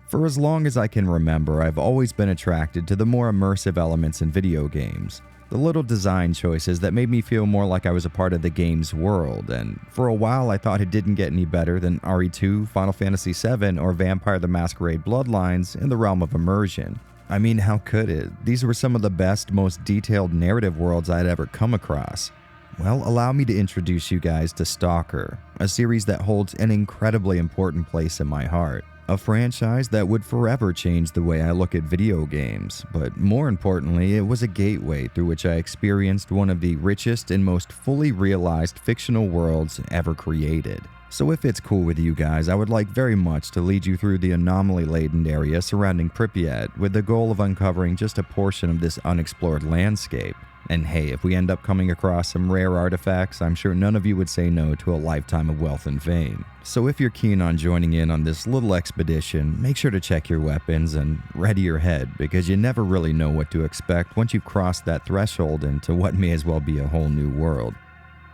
For as long as I can remember, I've always been attracted to the more immersive elements in video games. The little design choices that made me feel more like I was a part of the game's world, and for a while I thought it didn't get any better than RE2, Final Fantasy VII, or Vampire the Masquerade Bloodlines in the realm of immersion. I mean, how could it? These were some of the best, most detailed narrative worlds I'd ever come across. Well, allow me to introduce you guys to Stalker, a series that holds an incredibly important place in my heart. A franchise that would forever change the way I look at video games, but more importantly, it was a gateway through which I experienced one of the richest and most fully realized fictional worlds ever created. So if it's cool with you guys, I would like very much to lead you through the anomaly-laden area surrounding Pripyat with the goal of uncovering just a portion of this unexplored landscape. And hey, if we end up coming across some rare artifacts, I'm sure none of you would say no to a lifetime of wealth and fame. So if you're keen on joining in on this little expedition, make sure to check your weapons and ready your head, because you never really know what to expect once you've crossed that threshold into what may as well be a whole new world.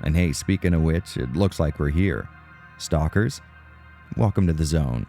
And hey, speaking of which, it looks like we're here. Stalkers, welcome to the zone.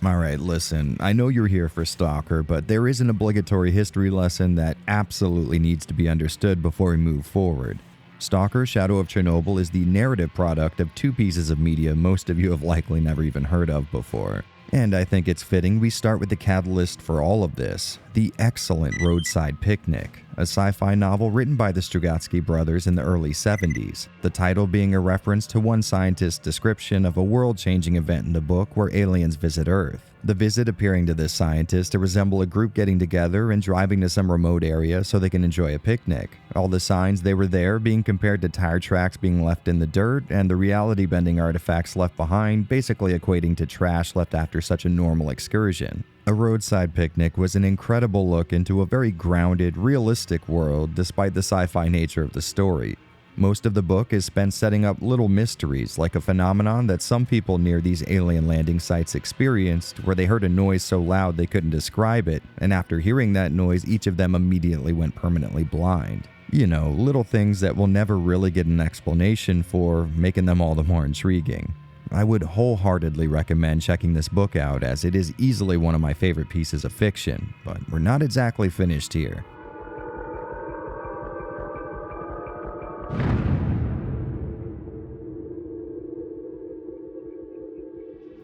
Alright, listen, I know you're here for Stalker, but there is an obligatory history lesson that absolutely needs to be understood before we move forward. Stalker Shadow of Chernobyl is the narrative product of two pieces of media most of you have likely never even heard of before. And I think it's fitting we start with the catalyst for all of this, the excellent Roadside Picnic, a sci-fi novel written by the Strugatsky brothers in the early 70s, the title being a reference to one scientist's description of a world-changing event in the book where aliens visit Earth. The visit appearing to this scientist to resemble a group getting together and driving to some remote area so they can enjoy a picnic. All the signs they were there being compared to tire tracks being left in the dirt and the reality-bending artifacts left behind basically equating to trash left after such a normal excursion. A Roadside Picnic was an incredible look into a very grounded, realistic world despite the sci-fi nature of the story. Most of the book is spent setting up little mysteries, like a phenomenon that some people near these alien landing sites experienced, where they heard a noise so loud they couldn't describe it, and after hearing that noise, each of them immediately went permanently blind. You know, little things that we'll never really get an explanation for, making them all the more intriguing. I would wholeheartedly recommend checking this book out, as it is easily one of my favorite pieces of fiction, but we're not exactly finished here.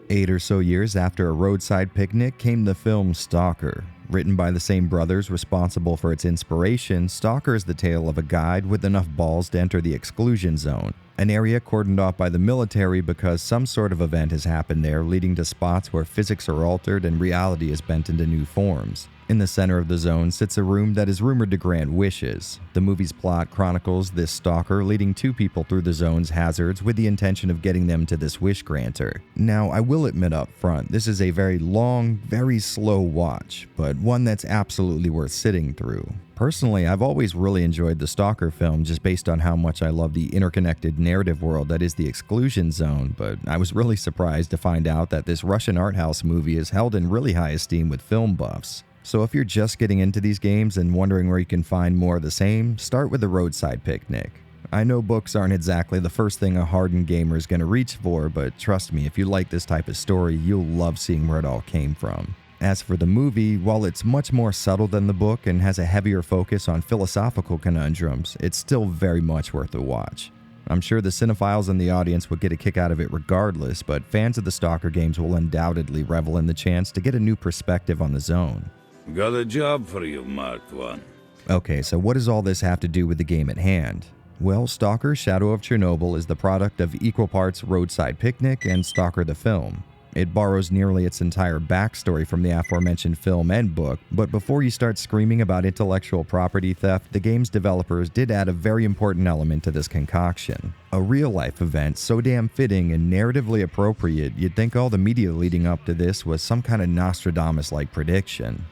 8 or so years after A Roadside Picnic came the film Stalker. Written by the same brothers responsible for its inspiration, Stalker is the tale of a guide with enough balls to enter the exclusion zone, an area cordoned off by the military because some sort of event has happened there, leading to spots where physics are altered and reality is bent into new forms. In the center of the zone sits a room that is rumored to grant wishes. The movie's plot chronicles this stalker leading two people through the zone's hazards with the intention of getting them to this wish granter. Now, I will admit up front, this is a very long, very slow watch, but one that's absolutely worth sitting through. Personally, I've always really enjoyed the Stalker film just based on how much I love the interconnected narrative world that is the exclusion zone, but I was really surprised to find out that this Russian art house movie is held in really high esteem with film buffs. So if you're just getting into these games and wondering where you can find more of the same, start with The Roadside Picnic. I know books aren't exactly the first thing a hardened gamer is going to reach for, but trust me, if you like this type of story, you'll love seeing where it all came from. As for the movie, while it's much more subtle than the book and has a heavier focus on philosophical conundrums, it's still very much worth a watch. I'm sure the cinephiles in the audience would get a kick out of it regardless, but fans of the Stalker games will undoubtedly revel in the chance to get a new perspective on the zone. Got a job for you, Marked One. Okay, so what does all this have to do with the game at hand? Well, Stalker Shadow of Chernobyl is the product of equal parts Roadside Picnic and Stalker the film. It borrows nearly its entire backstory from the aforementioned film and book, but before you start screaming about intellectual property theft, the game's developers did add a very important element to this concoction. A real-life event so damn fitting and narratively appropriate, you'd think all the media leading up to this was some kind of Nostradamus-like prediction.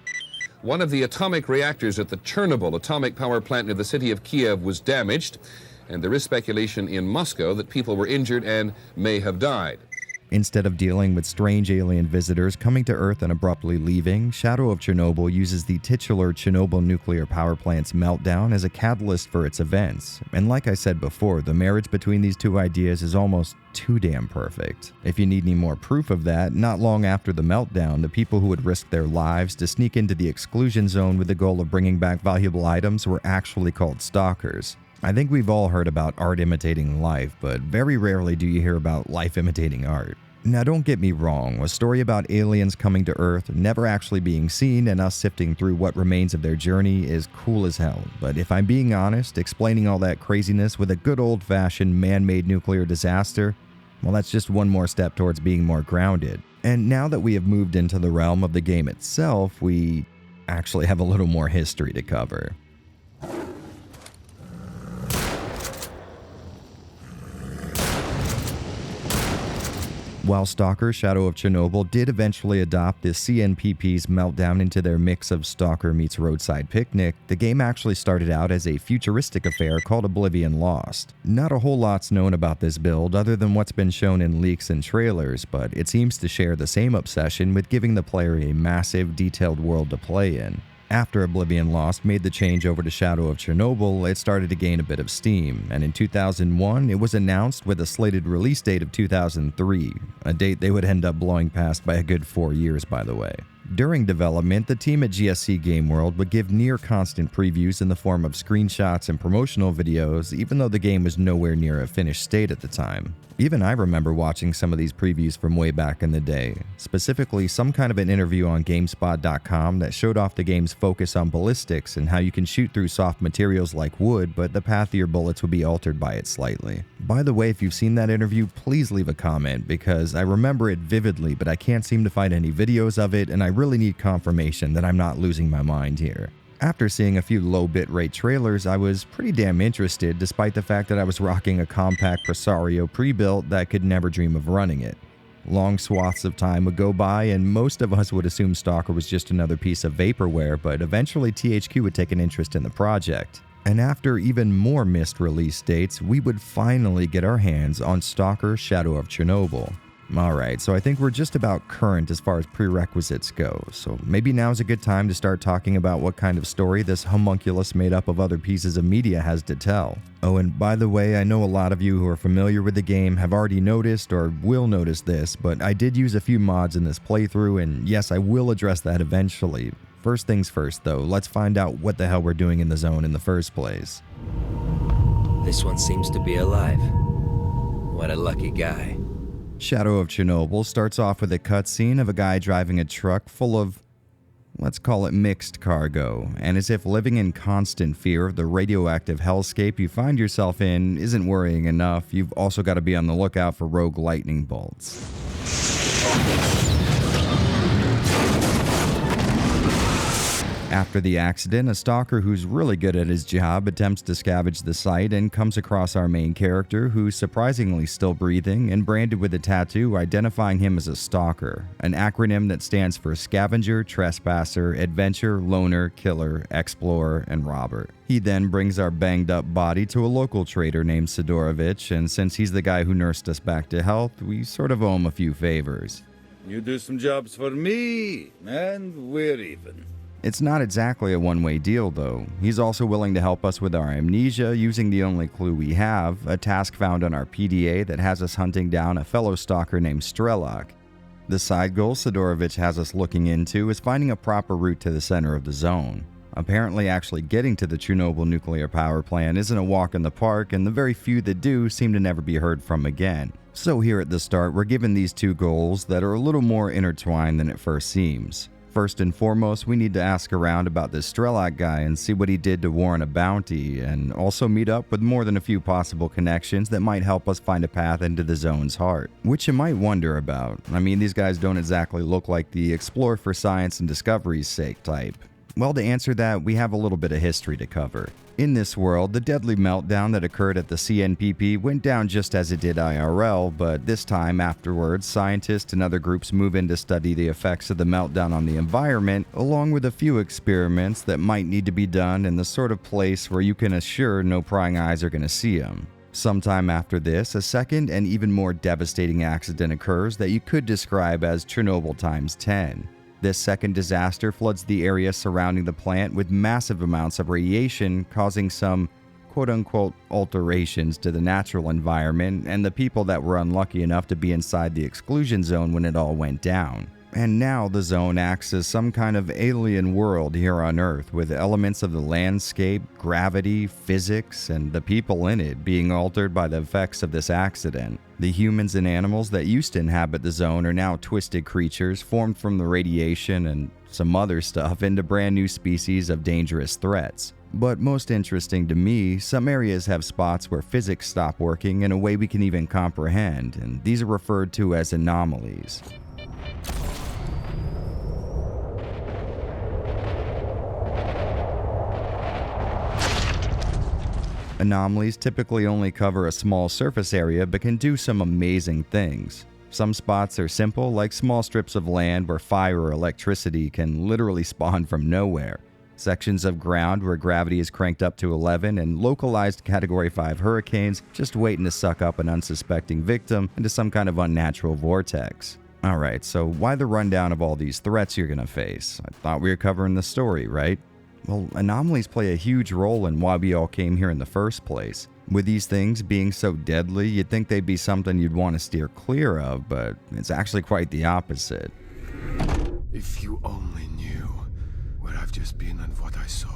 One of the atomic reactors at the Chernobyl atomic power plant near the city of Kiev was damaged, and there is speculation in Moscow that people were injured and may have died. Instead of dealing with strange alien visitors coming to Earth and abruptly leaving, Shadow of Chernobyl uses the titular Chernobyl nuclear power plant's meltdown as a catalyst for its events. And like I said before, the marriage between these two ideas is almost too damn perfect. If you need any more proof of that, not long after the meltdown, the people who would risk their lives to sneak into the exclusion zone with the goal of bringing back valuable items were actually called Stalkers. I think we've all heard about art imitating life, but very rarely do you hear about life imitating art. Now don't get me wrong, a story about aliens coming to Earth, never actually being seen, and us sifting through what remains of their journey is cool as hell. But if I'm being honest, explaining all that craziness with a good old-fashioned man-made nuclear disaster, well, that's just one more step towards being more grounded. And now that we have moved into the realm of the game itself, we actually have a little more history to cover. While Stalker Shadow of Chernobyl did eventually adopt the CNPP's meltdown into their mix of Stalker meets Roadside Picnic, the game actually started out as a futuristic affair called Oblivion Lost. Not a whole lot's known about this build other than what's been shown in leaks and trailers, but it seems to share the same obsession with giving the player a massive, detailed world to play in. After Oblivion Lost made the change over to Shadow of Chernobyl, it started to gain a bit of steam, and in 2001, it was announced with a slated release date of 2003, a date they would end up blowing past by a good 4 years, by the way. During development, the team at GSC Game World would give near constant previews in the form of screenshots and promotional videos, even though the game was nowhere near a finished state at the time. Even I remember watching some of these previews from way back in the day, specifically some kind of an interview on GameSpot.com that showed off the game's focus on ballistics and how you can shoot through soft materials like wood, but the path of your bullets would be altered by it slightly. By the way, if you've seen that interview, please leave a comment, because I remember it vividly, but I can't seem to find any videos of it, and I really need confirmation that I'm not losing my mind here. After seeing a few low bitrate trailers, I was pretty damn interested, despite the fact that I was rocking a compact Presario pre-built that could never dream of running it. Long swaths of time would go by, and most of us would assume Stalker was just another piece of vaporware, but eventually THQ would take an interest in the project. And after even more missed release dates, we would finally get our hands on Stalker Shadow of Chernobyl. Alright, so I think we're just about current as far as prerequisites go, so maybe now's a good time to start talking about what kind of story this homunculus made up of other pieces of media has to tell. Oh, and by the way, I know a lot of you who are familiar with the game have already noticed or will notice this, but I did use a few mods in this playthrough, and yes, I will address that eventually. First things first though, let's find out what the hell we're doing in the zone in the first place. This one seems to be alive. What a lucky guy. Shadow of Chernobyl starts off with a cutscene of a guy driving a truck full of, let's call it mixed cargo, and as if living in constant fear of the radioactive hellscape you find yourself in isn't worrying enough, you've also got to be on the lookout for rogue lightning bolts. After the accident, a stalker who's really good at his job attempts to scavenge the site and comes across our main character, who's surprisingly still breathing and branded with a tattoo identifying him as a stalker, an acronym that stands for Scavenger, Trespasser, Adventure, Loner, Killer, Explorer, and Robber. He then brings our banged up body to a local trader named Sidorovich, and since he's the guy who nursed us back to health, we sort of owe him a few favors. You do some jobs for me, and we're even. It's not exactly a one-way deal, though. He's also willing to help us with our amnesia using the only clue we have, a task found on our PDA that has us hunting down a fellow stalker named Strelok. The side goal Sidorovich has us looking into is finding a proper route to the center of the zone. Apparently actually getting to the Chernobyl nuclear power plant isn't a walk in the park, and the very few that do seem to never be heard from again. So here at the start, we're given these two goals that are a little more intertwined than it first seems. First and foremost, we need to ask around about this Strelok guy and see what he did to warrant a bounty, and also meet up with more than a few possible connections that might help us find a path into the zone's heart. Which you might wonder about. I mean, these guys don't exactly look like the explore for science and discovery's sake type. Well, to answer that, we have a little bit of history to cover. In this world, the deadly meltdown that occurred at the CNPP went down just as it did IRL, but this time afterwards, scientists and other groups move in to study the effects of the meltdown on the environment, along with a few experiments that might need to be done in the sort of place where you can assure no prying eyes are going to see them. Sometime after this, a second and even more devastating accident occurs that you could describe as Chernobyl times 10. This second disaster floods the area surrounding the plant with massive amounts of radiation, causing some quote-unquote alterations to the natural environment and the people that were unlucky enough to be inside the exclusion zone when it all went down. And now the zone acts as some kind of alien world here on Earth, with elements of the landscape, gravity, physics, and the people in it being altered by the effects of this accident. The humans and animals that used to inhabit the zone are now twisted creatures formed from the radiation and some other stuff into brand new species of dangerous threats. But most interesting to me, some areas have spots where physics stop working in a way we can even comprehend, and these are referred to as anomalies. Anomalies typically only cover a small surface area but can do some amazing things. Some spots are simple, like small strips of land where fire or electricity can literally spawn from nowhere. Sections of ground where gravity is cranked up to 11, and localized Category 5 hurricanes just waiting to suck up an unsuspecting victim into some kind of unnatural vortex. Alright, so why the rundown of all these threats you're gonna face? I thought we were covering the story, right? Well, anomalies play a huge role in why we all came here in the first place. With these things being so deadly, you'd think they'd be something you'd want to steer clear of, but it's actually quite the opposite. If you only knew where I've just been and what I saw.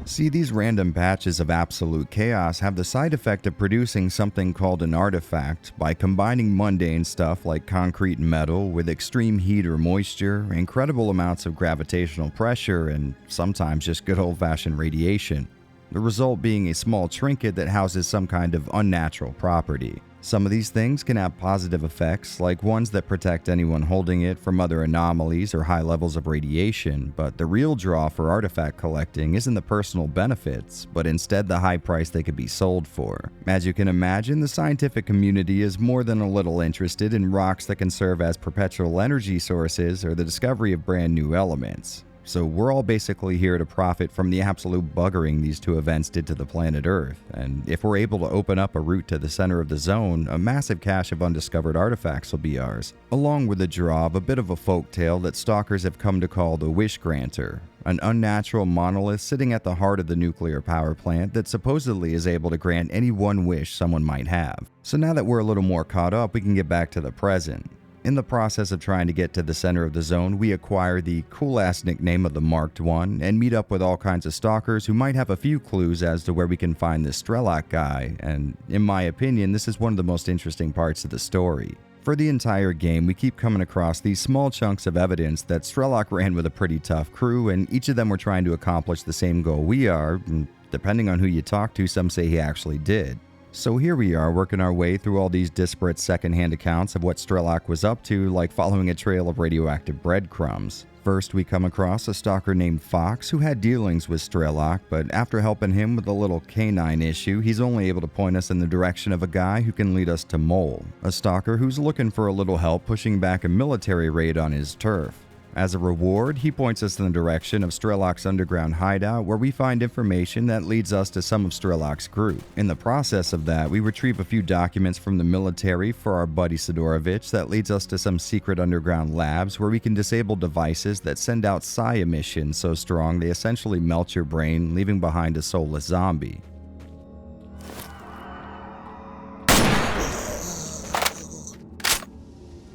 See, these random patches of absolute chaos have the side effect of producing something called an artifact by combining mundane stuff like concrete and metal with extreme heat or moisture, incredible amounts of gravitational pressure, and sometimes just good old-fashioned radiation. The result being a small trinket that houses some kind of unnatural property. Some of these things can have positive effects, like ones that protect anyone holding it from other anomalies or high levels of radiation, but the real draw for artifact collecting isn't the personal benefits, but instead the high price they could be sold for. As you can imagine, the scientific community is more than a little interested in rocks that can serve as perpetual energy sources or the discovery of brand new elements. So we're all basically here to profit from the absolute buggering these two events did to the planet Earth, and if we're able to open up a route to the center of the zone, a massive cache of undiscovered artifacts will be ours, along with the draw of a bit of a folktale that stalkers have come to call the Wish Granter, an unnatural monolith sitting at the heart of the nuclear power plant that supposedly is able to grant any one wish someone might have. So now that we're a little more caught up, we can get back to the present. In the process of trying to get to the center of the zone, we acquire the cool-ass nickname of the Marked One and meet up with all kinds of stalkers who might have a few clues as to where we can find this Strelok guy, and in my opinion, this is one of the most interesting parts of the story. For the entire game, we keep coming across these small chunks of evidence that Strelok ran with a pretty tough crew, and each of them were trying to accomplish the same goal we are, and depending on who you talk to, some say he actually did. So here we are, working our way through all these disparate secondhand accounts of what Strelok was up to, like following a trail of radioactive breadcrumbs. First, we come across a stalker named Fox who had dealings with Strelok, but after helping him with a little canine issue, he's only able to point us in the direction of a guy who can lead us to Mole, a stalker who's looking for a little help pushing back a military raid on his turf. As a reward, he points us in the direction of Strelok's underground hideout, where we find information that leads us to some of Strelok's group. In the process of that, we retrieve a few documents from the military for our buddy Sidorovich that leads us to some secret underground labs where we can disable devices that send out psi emissions so strong they essentially melt your brain, leaving behind a soulless zombie.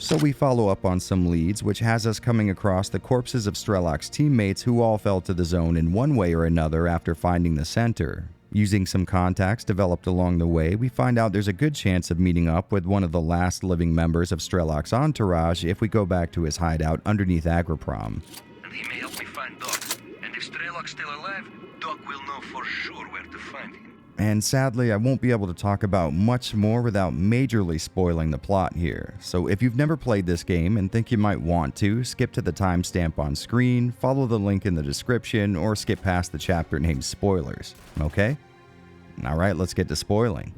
So we follow up on some leads, which has us coming across the corpses of Strelok's teammates who all fell to the zone in one way or another after finding the center. Using some contacts developed along the way, we find out there's a good chance of meeting up with one of the last living members of Strelok's entourage if we go back to his hideout underneath Agroprom. and he may help me find Doc. And if Strelok's still alive, Doc will know for sure where to find him. And sadly, I won't be able to talk about much more without majorly spoiling the plot here. So if you've never played this game and think you might want to, skip to the timestamp on screen, follow the link in the description, or skip past the chapter named Spoilers. Okay? Alright, let's get to spoiling.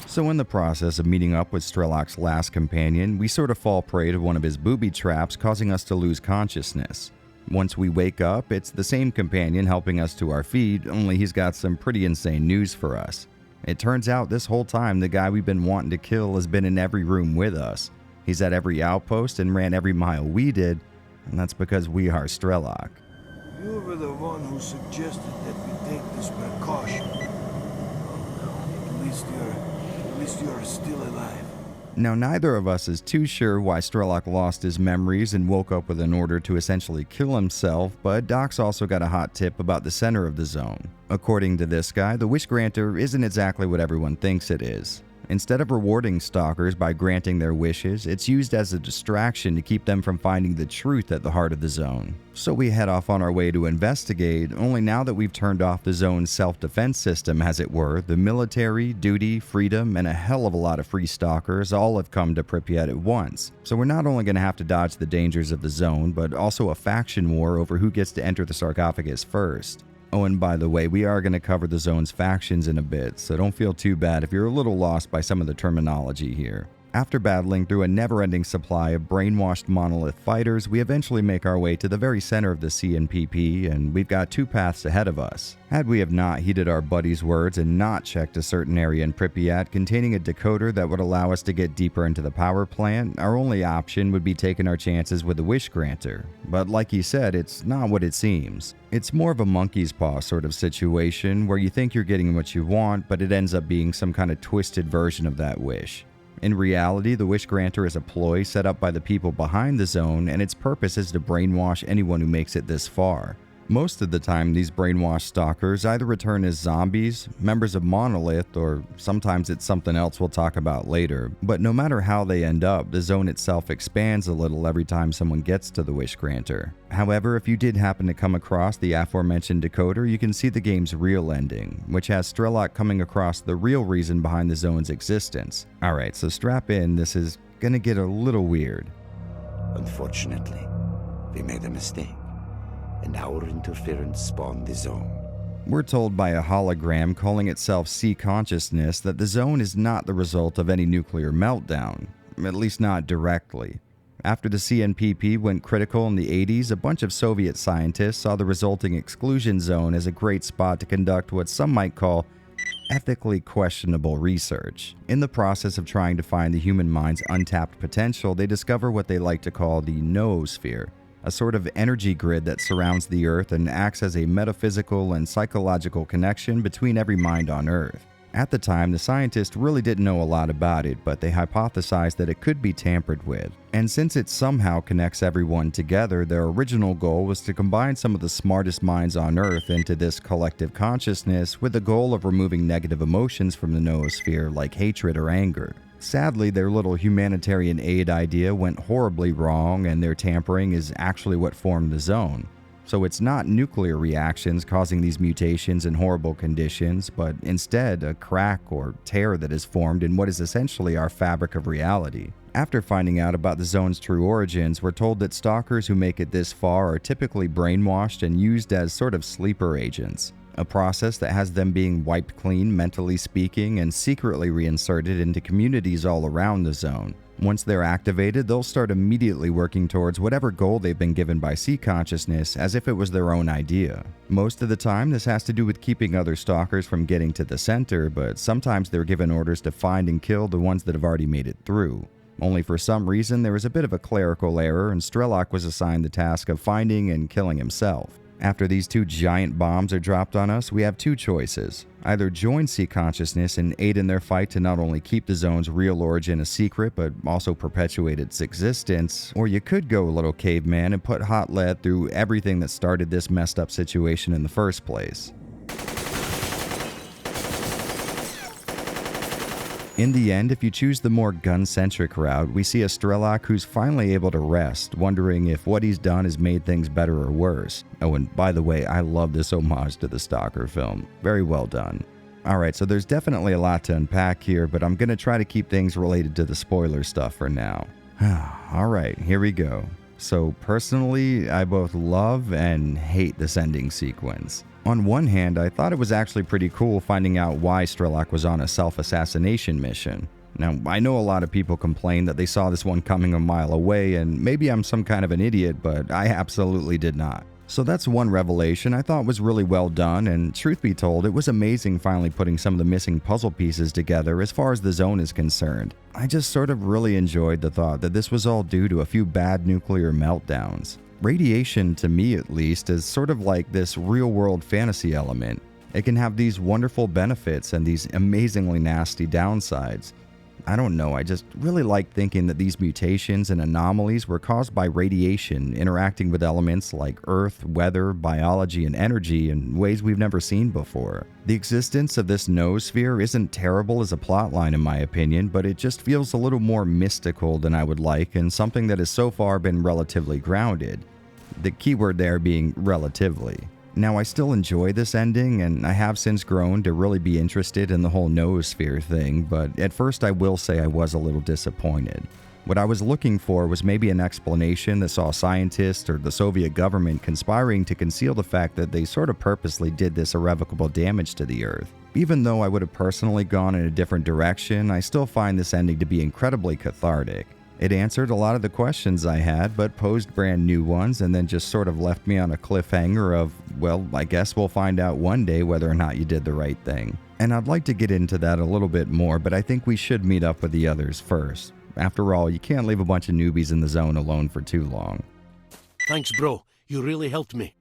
So in the process of meeting up with Strelok's last companion, we sort of fall prey to one of his booby traps, causing us to lose consciousness. Once we wake up, it's the same companion helping us to our feet, only he's got some pretty insane news for us. It turns out this whole time the guy we've been wanting to kill has been in every room with us. He's at every outpost and ran every mile we did, and that's because we are Strelok. You were the one who suggested that we take this precaution. At least you're still alive. Now, neither of us is too sure why Strelok lost his memories and woke up with an order to essentially kill himself, but Doc's also got a hot tip about the center of the zone. According to this guy, the Wish Granter isn't exactly what everyone thinks it is. Instead of rewarding stalkers by granting their wishes, it's used as a distraction to keep them from finding the truth at the heart of the zone. So we head off on our way to investigate, only now that we've turned off the zone's self-defense system, as it were, the military, duty, freedom, and a hell of a lot of free stalkers all have come to Pripyat at once. So we're not only going to have to dodge the dangers of the zone, but also a faction war over who gets to enter the sarcophagus first. Oh, and by the way, we are going to cover the zone's factions in a bit, so don't feel too bad if you're a little lost by some of the terminology here. After battling through a never-ending supply of brainwashed monolith fighters, we eventually make our way to the very center of the CNPP, and we've got two paths ahead of us. Had we have not heeded our buddy's words and not checked a certain area in Pripyat containing a decoder that would allow us to get deeper into the power plant, our only option would be taking our chances with the Wish Granter. But like he said, it's not what it seems. It's more of a monkey's paw sort of situation where you think you're getting what you want, but it ends up being some kind of twisted version of that wish. In reality, the Wish Granter is a ploy set up by the people behind the zone, and its purpose is to brainwash anyone who makes it this far. Most of the time, these brainwashed stalkers either return as zombies, members of Monolith, or sometimes it's something else we'll talk about later. But no matter how they end up, the zone itself expands a little every time someone gets to the Wish Granter. However, if you did happen to come across the aforementioned decoder, you can see the game's real ending, which has Strelok coming across the real reason behind the zone's existence. Alright, so strap in, this is gonna get a little weird. Unfortunately, we made a mistake, and our interference spawned the zone. We're told by a hologram calling itself C Consciousness that the zone is not the result of any nuclear meltdown, at least not directly. After the CNPP went critical in the 80s, a bunch of Soviet scientists saw the resulting exclusion zone as a great spot to conduct what some might call ethically questionable research. In the process of trying to find the human mind's untapped potential, they discover what they like to call the noosphere, a sort of energy grid that surrounds the Earth and acts as a metaphysical and psychological connection between every mind on Earth. At the time, the scientists really didn't know a lot about it, but they hypothesized that it could be tampered with. And since it somehow connects everyone together, their original goal was to combine some of the smartest minds on Earth into this collective consciousness with the goal of removing negative emotions from the noosphere like hatred or anger. Sadly, their little humanitarian aid idea went horribly wrong, and their tampering is actually what formed the zone. So it's not nuclear reactions causing these mutations and horrible conditions, but instead a crack or tear that is formed in what is essentially our fabric of reality. After finding out about the zone's true origins, we're told that stalkers who make it this far are typically brainwashed and used as sort of sleeper agents, a process that has them being wiped clean, mentally speaking, and secretly reinserted into communities all around the zone. Once they're activated, they'll start immediately working towards whatever goal they've been given by C Consciousness as if it was their own idea. Most of the time, this has to do with keeping other stalkers from getting to the center, but sometimes they're given orders to find and kill the ones that have already made it through. Only for some reason, there was a bit of a clerical error, and Strelok was assigned the task of finding and killing himself. After these two giant bombs are dropped on us, we have two choices. Either join C Consciousness and aid in their fight to not only keep the zone's real origin a secret, but also perpetuate its existence, or you could go a little caveman and put hot lead through everything that started this messed up situation in the first place. In the end, if you choose the more gun-centric route, we see a Strelok who's finally able to rest, wondering if what he's done has made things better or worse. Oh, and by the way, I love this homage to the Stalker film. Very well done. Alright, so there's definitely a lot to unpack here, but I'm going to try to keep things related to the spoiler stuff for now. Alright, here we go. So personally, I both love and hate this ending sequence. On one hand, I thought it was actually pretty cool finding out why Strelok was on a self-assassination mission. Now, I know a lot of people complain that they saw this one coming a mile away, and maybe I'm some kind of an idiot, but I absolutely did not. So that's one revelation I thought was really well done, and truth be told, it was amazing finally putting some of the missing puzzle pieces together as far as the zone is concerned. I just sort of really enjoyed the thought that this was all due to a few bad nuclear meltdowns. Radiation, to me at least, is sort of like this real-world fantasy element. It can have these wonderful benefits and these amazingly nasty downsides. I don't know, I just really like thinking that these mutations and anomalies were caused by radiation interacting with elements like Earth, weather, biology, and energy in ways we've never seen before. The existence of this noosphere isn't terrible as a plotline in my opinion, but it just feels a little more mystical than I would like and something that has so far been relatively grounded. The keyword there being relatively. Now, I still enjoy this ending, and I have since grown to really be interested in the whole noosphere thing, but at first I will say I was a little disappointed. What I was looking for was maybe an explanation that saw scientists or the Soviet government conspiring to conceal the fact that they sort of purposely did this irrevocable damage to the Earth. Even though I would have personally gone in a different direction, I still find this ending to be incredibly cathartic. It answered a lot of the questions I had, but posed brand new ones and then just sort of left me on a cliffhanger of, well, I guess we'll find out one day whether or not you did the right thing. And I'd like to get into that a little bit more, but I think we should meet up with the others first. After all, you can't leave a bunch of newbies in the zone alone for too long. Thanks, bro. You really helped me.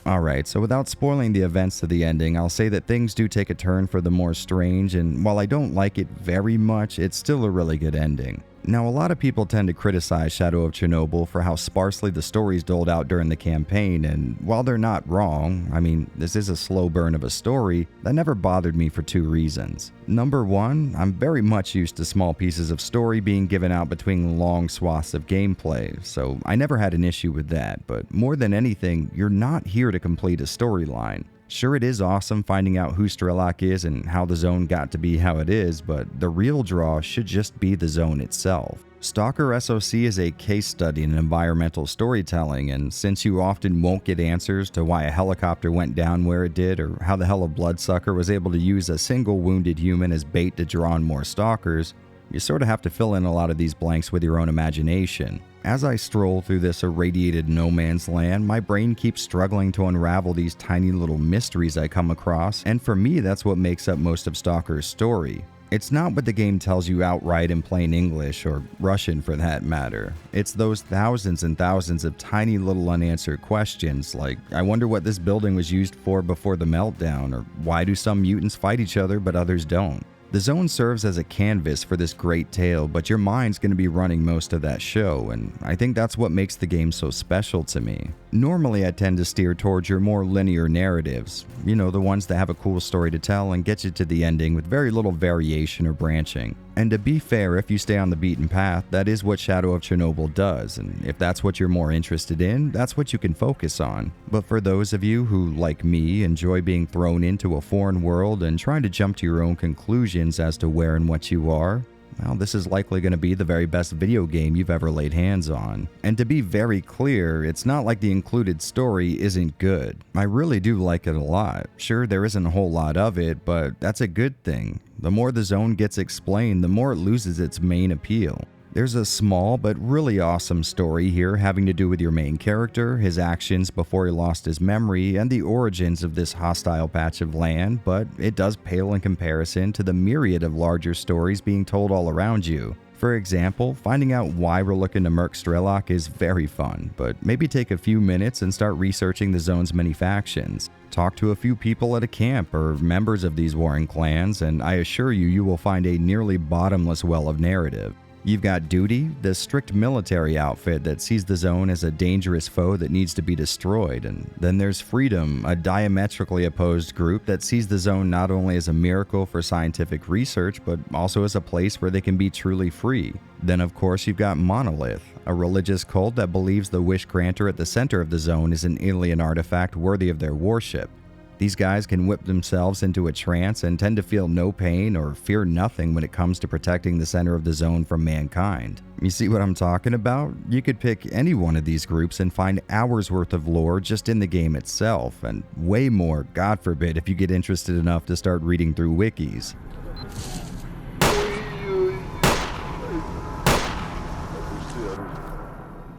Alright, so without spoiling the events to the ending, I'll say that things do take a turn for the more strange, and while I don't like it very much, it's still a really good ending. Now, a lot of people tend to criticize Shadow of Chernobyl for how sparsely the story's doled out during the campaign, and while they're not wrong, I mean, this is a slow burn of a story, that never bothered me for two reasons. Number one, I'm very much used to small pieces of story being given out between long swaths of gameplay, so I never had an issue with that, but more than anything, you're not here to complete a storyline. Sure, it is awesome finding out who Strelok is and how the zone got to be how it is, but the real draw should just be the zone itself. Stalker SOC is a case study in environmental storytelling, and since you often won't get answers to why a helicopter went down where it did or how the hell a bloodsucker was able to use a single wounded human as bait to draw on more stalkers, you sort of have to fill in a lot of these blanks with your own imagination. As I stroll through this irradiated no man's land, my brain keeps struggling to unravel these tiny little mysteries I come across, and for me that's what makes up most of Stalker's story. It's not what the game tells you outright in plain English, or Russian for that matter. It's those thousands and thousands of tiny little unanswered questions like, I wonder what this building was used for before the meltdown, or why do some mutants fight each other but others don't? The zone serves as a canvas for this great tale, but your mind's going to be running most of that show, and I think that's what makes the game so special to me. Normally, I tend to steer towards your more linear narratives, you know, the ones that have a cool story to tell and get you to the ending with very little variation or branching. And to be fair, if you stay on the beaten path, that is what Shadow of Chernobyl does, and if that's what you're more interested in, that's what you can focus on. But for those of you who, like me, enjoy being thrown into a foreign world and trying to jump to your own conclusions as to where and what you are, well, this is likely going to be the very best video game you've ever laid hands on. And to be very clear, it's not like the included story isn't good. I really do like it a lot. Sure, there isn't a whole lot of it, but that's a good thing. The more the zone gets explained, the more it loses its main appeal. There's a small but really awesome story here having to do with your main character, his actions before he lost his memory, and the origins of this hostile patch of land, but it does pale in comparison to the myriad of larger stories being told all around you. For example, finding out why we're looking to murk Strelok is very fun, but maybe take a few minutes and start researching the zone's many factions. Talk to a few people at a camp or members of these warring clans, and I assure you, you will find a nearly bottomless well of narrative. You've got Duty, the strict military outfit that sees the zone as a dangerous foe that needs to be destroyed, and then there's Freedom, a diametrically opposed group that sees the zone not only as a miracle for scientific research, but also as a place where they can be truly free. Then of course you've got Monolith, a religious cult that believes the Wish Granter at the center of the zone is an alien artifact worthy of their worship. These guys can whip themselves into a trance and tend to feel no pain or fear nothing when it comes to protecting the center of the zone from mankind. You see what I'm talking about? You could pick any one of these groups and find hours worth of lore just in the game itself, and way more, God forbid, if you get interested enough to start reading through wikis.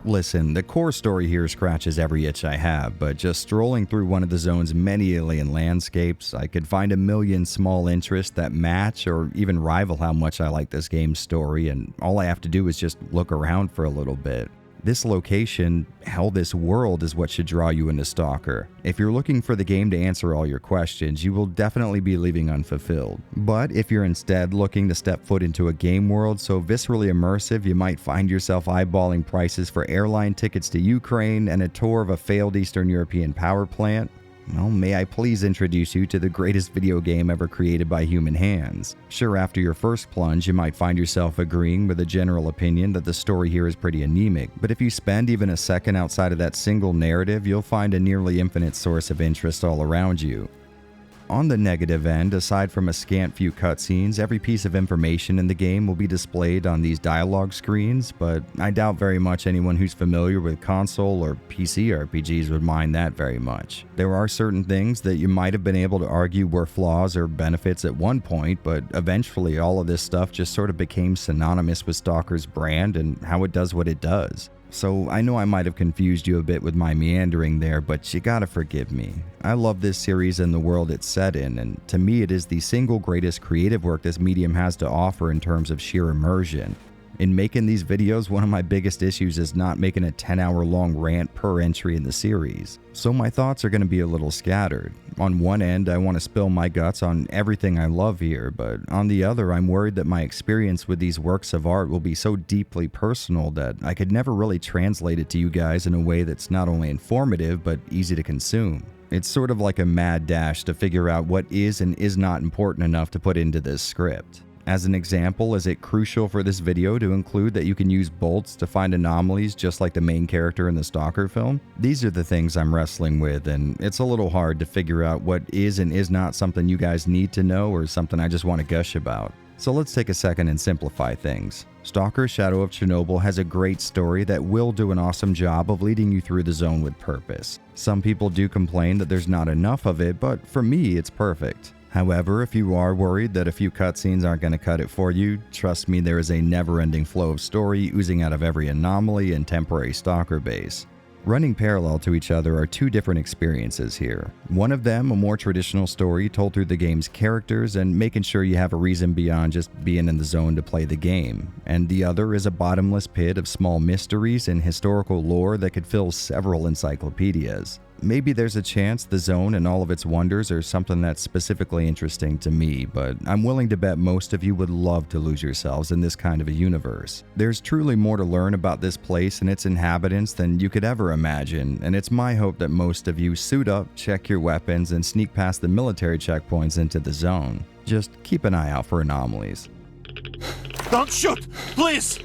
Listen, the core story here scratches every itch I have, but just strolling through one of the zone's many alien landscapes, I could find a million small interests that match or even rival how much I like this game's story, and all I have to do is just look around for a little bit. This location, hell, this world is what should draw you into Stalker. If you're looking for the game to answer all your questions, you will definitely be leaving unfulfilled. But if you're instead looking to step foot into a game world so viscerally immersive you might find yourself eyeballing prices for airline tickets to Ukraine and a tour of a failed Eastern European power plant, well, may I please introduce you to the greatest video game ever created by human hands. Sure, after your first plunge, you might find yourself agreeing with the general opinion that the story here is pretty anemic, but if you spend even a second outside of that single narrative, you'll find a nearly infinite source of interest all around you. On the negative end, aside from a scant few cutscenes, every piece of information in the game will be displayed on these dialogue screens, but I doubt very much anyone who's familiar with console or PC RPGs would mind that very much. There are certain things that you might have been able to argue were flaws or benefits at one point, but eventually all of this stuff just sort of became synonymous with Stalker's brand and how it does what it does. So I know I might have confused you a bit with my meandering there, but you gotta forgive me. I love this series and the world it's set in, and to me it is the single greatest creative work this medium has to offer in terms of sheer immersion. In making these videos, one of my biggest issues is not making a 10-hour long rant per entry in the series. So my thoughts are going to be a little scattered. On one end, I want to spill my guts on everything I love here, but on the other, I'm worried that my experience with these works of art will be so deeply personal that I could never really translate it to you guys in a way that's not only informative, but easy to consume. It's sort of like a mad dash to figure out what is and is not important enough to put into this script. As an example, is it crucial for this video to include that you can use bolts to find anomalies just like the main character in the Stalker film? These are the things I'm wrestling with, and it's a little hard to figure out what is and is not something you guys need to know or something I just want to gush about. So let's take a second and simplify things. Stalker Shadow of Chernobyl has a great story that will do an awesome job of leading you through the zone with purpose. Some people do complain that there's not enough of it, but for me, it's perfect. However, if you are worried that a few cutscenes aren't going to cut it for you, trust me, there is a never-ending flow of story oozing out of every anomaly and temporary Stalker base. Running parallel to each other are two different experiences here. One of them, a more traditional story told through the game's characters and making sure you have a reason beyond just being in the zone to play the game. And the other is a bottomless pit of small mysteries and historical lore that could fill several encyclopedias. Maybe there's a chance the zone and all of its wonders are something that's specifically interesting to me, but I'm willing to bet most of you would love to lose yourselves in this kind of a universe. There's truly more to learn about this place and its inhabitants than you could ever imagine, and it's my hope that most of you suit up, check your weapons, and sneak past the military checkpoints into the zone. Just keep an eye out for anomalies. Don't shoot! Please!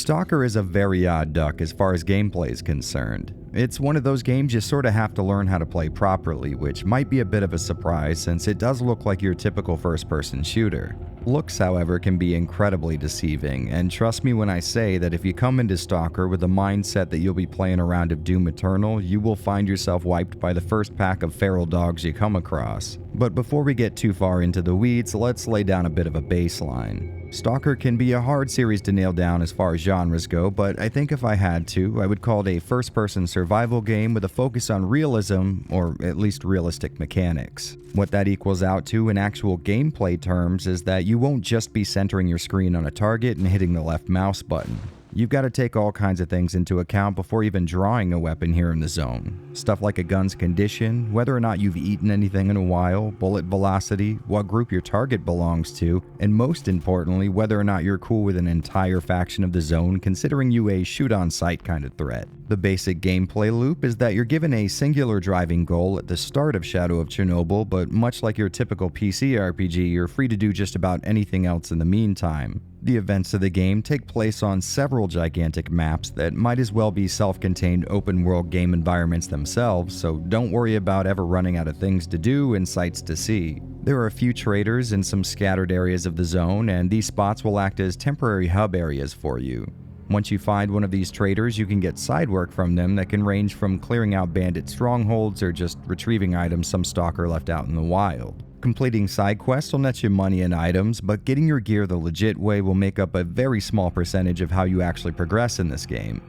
Stalker is a very odd duck as far as gameplay is concerned. It's one of those games you sort of have to learn how to play properly, which might be a bit of a surprise since it does look like your typical first-person shooter. Looks, however, can be incredibly deceiving, and trust me when I say that if you come into Stalker with the mindset that you'll be playing a round of Doom Eternal, you will find yourself wiped by the first pack of feral dogs you come across. But before we get too far into the weeds, let's lay down a bit of a baseline. Stalker can be a hard series to nail down as far as genres go, but I think if I had to, I would call it a first-person survival game with a focus on realism, or at least realistic mechanics. What that equals out to in actual gameplay terms is that you won't just be centering your screen on a target and hitting the left mouse button. You've got to take all kinds of things into account before even drawing a weapon here in the zone. Stuff like a gun's condition, whether or not you've eaten anything in a while, bullet velocity, what group your target belongs to, and most importantly, whether or not you're cool with an entire faction of the zone considering you a shoot-on-sight kind of threat. The basic gameplay loop is that you're given a singular driving goal at the start of Shadow of Chernobyl, but much like your typical PC RPG, you're free to do just about anything else in the meantime. The events of the game take place on several gigantic maps that might as well be self-contained open-world game environments themselves, so don't worry about ever running out of things to do and sights to see. There are a few traders in some scattered areas of the zone, and these spots will act as temporary hub areas for you. Once you find one of these traders, you can get side work from them that can range from clearing out bandit strongholds or just retrieving items some stalker left out in the wild. Completing side quests will net you money and items, but getting your gear the legit way will make up a very small percentage of how you actually progress in this game.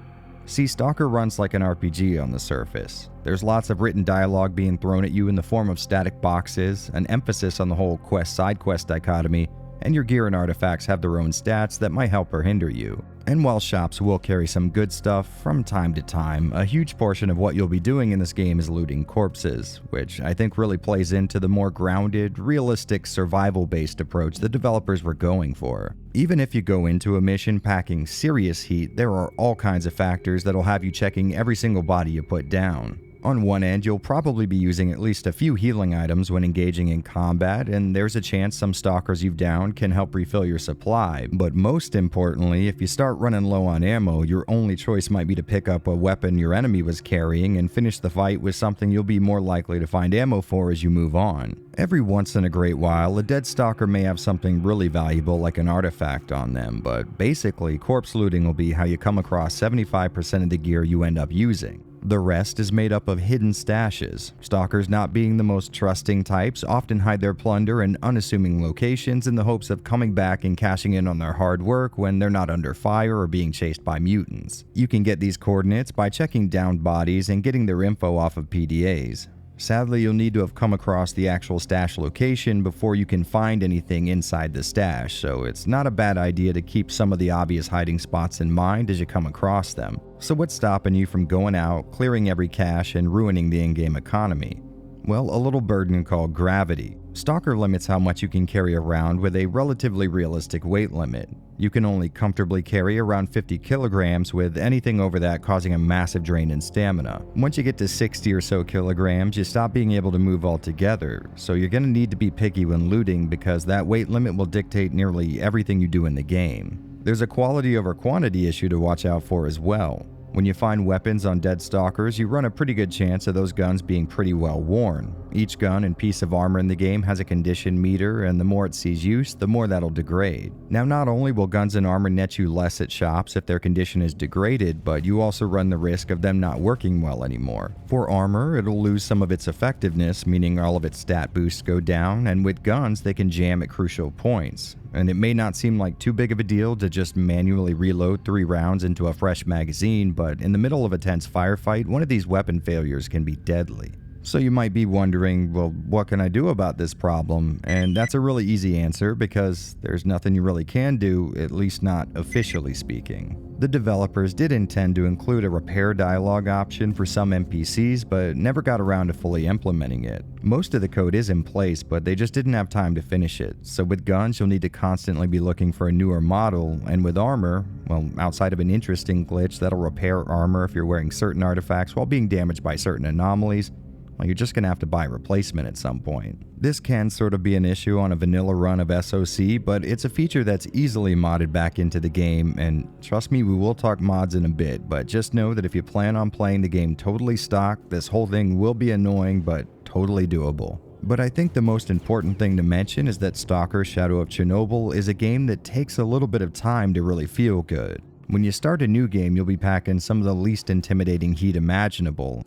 See, Stalker runs like an RPG on the surface. There's lots of written dialogue being thrown at you in the form of static boxes, an emphasis on the whole quest-side quest dichotomy, and your gear and artifacts have their own stats that might help or hinder you. And while shops will carry some good stuff from time to time, a huge portion of what you'll be doing in this game is looting corpses, which I think really plays into the more grounded, realistic, survival-based approach the developers were going for. Even if you go into a mission packing serious heat, there are all kinds of factors that'll have you checking every single body you put down. On one end, you'll probably be using at least a few healing items when engaging in combat, and there's a chance some stalkers you've downed can help refill your supply. But most importantly, if you start running low on ammo, your only choice might be to pick up a weapon your enemy was carrying and finish the fight with something you'll be more likely to find ammo for as you move on. Every once in a great while, a dead stalker may have something really valuable like an artifact on them, but basically, corpse looting will be how you come across 75% of the gear you end up using. The rest is made up of hidden stashes. Stalkers, not being the most trusting types, often hide their plunder in unassuming locations in the hopes of coming back and cashing in on their hard work when they're not under fire or being chased by mutants. You can get these coordinates by checking downed bodies and getting their info off of PDAs. Sadly, you'll need to have come across the actual stash location before you can find anything inside the stash, so it's not a bad idea to keep some of the obvious hiding spots in mind as you come across them. So what's stopping you from going out, clearing every cache, and ruining the in-game economy? Well, a little burden called gravity. Stalker limits how much you can carry around with a relatively realistic weight limit. You can only comfortably carry around 50 kilograms, with anything over that causing a massive drain in stamina. Once you get to 60 or so kilograms, you stop being able to move altogether, so you're going to need to be picky when looting because that weight limit will dictate nearly everything you do in the game. There's a quality over quantity issue to watch out for as well. When you find weapons on dead stalkers, you run a pretty good chance of those guns being pretty well worn. Each gun and piece of armor in the game has a condition meter, and the more it sees use, the more that'll degrade. Now, not only will guns and armor net you less at shops if their condition is degraded, but you also run the risk of them not working well anymore. For armor, it'll lose some of its effectiveness, meaning all of its stat boosts go down, and with guns, they can jam at crucial points. And it may not seem like too big of a deal to just manually reload 3 rounds into a fresh magazine, but in the middle of a tense firefight, one of these weapon failures can be deadly. So you might be wondering, well, what can I do about this problem? And that's a really easy answer because there's nothing you really can do, at least not officially speaking. The developers did intend to include a repair dialogue option for some NPCs, but never got around to fully implementing it. Most of the code is in place, but they just didn't have time to finish it. So with guns, you'll need to constantly be looking for a newer model, and with armor, well, outside of an interesting glitch that'll repair armor if you're wearing certain artifacts while being damaged by certain anomalies, well, you're just going to have to buy a replacement at some point. This can sort of be an issue on a vanilla run of SOC, but it's a feature that's easily modded back into the game, and trust me, we will talk mods in a bit, but just know that if you plan on playing the game totally stock, this whole thing will be annoying, but totally doable. But I think the most important thing to mention is that Stalker Shadow of Chernobyl is a game that takes a little bit of time to really feel good. When you start a new game, you'll be packing some of the least intimidating heat imaginable.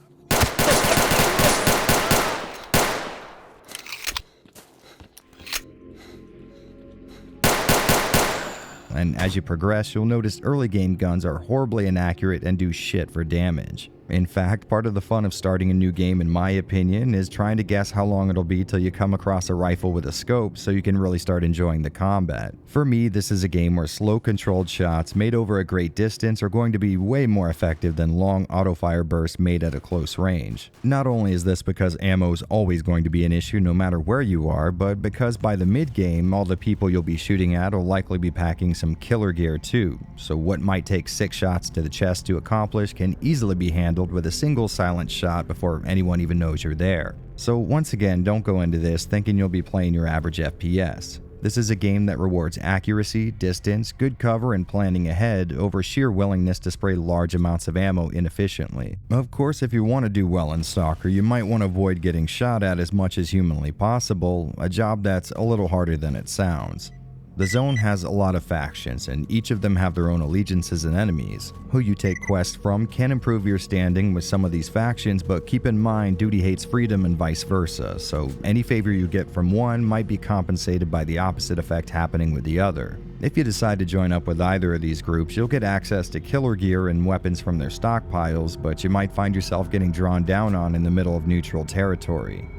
And as you progress, you'll notice early game guns are horribly inaccurate and do shit for damage. In fact, part of the fun of starting a new game, in my opinion, is trying to guess how long it'll be till you come across a rifle with a scope so you can really start enjoying the combat. For me, this is a game where slow controlled shots made over a great distance are going to be way more effective than long auto-fire bursts made at a close range. Not only is this because ammo is always going to be an issue no matter where you are, but because by the mid-game, all the people you'll be shooting at will likely be packing some killer gear too, so what might take 6 shots to the chest to accomplish can easily be handled with a single silent shot before anyone even knows you're there. So once again, don't go into this thinking you'll be playing your average FPS. This is a game that rewards accuracy, distance, good cover, and planning ahead over sheer willingness to spray large amounts of ammo inefficiently. Of course, if you want to do well in Stalker, you might want to avoid getting shot at as much as humanly possible, a job that's a little harder than it sounds. The zone has a lot of factions, and each of them have their own allegiances and enemies. Who you take quests from can improve your standing with some of these factions, but keep in mind duty hates freedom and vice versa, so any favor you get from one might be compensated by the opposite effect happening with the other. If you decide to join up with either of these groups, you'll get access to killer gear and weapons from their stockpiles, but you might find yourself getting drawn down on in the middle of neutral territory.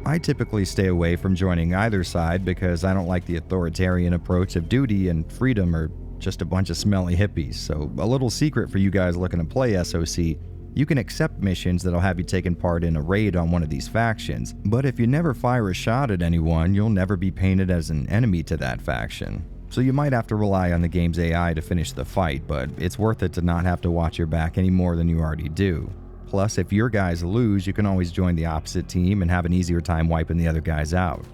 I typically stay away from joining either side because I don't like the authoritarian approach of duty and freedom are just a bunch of smelly hippies, so a little secret for you guys looking to play SOC, you can accept missions that'll have you taking part in a raid on one of these factions, but if you never fire a shot at anyone, you'll never be painted as an enemy to that faction. So you might have to rely on the game's AI to finish the fight, but it's worth it to not have to watch your back any more than you already do. Plus, if your guys lose, you can always join the opposite team and have an easier time wiping the other guys out.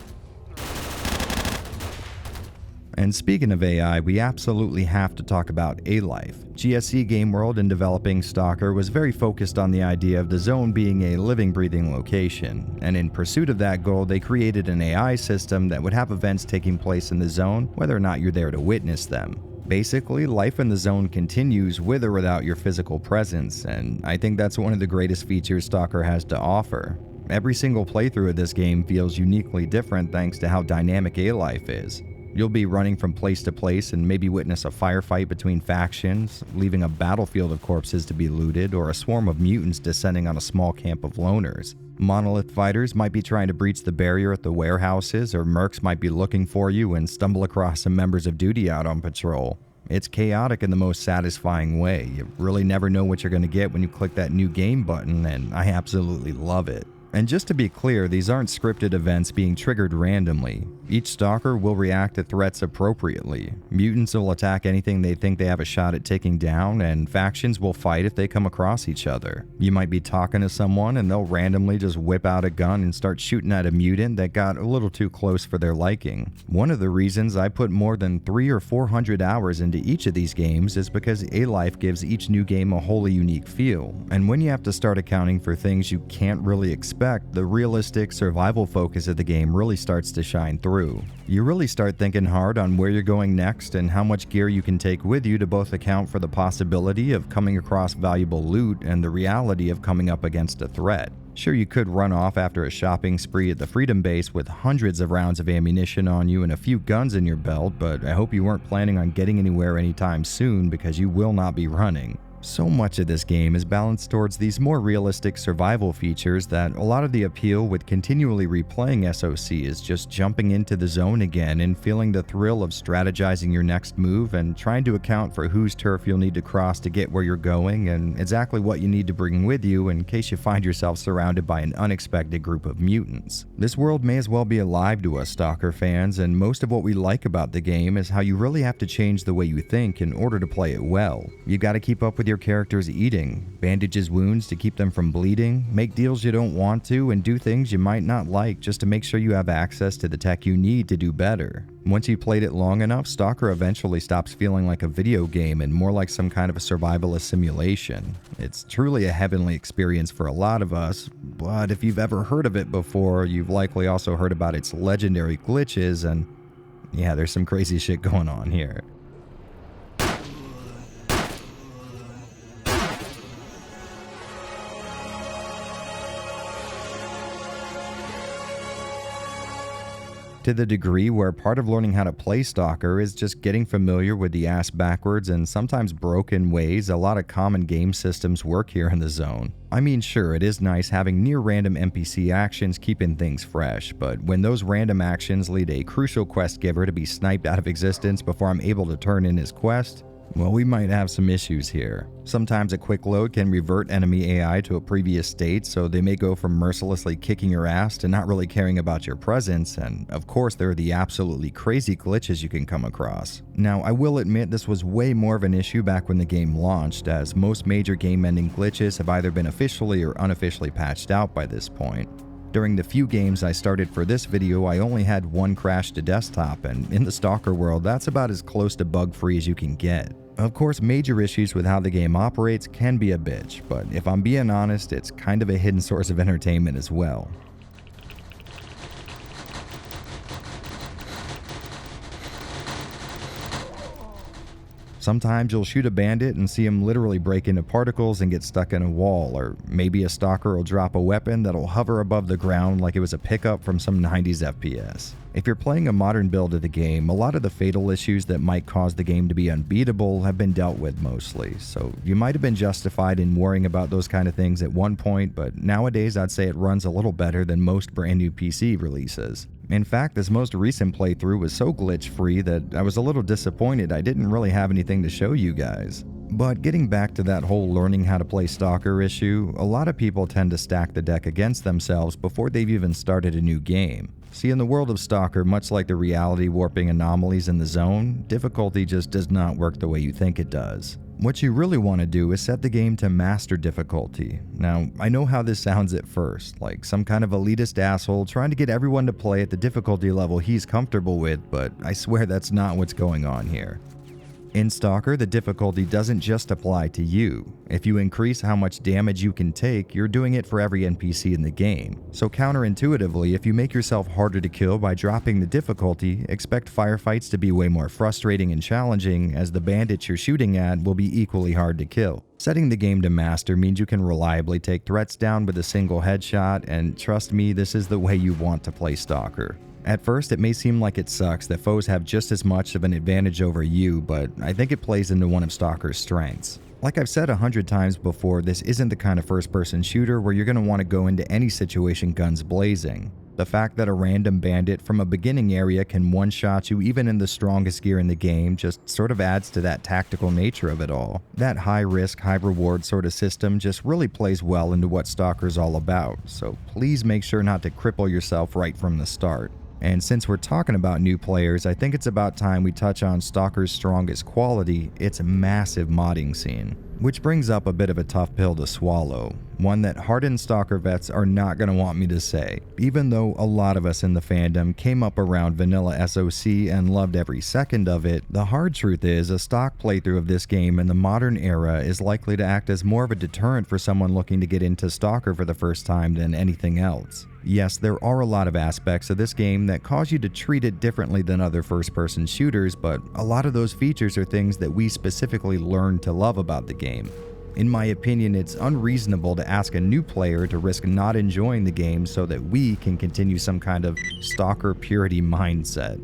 And speaking of AI, we absolutely have to talk about A-Life. GSC Game World, in developing Stalker, was very focused on the idea of the zone being a living, breathing location, and in pursuit of that goal, they created an AI system that would have events taking place in the zone, whether or not you're there to witness them. Basically, life in the zone continues with or without your physical presence, and I think that's one of the greatest features Stalker has to offer. Every single playthrough of this game feels uniquely different thanks to how dynamic A-Life is. You'll be running from place to place and maybe witness a firefight between factions, leaving a battlefield of corpses to be looted, or a swarm of mutants descending on a small camp of loners. Monolith fighters might be trying to breach the barrier at the warehouses, or mercs might be looking for you and stumble across some members of duty out on patrol. It's chaotic in the most satisfying way. You really never know what you're going to get when you click that new game button, and I absolutely love it. And just to be clear, these aren't scripted events being triggered randomly. Each Stalker will react to threats appropriately. Mutants will attack anything they think they have a shot at taking down, and factions will fight if they come across each other. You might be talking to someone and they'll randomly just whip out a gun and start shooting at a mutant that got a little too close for their liking. One of the reasons I put more than 300 or 400 hours into each of these games is because A-Life gives each new game a wholly unique feel, and when you have to start accounting for things you can't really expect, the realistic survival focus of the game really starts to shine through. You really start thinking hard on where you're going next and how much gear you can take with you to both account for the possibility of coming across valuable loot and the reality of coming up against a threat. Sure, you could run off after a shopping spree at the Freedom Base with hundreds of rounds of ammunition on you and a few guns in your belt, but I hope you weren't planning on getting anywhere anytime soon because you will not be running. So much of this game is balanced towards these more realistic survival features that a lot of the appeal with continually replaying SOC is just jumping into the zone again and feeling the thrill of strategizing your next move and trying to account for whose turf you'll need to cross to get where you're going and exactly what you need to bring with you in case you find yourself surrounded by an unexpected group of mutants. This world may as well be alive to us Stalker fans, and most of what we like about the game is how you really have to change the way you think in order to play it well. You gotta keep up with your character's eating, bandage his wounds to keep them from bleeding, make deals you don't want to, and do things you might not like just to make sure you have access to the tech you need to do better. Once you've played it long enough, Stalker eventually stops feeling like a video game and more like some kind of a survivalist simulation. It's truly a heavenly experience for a lot of us, but if you've ever heard of it before, you've likely also heard about its legendary glitches, and yeah, there's some crazy shit going on here. to the degree where part of learning how to play Stalker is just getting familiar with the ass backwards and sometimes broken ways a lot of common game systems work here in the zone. I mean, sure, it is nice having near-random NPC actions keeping things fresh, but when those random actions lead a crucial quest giver to be sniped out of existence before I'm able to turn in his quest, well, we might have some issues here. Sometimes a quick load can revert enemy AI to a previous state, so they may go from mercilessly kicking your ass to not really caring about your presence, and of course there are the absolutely crazy glitches you can come across. Now, I will admit this was way more of an issue back when the game launched, as most major game-ending glitches have either been officially or unofficially patched out by this point. During the few games I started for this video, I only had one crash to desktop, and in the Stalker world, that's about as close to bug-free as you can get. Of course, major issues with how the game operates can be a bitch, but if I'm being honest, it's kind of a hidden source of entertainment as well. Sometimes you'll shoot a bandit and see him literally break into particles and get stuck in a wall, or maybe a stalker will drop a weapon that'll hover above the ground like it was a pickup from some 90s FPS. If you're playing a modern build of the game, a lot of the fatal issues that might cause the game to be unbeatable have been dealt with mostly, so you might have been justified in worrying about those kind of things at one point, but nowadays I'd say it runs a little better than most brand new PC releases. In fact, this most recent playthrough was so glitch-free that I was a little disappointed I didn't really have anything to show you guys. But getting back to that whole learning how to play Stalker issue, a lot of people tend to stack the deck against themselves before they've even started a new game. See, in the world of Stalker, much like the reality warping anomalies in the zone, difficulty just does not work the way you think it does. What you really want to do is set the game to master difficulty. Now, I know how this sounds at first, like some kind of elitist asshole trying to get everyone to play at the difficulty level he's comfortable with, but I swear that's not what's going on here. In Stalker, the difficulty doesn't just apply to you. If you increase how much damage you can take, you're doing it for every NPC in the game. So counterintuitively, if you make yourself harder to kill by dropping the difficulty, expect firefights to be way more frustrating and challenging, as the bandits you're shooting at will be equally hard to kill. Setting the game to master means you can reliably take threats down with a single headshot, and trust me, this is the way you want to play Stalker. At first, it may seem like it sucks that foes have just as much of an advantage over you, but I think it plays into one of Stalker's strengths. Like I've said 100 times before, this isn't the kind of first-person shooter where you're going to want to go into any situation guns blazing. The fact that a random bandit from a beginning area can one-shot you even in the strongest gear in the game just sort of adds to that tactical nature of it all. That high-risk, high-reward sort of system just really plays well into what Stalker's all about, so please make sure not to cripple yourself right from the start. And since we're talking about new players, I think it's about time we touch on Stalker's strongest quality, its massive modding scene. Which brings up a bit of a tough pill to swallow, one that hardened Stalker vets are not going to want me to say, even though a lot of us in the fandom came up around vanilla SOC and loved every second of it. The hard truth is a stock playthrough of this game in the modern era is likely to act as more of a deterrent for someone looking to get into Stalker for the first time than anything else. Yes, there are a lot of aspects of this game that cause you to treat it differently than other first-person shooters, but a lot of those features are things that we specifically learned to love about the game. In my opinion, it's unreasonable to ask a new player to risk not enjoying the game so that we can continue some kind of Stalker purity mindset.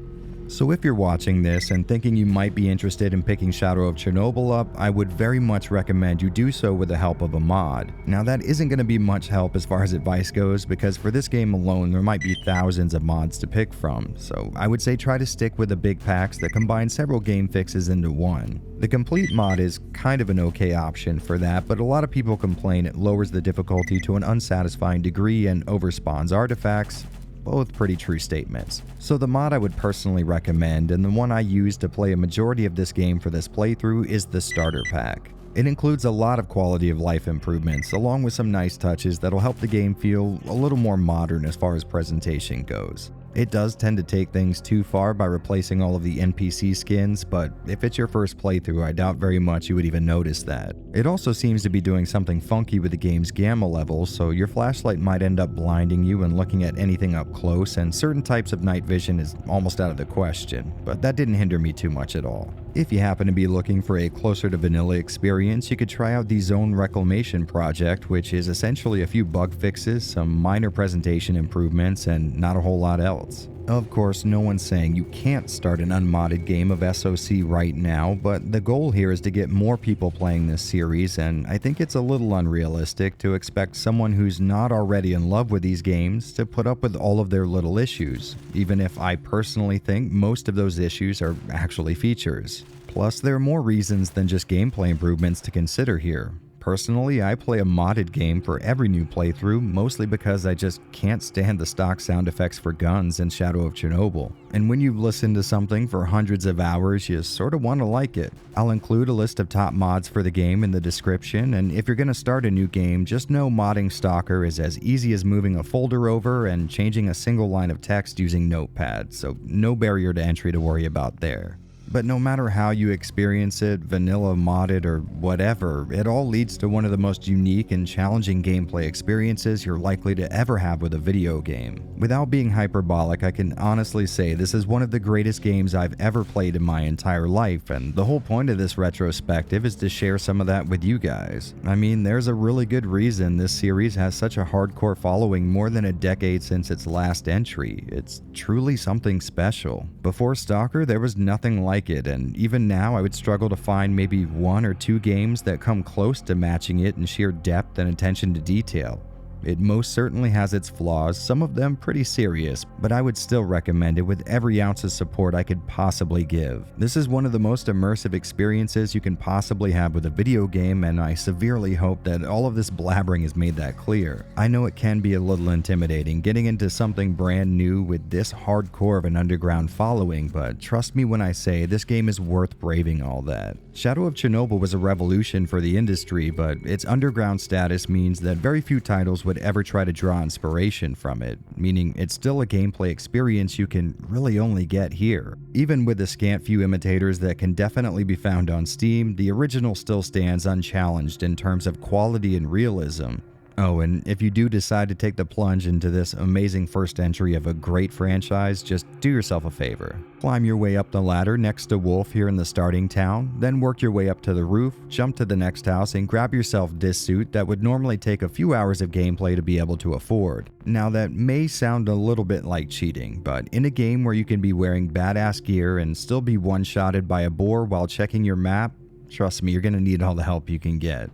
So if you're watching this and thinking you might be interested in picking Shadow of Chernobyl up, I would very much recommend you do so with the help of a mod. Now that isn't going to be much help as far as advice goes, because for this game alone there might be thousands of mods to pick from, so I would say try to stick with the big packs that combine several game fixes into one. The complete mod is kind of an okay option for that, but a lot of people complain it lowers the difficulty to an unsatisfying degree and overspawns artifacts. Both pretty true statements. So the mod I would personally recommend, and the one I used to play a majority of this game for this playthrough, is the Starter Pack. It includes a lot of quality of life improvements, along with some nice touches that'll help the game feel a little more modern as far as presentation goes. It does tend to take things too far by replacing all of the NPC skins, but if it's your first playthrough, I doubt very much you would even notice that. It also seems to be doing something funky with the game's gamma levels, so your flashlight might end up blinding you when looking at anything up close, and certain types of night vision is almost out of the question, but that didn't hinder me too much at all. If you happen to be looking for a closer to vanilla experience, you could try out the Zone Reclamation project, which is essentially a few bug fixes, some minor presentation improvements, and not a whole lot else. Of course, no one's saying you can't start an unmodded game of SOC right now, but the goal here is to get more people playing this series, and I think it's a little unrealistic to expect someone who's not already in love with these games to put up with all of their little issues, even if I personally think most of those issues are actually features. Plus, there are more reasons than just gameplay improvements to consider here. Personally, I play a modded game for every new playthrough, mostly because I just can't stand the stock sound effects for guns in Shadow of Chernobyl. And when you've listened to something for hundreds of hours, you sort of want to like it. I'll include a list of top mods for the game in the description, and if you're going to start a new game, just know modding Stalker is as easy as moving a folder over and changing a single line of text using Notepad, so no barrier to entry to worry about there. But no matter how you experience it, vanilla, modded, or whatever, it all leads to one of the most unique and challenging gameplay experiences you're likely to ever have with a video game. Without being hyperbolic, I can honestly say this is one of the greatest games I've ever played in my entire life, and the whole point of this retrospective is to share some of that with you guys. I mean, there's a really good reason this series has such a hardcore following more than a decade since its last entry. It's truly something special. Before Stalker, there was nothing like it, and even now I would struggle to find maybe 1 or 2 games that come close to matching it in sheer depth and attention to detail. It most certainly has its flaws, some of them pretty serious, but I would still recommend it with every ounce of support I could possibly give. This is one of the most immersive experiences you can possibly have with a video game, and I severely hope that all of this blabbering has made that clear. I know it can be a little intimidating getting into something brand new with this hardcore of an underground following, but trust me when I say this game is worth braving all that. Shadow of Chernobyl was a revolution for the industry, but its underground status means that very few titles would ever try to draw inspiration from it, meaning it's still a gameplay experience you can really only get here. Even with the scant few imitators that can definitely be found on Steam, the original still stands unchallenged in terms of quality and realism. Oh, and if you do decide to take the plunge into this amazing first entry of a great franchise, just do yourself a favor. Climb your way up the ladder next to Wolf here in the starting town, then work your way up to the roof, jump to the next house, and grab yourself this suit that would normally take a few hours of gameplay to be able to afford. Now that may sound a little bit like cheating, but in a game where you can be wearing badass gear and still be one-shotted by a boar while checking your map, trust me, you're gonna need all the help you can get.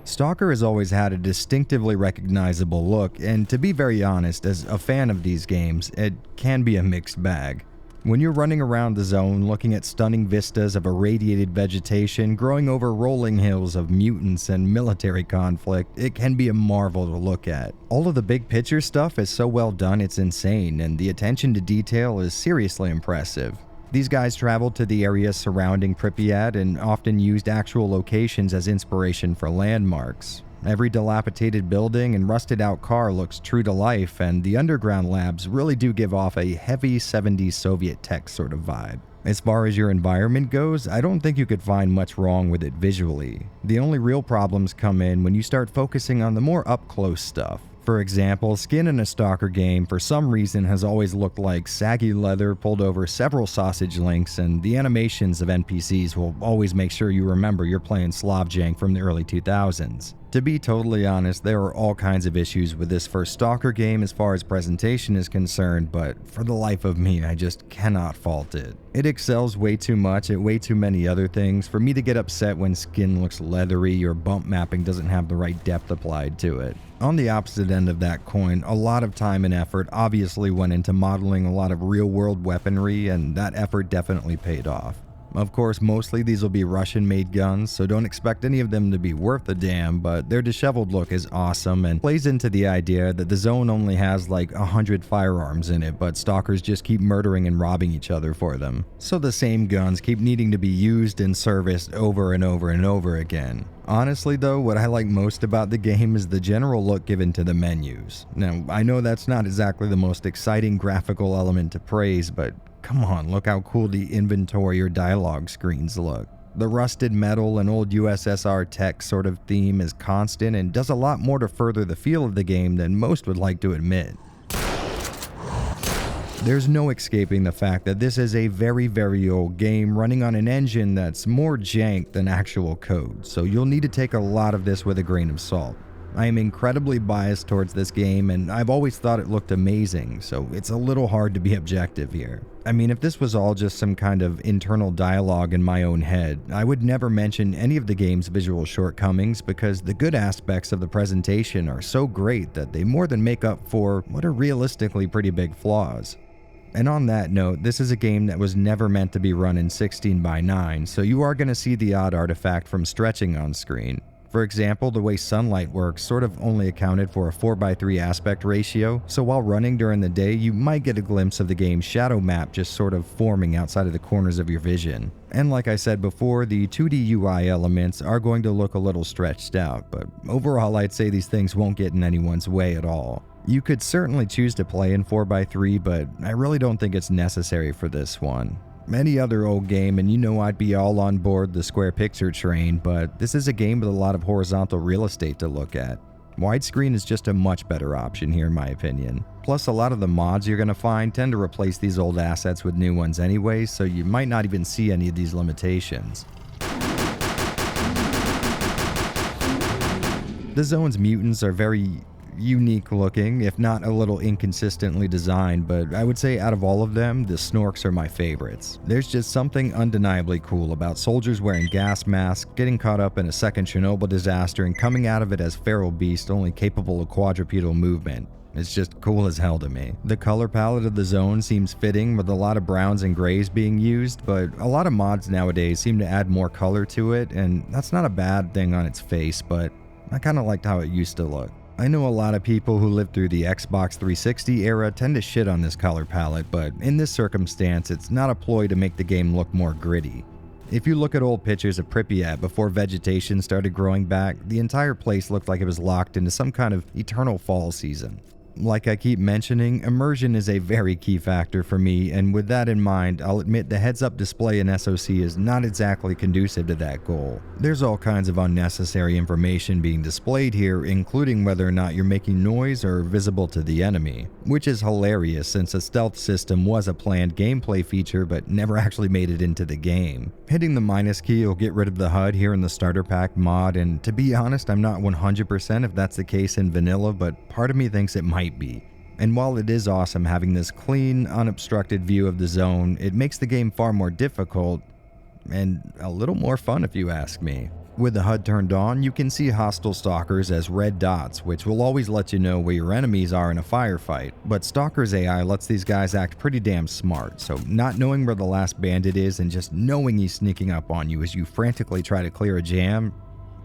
Stalker has always had a distinctively recognizable look, and to be very honest, as a fan of these games, it can be a mixed bag. When you're running around the zone looking at stunning vistas of irradiated vegetation growing over rolling hills of mutants and military conflict, it can be a marvel to look at. All of the big picture stuff is so well done it's insane, and the attention to detail is seriously impressive. These guys traveled to the area surrounding Pripyat and often used actual locations as inspiration for landmarks. Every dilapidated building and rusted out car looks true to life, and the underground labs really do give off a heavy 70s Soviet tech sort of vibe. As far as your environment goes, I don't think you could find much wrong with it visually. The only real problems come in when you start focusing on the more up-close stuff. For example, skin in a Stalker game for some reason has always looked like saggy leather pulled over several sausage links, and the animations of NPCs will always make sure you remember you're playing Slavjank from the early 2000s. To be totally honest, there are all kinds of issues with this first Stalker game as far as presentation is concerned, but for the life of me, I just cannot fault it. It excels way too much at way too many other things for me to get upset when skin looks leathery or bump mapping doesn't have the right depth applied to it. On the opposite end of that coin, a lot of time and effort obviously went into modeling a lot of real-world weaponry, and that effort definitely paid off. Of course, mostly these will be Russian-made guns, so don't expect any of them to be worth a damn, but their disheveled look is awesome and plays into the idea that the zone only has like 100 firearms in it, but stalkers just keep murdering and robbing each other for them. So the same guns keep needing to be used and serviced over and over and over again. Honestly though, what I like most about the game is the general look given to the menus. Now, I know that's not exactly the most exciting graphical element to praise, but come on, look how cool the inventory or dialogue screens look. The rusted metal and old USSR tech sort of theme is constant and does a lot more to further the feel of the game than most would like to admit. There's no escaping the fact that this is a very, very old game running on an engine that's more jank than actual code, so you'll need to take a lot of this with a grain of salt. I am incredibly biased towards this game, and I've always thought it looked amazing, so it's a little hard to be objective here. I mean, if this was all just some kind of internal dialogue in my own head, I would never mention any of the game's visual shortcomings because the good aspects of the presentation are so great that they more than make up for what are realistically pretty big flaws. And on that note, this is a game that was never meant to be run in 16:9, so you are going to see the odd artifact from stretching on screen. For example, the way sunlight works sort of only accounted for a 4:3 aspect ratio, so while running during the day, you might get a glimpse of the game's shadow map just sort of forming outside of the corners of your vision. And like I said before, the 2D UI elements are going to look a little stretched out, but overall I'd say these things won't get in anyone's way at all. You could certainly choose to play in 4:3, but I really don't think it's necessary for this one. Any other old game, and you know I'd be all on board the square picture train, but this is a game with a lot of horizontal real estate to look at. Widescreen is just a much better option here in my opinion. Plus, a lot of the mods you're going to find tend to replace these old assets with new ones anyway, so you might not even see any of these limitations. The zone's mutants are very unique looking, if not a little inconsistently designed, but I would say out of all of them, the Snorks are my favorites. There's just something undeniably cool about soldiers wearing gas masks, getting caught up in a second Chernobyl disaster, and coming out of it as feral beasts only capable of quadrupedal movement. It's just cool as hell to me. The color palette of the zone seems fitting with a lot of browns and grays being used, but a lot of mods nowadays seem to add more color to it, and that's not a bad thing on its face, but I kinda liked how it used to look. I know a lot of people who lived through the Xbox 360 era tend to shit on this color palette, but in this circumstance, it's not a ploy to make the game look more gritty. If you look at old pictures of Pripyat before vegetation started growing back, the entire place looked like it was locked into some kind of eternal fall season. Like I keep mentioning, immersion is a very key factor for me, and with that in mind, I'll admit the heads-up display in SOC is not exactly conducive to that goal. There's all kinds of unnecessary information being displayed here, including whether or not you're making noise or visible to the enemy, which is hilarious since a stealth system was a planned gameplay feature but never actually made it into the game. Hitting the minus key will get rid of the HUD here in the starter pack mod, and to be honest, I'm not 100% if that's the case in vanilla, but part of me thinks it might be. And while it is awesome having this clean, unobstructed view of the zone, it makes the game far more difficult and a little more fun if you ask me. With the HUD turned on, you can see hostile stalkers as red dots, which will always let you know where your enemies are in a firefight. But Stalker's AI lets these guys act pretty damn smart, so not knowing where the last bandit is and just knowing he's sneaking up on you as you frantically try to clear a jam,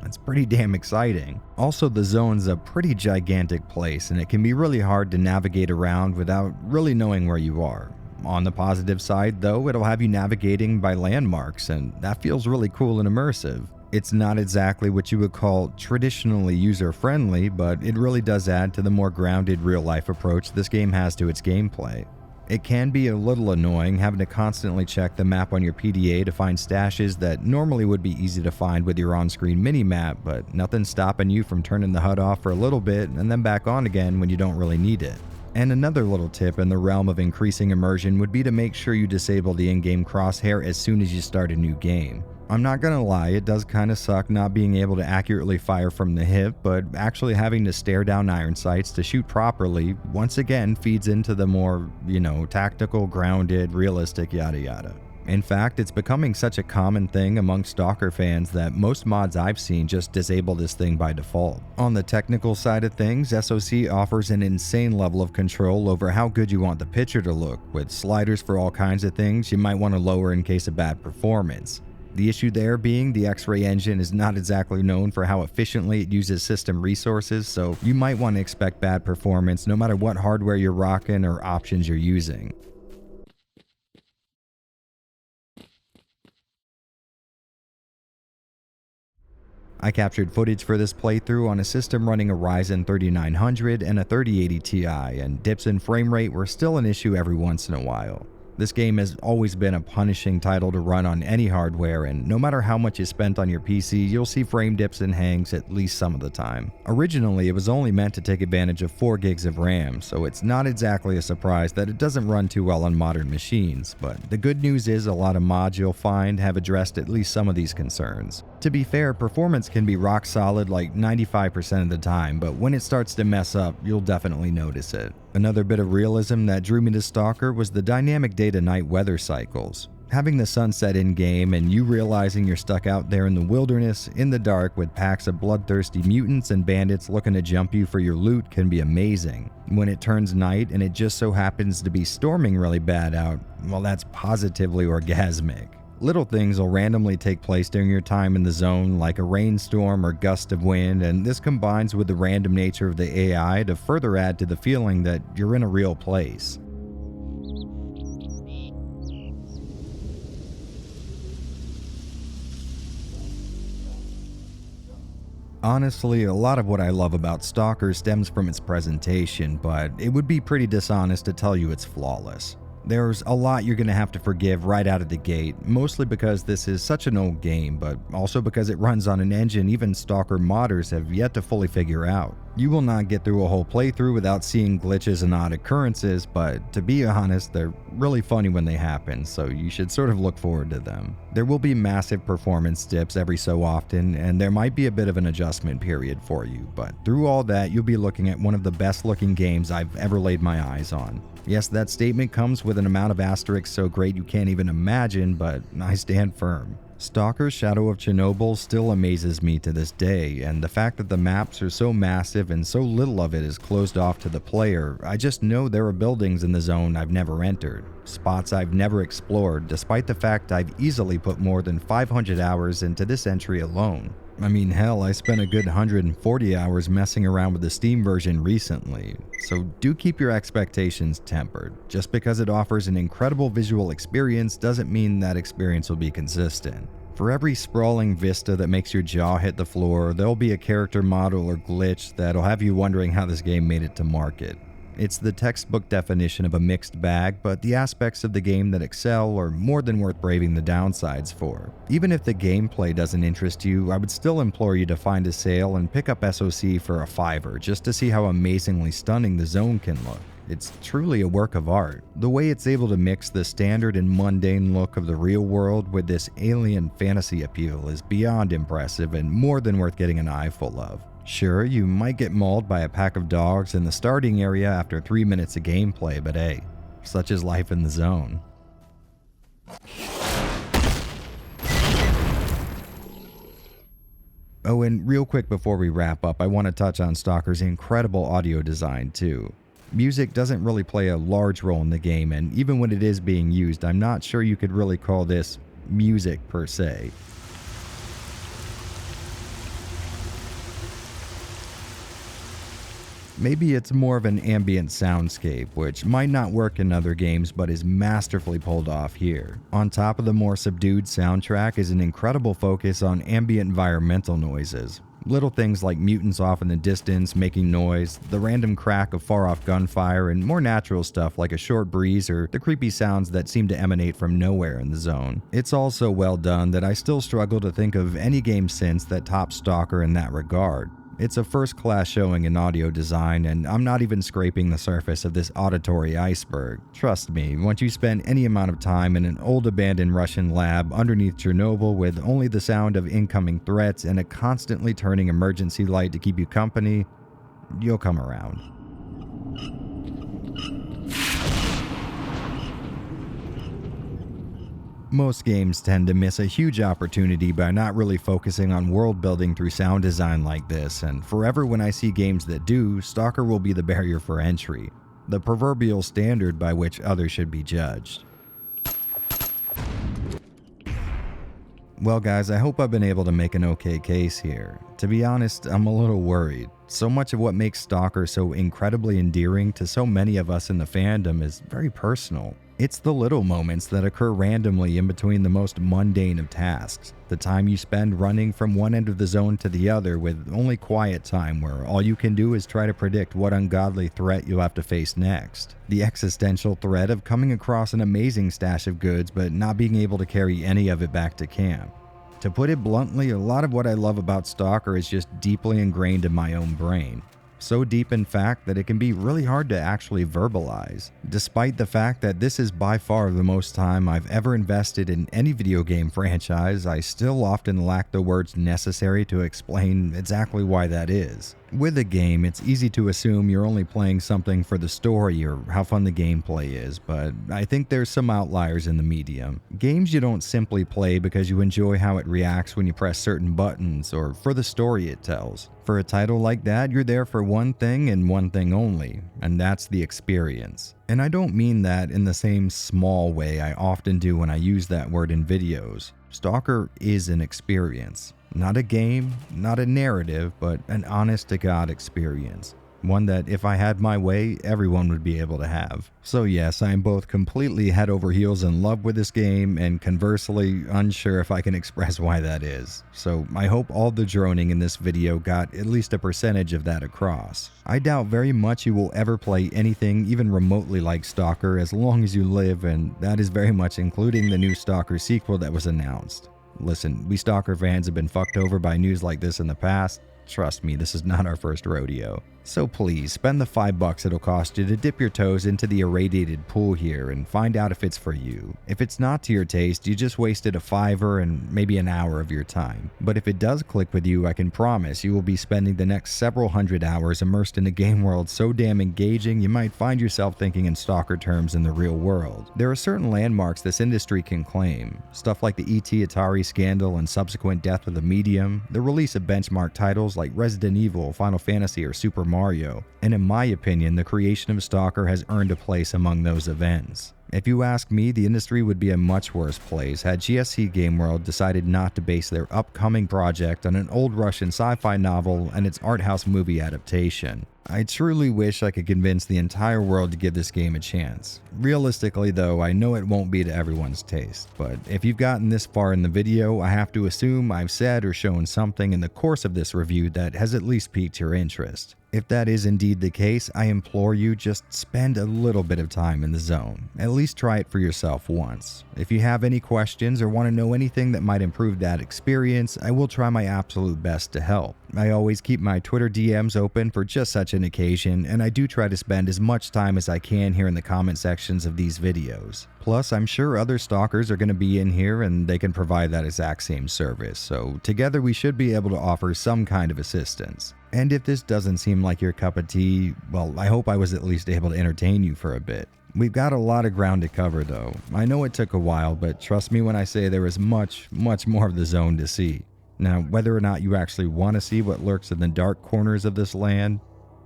that's pretty damn exciting. Also, the zone's a pretty gigantic place, and it can be really hard to navigate around without really knowing where you are. On the positive side, though, it'll have you navigating by landmarks, and that feels really cool and immersive. It's not exactly what you would call traditionally user-friendly, but it really does add to the more grounded real-life approach this game has to its gameplay. It can be a little annoying having to constantly check the map on your PDA to find stashes that normally would be easy to find with your on-screen mini-map, but nothing's stopping you from turning the HUD off for a little bit and then back on again when you don't really need it. And another little tip in the realm of increasing immersion would be to make sure you disable the in-game crosshair as soon as you start a new game. I'm not gonna lie, it does kinda suck not being able to accurately fire from the hip, but actually having to stare down iron sights to shoot properly once again feeds into the more, tactical, grounded, realistic yada yada. In fact, it's becoming such a common thing among Stalker fans that most mods I've seen just disable this thing by default. On the technical side of things, SOC offers an insane level of control over how good you want the picture to look, with sliders for all kinds of things you might want to lower in case of bad performance. The issue there being the X-Ray engine is not exactly known for how efficiently it uses system resources, so you might want to expect bad performance no matter what hardware you're rocking or options you're using. I captured footage for this playthrough on a system running a Ryzen 3900 and a 3080 Ti, and dips in frame rate were still an issue every once in a while. This game has always been a punishing title to run on any hardware, and no matter how much is spent on your PC, you'll see frame dips and hangs at least some of the time. Originally, it was only meant to take advantage of 4 gigs of RAM, so it's not exactly a surprise that it doesn't run too well on modern machines, but the good news is a lot of mods you'll find have addressed at least some of these concerns. To be fair, performance can be rock solid like 95% of the time, but when it starts to mess up, you'll definitely notice it. Another bit of realism that drew me to Stalker was the dynamic day-to-night weather cycles. Having the sunset in-game and you realizing you're stuck out there in the wilderness, in the dark, with packs of bloodthirsty mutants and bandits looking to jump you for your loot can be amazing. When it turns night and it just so happens to be storming really bad out, well, that's positively orgasmic. Little things will randomly take place during your time in the zone, like a rainstorm or gust of wind, and this combines with the random nature of the AI to further add to the feeling that you're in a real place. Honestly, a lot of what I love about Stalker stems from its presentation, but it would be pretty dishonest to tell you it's flawless. There's a lot you're going to have to forgive right out of the gate, mostly because this is such an old game, but also because it runs on an engine even Stalker modders have yet to fully figure out. You will not get through a whole playthrough without seeing glitches and odd occurrences, but to be honest, they're really funny when they happen, so you should sort of look forward to them. There will be massive performance dips every so often, and there might be a bit of an adjustment period for you, but through all that, you'll be looking at one of the best looking games I've ever laid my eyes on. Yes, that statement comes with an amount of asterisks so great you can't even imagine, but I stand firm. Stalker Shadow of Chernobyl still amazes me to this day, and the fact that the maps are so massive and so little of it is closed off to the player, I just know there are buildings in the zone I've never entered, spots I've never explored, despite the fact I've easily put more than 500 hours into this entry alone. I mean, hell, I spent a good 140 hours messing around with the Steam version recently, so do keep your expectations tempered. Just because it offers an incredible visual experience doesn't mean that experience will be consistent. For every sprawling vista that makes your jaw hit the floor, there'll be a character model or glitch that'll have you wondering how this game made it to market. It's the textbook definition of a mixed bag, but the aspects of the game that excel are more than worth braving the downsides for. Even if the gameplay doesn't interest you, I would still implore you to find a sale and pick up SOC for a $5 just to see how amazingly stunning the zone can look. It's truly a work of art. The way it's able to mix the standard and mundane look of the real world with this alien fantasy appeal is beyond impressive and more than worth getting an eyeful of. Sure, you might get mauled by a pack of dogs in the starting area after 3 minutes of gameplay, but hey, such is life in the zone. Oh, and real quick before we wrap up, I want to touch on Stalker's incredible audio design too. Music doesn't really play a large role in the game, and even when it is being used, I'm not sure you could really call this music per se. Maybe it's more of an ambient soundscape, which might not work in other games but is masterfully pulled off here. On top of the more subdued soundtrack is an incredible focus on ambient environmental noises. Little things like mutants off in the distance making noise, the random crack of far-off gunfire, and more natural stuff like a short breeze or the creepy sounds that seem to emanate from nowhere in the zone. It's all so well done that I still struggle to think of any game since that tops Stalker in that regard. It's a first-class showing in audio design, and I'm not even scraping the surface of this auditory iceberg. Trust me, once you spend any amount of time in an old abandoned Russian lab underneath Chernobyl with only the sound of incoming threats and a constantly turning emergency light to keep you company, you'll come around. Most games tend to miss a huge opportunity by not really focusing on world building through sound design like this, and forever when I see games that do, Stalker will be the barrier for entry, the proverbial standard by which others should be judged. Well guys, I hope I've been able to make an okay case here. To be honest, I'm a little worried. So much of what makes Stalker so incredibly endearing to so many of us in the fandom is very personal. It's the little moments that occur randomly in between the most mundane of tasks. The time you spend running from one end of the zone to the other with only quiet time where all you can do is try to predict what ungodly threat you'll have to face next. The existential threat of coming across an amazing stash of goods but not being able to carry any of it back to camp. To put it bluntly, a lot of what I love about Stalker is just deeply ingrained in my own brain. So deep in fact that it can be really hard to actually verbalize. Despite the fact that this is by far the most time I've ever invested in any video game franchise, I still often lack the words necessary to explain exactly why that is. With a game, it's easy to assume you're only playing something for the story or how fun the gameplay is, but I think there's some outliers in the medium. Games you don't simply play because you enjoy how it reacts when you press certain buttons or for the story it tells. For a title like that, you're there for one thing and one thing only, and that's the experience. And I don't mean that in the same small way I often do when I use that word in videos. Stalker is an experience. Not a game, not a narrative, but an honest-to-God experience. One that, if I had my way, everyone would be able to have. So yes, I am both completely head over heels in love with this game, and conversely, unsure if I can express why that is. So I hope all the droning in this video got at least a percentage of that across. I doubt very much you will ever play anything even remotely like Stalker as long as you live, and that is very much including the new Stalker sequel that was announced. Listen, we Stalker fans have been fucked over by news like this in the past. Trust me, this is not our first rodeo. So please, spend the $5 it'll cost you to dip your toes into the irradiated pool here and find out if it's for you. If it's not to your taste, you just wasted a $5 and maybe an hour of your time. But if it does click with you, I can promise you will be spending the next several hundred hours immersed in a game world so damn engaging you might find yourself thinking in Stalker terms in the real world. There are certain landmarks this industry can claim. Stuff like the ET Atari scandal and subsequent death of the medium, the release of benchmark titles like Resident Evil, Final Fantasy, or Super Mario, and in my opinion, the creation of Stalker has earned a place among those events. If you ask me, the industry would be a much worse place had GSC Game World decided not to base their upcoming project on an old Russian sci-fi novel and its art house movie adaptation. I truly wish I could convince the entire world to give this game a chance. Realistically though, I know it won't be to everyone's taste, but if you've gotten this far in the video, I have to assume I've said or shown something in the course of this review that has at least piqued your interest. If that is indeed the case, I implore you just spend a little bit of time in the zone. At least try it for yourself once. If you have any questions or want to know anything that might improve that experience, I will try my absolute best to help. I always keep my Twitter DMs open for just such an occasion, and I do try to spend as much time as I can here in the comment sections of these videos. Plus, I'm sure other Stalkers are going to be in here and they can provide that exact same service, so together we should be able to offer some kind of assistance. And if this doesn't seem like your cup of tea, well, I hope I was at least able to entertain you for a bit. We've got a lot of ground to cover though. I know it took a while, but trust me when I say there is much more of the zone to see. Now, whether or not you actually want to see what lurks in the dark corners of this land,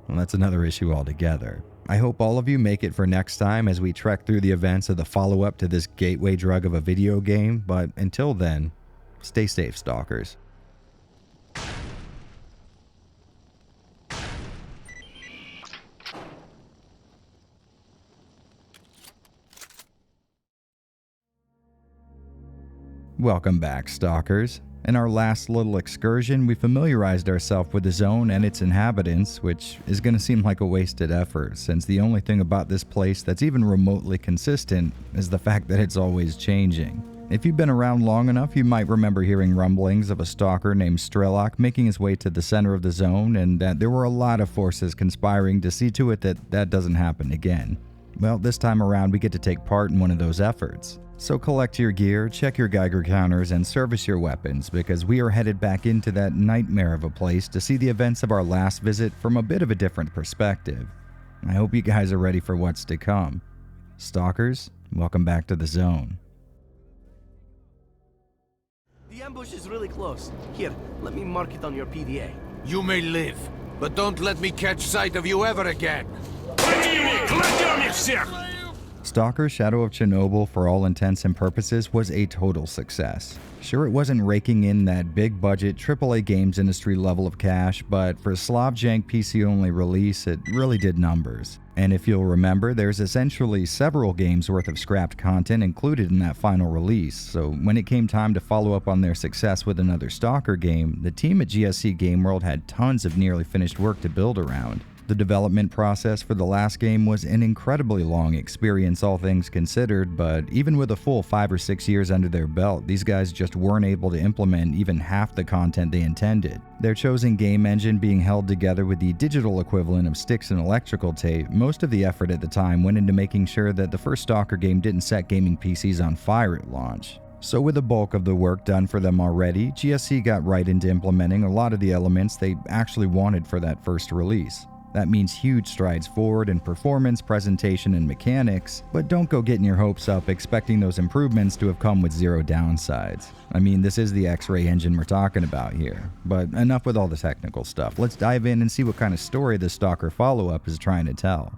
well, that's another issue altogether. I hope all of you make it for next time as we trek through the events of the follow-up to this gateway drug of a video game, but until then, stay safe, Stalkers. Welcome back, Stalkers. In our last little excursion, we familiarized ourselves with the zone and its inhabitants, which is going to seem like a wasted effort, since the only thing about this place that's even remotely consistent is the fact that it's always changing. If you've been around long enough, you might remember hearing rumblings of a stalker named Strelok making his way to the center of the zone, and that there were a lot of forces conspiring to see to it that that doesn't happen again. Well, this time around we get to take part in one of those efforts. So collect your gear, check your Geiger counters, and service your weapons, because we are headed back into that nightmare of a place to see the events of our last visit from a bit of a different perspective. I hope you guys are ready for what's to come. Stalkers, welcome back to the zone. The ambush is really close. Here, let me mark it on your PDA. You may live, but don't let me catch sight of you ever again. Stalker Shadow of Chernobyl, for all intents and purposes, was a total success. Sure, it wasn't raking in that big budget AAA games industry level of cash, but for a Slav jank PC only release, it really did numbers. And if you'll remember, there's essentially several games worth of scrapped content included in that final release, so when it came time to follow up on their success with another Stalker game, the team at GSC Game World had tons of nearly finished work to build around. The development process for the last game was an incredibly long experience, all things considered, but even with a full 5 or 6 years under their belt, these guys just weren't able to implement even half the content they intended. Their chosen game engine being held together with the digital equivalent of sticks and electrical tape, most of the effort at the time went into making sure that the first Stalker game didn't set gaming PCs on fire at launch. So with the bulk of the work done for them already, GSC got right into implementing a lot of the elements they actually wanted for that first release. That means huge strides forward in performance, presentation, and mechanics, but don't go getting your hopes up expecting those improvements to have come with zero downsides. I mean, this is the X-ray engine we're talking about here. But enough with all the technical stuff. Let's dive in and see what kind of story the Stalker follow-up is trying to tell.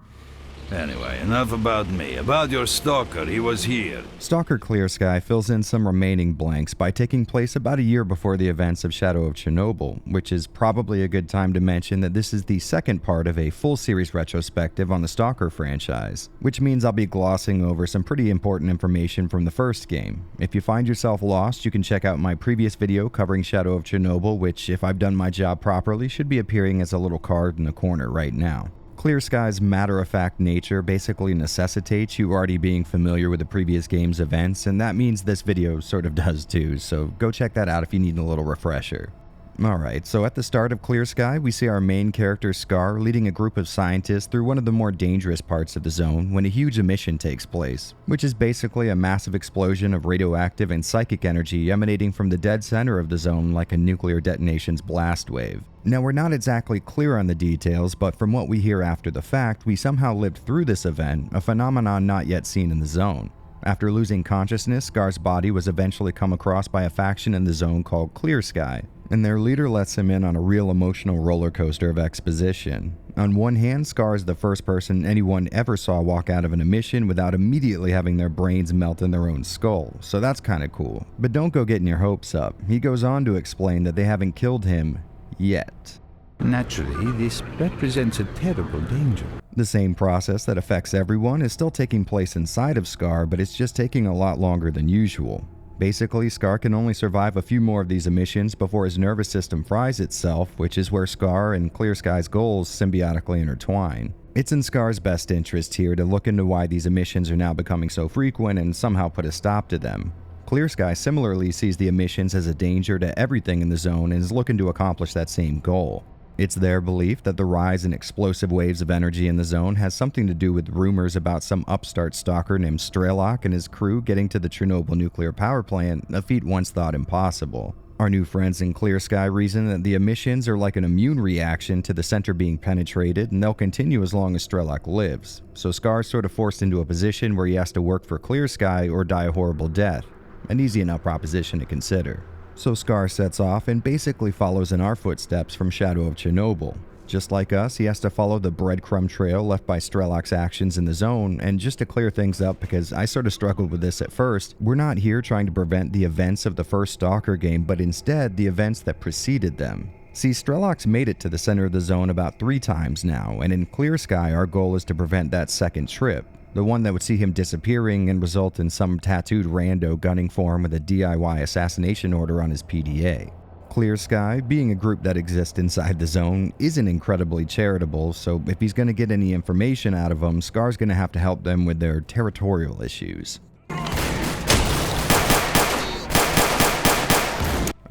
Anyway, enough about me. About your stalker, he was here. Stalker Clear Sky fills in some remaining blanks by taking place about a year before the events of Shadow of Chernobyl, which is probably a good time to mention that this is the second part of a full series retrospective on the Stalker franchise, which means I'll be glossing over some pretty important information from the first game. If you find yourself lost, you can check out my previous video covering Shadow of Chernobyl, which, if I've done my job properly, should be appearing as a little card in the corner right now. Clear Sky's matter-of-fact nature basically necessitates you already being familiar with the previous game's events, and that means this video sort of does too, so go check that out if you need a little refresher. Alright, so at the start of Clear Sky, we see our main character Scar leading a group of scientists through one of the more dangerous parts of the zone when a huge emission takes place, which is basically a massive explosion of radioactive and psychic energy emanating from the dead center of the zone like a nuclear detonation's blast wave. Now, we're not exactly clear on the details, but from what we hear after the fact, we somehow lived through this event, a phenomenon not yet seen in the zone. After losing consciousness, Scar's body was eventually come across by a faction in the zone called Clear Sky, and their leader lets him in on a real emotional roller coaster of exposition. On one hand, Scar is the first person anyone ever saw walk out of an emission without immediately having their brains melt in their own skull, so that's kinda cool. But don't go getting your hopes up. He goes on to explain that they haven't killed him yet. Naturally, this represents a terrible danger. The same process that affects everyone is still taking place inside of Scar, but it's just taking a lot longer than usual. Basically, Scar can only survive a few more of these emissions before his nervous system fries itself, which is where Scar and Clear Sky's goals symbiotically intertwine. It's in Scar's best interest here to look into why these emissions are now becoming so frequent and somehow put a stop to them. Clear Sky similarly sees the emissions as a danger to everything in the zone and is looking to accomplish that same goal. It's their belief that the rise in explosive waves of energy in the zone has something to do with rumors about some upstart stalker named Strelok and his crew getting to the Chernobyl nuclear power plant, a feat once thought impossible. Our new friends in Clear Sky reason that the emissions are like an immune reaction to the center being penetrated, and they'll continue as long as Strelok lives. So Scar's sort of forced into a position where he has to work for Clear Sky or die a horrible death. An easy enough proposition to consider. So Scar sets off and basically follows in our footsteps from Shadow of Chernobyl. Just like us, he has to follow the breadcrumb trail left by Strelok's actions in the zone, and just to clear things up because I sort of struggled with this at first, we're not here trying to prevent the events of the first Stalker game, but instead the events that preceded them. See, Strelok's made it to the center of the zone about 3 times now, and in Clear Sky our goal is to prevent that second trip. The one that would see him disappearing and result in some tattooed rando gunning for him with a DIY assassination order on his PDA. Clear Sky, being a group that exists inside the zone, isn't incredibly charitable, so if he's going to get any information out of them, Scar's going to have to help them with their territorial issues.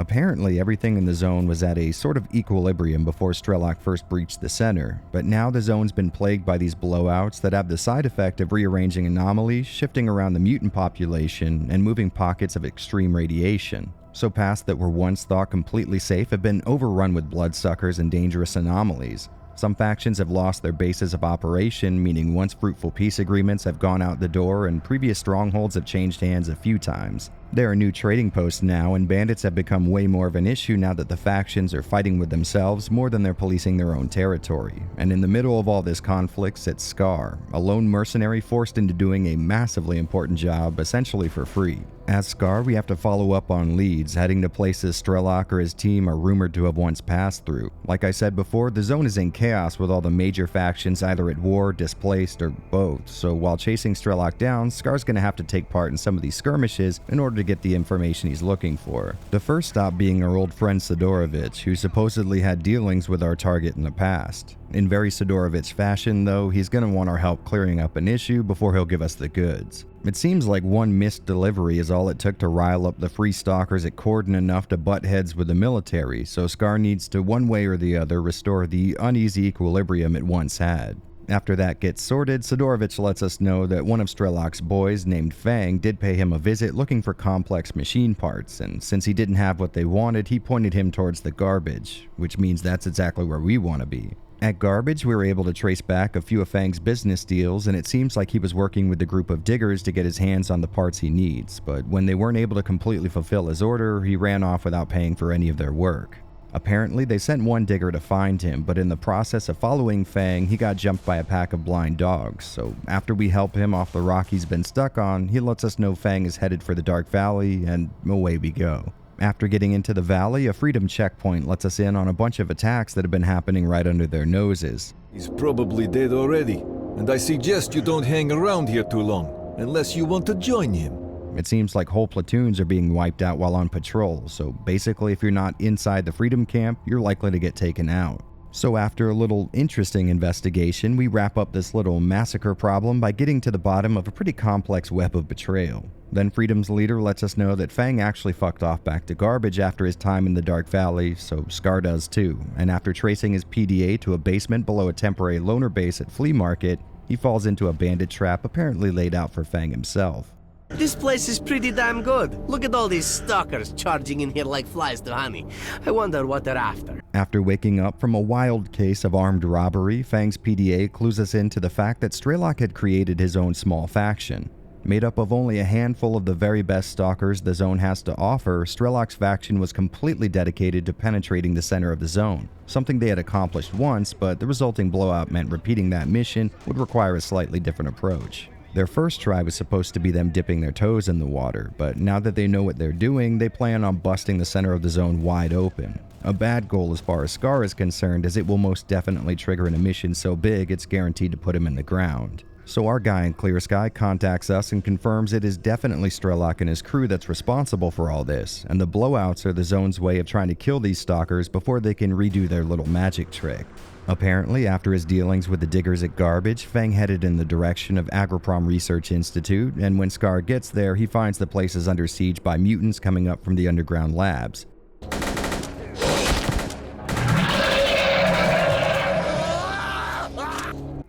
Apparently, everything in the zone was at a sort of equilibrium before Strelok first breached the center, but now the zone's been plagued by these blowouts that have the side effect of rearranging anomalies, shifting around the mutant population, and moving pockets of extreme radiation. So paths that were once thought completely safe have been overrun with bloodsuckers and dangerous anomalies. Some factions have lost their bases of operation, meaning once fruitful peace agreements have gone out the door and previous strongholds have changed hands a few times. There are new trading posts now, and bandits have become way more of an issue now that the factions are fighting with themselves more than they're policing their own territory. And in the middle of all this conflict sits Scar, a lone mercenary forced into doing a massively important job essentially for free. As Scar, we have to follow up on leads, heading to places Strelok or his team are rumored to have once passed through. Like I said before, the zone is in chaos with all the major factions either at war, displaced, or both, so while chasing Strelok down, Scar's gonna have to take part in some of these skirmishes in order to get the information he's looking for. The first stop being our old friend Sidorovich, who supposedly had dealings with our target in the past. In very Sidorovich fashion, though, he's gonna want our help clearing up an issue before he'll give us the goods. It seems like one missed delivery is all it took to rile up the free Stalkers at Cordon enough to butt heads with the military, so Scar needs to one way or the other restore the uneasy equilibrium it once had. After that gets sorted, Sidorovich lets us know that one of Strelok's boys, named Fang, did pay him a visit looking for complex machine parts, and since he didn't have what they wanted, he pointed him towards the garbage, which means that's exactly where we want to be. At Garbage, we were able to trace back a few of Fang's business deals, and it seems like he was working with the group of diggers to get his hands on the parts he needs, but when they weren't able to completely fulfill his order, he ran off without paying for any of their work. Apparently, they sent one digger to find him, but in the process of following Fang, he got jumped by a pack of blind dogs, so after we help him off the rock he's been stuck on, he lets us know Fang is headed for the Dark Valley, and away we go. After getting into the valley, a freedom checkpoint lets us in on a bunch of attacks that have been happening right under their noses. He's probably dead already, and I suggest you don't hang around here too long, unless you want to join him. It seems like whole platoons are being wiped out while on patrol, so basically if you're not inside the freedom camp, you're likely to get taken out. So after a little interesting investigation, we wrap up this little massacre problem by getting to the bottom of a pretty complex web of betrayal. Then Freedom's leader lets us know that Fang actually fucked off back to Garbage after his time in the Dark Valley, so Scar does too, and after tracing his PDA to a basement below a temporary loner base at Flea Market, he falls into a bandit trap apparently laid out for Fang himself. This place is pretty damn good. Look at all these stalkers charging in here like flies to honey. I wonder what they're after. After waking up from a wild case of armed robbery, Fang's PDA clues us into the fact that Strelok had created his own small faction. Made up of only a handful of the very best stalkers the zone has to offer, Strelok's faction was completely dedicated to penetrating the center of the zone, something they had accomplished once, but the resulting blowout meant repeating that mission would require a slightly different approach. Their first try was supposed to be them dipping their toes in the water, but now that they know what they're doing, they plan on busting the center of the zone wide open. A bad goal as far as Scar is concerned, as it will most definitely trigger an emission so big it's guaranteed to put him in the ground. So our guy in Clear Sky contacts us and confirms it is definitely Strelok and his crew that's responsible for all this, and the blowouts are the zone's way of trying to kill these stalkers before they can redo their little magic trick. Apparently, after his dealings with the diggers at Garbage, Fang headed in the direction of Agroprom Research Institute, and when Scar gets there, he finds the place is under siege by mutants coming up from the underground labs.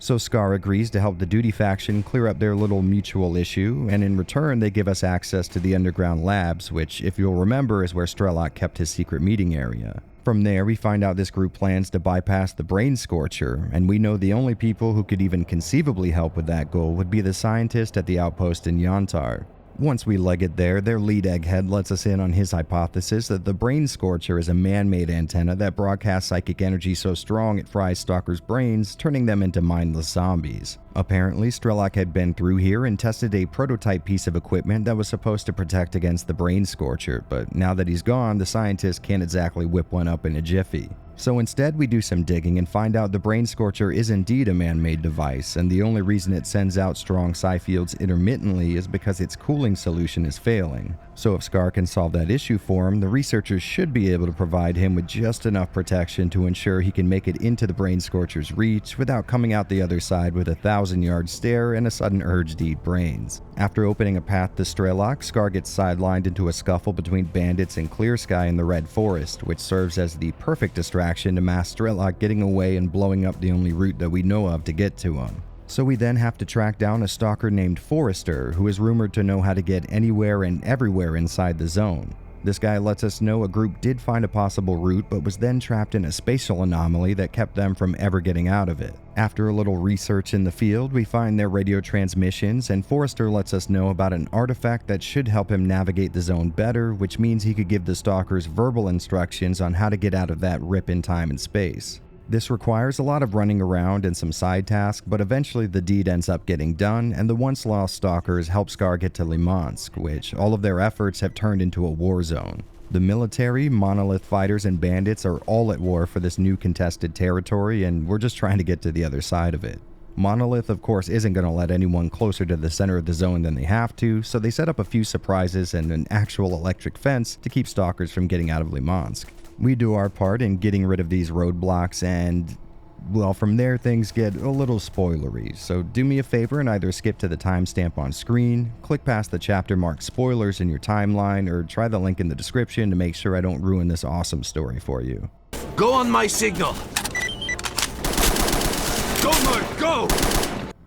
So Scar agrees to help the Duty faction clear up their little mutual issue, and in return they give us access to the underground labs, which, if you'll remember, is where Strelok kept his secret meeting area. From there, we find out this group plans to bypass the Brain Scorcher, and we know the only people who could even conceivably help with that goal would be the scientist at the outpost in Yantar. Once we leg it there, their lead egghead lets us in on his hypothesis that the Brain Scorcher is a man-made antenna that broadcasts psychic energy so strong it fries stalkers' brains, turning them into mindless zombies. Apparently, Strelok had been through here and tested a prototype piece of equipment that was supposed to protect against the Brain Scorcher, but now that he's gone, the scientist can't exactly whip one up in a jiffy. So instead, we do some digging and find out the Brain Scorcher is indeed a man-made device, and the only reason it sends out strong psi fields intermittently is because its cooling solution is failing. So if Scar can solve that issue for him, the researchers should be able to provide him with just enough protection to ensure he can make it into the Brain Scorcher's reach without coming out the other side with a 1,000-yard stare and a sudden urge to eat brains. After opening a path to Strelok, Scar gets sidelined into a scuffle between bandits and Clear Sky in the Red Forest, which serves as the perfect distraction to mask Strelok getting away and blowing up the only route that we know of to get to him. So we then have to track down a stalker named Forrester, who is rumored to know how to get anywhere and everywhere inside the zone. This guy lets us know a group did find a possible route, but was then trapped in a spatial anomaly that kept them from ever getting out of it. After a little research in the field, we find their radio transmissions, and Forrester lets us know about an artifact that should help him navigate the zone better, which means he could give the stalkers verbal instructions on how to get out of that rip in time and space. This requires a lot of running around and some side tasks, but eventually the deed ends up getting done, and the once lost Stalkers help Scar get to Limansk, which all of their efforts have turned into a war zone. The military, monolith fighters, and bandits are all at war for this new contested territory, and we're just trying to get to the other side of it. Monolith, of course, isn't going to let anyone closer to the center of the zone than they have to, so they set up a few surprises and an actual electric fence to keep Stalkers from getting out of Limansk. We do our part in getting rid of these roadblocks and, well, from there things get a little spoilery, so do me a favor and either skip to the timestamp on screen, click past the chapter marked spoilers in your timeline, or try the link in the description to make sure I don't ruin this awesome story for you. Go on my signal! Go, Merc, go!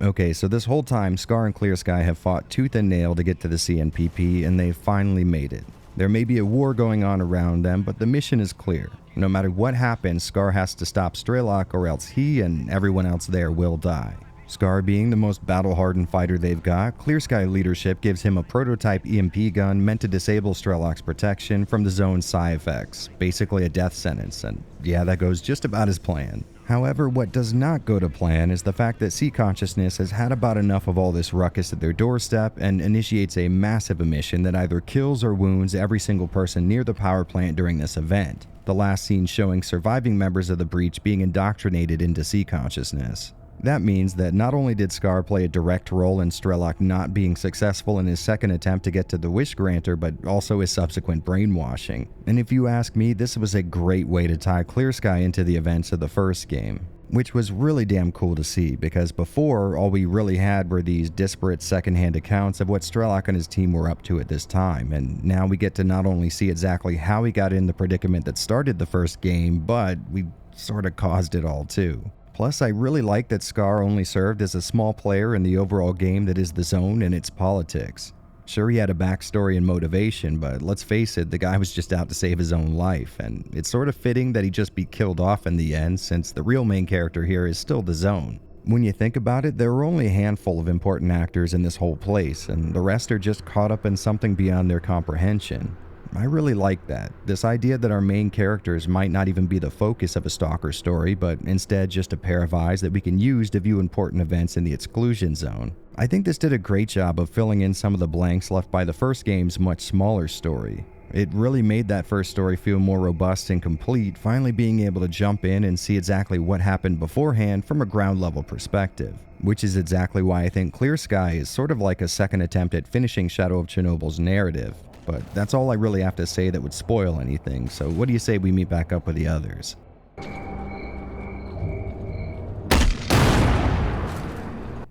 Okay, so this whole time, Scar and Clear Sky have fought tooth and nail to get to the CNPP, and they've finally made it. There may be a war going on around them, but the mission is clear. No matter what happens, Scar has to stop Strelok, or else he and everyone else there will die. Scar being the most battle-hardened fighter they've got, Clear Sky leadership gives him a prototype EMP gun meant to disable Strelok's protection from the zone's side effects, basically a death sentence, and yeah, that goes just about as planned. However, what does not go to plan is the fact that Sea Consciousness has had about enough of all this ruckus at their doorstep and initiates a massive emission that either kills or wounds every single person near the power plant during this event, the last scene showing surviving members of the breach being indoctrinated into Sea Consciousness. That means that not only did Scar play a direct role in Strelok not being successful in his second attempt to get to the Wish Granter, but also his subsequent brainwashing. And if you ask me, this was a great way to tie Clear Sky into the events of the first game, which was really damn cool to see, because before, all we really had were these disparate secondhand accounts of what Strelok and his team were up to at this time, and now we get to not only see exactly how he got in the predicament that started the first game, but we sort of caused it all too. Plus, I really like that Scar only served as a small player in the overall game that is the zone and its politics. Sure, he had a backstory and motivation, but let's face it, the guy was just out to save his own life, and it's sort of fitting that he just be killed off in the end, since the real main character here is still the zone. When you think about it, there are only a handful of important actors in this whole place, and the rest are just caught up in something beyond their comprehension. I really like that. This idea that our main characters might not even be the focus of a Stalker story, but instead just a pair of eyes that we can use to view important events in the exclusion zone. I think this did a great job of filling in some of the blanks left by the first game's much smaller story. It really made that first story feel more robust and complete, finally being able to jump in and see exactly what happened beforehand from a ground level perspective. Which is exactly why I think Clear Sky is sort of like a second attempt at finishing Shadow of Chernobyl's narrative. But that's all I really have to say that would spoil anything, so what do you say we meet back up with the others?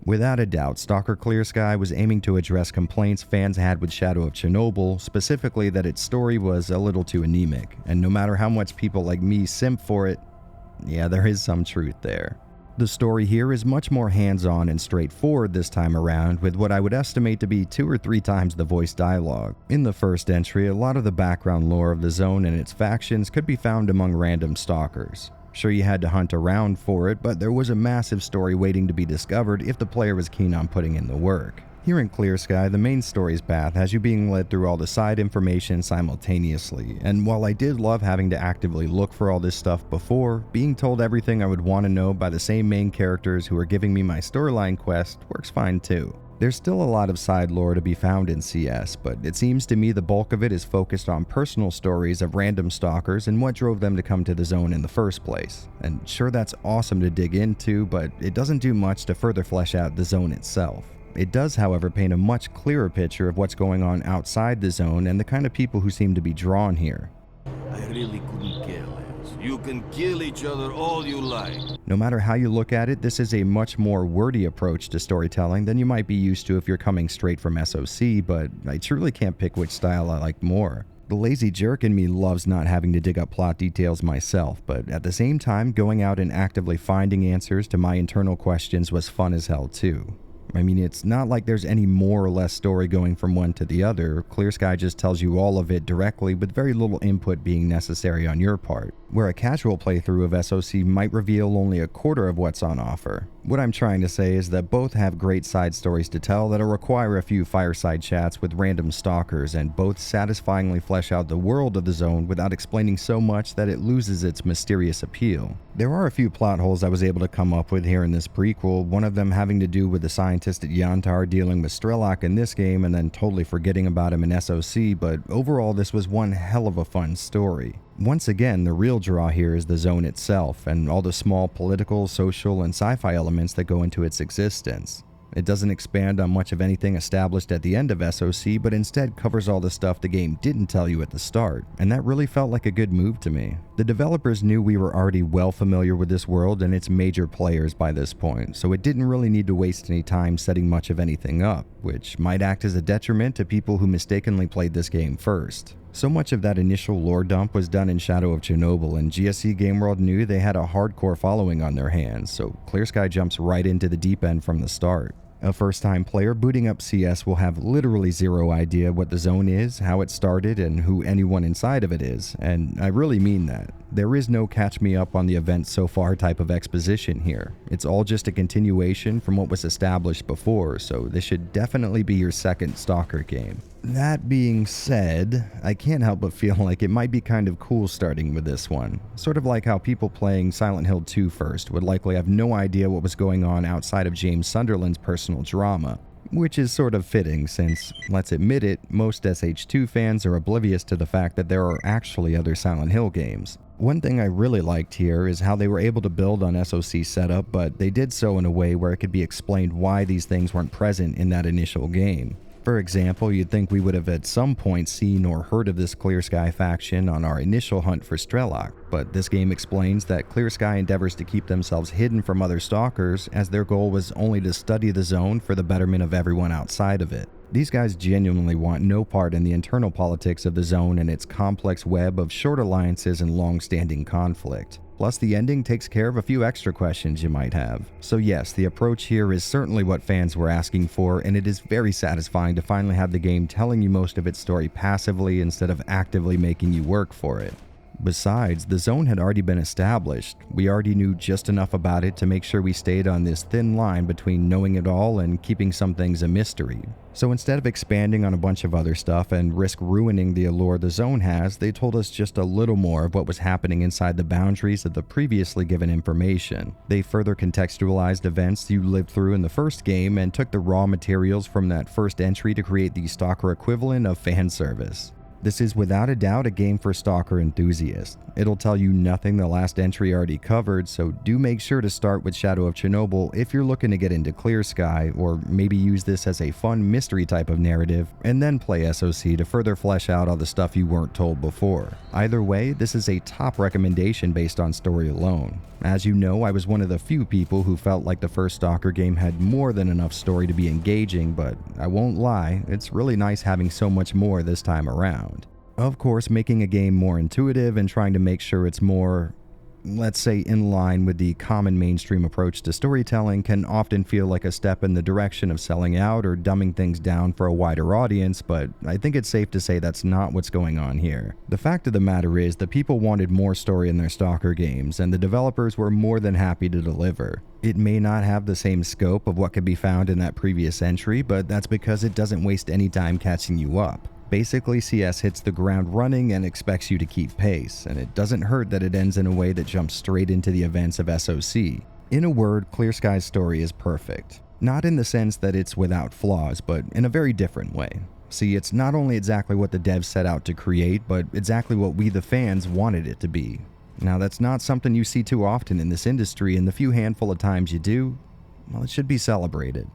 Without a doubt, Stalker Clear Sky was aiming to address complaints fans had with Shadow of Chernobyl, specifically that its story was a little too anemic, and no matter how much people like me simp for it, yeah, there is some truth there. The story here is much more hands-on and straightforward this time around, with what I would estimate to be 2 or 3 times the voice dialogue. In the first entry, a lot of the background lore of the zone and its factions could be found among random stalkers. Sure, you had to hunt around for it, but there was a massive story waiting to be discovered if the player was keen on putting in the work. Here in Clear Sky, the main story's path has you being led through all the side information simultaneously, and while I did love having to actively look for all this stuff before, being told everything I would want to know by the same main characters who are giving me my storyline quest works fine too. There's still a lot of side lore to be found in CS, but it seems to me the bulk of it is focused on personal stories of random stalkers and what drove them to come to the zone in the first place. And sure, that's awesome to dig into, but it doesn't do much to further flesh out the zone itself. It does, however, paint a much clearer picture of what's going on outside the zone and the kind of people who seem to be drawn here. I really couldn't care less. You can kill each other all you like. No matter how you look at it, this is a much more wordy approach to storytelling than you might be used to if you're coming straight from SOC, but I truly can't pick which style I like more. The lazy jerk in me loves not having to dig up plot details myself, but at the same time, going out and actively finding answers to my internal questions was fun as hell too. I mean, it's not like there's any more or less story going from one to the other. Clear Sky just tells you all of it directly with very little input being necessary on your part. where a casual playthrough of SOC might reveal only a quarter of what's on offer. What I'm trying to say is that both have great side stories to tell that'll require a few fireside chats with random stalkers, and both satisfyingly flesh out the world of the zone without explaining so much that it loses its mysterious appeal. There are a few plot holes I was able to come up with here in this prequel, one of them having to do with the scientist at Yantar dealing with Strelok in this game and then totally forgetting about him in SOC, but overall this was one hell of a fun story. Once again, the real draw here is the zone itself and all the small political, social, and sci-fi elements that go into its existence. It doesn't expand on much of anything established at the end of SOC, but instead covers all the stuff the game didn't tell you at the start, and that really felt like a good move to me. The developers knew we were already well familiar with this world and its major players by this point, so it didn't really need to waste any time setting much of anything up, which might act as a detriment to people who mistakenly played this game first. So much of that initial lore dump was done in Shadow of Chernobyl, and GSC Game World knew they had a hardcore following on their hands, so Clear Sky jumps right into the deep end from the start. A first-time player booting up CS will have literally zero idea what the zone is, how it started, and who anyone inside of it is, and I really mean that. There is no catch me up on the events so far type of exposition here. It's all just a continuation from what was established before, so this should definitely be your second Stalker game. That being said, I can't help but feel like it might be kind of cool starting with this one. Sort of like how people playing Silent Hill 2 first would likely have no idea what was going on outside of James Sunderland's personal drama. Which is sort of fitting since, let's admit it, most SH2 fans are oblivious to the fact that there are actually other Silent Hill games. One thing I really liked here is how they were able to build on SOC's setup, but they did so in a way where it could be explained why these things weren't present in that initial game. For example, you'd think we would have at some point seen or heard of this Clear Sky faction on our initial hunt for Strelok, but this game explains that Clear Sky endeavors to keep themselves hidden from other stalkers as their goal was only to study the zone for the betterment of everyone outside of it. These guys genuinely want no part in the internal politics of the zone and its complex web of short alliances and long-standing conflict. Plus, the ending takes care of a few extra questions you might have. So yes, the approach here is certainly what fans were asking for, and it is very satisfying to finally have the game telling you most of its story passively instead of actively making you work for it. Besides, the zone had already been established. We already knew just enough about it to make sure we stayed on this thin line between knowing it all and keeping some things a mystery. So instead of expanding on a bunch of other stuff and risk ruining the allure the zone has, they told us just a little more of what was happening inside the boundaries of the previously given information. They further contextualized events you lived through in the first game and took the raw materials from that first entry to create the Stalker equivalent of fan service. This is without a doubt a game for Stalker enthusiasts. It'll tell you nothing the last entry already covered, so do make sure to start with Shadow of Chernobyl if you're looking to get into Clear Sky, or maybe use this as a fun mystery type of narrative, and then play SOC to further flesh out all the stuff you weren't told before. Either way, this is a top recommendation based on story alone. As you know, I was one of the few people who felt like the first Stalker game had more than enough story to be engaging, but I won't lie, it's really nice having so much more this time around. Of course, making a game more intuitive and trying to make sure it's more, let's say, in line with the common mainstream approach to storytelling can often feel like a step in the direction of selling out or dumbing things down for a wider audience, but I think it's safe to say that's not what's going on here. The fact of the matter is that people wanted more story in their Stalker games, and the developers were more than happy to deliver. It may not have the same scope of what could be found in that previous entry, but that's because it doesn't waste any time catching you up. Basically, CS hits the ground running and expects you to keep pace, and it doesn't hurt that it ends in a way that jumps straight into the events of SOC. In a word, Clear Sky's story is perfect. Not in the sense that it's without flaws, but in a very different way. See, it's not only exactly what the devs set out to create, but exactly what we the fans wanted it to be. Now, that's not something you see too often in this industry, and the few handful of times you do, well, it should be celebrated.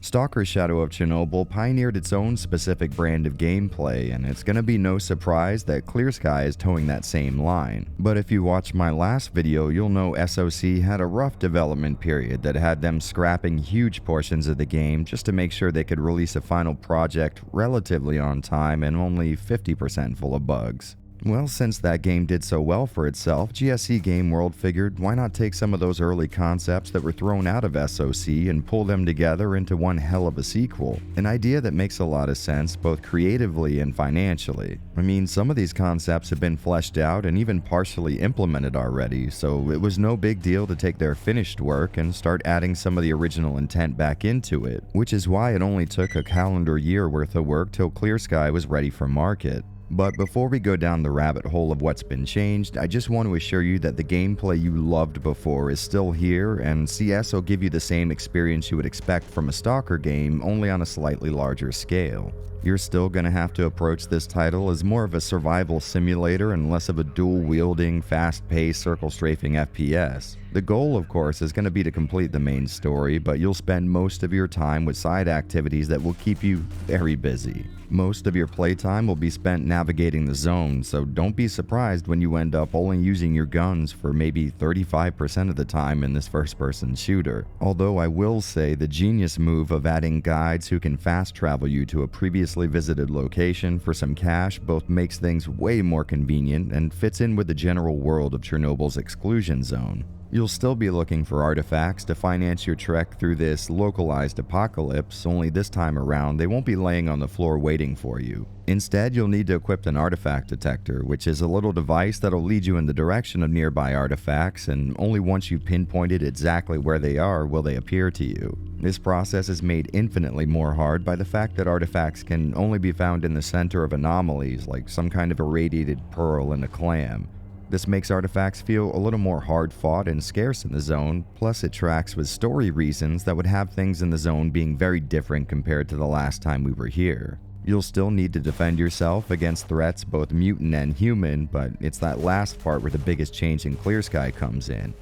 Stalker Shadow of Chernobyl pioneered its own specific brand of gameplay, and it's gonna be no surprise that Clear Sky is towing that same line. But if you watched my last video, you'll know SOC had a rough development period that had them scrapping huge portions of the game just to make sure they could release a final project relatively on time and only 50% full of bugs. Well, since that game did so well for itself, GSC Game World figured why not take some of those early concepts that were thrown out of SOC and pull them together into one hell of a sequel. An idea that makes a lot of sense both creatively and financially. I mean, some of these concepts have been fleshed out and even partially implemented already, so it was no big deal to take their finished work and start adding some of the original intent back into it, which is why it only took a calendar year worth of work till Clear Sky was ready for market. But before we go down the rabbit hole of what's been changed, I just want to assure you that the gameplay you loved before is still here, and CS will give you the same experience you would expect from a Stalker game, only on a slightly larger scale. You're still going to have to approach this title as more of a survival simulator and less of a dual-wielding, fast-paced, circle-strafing FPS. The goal, of course, is going to be to complete the main story, but you'll spend most of your time with side activities that will keep you very busy. Most of your playtime will be spent navigating the zone, so don't be surprised when you end up only using your guns for maybe 35% of the time in this first-person shooter. Although I will say the genius move of adding guides who can fast travel you to a previously visited location for some cash both makes things way more convenient and fits in with the general world of Chernobyl's exclusion zone. You'll still be looking for artifacts to finance your trek through this localized apocalypse, only this time around they won't be laying on the floor waiting for you. Instead, you'll need to equip an artifact detector, which is a little device that'll lead you in the direction of nearby artifacts, and only once you've pinpointed exactly where they are will they appear to you. This process is made infinitely more hard by the fact that artifacts can only be found in the center of anomalies, like some kind of irradiated pearl in a clam. This makes artifacts feel a little more hard-fought and scarce in the zone, plus it tracks with story reasons that would have things in the zone being very different compared to the last time we were here. You'll still need to defend yourself against threats both mutant and human, but it's that last part where the biggest change in Clear Sky comes in.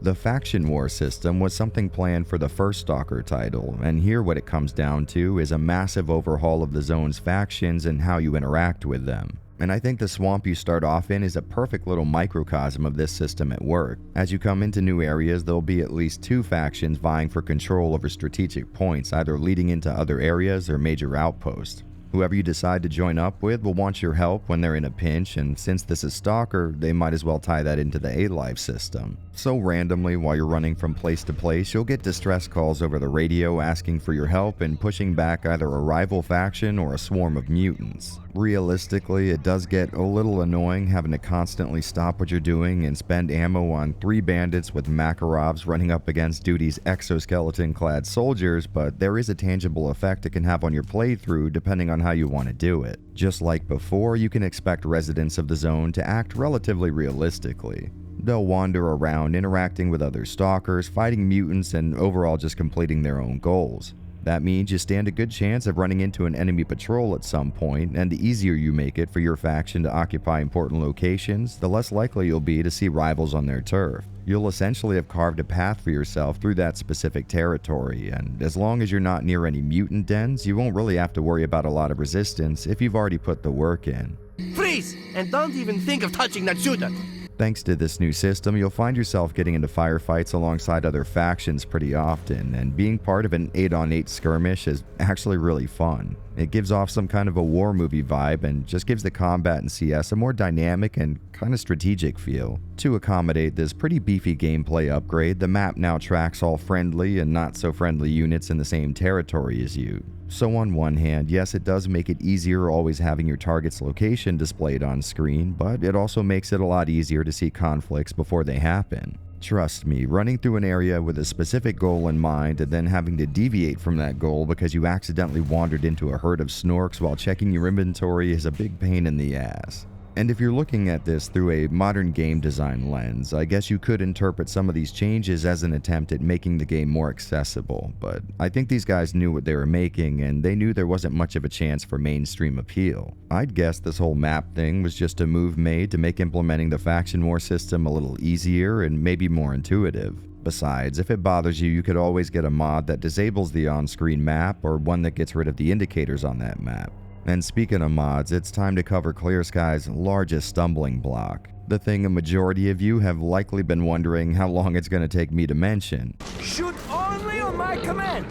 The faction war system was something planned for the first Stalker title, and here what it comes down to is a massive overhaul of the zone's factions and how you interact with them. And I think the swamp you start off in is a perfect little microcosm of this system at work. As you come into new areas, there'll be at least 2 factions vying for control over strategic points, either leading into other areas or major outposts. Whoever you decide to join up with will want your help when they're in a pinch, and since this is Stalker, they might as well tie that into the A-Life system. So randomly, while you're running from place to place, you'll get distress calls over the radio asking for your help and pushing back either a rival faction or a swarm of mutants. Realistically, it does get a little annoying having to constantly stop what you're doing and spend ammo on 3 bandits with Makarovs running up against duty's exoskeleton-clad soldiers, but there is a tangible effect it can have on your playthrough depending on how you want to do it. Just like before, you can expect residents of the zone to act relatively realistically. They'll wander around interacting with other stalkers, fighting mutants, and overall just completing their own goals. That means you stand a good chance of running into an enemy patrol at some point, and the easier you make it for your faction to occupy important locations, the less likely you'll be to see rivals on their turf. You'll essentially have carved a path for yourself through that specific territory, and as long as you're not near any mutant dens, you won't really have to worry about a lot of resistance if you've already put the work in. Freeze! And don't even think of touching that shooter! Thanks to this new system, you'll find yourself getting into firefights alongside other factions pretty often, and being part of an 8-on-8 skirmish is actually really fun. It gives off some kind of a war movie vibe and just gives the combat in CS a more dynamic and kind of strategic feel. To accommodate this pretty beefy gameplay upgrade, the map now tracks all friendly and not so friendly units in the same territory as you. So on one hand, yes, it does make it easier always having your target's location displayed on screen, but it also makes it a lot easier to see conflicts before they happen. Trust me, running through an area with a specific goal in mind and then having to deviate from that goal because you accidentally wandered into a herd of snorks while checking your inventory is a big pain in the ass. And if you're looking at this through a modern game design lens, I guess you could interpret some of these changes as an attempt at making the game more accessible, but I think these guys knew what they were making and they knew there wasn't much of a chance for mainstream appeal. I'd guess this whole map thing was just a move made to make implementing the faction war system a little easier and maybe more intuitive. Besides, if it bothers you, you could always get a mod that disables the on-screen map or one that gets rid of the indicators on that map. And speaking of mods, it's time to cover Clear Sky's largest stumbling block. The thing a majority of you have likely been wondering how long it's going to take me to mention. Shoot only on my command!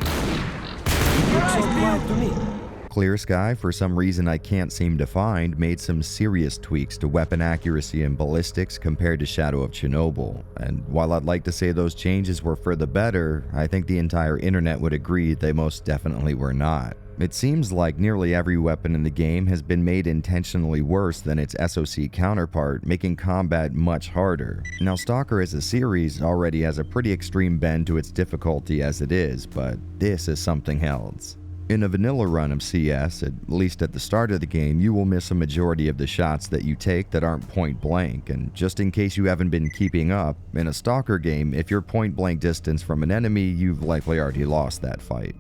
Looks all quiet to me. Clear Sky, for some reason I can't seem to find, made some serious tweaks to weapon accuracy and ballistics compared to Shadow of Chernobyl, and while I'd like to say those changes were for the better, I think the entire internet would agree they most definitely were not. It seems like nearly every weapon in the game has been made intentionally worse than its SOC counterpart, making combat much harder. Now, Stalker as a series already has a pretty extreme bend to its difficulty as it is, but this is something else. In a vanilla run of CS, at least at the start of the game, you will miss a majority of the shots that you take that aren't point blank, and just in case you haven't been keeping up, in a Stalker game, if you're point blank distance from an enemy, you've likely already lost that fight.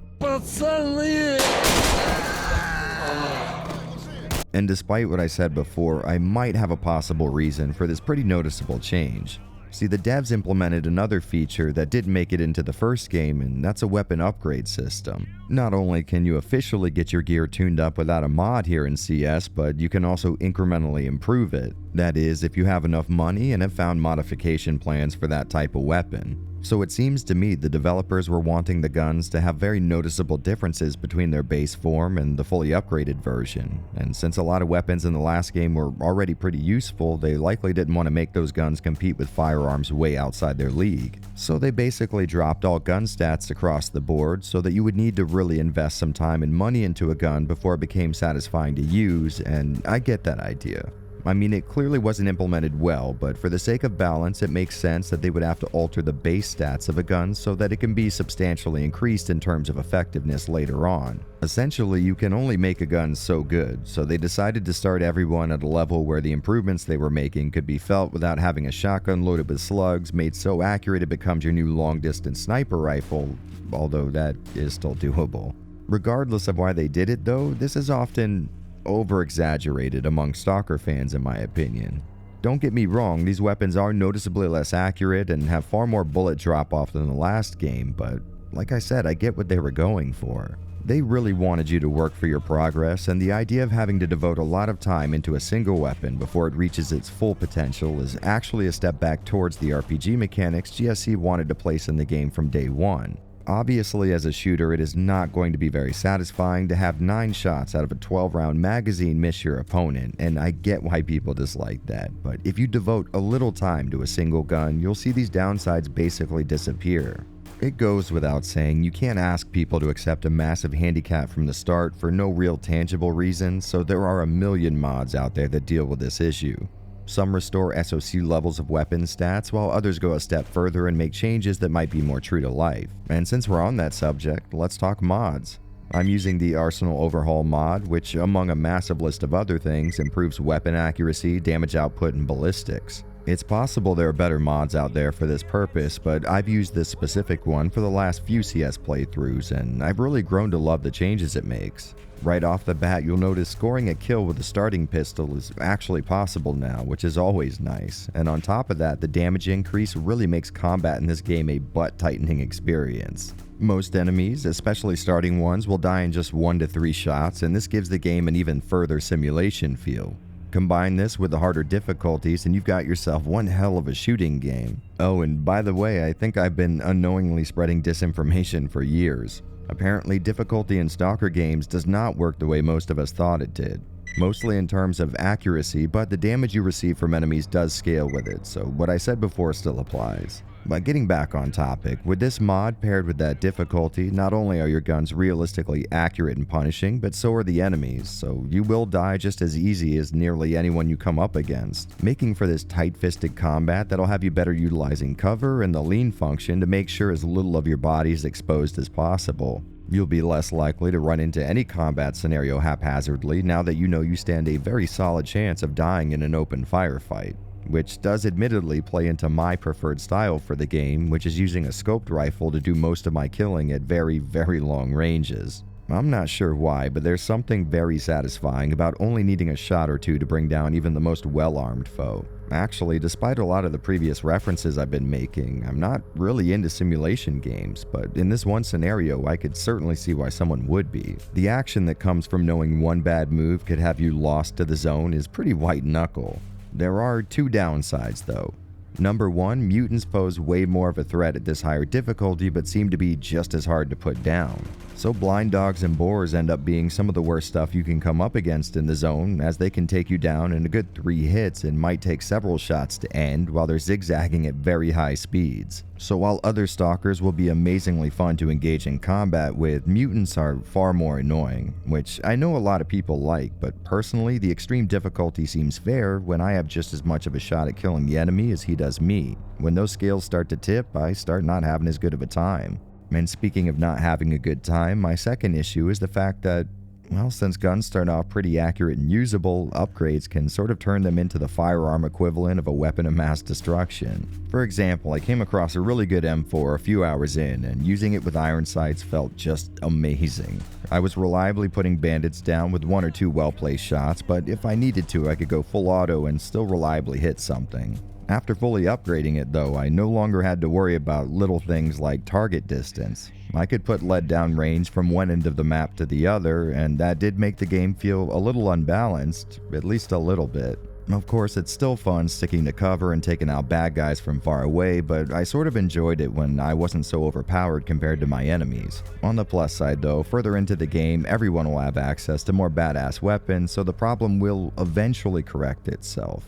And despite what I said before, I might have a possible reason for this pretty noticeable change. See, the devs implemented another feature that didn't make it into the first game, and that's a weapon upgrade system. Not only can you officially get your gear tuned up without a mod here in CS, but you can also incrementally improve it. That is, if you have enough money and have found modification plans for that type of weapon. So it seems to me the developers were wanting the guns to have very noticeable differences between their base form and the fully upgraded version, and since a lot of weapons in the last game were already pretty useful, they likely didn't want to make those guns compete with firearms way outside their league. So they basically dropped all gun stats across the board so that you would need to really invest some time and money into a gun before it became satisfying to use, and I get that idea. I mean, it clearly wasn't implemented well, but for the sake of balance, it makes sense that they would have to alter the base stats of a gun so that it can be substantially increased in terms of effectiveness later on. Essentially, you can only make a gun so good, so they decided to start everyone at a level where the improvements they were making could be felt without having a shotgun loaded with slugs made so accurate it becomes your new long-distance sniper rifle, although that is still doable. Regardless of why they did it though, this is often over-exaggerated among Stalker fans in my opinion. Don't get me wrong, these weapons are noticeably less accurate and have far more bullet drop-off than the last game, but like I said, I get what they were going for. They really wanted you to work for your progress, and the idea of having to devote a lot of time into a single weapon before it reaches its full potential is actually a step back towards the RPG mechanics GSC wanted to place in the game from day one. Obviously, as a shooter, it is not going to be very satisfying to have 9 shots out of a 12-round magazine miss your opponent, and I get why people dislike that, but if you devote a little time to a single gun, you'll see these downsides basically disappear. It goes without saying, you can't ask people to accept a massive handicap from the start for no real tangible reason, so there are a million mods out there that deal with this issue. Some restore SOC levels of weapon stats, while others go a step further and make changes that might be more true to life. And since we're on that subject, let's talk mods. I'm using the Arsenal Overhaul mod, which, among a massive list of other things, improves weapon accuracy, damage output, and ballistics. It's possible there are better mods out there for this purpose, but I've used this specific one for the last few CS playthroughs, and I've really grown to love the changes it makes. Right off the bat, you'll notice scoring a kill with a starting pistol is actually possible now, which is always nice, and on top of that, the damage increase really makes combat in this game a butt-tightening experience. Most enemies, especially starting ones, will die in just 1 to 3 shots, and this gives the game an even further simulation feel. Combine this with the harder difficulties and you've got yourself one hell of a shooting game. Oh, and by the way, I think I've been unknowingly spreading disinformation for years. Apparently, difficulty in Stalker games does not work the way most of us thought it did. Mostly in terms of accuracy, but the damage you receive from enemies does scale with it, so what I said before still applies. But getting back on topic, with this mod paired with that difficulty, not only are your guns realistically accurate and punishing, but so are the enemies, so you will die just as easy as nearly anyone you come up against, making for this tight-fisted combat that'll have you better utilizing cover and the lean function to make sure as little of your body is exposed as possible. You'll be less likely to run into any combat scenario haphazardly now that you know you stand a very solid chance of dying in an open firefight, which does admittedly play into my preferred style for the game, which is using a scoped rifle to do most of my killing at very, very long ranges. I'm not sure why, but there's something very satisfying about only needing a shot or two to bring down even the most well-armed foe. Actually, despite a lot of the previous references I've been making, I'm not really into simulation games, but in this one scenario, I could certainly see why someone would be. The action that comes from knowing one bad move could have you lost to the zone is pretty white knuckle. There are 2 downsides though. Number 1, mutants pose way more of a threat at this higher difficulty but seem to be just as hard to put down. So blind dogs and boars end up being some of the worst stuff you can come up against in the zone, as they can take you down in a good 3 hits and might take several shots to end while they're zigzagging at very high speeds. So while other stalkers will be amazingly fun to engage in combat with, mutants are far more annoying, which I know a lot of people like, but personally the extreme difficulty seems fair when I have just as much of a shot at killing the enemy as he does me. When those scales start to tip, I start not having as good of a time. And speaking of not having a good time, my second issue is the fact that, well, since guns start off pretty accurate and usable, upgrades can sort of turn them into the firearm equivalent of a weapon of mass destruction. For example, I came across a really good M4 a few hours in, and using it with iron sights felt just amazing. I was reliably putting bandits down with 1 or 2 well-placed shots, but if I needed to, I could go full auto and still reliably hit something. After fully upgrading it though, I no longer had to worry about little things like target distance. I could put lead down range from one end of the map to the other, and that did make the game feel a little unbalanced, at least a little bit. Of course, it's still fun sticking to cover and taking out bad guys from far away, but I sort of enjoyed it when I wasn't so overpowered compared to my enemies. On the plus side though, further into the game, everyone will have access to more badass weapons, so the problem will eventually correct itself.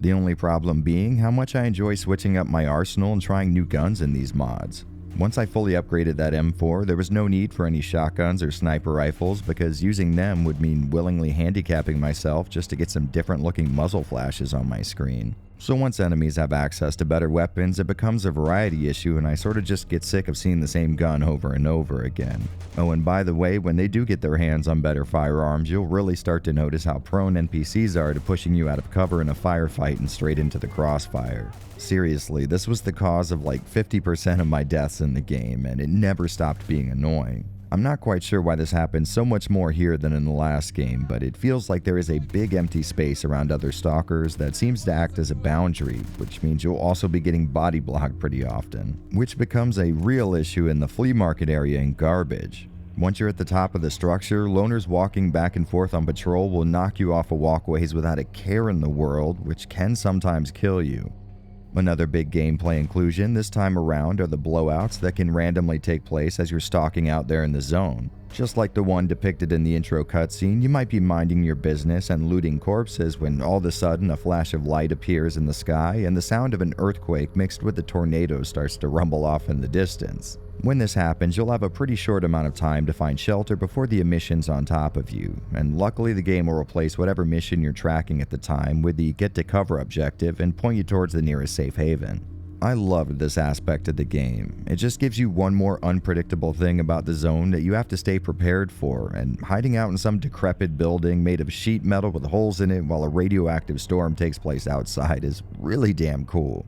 The only problem being how much I enjoy switching up my arsenal and trying new guns in these mods. Once I fully upgraded that M4, there was no need for any shotguns or sniper rifles because using them would mean willingly handicapping myself just to get some different looking muzzle flashes on my screen. So once enemies have access to better weapons, it becomes a variety issue and I sort of just get sick of seeing the same gun over and over again. Oh, and by the way, when they do get their hands on better firearms, you'll really start to notice how prone NPCs are to pushing you out of cover in a firefight and straight into the crossfire. Seriously, this was the cause of like 50% of my deaths in the game, and it never stopped being annoying. I'm not quite sure why this happens so much more here than in the last game, but it feels like there is a big empty space around other stalkers that seems to act as a boundary, which means you'll also be getting body blocked pretty often, which becomes a real issue in the flea market area in Garbage. Once you're at the top of the structure, loners walking back and forth on patrol will knock you off of walkways without a care in the world, which can sometimes kill you. Another big gameplay inclusion this time around are the blowouts that can randomly take place as you're stalking out there in the zone. Just like the one depicted in the intro cutscene, you might be minding your business and looting corpses when all of a sudden a flash of light appears in the sky and the sound of an earthquake mixed with the tornado starts to rumble off in the distance. When this happens, you'll have a pretty short amount of time to find shelter before the emission's on top of you, and luckily the game will replace whatever mission you're tracking at the time with the get to cover objective and point you towards the nearest safe haven. I loved this aspect of the game. It just gives you one more unpredictable thing about the zone that you have to stay prepared for, and hiding out in some decrepit building made of sheet metal with holes in it while a radioactive storm takes place outside is really damn cool.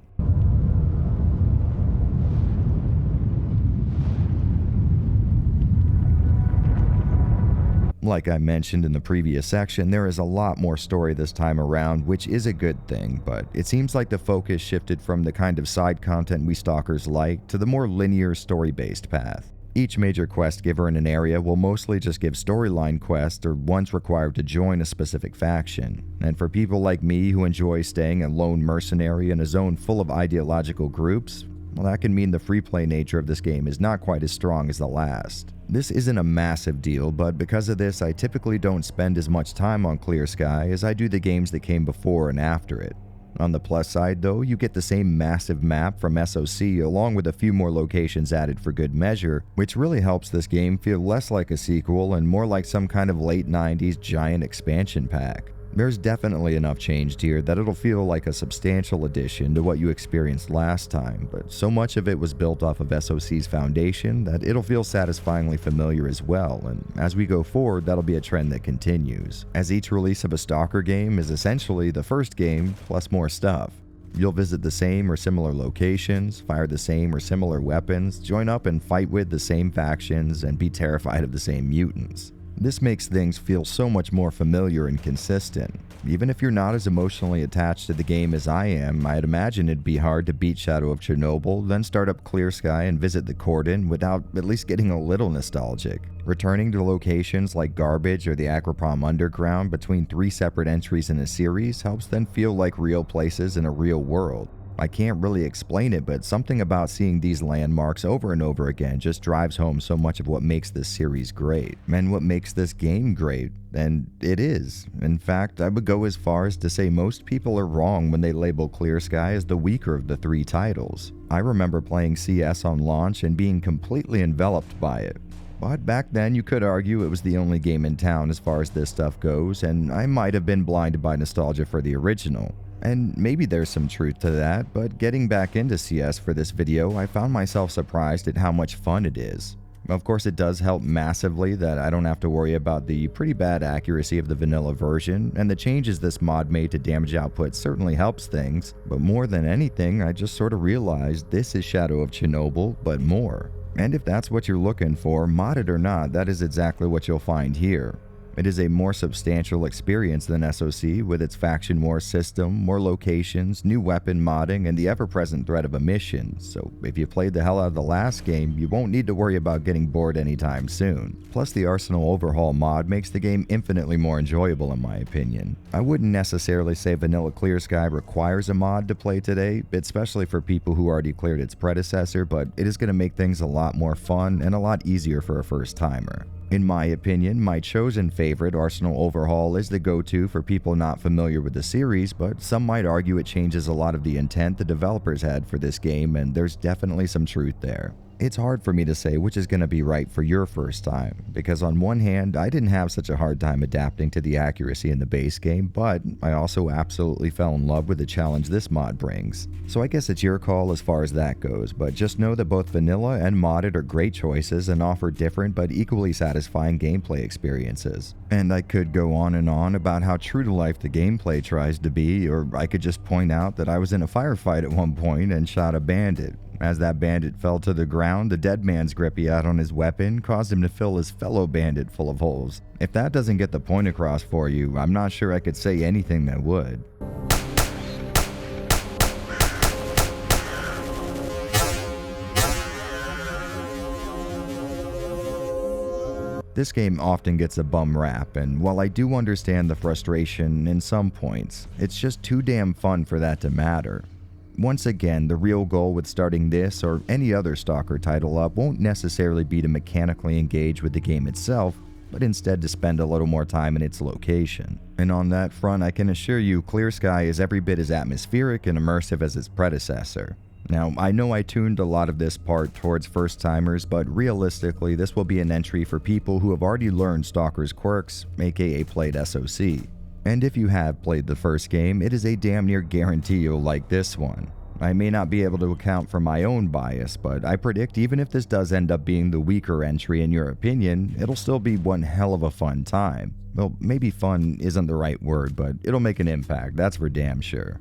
Like I mentioned in the previous section, there is a lot more story this time around, which is a good thing, but it seems like the focus shifted from the kind of side content we stalkers like to the more linear story-based path. Each major quest giver in an area will mostly just give storyline quests or ones required to join a specific faction, and for people like me who enjoy staying a lone mercenary in a zone full of ideological groups, well, that can mean the free play nature of this game is not quite as strong as the last. This isn't a massive deal, but because of this, I typically don't spend as much time on Clear Sky as I do the games that came before and after it. On the plus side though, you get the same massive map from SOC along with a few more locations added for good measure, which really helps this game feel less like a sequel and more like some kind of late 90s giant expansion pack. There's definitely enough changed here that it'll feel like a substantial addition to what you experienced last time, but so much of it was built off of SOC's foundation that it'll feel satisfyingly familiar as well, and as we go forward, that'll be a trend that continues, as each release of a Stalker game is essentially the first game plus more stuff. You'll visit the same or similar locations, fire the same or similar weapons, join up and fight with the same factions, and be terrified of the same mutants. This makes things feel so much more familiar and consistent. Even if you're not as emotionally attached to the game as I am, I'd imagine it'd be hard to beat Shadow of Chernobyl, then start up Clear Sky and visit the Cordon without at least getting a little nostalgic. Returning to locations like Garbage or the Agroprom Underground between 3 separate entries in a series helps them feel like real places in a real world. I can't really explain it, but something about seeing these landmarks over and over again just drives home so much of what makes this series great, and what makes this game great. And it is. In fact, I would go as far as to say most people are wrong when they label Clear Sky as the weaker of the three titles. I remember playing CS on launch and being completely enveloped by it. But back then, you could argue it was the only game in town as far as this stuff goes, and I might have been blinded by nostalgia for the original. And maybe there's some truth to that, but getting back into CS for this video, I found myself surprised at how much fun it is. Of course, it does help massively that I don't have to worry about the pretty bad accuracy of the vanilla version, and the changes this mod made to damage output certainly helps things, but more than anything, I just sort of realized this is Shadow of Chernobyl, but more. And if that's what you're looking for, modded or not, that is exactly what you'll find here. It is a more substantial experience than SOC, with its faction war system, more locations, new weapon modding, and the ever-present threat of emissions, so if you played the hell out of the last game, you won't need to worry about getting bored anytime soon. Plus, the Arsenal Overhaul mod makes the game infinitely more enjoyable in my opinion. I wouldn't necessarily say Vanilla Clear Sky requires a mod to play today, especially for people who already cleared its predecessor, but it is going to make things a lot more fun and a lot easier for a first-timer. In my opinion, my chosen favorite, Arsenal Overhaul, is the go-to for people not familiar with the series, but some might argue it changes a lot of the intent the developers had for this game, and there's definitely some truth there. It's hard for me to say which is going to be right for your first time, because on one hand, I didn't have such a hard time adapting to the accuracy in the base game, but I also absolutely fell in love with the challenge this mod brings. So I guess it's your call as far as that goes, but just know that both vanilla and modded are great choices and offer different but equally satisfying gameplay experiences. And I could go on and on about how true to life the gameplay tries to be, or I could just point out that I was in a firefight at one point and shot a bandit. As that bandit fell to the ground, the dead man's Pripyat on his weapon caused him to fill his fellow bandit full of holes. If that doesn't get the point across for you, I'm not sure I could say anything that would. This game often gets a bum rap, and while I do understand the frustration in some points, it's just too damn fun for that to matter. Once again, the real goal with starting this or any other Stalker title up won't necessarily be to mechanically engage with the game itself, but instead to spend a little more time in its location. And on that front, I can assure you Clear Sky is every bit as atmospheric and immersive as its predecessor. Now, I know I tuned a lot of this part towards first-timers, but realistically, this will be an entry for people who have already learned Stalker's quirks, aka played SOC. And if you have played the first game, it is a damn near guarantee you'll like this one. I may not be able to account for my own bias, but I predict even if this does end up being the weaker entry in your opinion, it'll still be one hell of a fun time. Well, maybe fun isn't the right word, but it'll make an impact, that's for damn sure.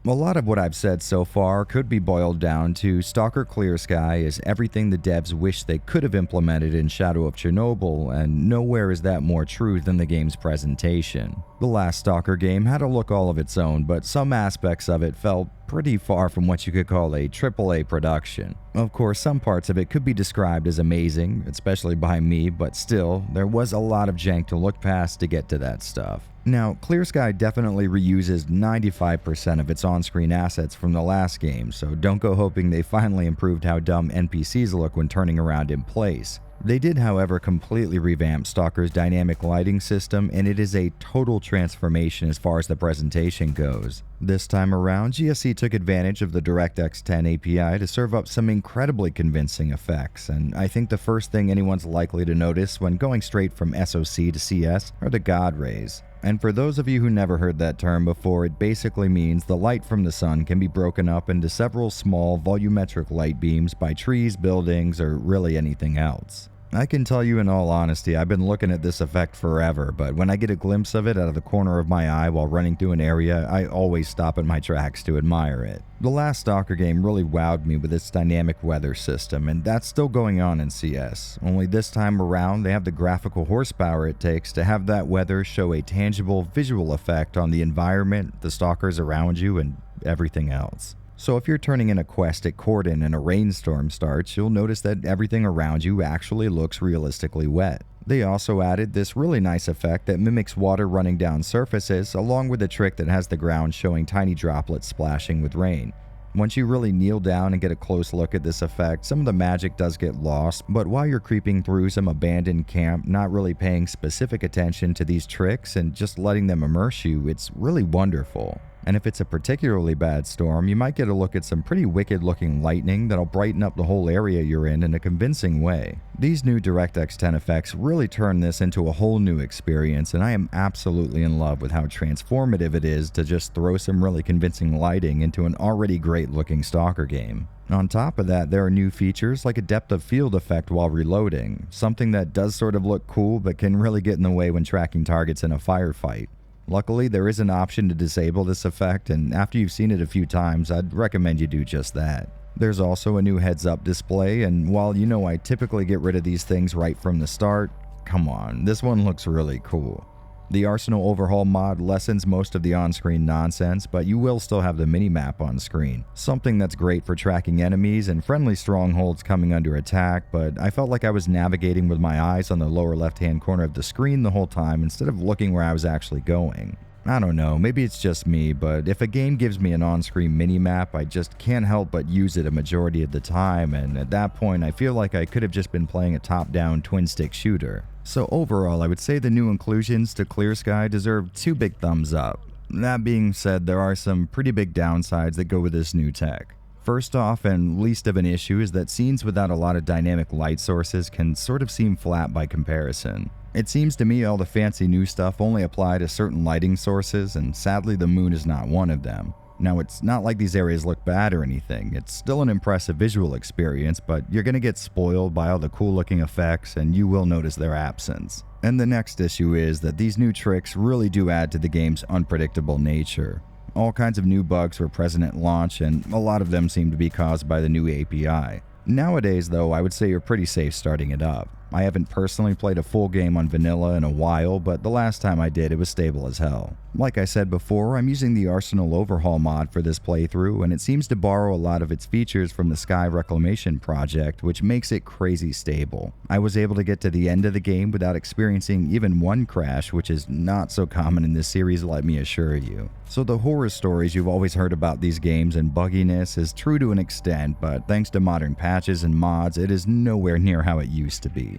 A lot of what I've said so far could be boiled down to Stalker Clear Sky is everything the devs wish they could have implemented in Shadow of Chernobyl, and nowhere is that more true than the game's presentation. The last Stalker game had a look all of its own, but some aspects of it felt pretty far from what you could call a AAA production. Of course, some parts of it could be described as amazing, especially by me, but still, there was a lot of jank to look past to get to that stuff. Now, Clear Sky definitely reuses 95% of its on-screen assets from the last game, so don't go hoping they finally improved how dumb NPCs look when turning around in place. They did, however, completely revamp Stalker's dynamic lighting system, and it is a total transformation as far as the presentation goes. This time around, GSC took advantage of the DirectX 10 API to serve up some incredibly convincing effects, and I think the first thing anyone's likely to notice when going straight from SOC to CS are the God rays. And for those of you who never heard that term before, it basically means the light from the sun can be broken up into several small volumetric light beams by trees, buildings, or really anything else. I can tell you in all honesty, I've been looking at this effect forever, but when I get a glimpse of it out of the corner of my eye while running through an area, I always stop in my tracks to admire it. The last Stalker game really wowed me with its dynamic weather system, and that's still going on in CS, only this time around they have the graphical horsepower it takes to have that weather show a tangible visual effect on the environment, the Stalkers around you, and everything else. So if you're turning in a quest at Cordon and a rainstorm starts, you'll notice that everything around you actually looks realistically wet. They also added this really nice effect that mimics water running down surfaces, along with a trick that has the ground showing tiny droplets splashing with rain. Once you really kneel down and get a close look at this effect, some of the magic does get lost, but while you're creeping through some abandoned camp, not really paying specific attention to these tricks and just letting them immerse you, it's really wonderful. And if it's a particularly bad storm, you might get a look at some pretty wicked looking lightning that'll brighten up the whole area you're in a convincing way. These new DirectX 10 effects really turn this into a whole new experience, and I am absolutely in love with how transformative it is to just throw some really convincing lighting into an already great looking Stalker game. On top of that, there are new features like a depth of field effect while reloading, something that does sort of look cool but can really get in the way when tracking targets in a firefight. Luckily, there is an option to disable this effect, and after you've seen it a few times, I'd recommend you do just that. There's also a new heads-up display, and while you know I typically get rid of these things right from the start, come on, this one looks really cool. The Arsenal Overhaul mod lessens most of the on-screen nonsense, but you will still have the minimap on screen, something that's great for tracking enemies and friendly strongholds coming under attack, but I felt like I was navigating with my eyes on the lower left-hand corner of the screen the whole time instead of looking where I was actually going. I don't know, maybe it's just me, but if a game gives me an on-screen minimap, I just can't help but use it a majority of the time, and at that point I feel like I could have just been playing a top-down twin-stick shooter. So overall, I would say the new inclusions to Clear Sky deserve 2 big thumbs up. That being said, there are some pretty big downsides that go with this new tech. First off, and least of an issue, is that scenes without a lot of dynamic light sources can sort of seem flat by comparison. It seems to me all the fancy new stuff only apply to certain lighting sources, and sadly the moon is not one of them. Now, it's not like these areas look bad or anything, it's still an impressive visual experience, but you're gonna get spoiled by all the cool looking effects and you will notice their absence. And the next issue is that these new tricks really do add to the game's unpredictable nature. All kinds of new bugs were present at launch, and a lot of them seem to be caused by the new API. Nowadays though, I would say you're pretty safe starting it up. I haven't personally played a full game on vanilla in a while, but the last time I did, it was stable as hell. Like I said before, I'm using the Arsenal Overhaul mod for this playthrough, and it seems to borrow a lot of its features from the Sky Reclamation project, which makes it crazy stable. I was able to get to the end of the game without experiencing even one crash, which is not so common in this series, let me assure you. So the horror stories you've always heard about these games and bugginess is true to an extent, but thanks to modern patches and mods, it is nowhere near how it used to be.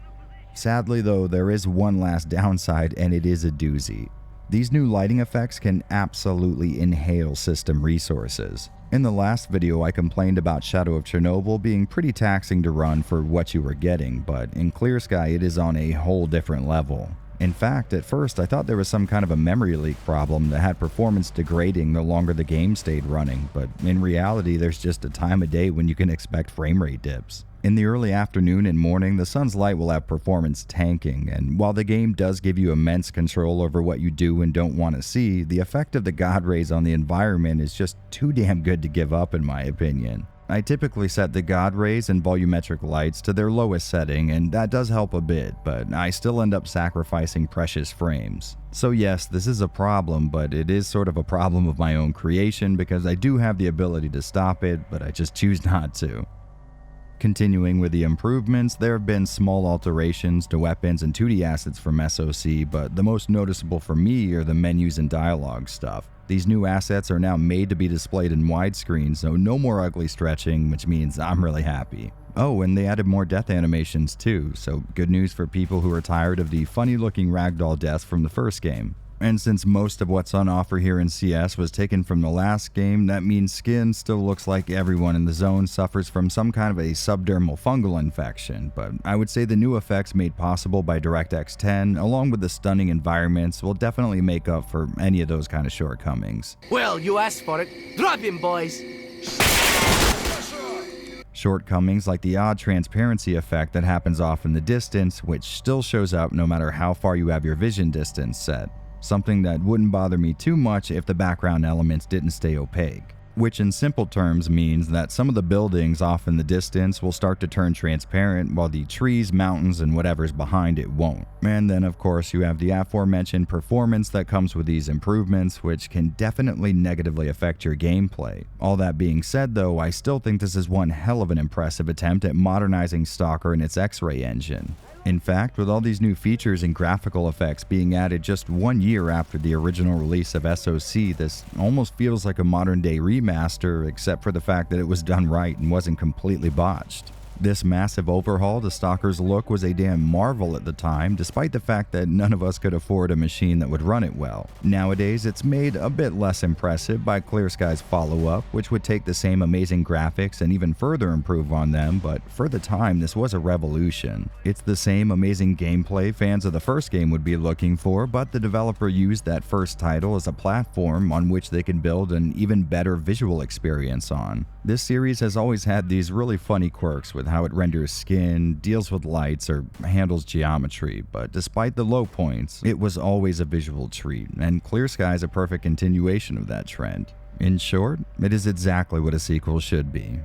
Sadly though, there is one last downside, and it is a doozy. These new lighting effects can absolutely inhale system resources. In the last video I complained about Shadow of Chernobyl being pretty taxing to run for what you were getting, but in Clear Sky it is on a whole different level. In fact, at first I thought there was some kind of a memory leak problem that had performance degrading the longer the game stayed running, but in reality there's just a time of day when you can expect frame rate dips. In the early afternoon and morning, the sun's light will have performance tanking, and while the game does give you immense control over what you do and don't want to see, the effect of the God rays on the environment is just too damn good to give up in my opinion. I typically set the God rays and volumetric lights to their lowest setting, and that does help a bit, but I still end up sacrificing precious frames. So yes, this is a problem, but it is sort of a problem of my own creation because I do have the ability to stop it, but I just choose not to. Continuing with the improvements, there have been small alterations to weapons and 2D assets from SOC, but the most noticeable for me are the menus and dialogue stuff. These new assets are now made to be displayed in widescreen, so no more ugly stretching, which means I'm really happy. Oh, and they added more death animations too, so good news for people who are tired of the funny looking ragdoll deaths from the first game. And since most of what's on offer here in CS was taken from the last game, that means skin still looks like everyone in the zone suffers from some kind of a subdermal fungal infection, but I would say the new effects made possible by DirectX 10, along with the stunning environments, will definitely make up for any of those kind of shortcomings. Well, you asked for it. Drop him, boys! Shortcomings like the odd transparency effect that happens off in the distance, which still shows up no matter how far you have your vision distance set. Something that wouldn't bother me too much if the background elements didn't stay opaque. Which in simple terms means that some of the buildings off in the distance will start to turn transparent while the trees, mountains, and whatever's behind it won't. And then of course you have the aforementioned performance that comes with these improvements, which can definitely negatively affect your gameplay. All that being said though, I still think this is one hell of an impressive attempt at modernizing Stalker and its X-ray engine. In fact, with all these new features and graphical effects being added just 1 year after the original release of SOC, this almost feels like a modern-day remaster, except for the fact that it was done right and wasn't completely botched. This massive overhaul to Stalker's look was a damn marvel at the time, despite the fact that none of us could afford a machine that would run it well. Nowadays, it's made a bit less impressive by Clear Sky's follow-up, which would take the same amazing graphics and even further improve on them, but for the time, this was a revolution. It's the same amazing gameplay fans of the first game would be looking for, but the developer used that first title as a platform on which they could build an even better visual experience on. This series has always had these really funny quirks with how it renders skin, deals with lights, or handles geometry, but despite the low points, it was always a visual treat, and Clear Sky is a perfect continuation of that trend. In short, it is exactly what a sequel should be.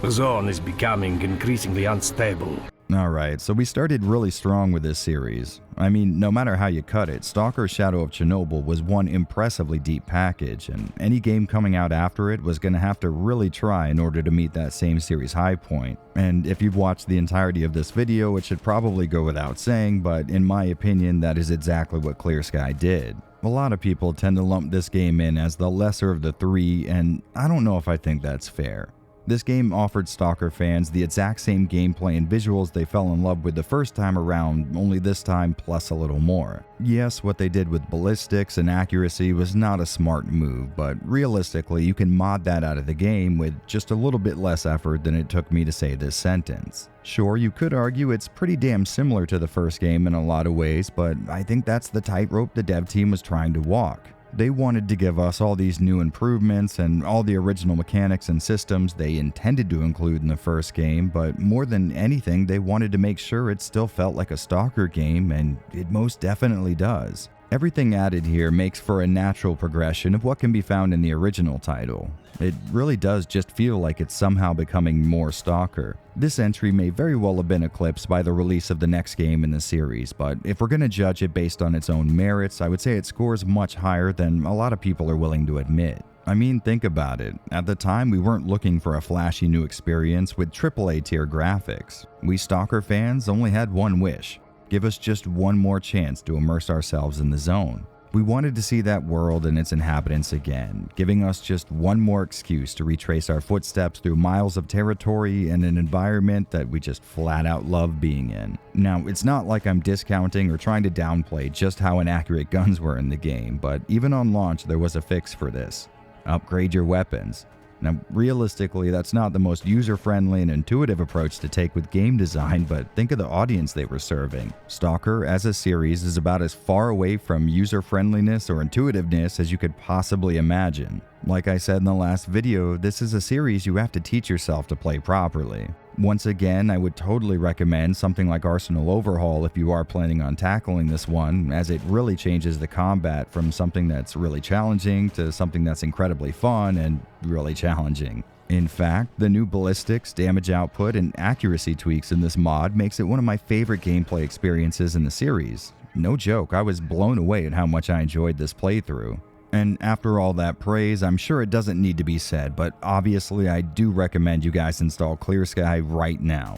The zone is becoming increasingly unstable. Alright, so we started really strong with this series. I mean, no matter how you cut it, Stalker Shadow of Chernobyl was one impressively deep package, and any game coming out after it was going to have to really try in order to meet that same series high point. And if you've watched the entirety of this video, it should probably go without saying, but in my opinion, that is exactly what Clear Sky did. A lot of people tend to lump this game in as the lesser of the three, and I don't know if I think that's fair. This game offered Stalker fans the exact same gameplay and visuals they fell in love with the first time around, only this time plus a little more. Yes, what they did with ballistics and accuracy was not a smart move, but realistically you can mod that out of the game with just a little bit less effort than it took me to say this sentence. Sure, you could argue it's pretty damn similar to the first game in a lot of ways, but I think that's the tightrope the dev team was trying to walk. They wanted to give us all these new improvements and all the original mechanics and systems they intended to include in the first game, but more than anything, they wanted to make sure it still felt like a Stalker game, and it most definitely does. Everything added here makes for a natural progression of what can be found in the original title. It really does just feel like it's somehow becoming more Stalker. This entry may very well have been eclipsed by the release of the next game in the series, but if we're going to judge it based on its own merits, I would say it scores much higher than a lot of people are willing to admit. I mean, think about it. At the time, we weren't looking for a flashy new experience with AAA tier graphics. We Stalker fans only had one wish: give us just one more chance to immerse ourselves in the zone. We wanted to see that world and its inhabitants again, giving us just one more excuse to retrace our footsteps through miles of territory and an environment that we just flat out love being in. Now, it's not like I'm discounting or trying to downplay just how inaccurate guns were in the game, but even on launch there was a fix for this: upgrade your weapons. Now, realistically, that's not the most user-friendly and intuitive approach to take with game design, but think of the audience they were serving. Stalker, as a series, is about as far away from user-friendliness or intuitiveness as you could possibly imagine. Like I said in the last video, this is a series you have to teach yourself to play properly. Once again, I would totally recommend something like Arsenal Overhaul if you are planning on tackling this one, as it really changes the combat from something that's really challenging to something that's incredibly fun and really challenging. In fact, the new ballistics, damage output, and accuracy tweaks in this mod makes it one of my favorite gameplay experiences in the series. No joke, I was blown away at how much I enjoyed this playthrough. And after all that praise, I'm sure it doesn't need to be said, but obviously I do recommend you guys install Clear Sky right now.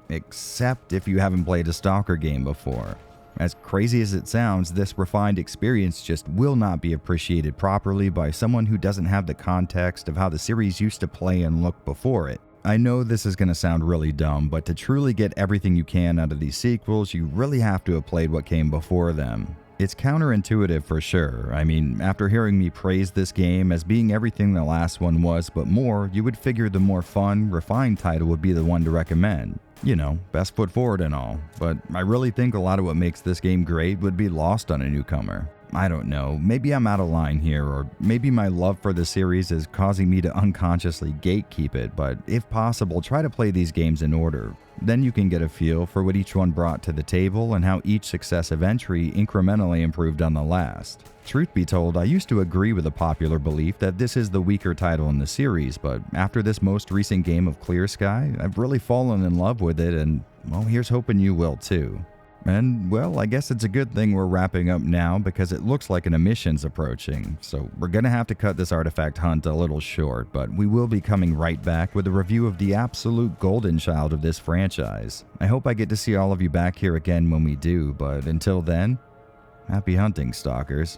Except if you haven't played a Stalker game before. As crazy as it sounds, this refined experience just will not be appreciated properly by someone who doesn't have the context of how the series used to play and look before it. I know this is going to sound really dumb, but to truly get everything you can out of these sequels, you really have to have played what came before them. It's counterintuitive for sure. I mean, after hearing me praise this game as being everything the last one was but more, you would figure the more fun, refined title would be the one to recommend. You know, best foot forward and all, but I really think a lot of what makes this game great would be lost on a newcomer. I don't know, maybe I'm out of line here, or maybe my love for the series is causing me to unconsciously gatekeep it, but if possible, try to play these games in order. Then you can get a feel for what each one brought to the table and how each successive entry incrementally improved on the last. Truth be told, I used to agree with the popular belief that this is the weaker title in the series, but after this most recent game of Clear Sky, I've really fallen in love with it, and well, here's hoping you will too. And, well, I guess it's a good thing we're wrapping up now because it looks like an emission's approaching, so we're gonna have to cut this artifact hunt a little short, but we will be coming right back with a review of the absolute golden child of this franchise. I hope I get to see all of you back here again when we do, but until then, happy hunting, Stalkers.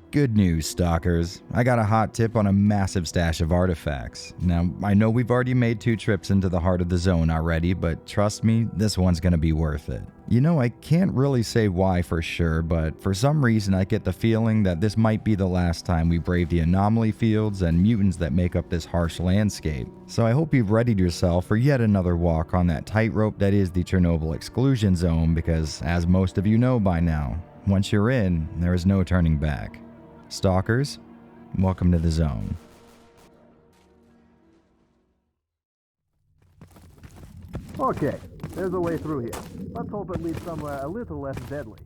Good news, Stalkers. I got a hot tip on a massive stash of artifacts. Now, I know we've already made 2 trips into the heart of the zone already, but trust me, this one's gonna be worth it. You know, I can't really say why for sure, but for some reason I get the feeling that this might be the last time we brave the Anomaly fields and mutants that make up this harsh landscape. So I hope you've readied yourself for yet another walk on that tightrope that is the Chernobyl exclusion zone, because as most of you know by now, once you're in, there is no turning back. Stalkers, welcome to the zone. Okay, there's a way through here. Let's hope it leads somewhere a little less deadly.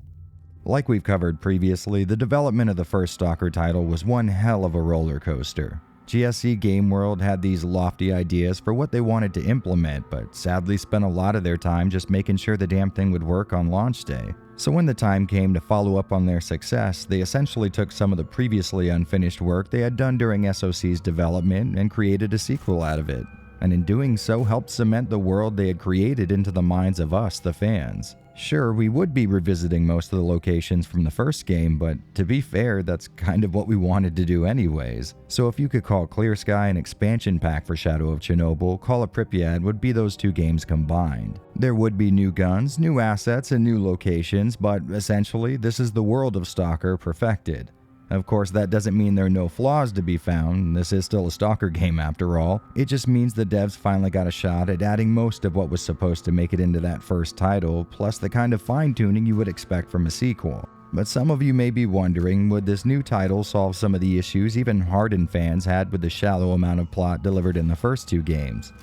Like we've covered previously, the development of the first Stalker title was one hell of a roller coaster. GSC Game World had these lofty ideas for what they wanted to implement, but sadly spent a lot of their time just making sure the damn thing would work on launch day. So when the time came to follow up on their success, they essentially took some of the previously unfinished work they had done during SOC's development and created a sequel out of it, and in doing so helped cement the world they had created into the minds of us, the fans. Sure, we would be revisiting most of the locations from the first game, but to be fair, that's kind of what we wanted to do anyways. So if you could call Clear Sky an expansion pack for Shadow of Chernobyl, Call of Pripyat would be those 2 games combined. There would be new guns, new assets, and new locations, but essentially, this is the world of Stalker perfected. Of course, that doesn't mean there are no flaws to be found. This is still a Stalker game after all. It just means the devs finally got a shot at adding most of what was supposed to make it into that first title, plus the kind of fine-tuning you would expect from a sequel. But some of you may be wondering, would this new title solve some of the issues even hardened fans had with the shallow amount of plot delivered in the first 2 games?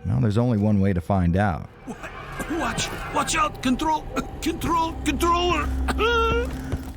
Well, there's only one way to find out. Watch out! Controller!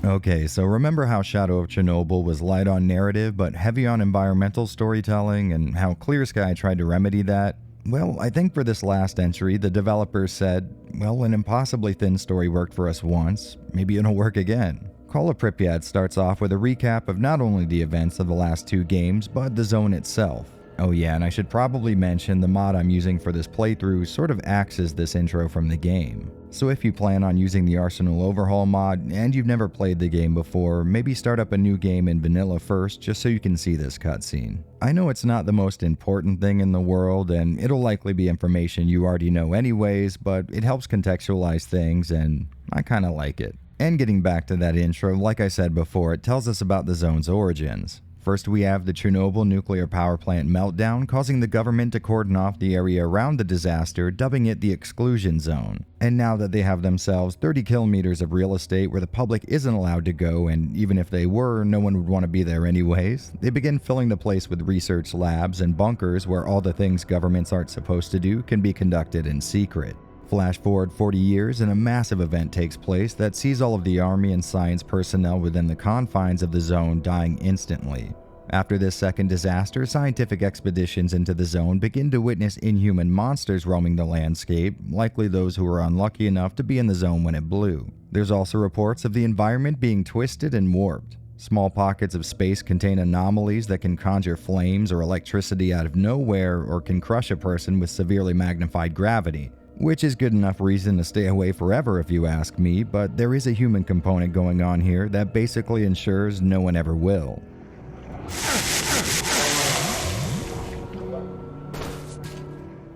Okay, so remember how Shadow of Chernobyl was light on narrative but heavy on environmental storytelling, and how Clear Sky tried to remedy that? Well, I think for this last entry, the developers said, well, an impossibly thin story worked for us once, maybe it'll work again. Call of Pripyat starts off with a recap of not only the events of the last 2 games, but the zone itself. Oh yeah, and I should probably mention the mod I'm using for this playthrough sort of acts as this intro from the game. So if you plan on using the Arsenal Overhaul mod and you've never played the game before, maybe start up a new game in vanilla first just so you can see this cutscene. I know it's not the most important thing in the world and it'll likely be information you already know anyways, but it helps contextualize things and I kinda like it. And getting back to that intro, like I said before, it tells us about the zone's origins. First, we have the Chernobyl nuclear power plant meltdown, causing the government to cordon off the area around the disaster, dubbing it the exclusion zone. And now that they have themselves 30 kilometers of real estate where the public isn't allowed to go, and even if they were, no one would want to be there anyways, they begin filling the place with research labs and bunkers where all the things governments aren't supposed to do can be conducted in secret. Flash forward 40 years and a massive event takes place that sees all of the army and science personnel within the confines of the zone dying instantly. After this second disaster, scientific expeditions into the zone begin to witness inhuman monsters roaming the landscape, likely those who were unlucky enough to be in the zone when it blew. There's also reports of the environment being twisted and warped. Small pockets of space contain anomalies that can conjure flames or electricity out of nowhere or can crush a person with severely magnified gravity. Which is good enough reason to stay away forever if you ask me, but there is a human component going on here that basically ensures no one ever will.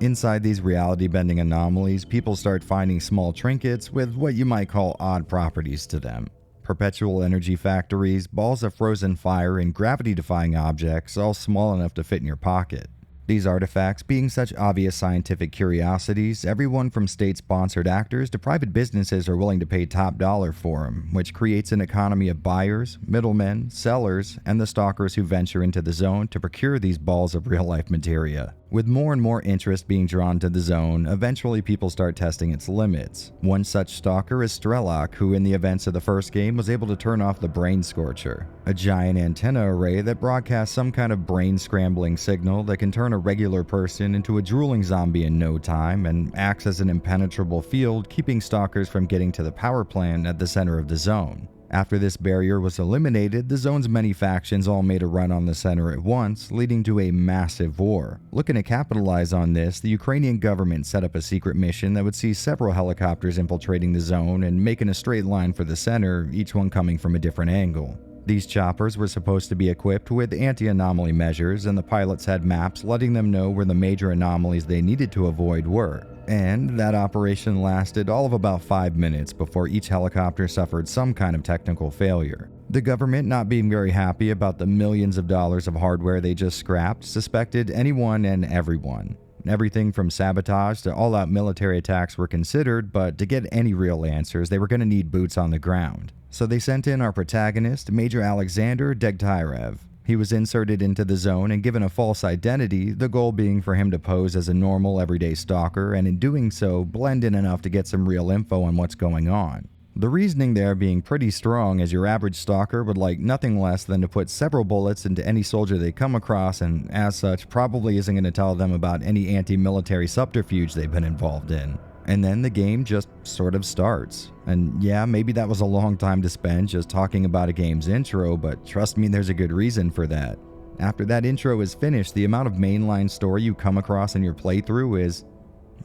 Inside these reality-bending anomalies, people start finding small trinkets with what you might call odd properties to them. Perpetual energy factories, balls of frozen fire, and gravity-defying objects, all small enough to fit in your pocket. These artifacts being such obvious scientific curiosities, everyone from state-sponsored actors to private businesses are willing to pay top dollar for them, which creates an economy of buyers, middlemen, sellers, and the stalkers who venture into the zone to procure these balls of real-life materia. With more and more interest being drawn to the zone, eventually people start testing its limits. One such stalker is Strelok, who in the events of the first game was able to turn off the Brain Scorcher, a giant antenna array that broadcasts some kind of brain-scrambling signal that can turn a regular person into a drooling zombie in no time and acts as an impenetrable field, keeping stalkers from getting to the power plant at the center of the zone. After this barrier was eliminated, the zone's many factions all made a run on the center at once, leading to a massive war. Looking to capitalize on this, the Ukrainian government set up a secret mission that would see several helicopters infiltrating the zone and making a straight line for the center, each one coming from a different angle. These choppers were supposed to be equipped with anti-anomaly measures, and the pilots had maps letting them know where the major anomalies they needed to avoid were. And that operation lasted all of about 5 minutes before each helicopter suffered some kind of technical failure. The government, not being very happy about the millions of dollars of hardware they just scrapped, suspected anyone and everyone. Everything from sabotage to all-out military attacks were considered, but to get any real answers, they were going to need boots on the ground. So they sent in our protagonist, Major Alexander Degtyarev. He was inserted into the zone and given a false identity, the goal being for him to pose as a normal, everyday stalker, and in doing so, blend in enough to get some real info on what's going on. The reasoning there being pretty strong, as your average stalker would like nothing less than to put several bullets into any soldier they come across, and as such, probably isn't going to tell them about any anti-military subterfuge they've been involved in. And then the game just sort of starts. And yeah, maybe that was a long time to spend just talking about a game's intro, but trust me, there's a good reason for that. After that intro is finished, the amount of mainline story you come across in your playthrough is,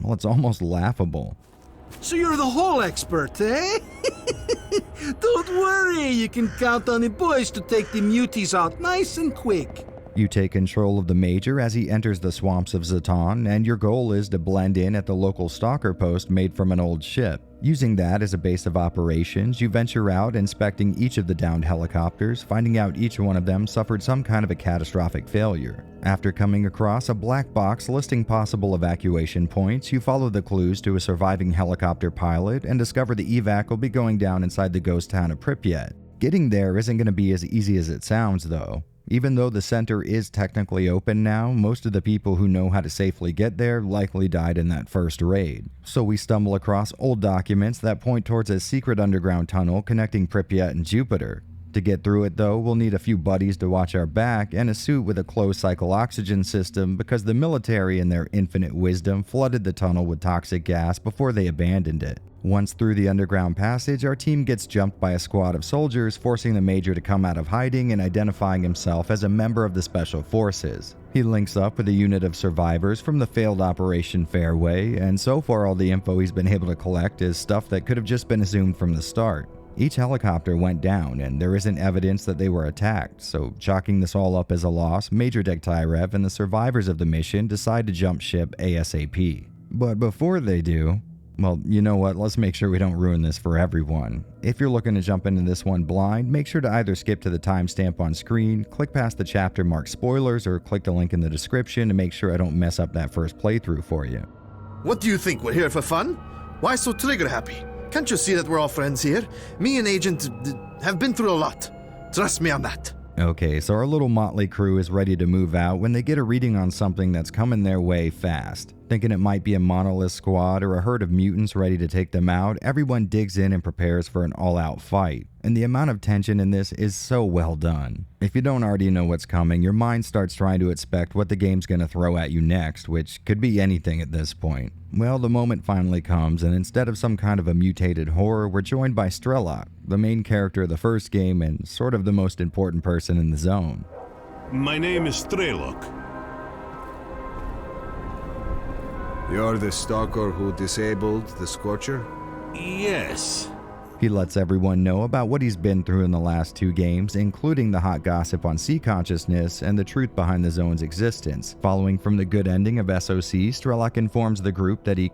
well, it's almost laughable. So you're the whole expert, eh? Don't worry, you can count on the boys to take the muties out nice and quick. You take control of the Major as he enters the swamps of Zaton, and your goal is to blend in at the local stalker post made from an old ship. Using that as a base of operations, you venture out inspecting each of the downed helicopters, finding out each one of them suffered some kind of a catastrophic failure. After coming across a black box listing possible evacuation points, you follow the clues to a surviving helicopter pilot and discover the evac will be going down inside the ghost town of Pripyat. Getting there isn't going to be as easy as it sounds, though. Even though the center is technically open now, most of the people who know how to safely get there likely died in that first raid. So we stumble across old documents that point towards a secret underground tunnel connecting Pripyat and Jupiter. To get through it though, we'll need a few buddies to watch our back and a suit with a closed cycle oxygen system because the military in their infinite wisdom flooded the tunnel with toxic gas before they abandoned it. Once through the underground passage, our team gets jumped by a squad of soldiers, forcing the Major to come out of hiding and identifying himself as a member of the Special Forces. He links up with a unit of survivors from the failed Operation Fairway, and so far all the info he's been able to collect is stuff that could have just been assumed from the start. Each helicopter went down, and there isn't evidence that they were attacked, so chalking this all up as a loss, Major Degtyarev and the survivors of the mission decide to jump ship ASAP. But before they do, well, you know what, let's make sure we don't ruin this for everyone. If you're looking to jump into this one blind, make sure to either skip to the timestamp on screen, click past the chapter marked spoilers, or click the link in the description to make sure I don't mess up that first playthrough for you. What do you think, we're here for fun? Why so trigger happy? Can't you see that we're all friends here? Me and Agent have been through a lot. Trust me on that. Okay, so our little motley crew is ready to move out when they get a reading on something that's coming their way fast. Thinking it might be a monolith squad or a herd of mutants ready to take them out, everyone digs in and prepares for an all-out fight. And the amount of tension in this is so well done. If you don't already know what's coming, your mind starts trying to expect what the game's gonna throw at you next, which could be anything at this point. Well, the moment finally comes, and instead of some kind of a mutated horror, we're joined by Strelok, the main character of the first game and sort of the most important person in the zone. My name is Strelok. You're the stalker who disabled the Scorcher? Yes. He lets everyone know about what he's been through in the last 2 games, including the hot gossip on sea consciousness and the truth behind the zone's existence. Following from the good ending of SOC, Strelok informs the group that he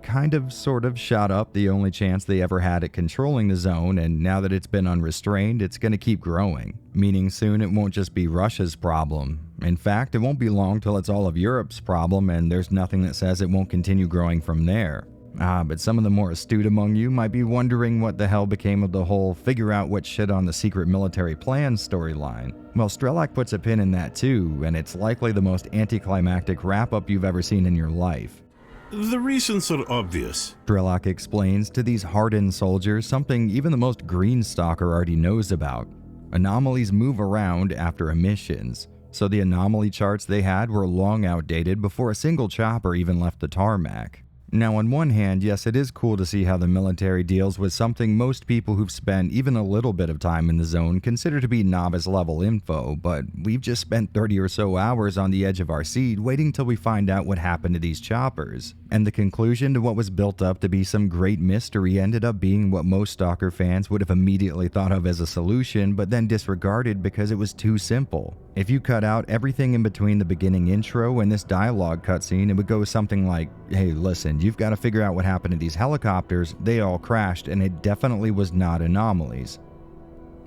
sort of shot up the only chance they ever had at controlling the zone, and now that it's been unrestrained, it's going to keep growing. Meaning soon it won't just be Russia's problem. In fact, it won't be long till it's all of Europe's problem, and there's nothing that says it won't continue growing from there. But some of the more astute among you might be wondering what the hell became of the whole figure out what shit on the secret military plan storyline. Well, Strelak puts a pin in that too, and it's likely the most anticlimactic wrap-up you've ever seen in your life. The reasons are obvious. Strelak explains to these hardened soldiers something even the most green stalker already knows about. Anomalies move around after emissions, so the anomaly charts they had were long outdated before a single chopper even left the tarmac. Now, on one hand, yes, it is cool to see how the military deals with something most people who've spent even a little bit of time in the zone consider to be novice-level info, but we've just spent 30 or so hours on the edge of our seat waiting till we find out what happened to these choppers. And the conclusion to what was built up to be some great mystery ended up being what most Stalker fans would have immediately thought of as a solution, but then disregarded because it was too simple. If you cut out everything in between the beginning intro and this dialogue cutscene, it would go something like, hey, listen, you've got to figure out what happened to these helicopters, they all crashed, and it definitely was not anomalies.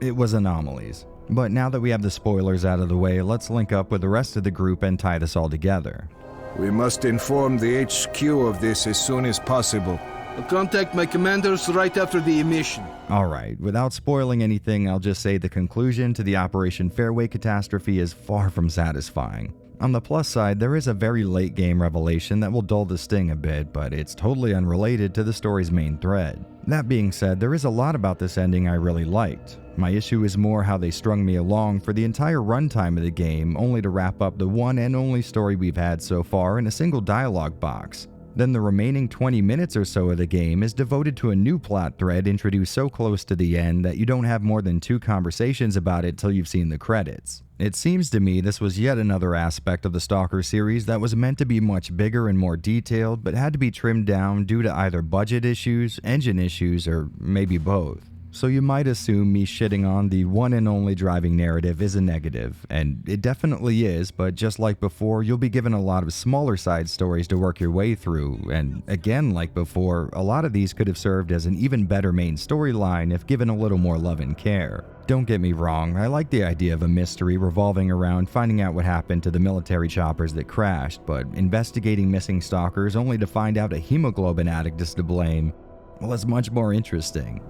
It was anomalies. But now that we have the spoilers out of the way, let's link up with the rest of the group and tie this all together. We must inform the HQ of this as soon as possible. I'll contact my commanders right after the emission. Alright, without spoiling anything, I'll just say the conclusion to the Operation Fairway catastrophe is far from satisfying. On the plus side, there is a very late game revelation that will dull the sting a bit, but it's totally unrelated to the story's main thread. That being said, there is a lot about this ending I really liked. My issue is more how they strung me along for the entire runtime of the game, only to wrap up the one and only story we've had so far in a single dialogue box. Then the remaining 20 minutes or so of the game is devoted to a new plot thread introduced so close to the end that you don't have more than 2 conversations about it till you've seen the credits. It seems to me this was yet another aspect of the Stalker series that was meant to be much bigger and more detailed, but had to be trimmed down due to either budget issues, engine issues, or maybe both. So you might assume me shitting on the one and only driving narrative is a negative, and it definitely is, but just like before, you'll be given a lot of smaller side stories to work your way through, and again like before, a lot of these could have served as an even better main storyline if given a little more love and care. Don't get me wrong, I like the idea of a mystery revolving around finding out what happened to the military choppers that crashed, but investigating missing stalkers only to find out a hemoglobin addict is to blame, well, it's much more interesting.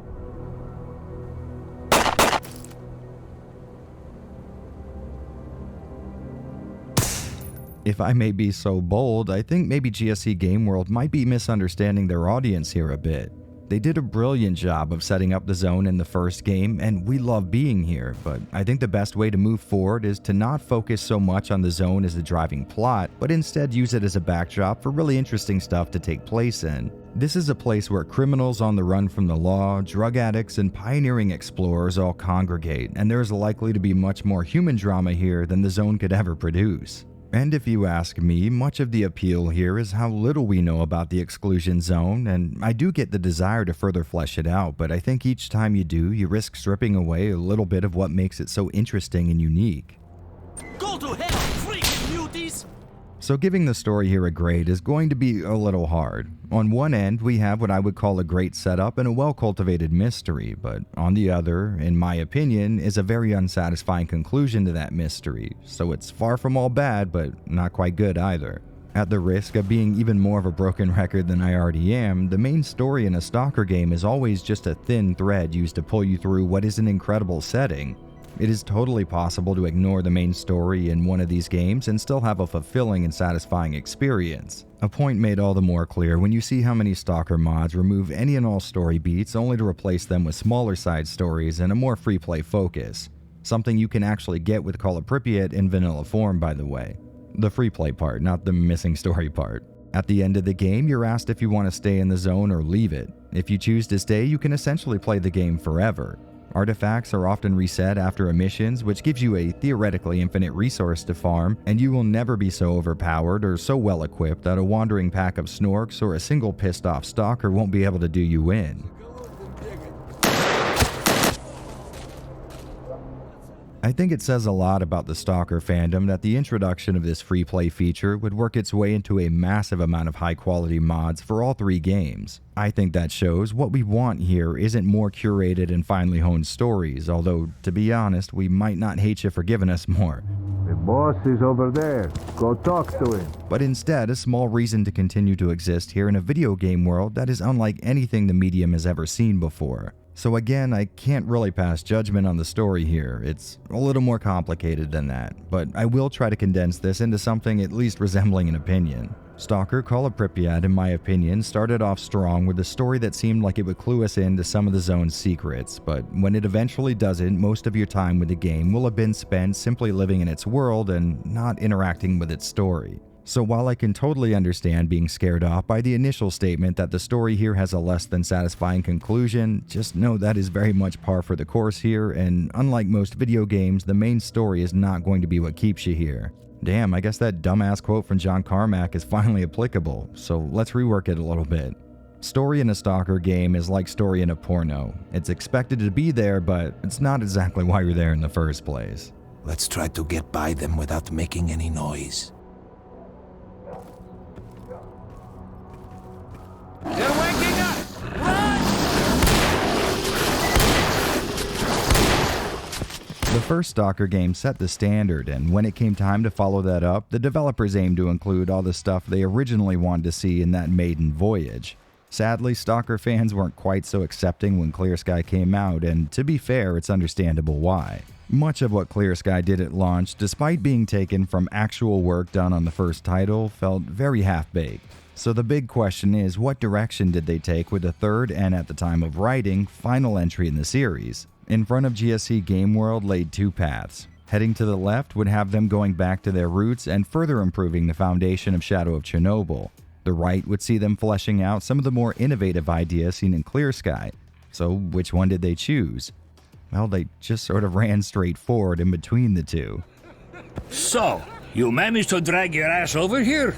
If I may be so bold, I think maybe GSC Game World might be misunderstanding their audience here a bit. They did a brilliant job of setting up the zone in the first game, and we love being here, but I think the best way to move forward is to not focus so much on the zone as the driving plot, but instead use it as a backdrop for really interesting stuff to take place in. This is a place where criminals on the run from the law, drug addicts, and pioneering explorers all congregate, and there is likely to be much more human drama here than the zone could ever produce. And if you ask me, much of the appeal here is how little we know about the exclusion zone, and I do get the desire to further flesh it out, but I think each time you do, you risk stripping away a little bit of what makes it so interesting and unique. Go to hell, freaking muties! So giving the story here a grade is going to be a little hard. On one end, we have what I would call a great setup and a well-cultivated mystery, but on the other, in my opinion, is a very unsatisfying conclusion to that mystery, so it's far from all bad, but not quite good either. At the risk of being even more of a broken record than I already am, the main story in a Stalker game is always just a thin thread used to pull you through what is an incredible setting. It is totally possible to ignore the main story in one of these games and still have a fulfilling and satisfying experience. A point made all the more clear when you see how many Stalker mods remove any and all story beats only to replace them with smaller side stories and a more free play focus. Something you can actually get with Call of Pripyat in vanilla form, by the way. The free play part, not the missing story part. At the end of the game, you're asked if you want to stay in the zone or leave it. If you choose to stay, you can essentially play the game forever. Artifacts are often reset after emissions, which gives you a theoretically infinite resource to farm, and you will never be so overpowered or so well equipped that a wandering pack of snorks or a single pissed off stalker won't be able to do you in. I think it says a lot about the Stalker fandom that the introduction of this free play feature would work its way into a massive amount of high quality mods for all 3 games. I think that shows what we want here isn't more curated and finely honed stories, although to be honest, we might not hate you for giving us more. The boss is over there. Go talk to him. But instead, a small reason to continue to exist here in a video game world that is unlike anything the medium has ever seen before. So again, I can't really pass judgment on the story here. It's a little more complicated than that, but I will try to condense this into something at least resembling an opinion. Stalker Call of Pripyat, in my opinion, started off strong with a story that seemed like it would clue us into some of the zone's secrets, but when it eventually doesn't, most of your time with the game will have been spent simply living in its world and not interacting with its story. So while I can totally understand being scared off by the initial statement that the story here has a less than satisfying conclusion, just know that is very much par for the course here, and unlike most video games, the main story is not going to be what keeps you here. Damn, I guess that dumbass quote from John Carmack is finally applicable, so let's rework it a little bit. Story in a Stalker game is like story in a porno. It's expected to be there, but it's not exactly why you're there in the first place. Let's try to get by them without making any noise. They're waking up! The first Stalker game set the standard, and when it came time to follow that up, the developers aimed to include all the stuff they originally wanted to see in that maiden voyage. Sadly, Stalker fans weren't quite so accepting when Clear Sky came out, and to be fair, it's understandable why. Much of what Clear Sky did at launch, despite being taken from actual work done on the first title, felt very half-baked. So the big question is, what direction did they take with the third and, at the time of writing, final entry in the series? In front of GSC Game World laid two paths. Heading to the left would have them going back to their roots and further improving the foundation of Shadow of Chernobyl. The right would see them fleshing out some of the more innovative ideas seen in Clear Sky. So which one did they choose? Well, they just sort of ran straight forward in between the two. So, you managed to drag your ass over here?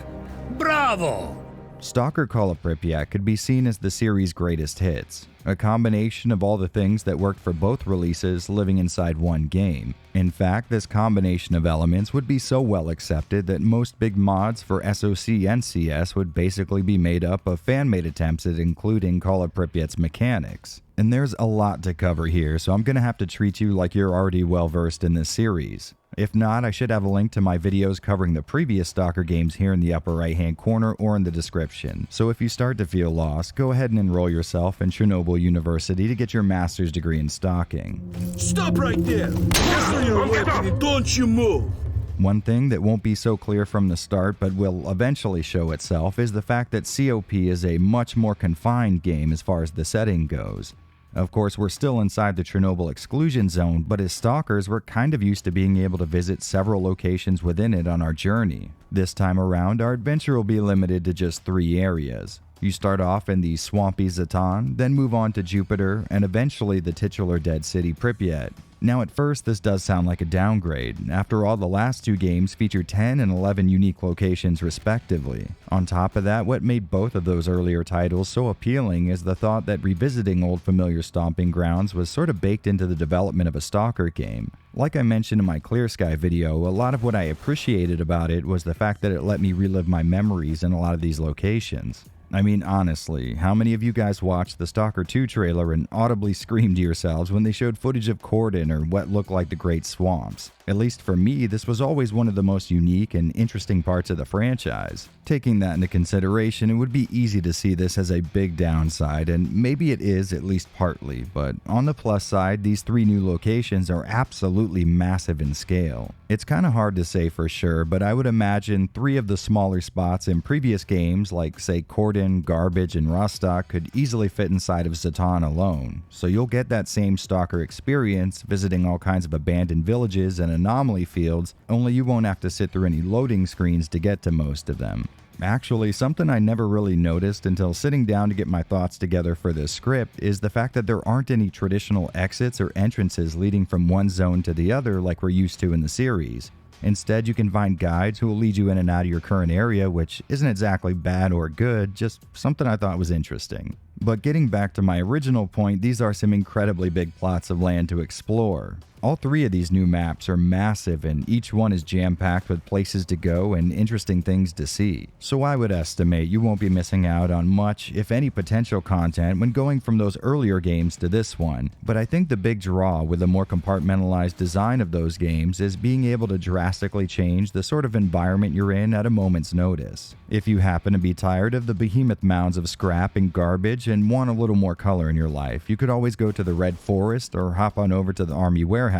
Bravo! Stalker Call of Pripyat could be seen as the series' greatest hits, a combination of all the things that worked for both releases living inside one game. In fact, this combination of elements would be so well accepted that most big mods for SOC and CS would basically be made up of fan-made attempts at including Call of Pripyat's mechanics. And there's a lot to cover here, so I'm gonna have to treat you like you're already well versed in this series. If not, I should have a link to my videos covering the previous Stalker games here in the upper right hand corner or in the description. So if you start to feel lost, go ahead and enroll yourself in Chernobyl University to get your master's degree in stalking. Stop right there! That's your weapon and don't you move! One thing that won't be so clear from the start but will eventually show itself is the fact that COP is a much more confined game as far as the setting goes. Of course, we're still inside the Chernobyl exclusion zone, but as Stalkers, we're kind of used to being able to visit several locations within it on our journey. This time around, our adventure will be limited to just 3 areas. You start off in the swampy Zatan, then move on to Jupiter, and eventually the titular dead city Pripyat. Now at first this does sound like a downgrade. After all, the last 2 games feature 10 and 11 unique locations respectively. On top of that, what made both of those earlier titles so appealing is the thought that revisiting old familiar stomping grounds was sort of baked into the development of a Stalker game. Like I mentioned in my Clear Sky video, a lot of what I appreciated about it was the fact that it let me relive my memories in a lot of these locations. I mean, honestly, how many of you guys watched the Stalker 2 trailer and audibly screamed to yourselves when they showed footage of Cordon or what looked like the Great Swamps? At least for me, this was always one of the most unique and interesting parts of the franchise. Taking that into consideration, it would be easy to see this as a big downside, and maybe it is at least partly, but on the plus side, these 3 new locations are absolutely massive in scale. It's kind of hard to say for sure, but I would imagine 3 of the smaller spots in previous games, like say Cordon, Garbage, and Rostock, could easily fit inside of Zatan alone, so you'll get that same Stalker experience visiting all kinds of abandoned villages and Anomaly fields, only you won't have to sit through any loading screens to get to most of them. Actually, something I never really noticed until sitting down to get my thoughts together for this script is the fact that there aren't any traditional exits or entrances leading from one zone to the other like we're used to in the series. Instead, you can find guides who will lead you in and out of your current area, which isn't exactly bad or good, just something I thought was interesting. But getting back to my original point, these are some incredibly big plots of land to explore. All 3 of these new maps are massive, and each one is jam-packed with places to go and interesting things to see. So I would estimate you won't be missing out on much, if any, potential content when going from those earlier games to this one. But I think the big draw with the more compartmentalized design of those games is being able to drastically change the sort of environment you're in at a moment's notice. If you happen to be tired of the behemoth mounds of scrap and garbage and want a little more color in your life, you could always go to the Red Forest or hop on over to the Army Warehouses.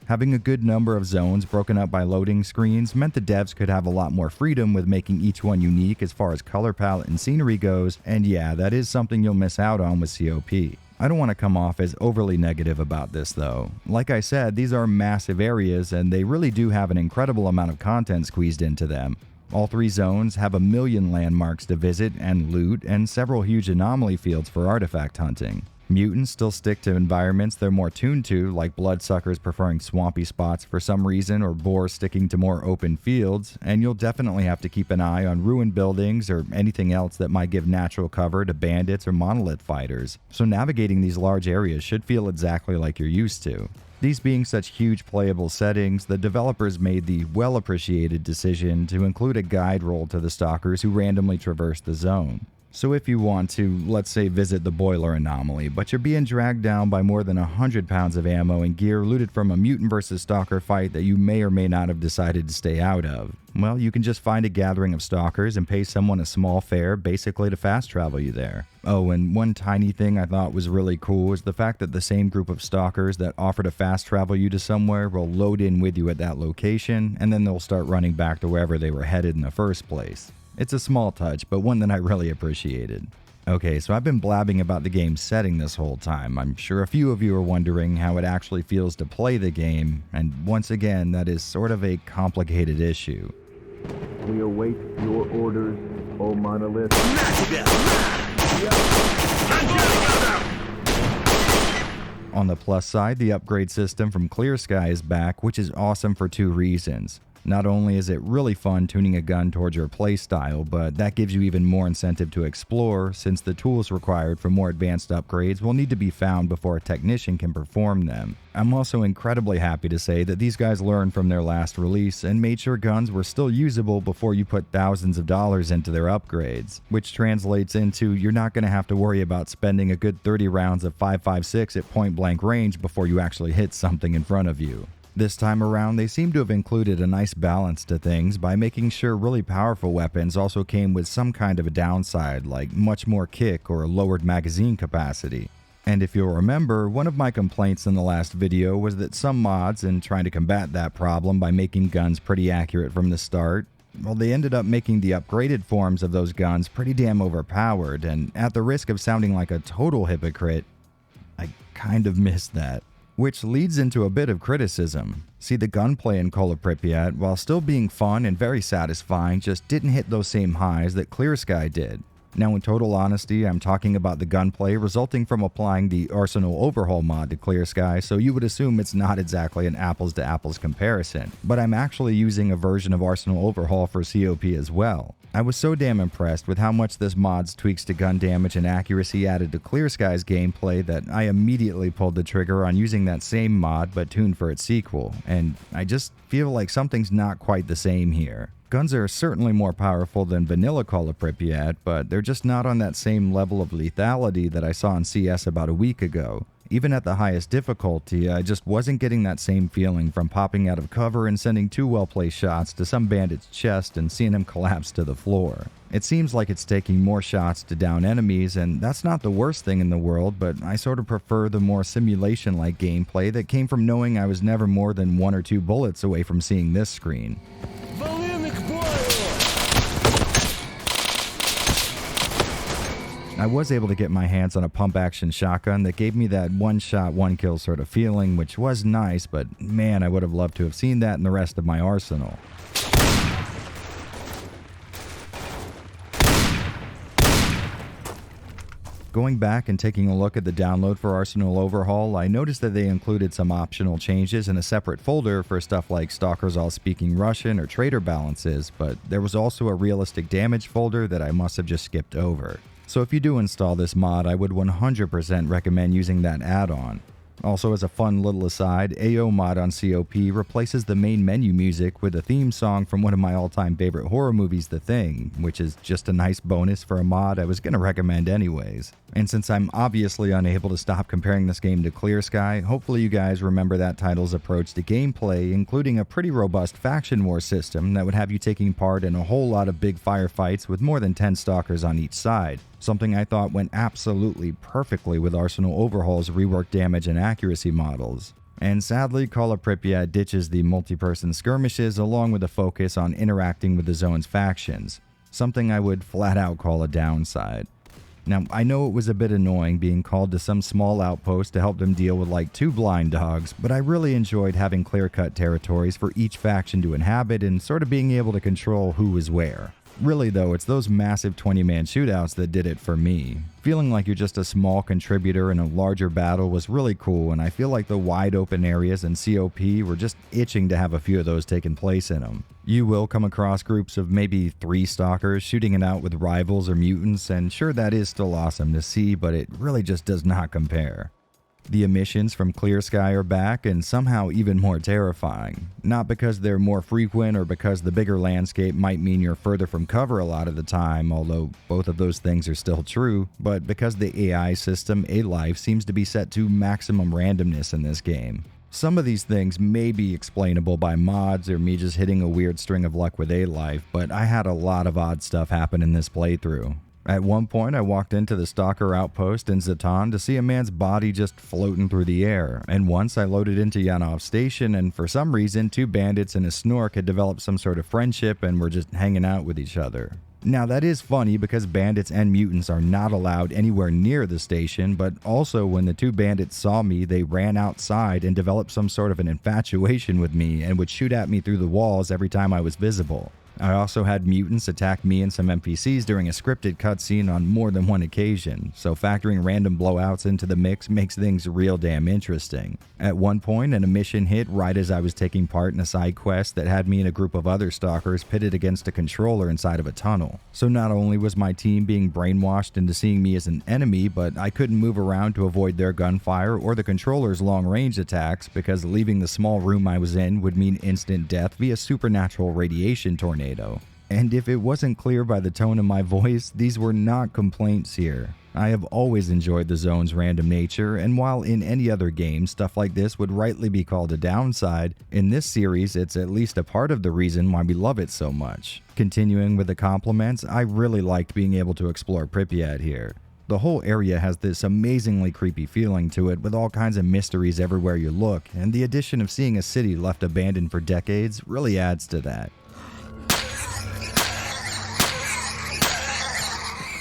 Having a good number of zones broken up by loading screens meant the devs could have a lot more freedom with making each one unique as far as color palette and scenery goes, and yeah, that is something you'll miss out on with COP. I don't want to come off as overly negative about this though. Like I said, these are massive areas and they really do have an incredible amount of content squeezed into them. All 3 zones have 1 million landmarks to visit and loot, and several huge anomaly fields for artifact hunting. Mutants still stick to environments they're more tuned to, like bloodsuckers preferring swampy spots for some reason or boars sticking to more open fields, and you'll definitely have to keep an eye on ruined buildings or anything else that might give natural cover to bandits or monolith fighters. So navigating these large areas should feel exactly like you're used to. These being such huge playable settings, the developers made the well-appreciated decision to include a guide role to the stalkers who randomly traverse the zone. So if you want to, let's say, visit the boiler anomaly, but you're being dragged down by more than 100 pounds of ammo and gear looted from a mutant versus stalker fight that you may or may not have decided to stay out of, well, you can just find a gathering of stalkers and pay someone a small fare basically to fast travel you there. Oh, and one tiny thing I thought was really cool is the fact that the same group of stalkers that offer to fast travel you to somewhere will load in with you at that location, and then they'll start running back to wherever they were headed in the first place. It's a small touch, but one that I really appreciated. Okay, so I've been blabbing about the game's setting this whole time. I'm sure a few of you are wondering how it actually feels to play the game, and once again, that is sort of a complicated issue. We await your orders, O Monolith. On the plus side, the upgrade system from Clear Sky is back, which is awesome for 2 reasons. Not only is it really fun tuning a gun towards your playstyle, but that gives you even more incentive to explore, since the tools required for more advanced upgrades will need to be found before a technician can perform them. I'm also incredibly happy to say that these guys learned from their last release and made sure guns were still usable before you put thousands of dollars into their upgrades, which translates into you're not going to have to worry about spending a good 30 rounds of 5.56 at point blank range before you actually hit something in front of you. This time around, they seem to have included a nice balance to things by making sure really powerful weapons also came with some kind of a downside, like much more kick or lowered magazine capacity. And if you'll remember, one of my complaints in the last video was that some mods, in trying to combat that problem by making guns pretty accurate from the start, well, they ended up making the upgraded forms of those guns pretty damn overpowered, and at the risk of sounding like a total hypocrite, I kind of missed that. Which leads into a bit of criticism. See, the gunplay in Call of Pripyat, while still being fun and very satisfying, just didn't hit those same highs that Clear Sky did. Now, in total honesty, I'm talking about the gunplay resulting from applying the Arsenal Overhaul mod to Clear Sky, so you would assume it's not exactly an apples-to-apples comparison. But I'm actually using a version of Arsenal Overhaul for COP as well. I was so damn impressed with how much this mod's tweaks to gun damage and accuracy added to Clear Sky's gameplay that I immediately pulled the trigger on using that same mod but tuned for its sequel, and I just feel like something's not quite the same here. Guns are certainly more powerful than vanilla Call of Pripyat, but they're just not on that same level of lethality that I saw in CS about a week ago. Even at the highest difficulty, I just wasn't getting that same feeling from popping out of cover and sending 2 well-placed shots to some bandit's chest and seeing him collapse to the floor. It seems like it's taking more shots to down enemies, and that's not the worst thing in the world, but I sort of prefer the more simulation-like gameplay that came from knowing I was never more than 1 or 2 bullets away from seeing this screen. I was able to get my hands on a pump-action shotgun that gave me that one-shot, one-kill sort of feeling, which was nice, but man, I would have loved to have seen that in the rest of my arsenal. Going back and taking a look at the download for Arsenal Overhaul, I noticed that they included some optional changes in a separate folder for stuff like Stalkers all speaking Russian or trader balances, but there was also a realistic damage folder that I must have just skipped over. So if you do install this mod, I would 100% recommend using that add-on. Also, as a fun little aside, AO mod on COP replaces the main menu music with a theme song from one of my all-time favorite horror movies, The Thing, which is just a nice bonus for a mod I was going to recommend anyways. And since I'm obviously unable to stop comparing this game to Clear Sky, hopefully you guys remember that title's approach to gameplay, including a pretty robust faction war system that would have you taking part in a whole lot of big firefights with more than 10 stalkers on each side. Something I thought went absolutely perfectly with Arsenal Overhaul's reworked damage and accuracy models. And sadly, Call of Pripyat ditches the multi-person skirmishes along with a focus on interacting with the zone's factions, something I would flat out call a downside. Now, I know it was a bit annoying being called to some small outpost to help them deal with like 2 blind dogs, but I really enjoyed having clear-cut territories for each faction to inhabit and sort of being able to control who was where. Really though, it's those massive 20-man shootouts that did it for me. Feeling like you're just a small contributor in a larger battle was really cool, and I feel like the wide open areas in COP were just itching to have a few of those taking place in them. You will come across groups of maybe 3 stalkers shooting it out with rivals or mutants, and sure, that is still awesome to see, but it really just does not compare. The emissions from Clear Sky are back and somehow even more terrifying. Not because they're more frequent or because the bigger landscape might mean you're further from cover a lot of the time, although both of those things are still true, but because the AI system, A-Life, seems to be set to maximum randomness in this game. Some of these things may be explainable by mods or me just hitting a weird string of luck with A-Life, but I had a lot of odd stuff happen in this playthrough. At one point, I walked into the Stalker outpost in Zatan to see a man's body just floating through the air, and once I loaded into Yanov Station, and for some reason 2 bandits and a snork had developed some sort of friendship and were just hanging out with each other. Now that is funny because bandits and mutants are not allowed anywhere near the station, but also when the 2 bandits saw me, they ran outside and developed some sort of an infatuation with me and would shoot at me through the walls every time I was visible. I also had mutants attack me and some NPCs during a scripted cutscene on more than one occasion, so factoring random blowouts into the mix makes things real damn interesting. At one point, an mission hit right as I was taking part in a side quest that had me and a group of other stalkers pitted against a controller inside of a tunnel. So not only was my team being brainwashed into seeing me as an enemy, but I couldn't move around to avoid their gunfire or the controller's long-range attacks because leaving the small room I was in would mean instant death via supernatural radiation tornado. And if it wasn't clear by the tone of my voice, these were not complaints here. I have always enjoyed the zone's random nature, and while in any other game stuff like this would rightly be called a downside, in this series it's at least a part of the reason why we love it so much. Continuing with the compliments, I really liked being able to explore Pripyat here. The whole area has this amazingly creepy feeling to it with all kinds of mysteries everywhere you look, and the addition of seeing a city left abandoned for decades really adds to that.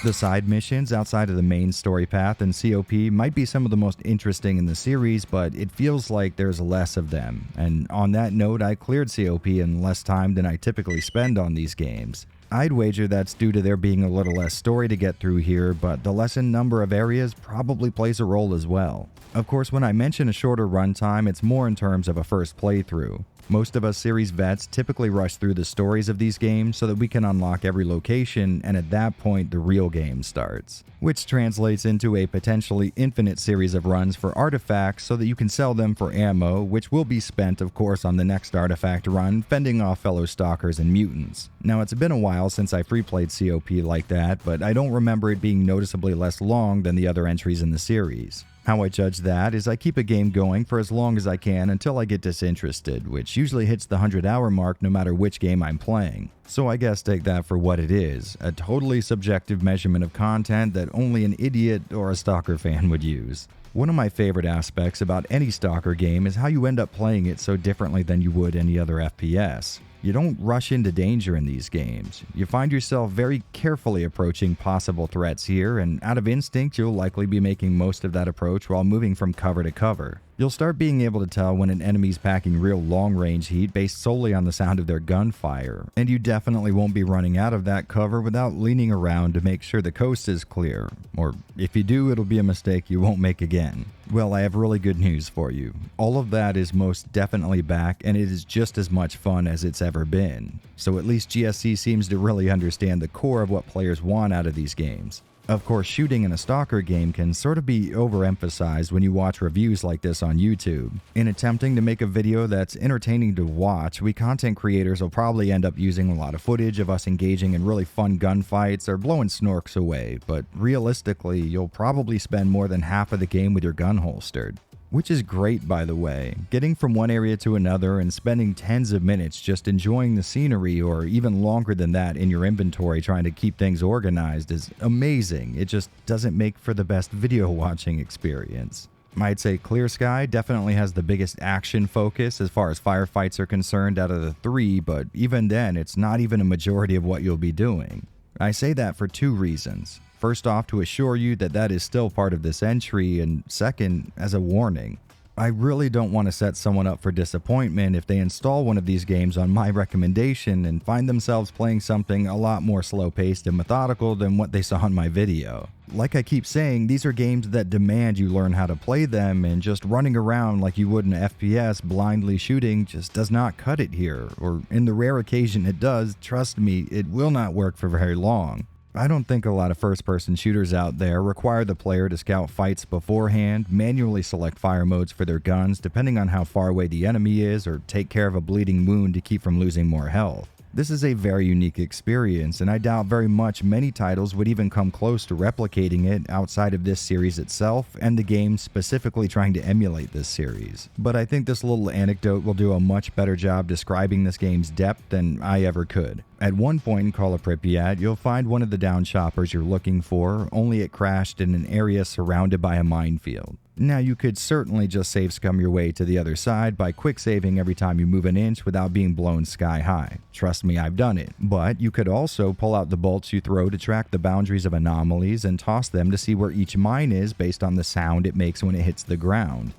The side missions outside of the main story path in COP might be some of the most interesting in the series, but it feels like there's less of them. And on that note, I cleared COP in less time than I typically spend on these games. I'd wager that's due to there being a little less story to get through here, but the lessened number of areas probably plays a role as well. Of course, when I mention a shorter runtime, it's more in terms of a first playthrough. Most of us series vets typically rush through the stories of these games so that we can unlock every location, and at that point the real game starts. Which translates into a potentially infinite series of runs for artifacts so that you can sell them for ammo, which will be spent of course on the next artifact run, fending off fellow stalkers and mutants. Now it's been a while since I free played COP like that, but I don't remember it being noticeably less long than the other entries in the series. How I judge that is I keep a game going for as long as I can until I get disinterested, which usually hits the 100-hour mark no matter which game I'm playing. So I guess take that for what it is, a totally subjective measurement of content that only an idiot or a Stalker fan would use. One of my favorite aspects about any Stalker game is how you end up playing it so differently than you would any other FPS. You don't rush into danger in these games. You find yourself very carefully approaching possible threats here, and out of instinct, you'll likely be making most of that approach while moving from cover to cover. You'll start being able to tell when an enemy's packing real long-range heat based solely on the sound of their gunfire, and you definitely won't be running out of that cover without leaning around to make sure the coast is clear. Or if you do, it'll be a mistake you won't make again. Well, I have really good news for you. All of that is most definitely back, and it is just as much fun as it's ever been. So at least GSC seems to really understand the core of what players want out of these games. Of course, shooting in a Stalker game can sort of be overemphasized when you watch reviews like this on YouTube. In attempting to make a video that's entertaining to watch, we content creators will probably end up using a lot of footage of us engaging in really fun gunfights or blowing snorks away, but realistically, you'll probably spend more than half of the game with your gun holstered. Which is great, by the way. Getting from one area to another and spending tens of minutes just enjoying the scenery, or even longer than that in your inventory trying to keep things organized, is amazing. It just doesn't make for the best video watching experience. I'd say Clear Sky definitely has the biggest action focus as far as firefights are concerned out of the three, but even then, it's not even a majority of what you'll be doing. I say that for two reasons. First off, to assure you that that is still part of this entry, and second, as a warning. I really don't want to set someone up for disappointment if they install one of these games on my recommendation and find themselves playing something a lot more slow-paced and methodical than what they saw in my video. Like I keep saying, these are games that demand you learn how to play them, and just running around like you would in an FPS blindly shooting just does not cut it here, or in the rare occasion it does, trust me, it will not work for very long. I don't think a lot of first-person shooters out there require the player to scout fights beforehand, manually select fire modes for their guns depending on how far away the enemy is, or take care of a bleeding wound to keep from losing more health. This is a very unique experience, and I doubt very much many titles would even come close to replicating it outside of this series itself and the game specifically trying to emulate this series. But I think this little anecdote will do a much better job describing this game's depth than I ever could. At one point in Call of Pripyat, you'll find one of the down choppers you're looking for, only it crashed in an area surrounded by a minefield. Now, you could certainly just save scum your way to the other side by quick saving every time you move an inch without being blown sky high. Trust me, I've done it. But you could also pull out the bolts you throw to track the boundaries of anomalies and toss them to see where each mine is based on the sound it makes when it hits the ground.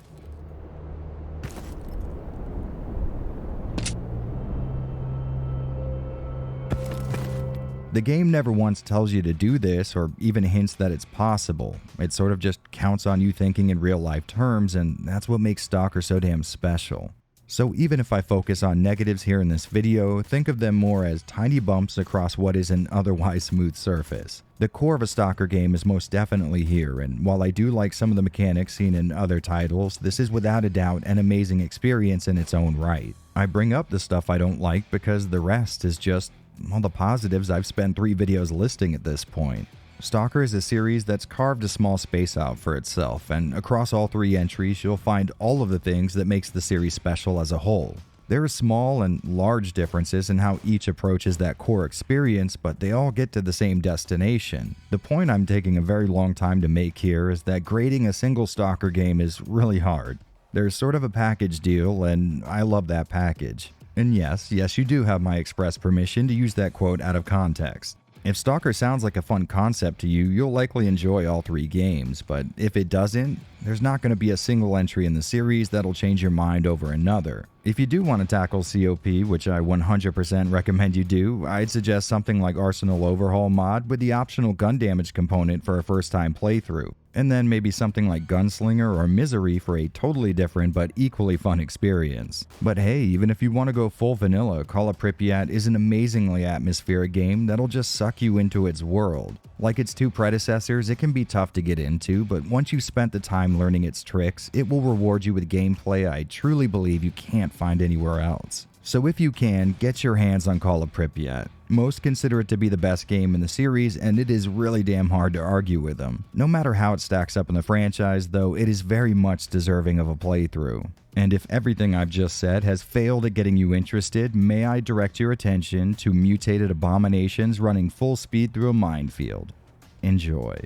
The game never once tells you to do this or even hints that it's possible. It sort of just counts on you thinking in real life terms, and that's what makes Stalker so damn special. So even if I focus on negatives here in this video, think of them more as tiny bumps across what is an otherwise smooth surface. The core of a Stalker game is most definitely here, and while I do like some of the mechanics seen in other titles, this is without a doubt an amazing experience in its own right. I bring up the stuff I don't like because the rest is just all the positives I've spent 3 videos listing at this point. Stalker is a series that's carved a small space out for itself, and across all 3 entries you'll find all of the things that makes the series special as a whole. There are small and large differences in how each approaches that core experience, but they all get to the same destination. The point I'm taking a very long time to make here is that grading a single Stalker game is really hard. There's sort of a package deal, and I love that package. And yes, you do have my express permission to use that quote out of context. If Stalker sounds like a fun concept to you, you'll likely enjoy all 3 games, but if it doesn't, there's not going to be a single entry in the series that'll change your mind over another. If you do want to tackle COP, which I 100% recommend you do, I'd suggest something like Arsenal Overhaul mod with the optional gun damage component for a first-time playthrough. And then maybe something like Gunslinger or Misery for a totally different but equally fun experience. But hey, even if you want to go full vanilla, Call of Pripyat is an amazingly atmospheric game that'll just suck you into its world. Like its 2 predecessors, it can be tough to get into, but once you've spent the time learning its tricks, it will reward you with gameplay I truly believe you can't find anywhere else. So if you can, get your hands on Call of Pripyat. Most consider it to be the best game in the series, and it is really damn hard to argue with them. No matter how it stacks up in the franchise, though, it is very much deserving of a playthrough. And if everything I've just said has failed at getting you interested, may I direct your attention to mutated abominations running full speed through a minefield. Enjoy.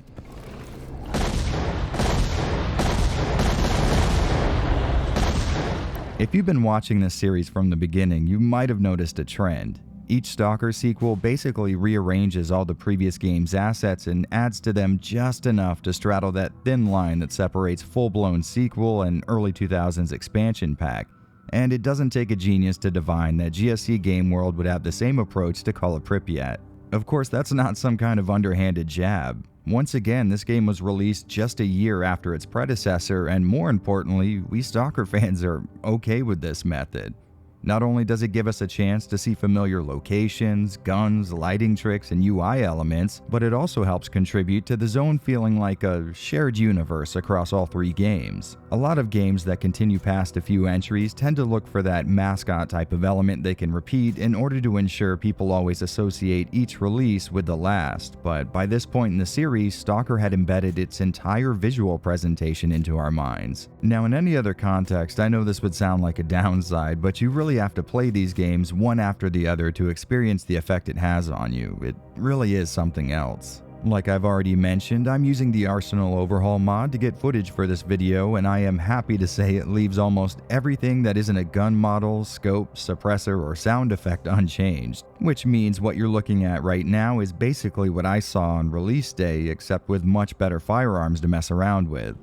If you've been watching this series from the beginning, you might have noticed a trend. Each Stalker sequel basically rearranges all the previous game's assets and adds to them just enough to straddle that thin line that separates full-blown sequel and early 2000s expansion pack. And it doesn't take a genius to divine that GSC Game World would have the same approach to Call of Pripyat. Of course, that's not some kind of underhanded jab. Once again, this game was released just a year after its predecessor, and more importantly, we Stalker fans are okay with this method. Not only does it give us a chance to see familiar locations, guns, lighting tricks, and UI elements, but it also helps contribute to the zone feeling like a shared universe across all 3 games. A lot of games that continue past a few entries tend to look for that mascot type of element they can repeat in order to ensure people always associate each release with the last, but by this point in the series, Stalker had embedded its entire visual presentation into our minds. Now, in any other context, I know this would sound like a downside, but you really have to play these games one after the other to experience the effect it has on you. It really is something else. Like I've already mentioned, I'm using the Arsenal Overhaul mod to get footage for this video, and I am happy to say it leaves almost everything that isn't a gun model, scope, suppressor, or sound effect unchanged, which means what you're looking at right now is basically what I saw on release day, except with much better firearms to mess around with.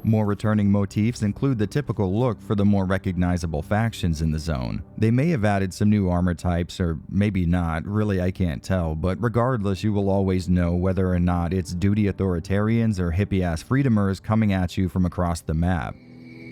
More returning motifs include the typical look for the more recognizable factions in the zone. They may have added some new armor types, or maybe not, really I can't tell, but regardless you will always know whether or not it's duty authoritarians or hippie-ass freedomers coming at you from across the map.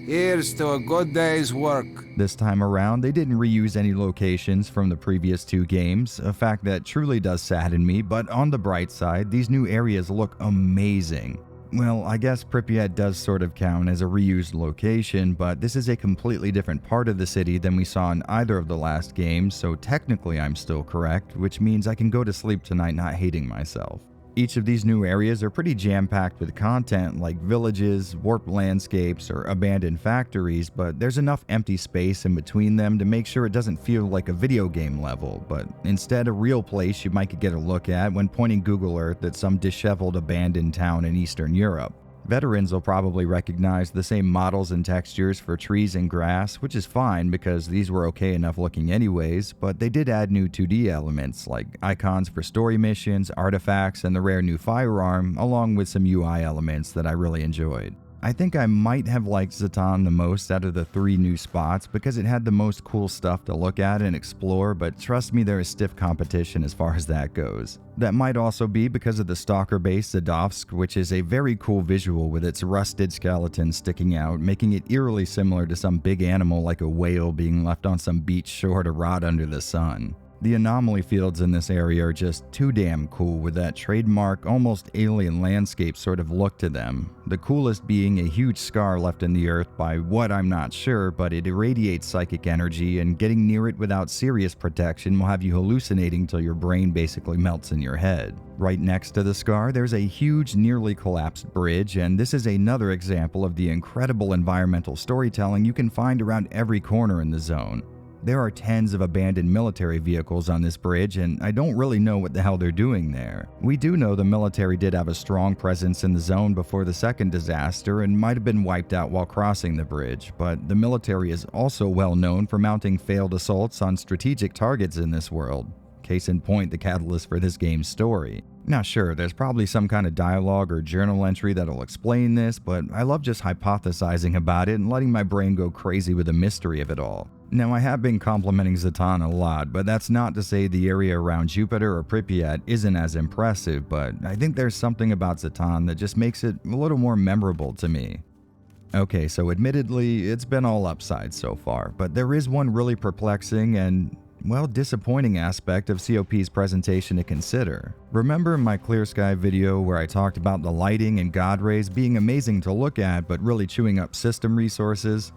Here's to a good day's work. This time around, they didn't reuse any locations from the previous 2 games, a fact that truly does sadden me, but on the bright side, these new areas look amazing. Well, I guess Pripyat does sort of count as a reused location, but this is a completely different part of the city than we saw in either of the last games, so technically I'm still correct, which means I can go to sleep tonight not hating myself. Each of these new areas are pretty jam-packed with content like villages, warped landscapes, or abandoned factories, but there's enough empty space in between them to make sure it doesn't feel like a video game level, but instead a real place you might get a look at when pointing Google Earth at some disheveled abandoned town in Eastern Europe. Veterans will probably recognize the same models and textures for trees and grass, which is fine because these were okay enough looking anyways, but they did add new 2D elements like icons for story missions, artifacts, and the rare new firearm, along with some UI elements that I really enjoyed. I think I might have liked Zatan the most out of the 3 new spots because it had the most cool stuff to look at and explore, but trust me, there is stiff competition as far as that goes. That might also be because of the Stalker base Zadovsk, which is a very cool visual with its rusted skeleton sticking out, making it eerily similar to some big animal like a whale being left on some beach shore to rot under the sun. The Anomaly fields in this area are just too damn cool with that trademark, almost alien landscape sort of look to them. The coolest being a huge scar left in the earth by what I'm not sure, but it irradiates psychic energy, and getting near it without serious protection will have you hallucinating till your brain basically melts in your head. Right next to the scar, there's a huge, nearly collapsed bridge, and this is another example of the incredible environmental storytelling you can find around every corner in the zone. There are tens of abandoned military vehicles on this bridge, and I don't really know what the hell they're doing there. We do know the military did have a strong presence in the zone before the second disaster and might have been wiped out while crossing the bridge, but the military is also well known for mounting failed assaults on strategic targets in this world. Case in point, the catalyst for this game's story. Now sure, there's probably some kind of dialogue or journal entry that'll explain this, but I love just hypothesizing about it and letting my brain go crazy with the mystery of it all. Now I have been complimenting Zatan a lot, but that's not to say the area around Jupiter or Pripyat isn't as impressive, but I think there's something about Zatan that just makes it a little more memorable to me. Okay, so admittedly, it's been all upside so far, but there is one really perplexing and, well, disappointing aspect of COP's presentation to consider. Remember in my Clear Sky video where I talked about the lighting and God rays being amazing to look at but really chewing up system resources?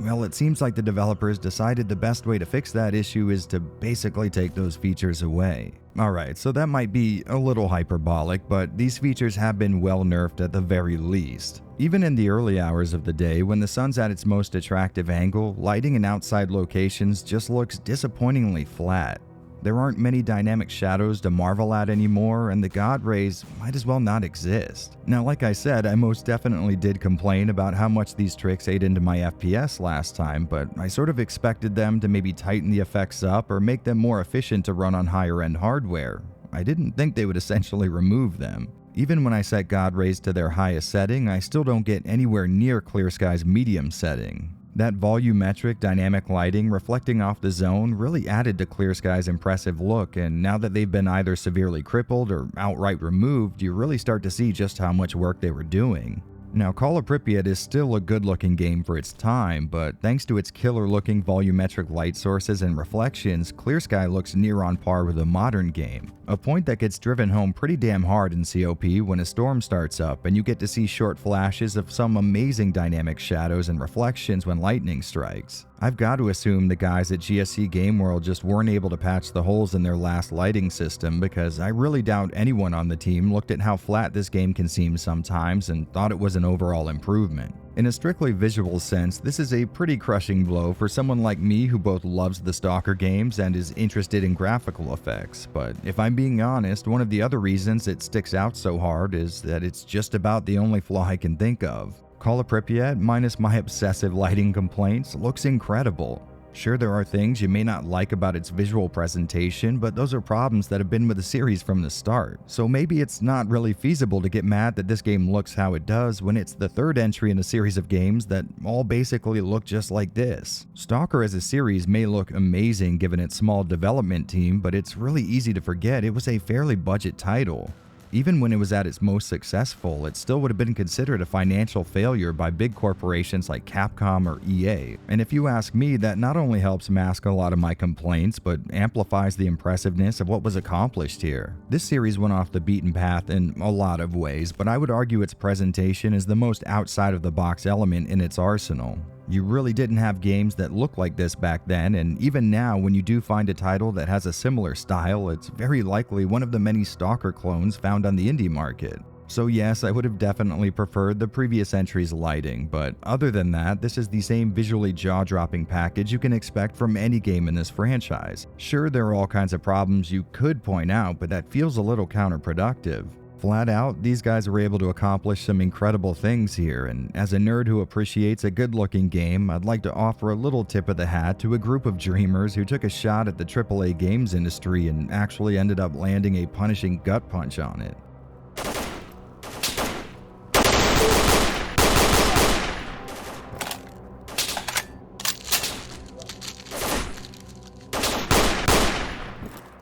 Well, it seems like the developers decided the best way to fix that issue is to basically take those features away. Alright, so that might be a little hyperbolic, but these features have been well nerfed at the very least. Even in the early hours of the day, when the sun's at its most attractive angle, lighting in outside locations just looks disappointingly flat. There aren't many dynamic shadows to marvel at anymore, and the God rays might as well not exist. Now, like I said, I most definitely did complain about how much these tricks ate into my FPS last time, but I sort of expected them to maybe tighten the effects up or make them more efficient to run on higher-end hardware. I didn't think they would essentially remove them. Even when I set God rays to their highest setting, I still don't get anywhere near Clear Sky's medium setting. That volumetric dynamic lighting reflecting off the zone really added to Clear Sky's impressive look, and now that they've been either severely crippled or outright removed, you really start to see just how much work they were doing. Now, Call of Pripyat is still a good-looking game for its time, but thanks to its killer-looking volumetric light sources and reflections, Clear Sky looks near on par with a modern game, a point that gets driven home pretty damn hard in COP when a storm starts up and you get to see short flashes of some amazing dynamic shadows and reflections when lightning strikes. I've got to assume the guys at GSC Game World just weren't able to patch the holes in their last lighting system, because I really doubt anyone on the team looked at how flat this game can seem sometimes and thought it was an overall improvement. In a strictly visual sense, this is a pretty crushing blow for someone like me who both loves the Stalker games and is interested in graphical effects, but if I'm being honest, one of the other reasons it sticks out so hard is that it's just about the only flaw I can think of. Call of Pripyat, minus my obsessive lighting complaints, looks incredible. Sure, there are things you may not like about its visual presentation, but those are problems that have been with the series from the start. So maybe it's not really feasible to get mad that this game looks how it does when it's the third entry in a series of games that all basically look just like this. Stalker as a series may look amazing given its small development team, but it's really easy to forget it was a fairly budget title. Even when it was at its most successful, it still would have been considered a financial failure by big corporations like Capcom or EA. And if you ask me, that not only helps mask a lot of my complaints, but amplifies the impressiveness of what was accomplished here. This series went off the beaten path in a lot of ways, but I would argue its presentation is the most outside-of-the-box element in its arsenal. You really didn't have games that looked like this back then, and even now when you do find a title that has a similar style, it's very likely one of the many Stalker clones found on the indie market. So yes, I would have definitely preferred the previous entry's lighting, but other than that, this is the same visually jaw-dropping package you can expect from any game in this franchise. Sure, there are all kinds of problems you could point out, but that feels a little counterproductive. Flat out, these guys were able to accomplish some incredible things here, and as a nerd who appreciates a good-looking game, I'd like to offer a little tip of the hat to a group of dreamers who took a shot at the AAA games industry and actually ended up landing a punishing gut punch on it.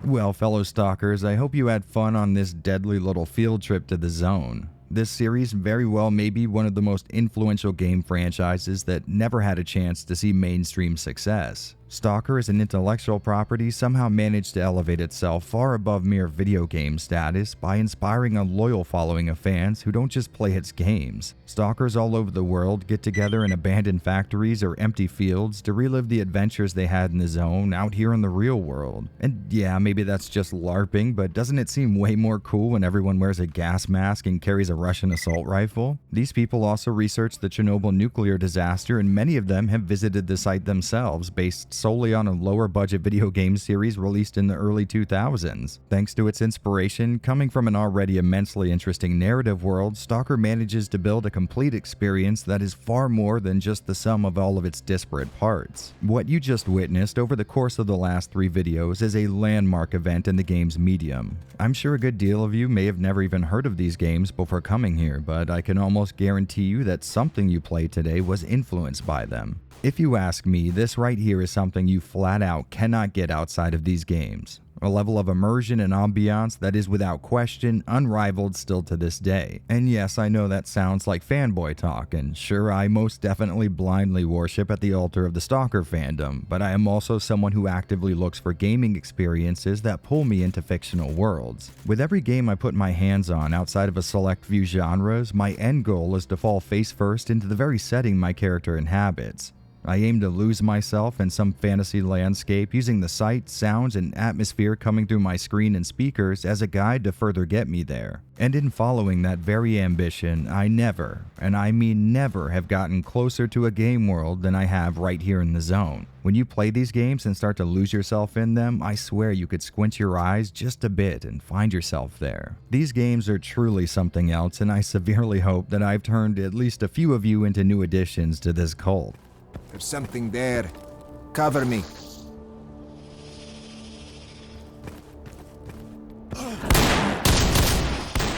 Well, fellow Stalkers, I hope you had fun on this deadly little field trip to the zone. This series very well may be one of the most influential game franchises that never had a chance to see mainstream success. Stalker as an intellectual property somehow managed to elevate itself far above mere video game status by inspiring a loyal following of fans who don't just play its games. Stalkers all over the world get together in abandoned factories or empty fields to relive the adventures they had in the zone out here in the real world. And yeah, maybe that's just LARPing, but doesn't it seem way more cool when everyone wears a gas mask and carries a Russian assault rifle? These people also researched the Chernobyl nuclear disaster, and many of them have visited the site themselves based solely on a lower budget video game series released in the early 2000s. Thanks to its inspiration, coming from an already immensely interesting narrative world, Stalker manages to build a complete experience that is far more than just the sum of all of its disparate parts. What you just witnessed over the course of the last 3 videos is a landmark event in the game's medium. I'm sure a good deal of you may have never even heard of these games before coming here, but I can almost guarantee you that something you played today was influenced by them. If you ask me, this right here is something you flat out cannot get outside of these games. A level of immersion and ambiance that is without question unrivaled still to this day. And yes, I know that sounds like fanboy talk, and sure, I most definitely blindly worship at the altar of the Stalker fandom, but I am also someone who actively looks for gaming experiences that pull me into fictional worlds. With every game I put my hands on outside of a select few genres, my end goal is to fall face first into the very setting my character inhabits. I aim to lose myself in some fantasy landscape using the sights, sounds, and atmosphere coming through my screen and speakers as a guide to further get me there. And in following that very ambition, I never, and I mean never, have gotten closer to a game world than I have right here in the zone. When you play these games and start to lose yourself in them, I swear you could squint your eyes just a bit and find yourself there. These games are truly something else, and I severely hope that I've turned at least a few of you into new additions to this cult. There's something there. Cover me.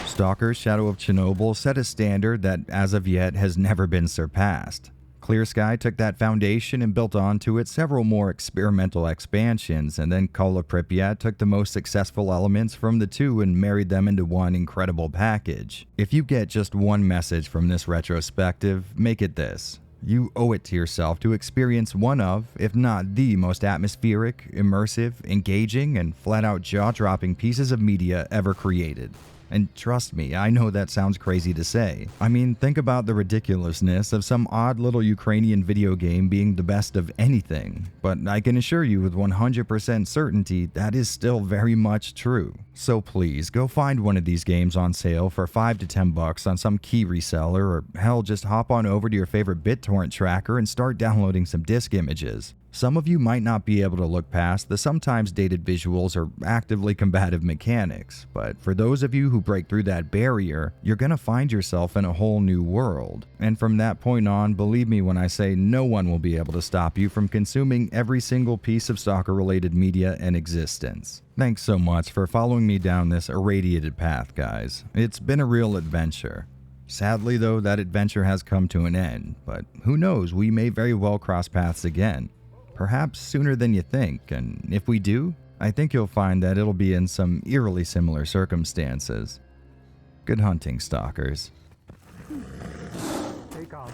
Stalker Shadow of Chernobyl set a standard that, as of yet, has never been surpassed. Clear Sky took that foundation and built onto it several more experimental expansions, and then Call of Pripyat took the most successful elements from the two and married them into one incredible package. If you get just one message from this retrospective, make it this. You owe it to yourself to experience one of, if not the most atmospheric, immersive, engaging, and flat-out jaw-dropping pieces of media ever created. And trust me, I know that sounds crazy to say. I mean, think about the ridiculousness of some odd little Ukrainian video game being the best of anything, but I can assure you with 100% certainty that is still very much true. So please, go find one of these games on sale for $5 to $10 on some key reseller, or hell, just hop on over to your favorite BitTorrent tracker and start downloading some disk images. Some of you might not be able to look past the sometimes dated visuals or actively combative mechanics, but for those of you who break through that barrier, you're gonna find yourself in a whole new world. And from that point on, believe me when I say no one will be able to stop you from consuming every single piece of Stalker-related media in existence. Thanks so much for following me down this irradiated path, guys. It's been a real adventure. Sadly though, that adventure has come to an end, but who knows, we may very well cross paths again. Perhaps sooner than you think, and if we do, I think you'll find that it'll be in some eerily similar circumstances. Good hunting, Stalkers. Take off.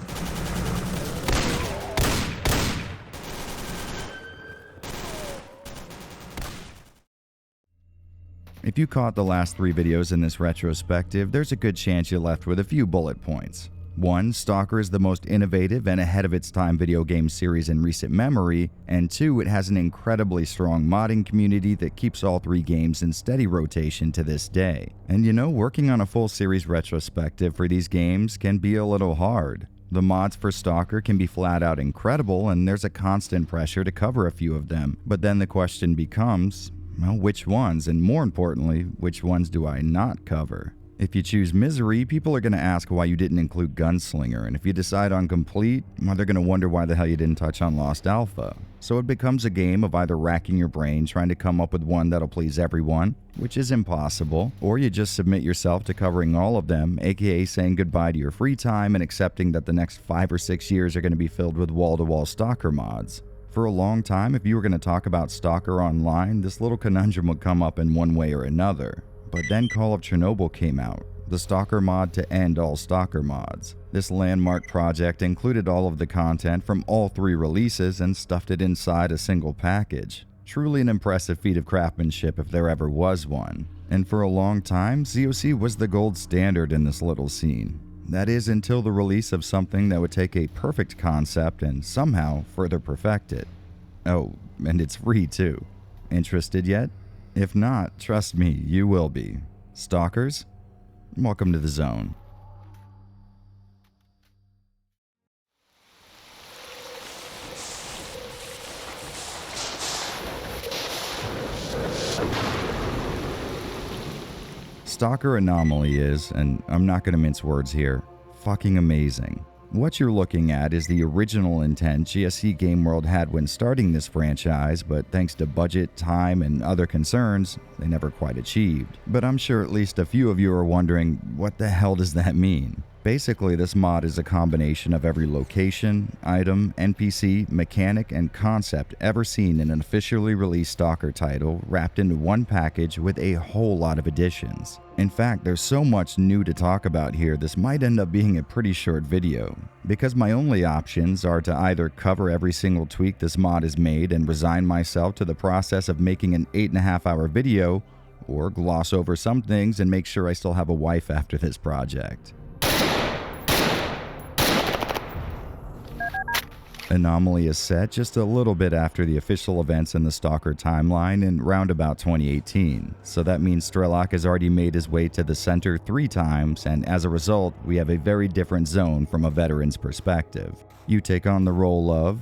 If you caught the last 3 videos in this retrospective, there's a good chance you left with a few bullet points. 1. Stalker is the most innovative and ahead of its time video game series in recent memory, and 2. It has an incredibly strong modding community that keeps all 3 games in steady rotation to this day. And you know, working on a full series retrospective for these games can be a little hard. The mods for Stalker can be flat out incredible, and there's a constant pressure to cover a few of them. But then the question becomes, well, which ones? And more importantly, which ones do I not cover? If you choose Misery, people are going to ask why you didn't include Gunslinger, and if you decide on Complete, well, they're going to wonder why the hell you didn't touch on Lost Alpha. So it becomes a game of either racking your brain trying to come up with one that'll please everyone, which is impossible, or you just submit yourself to covering all of them, aka saying goodbye to your free time and accepting that the next 5 or 6 years are going to be filled with wall-to-wall Stalker mods. For a long time, if you were going to talk about Stalker online, this little conundrum would come up in one way or another. But then Call of Chernobyl came out, the Stalker mod to end all Stalker mods. This landmark project included all of the content from all 3 releases and stuffed it inside a single package. Truly an impressive feat of craftsmanship if there ever was one. And for a long time, ZOC was the gold standard in this little scene. That is, until the release of something that would take a perfect concept and somehow further perfect it. Oh, and it's free too. Interested yet? If not, trust me, you will be. Stalkers, welcome to the zone. Stalker Anomaly is, and I'm not going to mince words here, fucking amazing. What you're looking at is the original intent GSC Game World had when starting this franchise, but thanks to budget, time, and other concerns, they never quite achieved. But I'm sure at least a few of you are wondering, what the hell does that mean? Basically, this mod is a combination of every location, item, NPC, mechanic, and concept ever seen in an officially released Stalker title wrapped into one package with a whole lot of additions. In fact, there's so much new to talk about here, this might end up being a pretty short video, because my only options are to either cover every single tweak this mod has made and resign myself to the process of making an 8.5-hour video, or gloss over some things and make sure I still have a wife after this project. Anomaly is set just a little bit after the official events in the Stalker timeline in roundabout 2018, so that means Strelok has already made his way to the center 3 times, and as a result, we have a very different zone from a veteran's perspective. You take on the role of,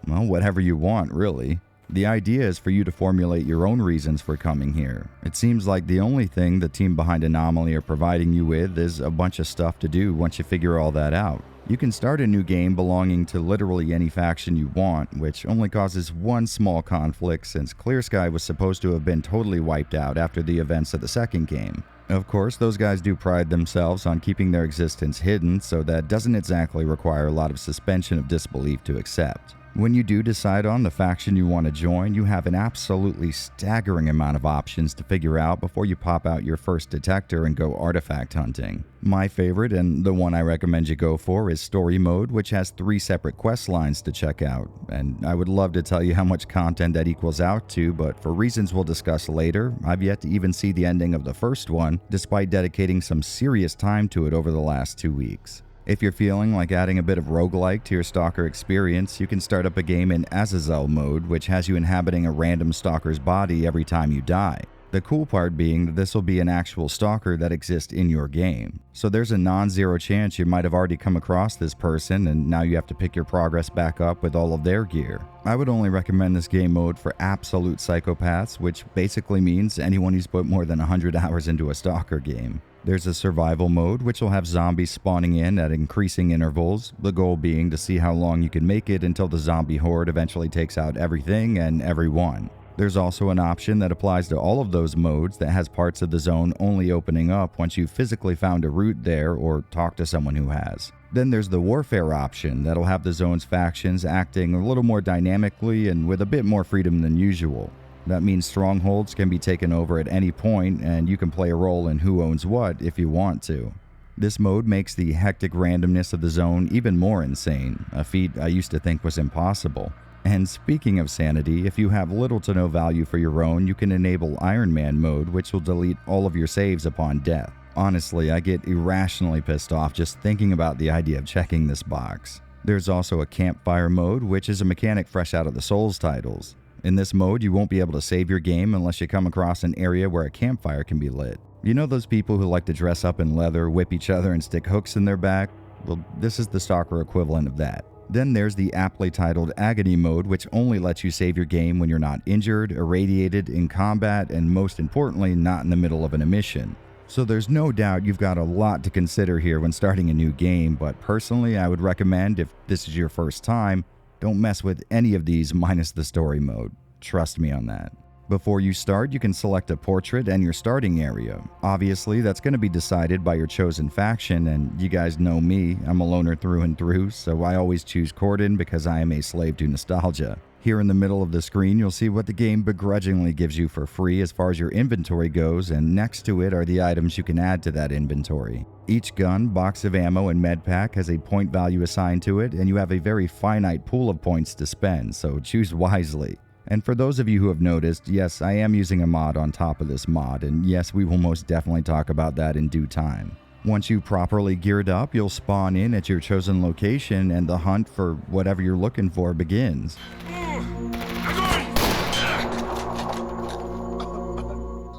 well, whatever you want, really. The idea is for you to formulate your own reasons for coming here. It seems like the only thing the team behind Anomaly are providing you with is a bunch of stuff to do once you figure all that out. You can start a new game belonging to literally any faction you want, which only causes one small conflict since Clear Sky was supposed to have been totally wiped out after the events of the second game. Of course, those guys do pride themselves on keeping their existence hidden, so that doesn't exactly require a lot of suspension of disbelief to accept. When you do decide on the faction you want to join, you have an absolutely staggering amount of options to figure out before you pop out your first detector and go artifact hunting. My favorite, and the one I recommend you go for, is Story Mode, which has 3 separate quest lines to check out. And I would love to tell you how much content that equals out to, but for reasons we'll discuss later, I've yet to even see the ending of the first one, despite dedicating some serious time to it over the last 2 weeks. If you're feeling like adding a bit of roguelike to your Stalker experience, you can start up a game in Azazel mode, which has you inhabiting a random Stalker's body every time you die. The cool part being that this will be an actual Stalker that exists in your game. So there's a non-zero chance you might have already come across this person and now you have to pick your progress back up with all of their gear. I would only recommend this game mode for absolute psychopaths, which basically means anyone who's put more than 100 hours into a Stalker game. There's a survival mode, which will have zombies spawning in at increasing intervals, the goal being to see how long you can make it until the zombie horde eventually takes out everything and everyone. There's also an option that applies to all of those modes that has parts of the zone only opening up once you've physically found a route there or talked to someone who has. Then there's the warfare option that'll have the zone's factions acting a little more dynamically and with a bit more freedom than usual. That means strongholds can be taken over at any point, and you can play a role in who owns what if you want to. This mode makes the hectic randomness of the zone even more insane, a feat I used to think was impossible. And speaking of sanity, if you have little to no value for your own, you can enable Iron Man mode, which will delete all of your saves upon death. Honestly, I get irrationally pissed off just thinking about the idea of checking this box. There's also a campfire mode, which is a mechanic fresh out of the Souls titles. In this mode, you won't be able to save your game unless you come across an area where a campfire can be lit. You know those people who like to dress up in leather, whip each other, and stick hooks in their back? Well, this is the Stalker equivalent of that. Then there's the aptly titled Agony mode, which only lets you save your game when you're not injured, irradiated, in combat, and most importantly, not in the middle of an mission. So there's no doubt you've got a lot to consider here when starting a new game, but personally I would recommend, if this is your first time, don't mess with any of these minus the story mode. Trust me on that. Before you start, you can select a portrait and your starting area. Obviously, that's going to be decided by your chosen faction, and you guys know me, I'm a loner through and through, so I always choose Cordon because I am a slave to nostalgia. Here in the middle of the screen, you'll see what the game begrudgingly gives you for free as far as your inventory goes, and next to it are the items you can add to that inventory. Each gun, box of ammo, and med pack has a point value assigned to it, and you have a very finite pool of points to spend, so choose wisely. And for those of you who have noticed, yes, I am using a mod on top of this mod, and yes, we will most definitely talk about that in due time. Once you properly geared up, you'll spawn in at your chosen location, and the hunt for whatever you're looking for begins.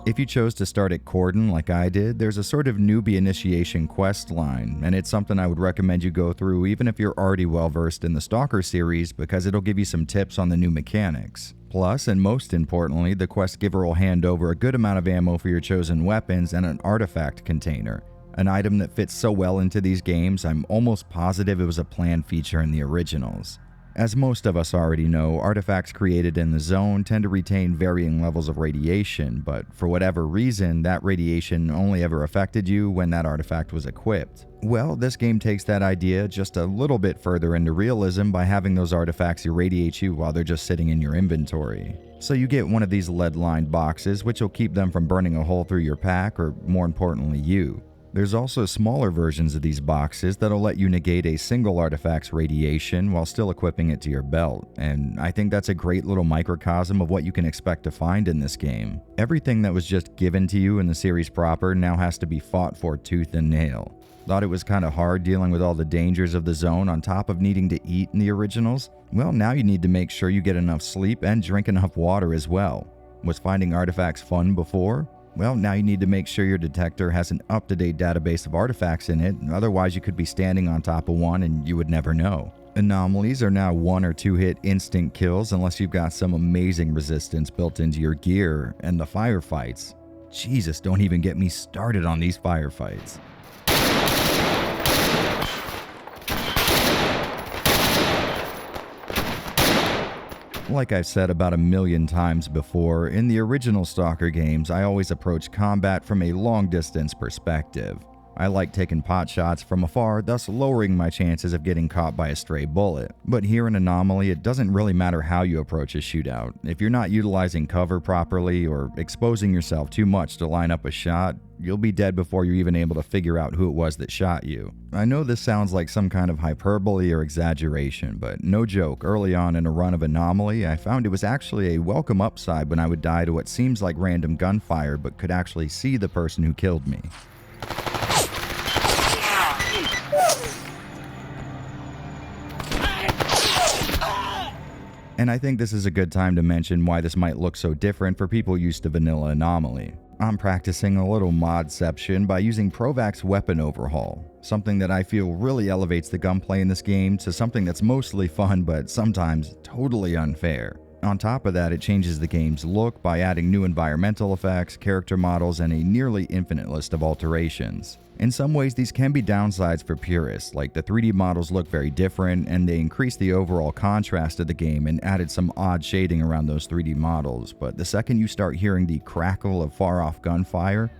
If you chose to start at Cordon like I did, there's a sort of newbie initiation quest line, and it's something I would recommend you go through even if you're already well versed in the Stalker series, because it'll give you some tips on the new mechanics. Plus, and most importantly, the quest giver will hand over a good amount of ammo for your chosen weapons and an artifact container. An item that fits so well into these games, I'm almost positive it was a planned feature in the originals. As most of us already know, artifacts created in the zone tend to retain varying levels of radiation, but for whatever reason, that radiation only ever affected you when that artifact was equipped. Well, this game takes that idea just a little bit further into realism by having those artifacts irradiate you while they're just sitting in your inventory. So you get one of these lead-lined boxes, which will keep them from burning a hole through your pack, or more importantly, you. There's also smaller versions of these boxes that'll let you negate a single artifact's radiation while still equipping it to your belt, and I think that's a great little microcosm of what you can expect to find in this game. Everything that was just given to you in the series proper now has to be fought for tooth and nail. Thought it was kind of hard dealing with all the dangers of the zone on top of needing to eat in the originals? Well, now you need to make sure you get enough sleep and drink enough water as well. Was finding artifacts fun before? Well, now you need to make sure your detector has an up-to-date database of artifacts in it, otherwise you could be standing on top of one and you would never know. Anomalies are now 1 or 2 hit instant kills unless you've got some amazing resistance built into your gear, and the firefights. Jesus, don't even get me started on these firefights. Like I've said about 1,000,000 times before, in the original Stalker games, I always approach combat from a long-distance perspective. I like taking pot shots from afar, thus lowering my chances of getting caught by a stray bullet. But here in Anomaly, it doesn't really matter how you approach a shootout. If you're not utilizing cover properly or exposing yourself too much to line up a shot, you'll be dead before you're even able to figure out who it was that shot you. I know this sounds like some kind of hyperbole or exaggeration, but no joke, early on in a run of Anomaly, I found it was actually a welcome upside when I would die to what seems like random gunfire but could actually see the person who killed me. And I think this is a good time to mention why this might look so different for people used to vanilla Anomaly. I'm practicing a little modception by using Provac's weapon overhaul, something that I feel really elevates the gunplay in this game to something that's mostly fun but sometimes totally unfair. On top of that, it changes the game's look by adding new environmental effects, character models, and a nearly infinite list of alterations. In some ways, these can be downsides for purists, like the 3D models look very different and they increased the overall contrast of the game and added some odd shading around those 3D models, but the second you start hearing the crackle of far-off gunfire,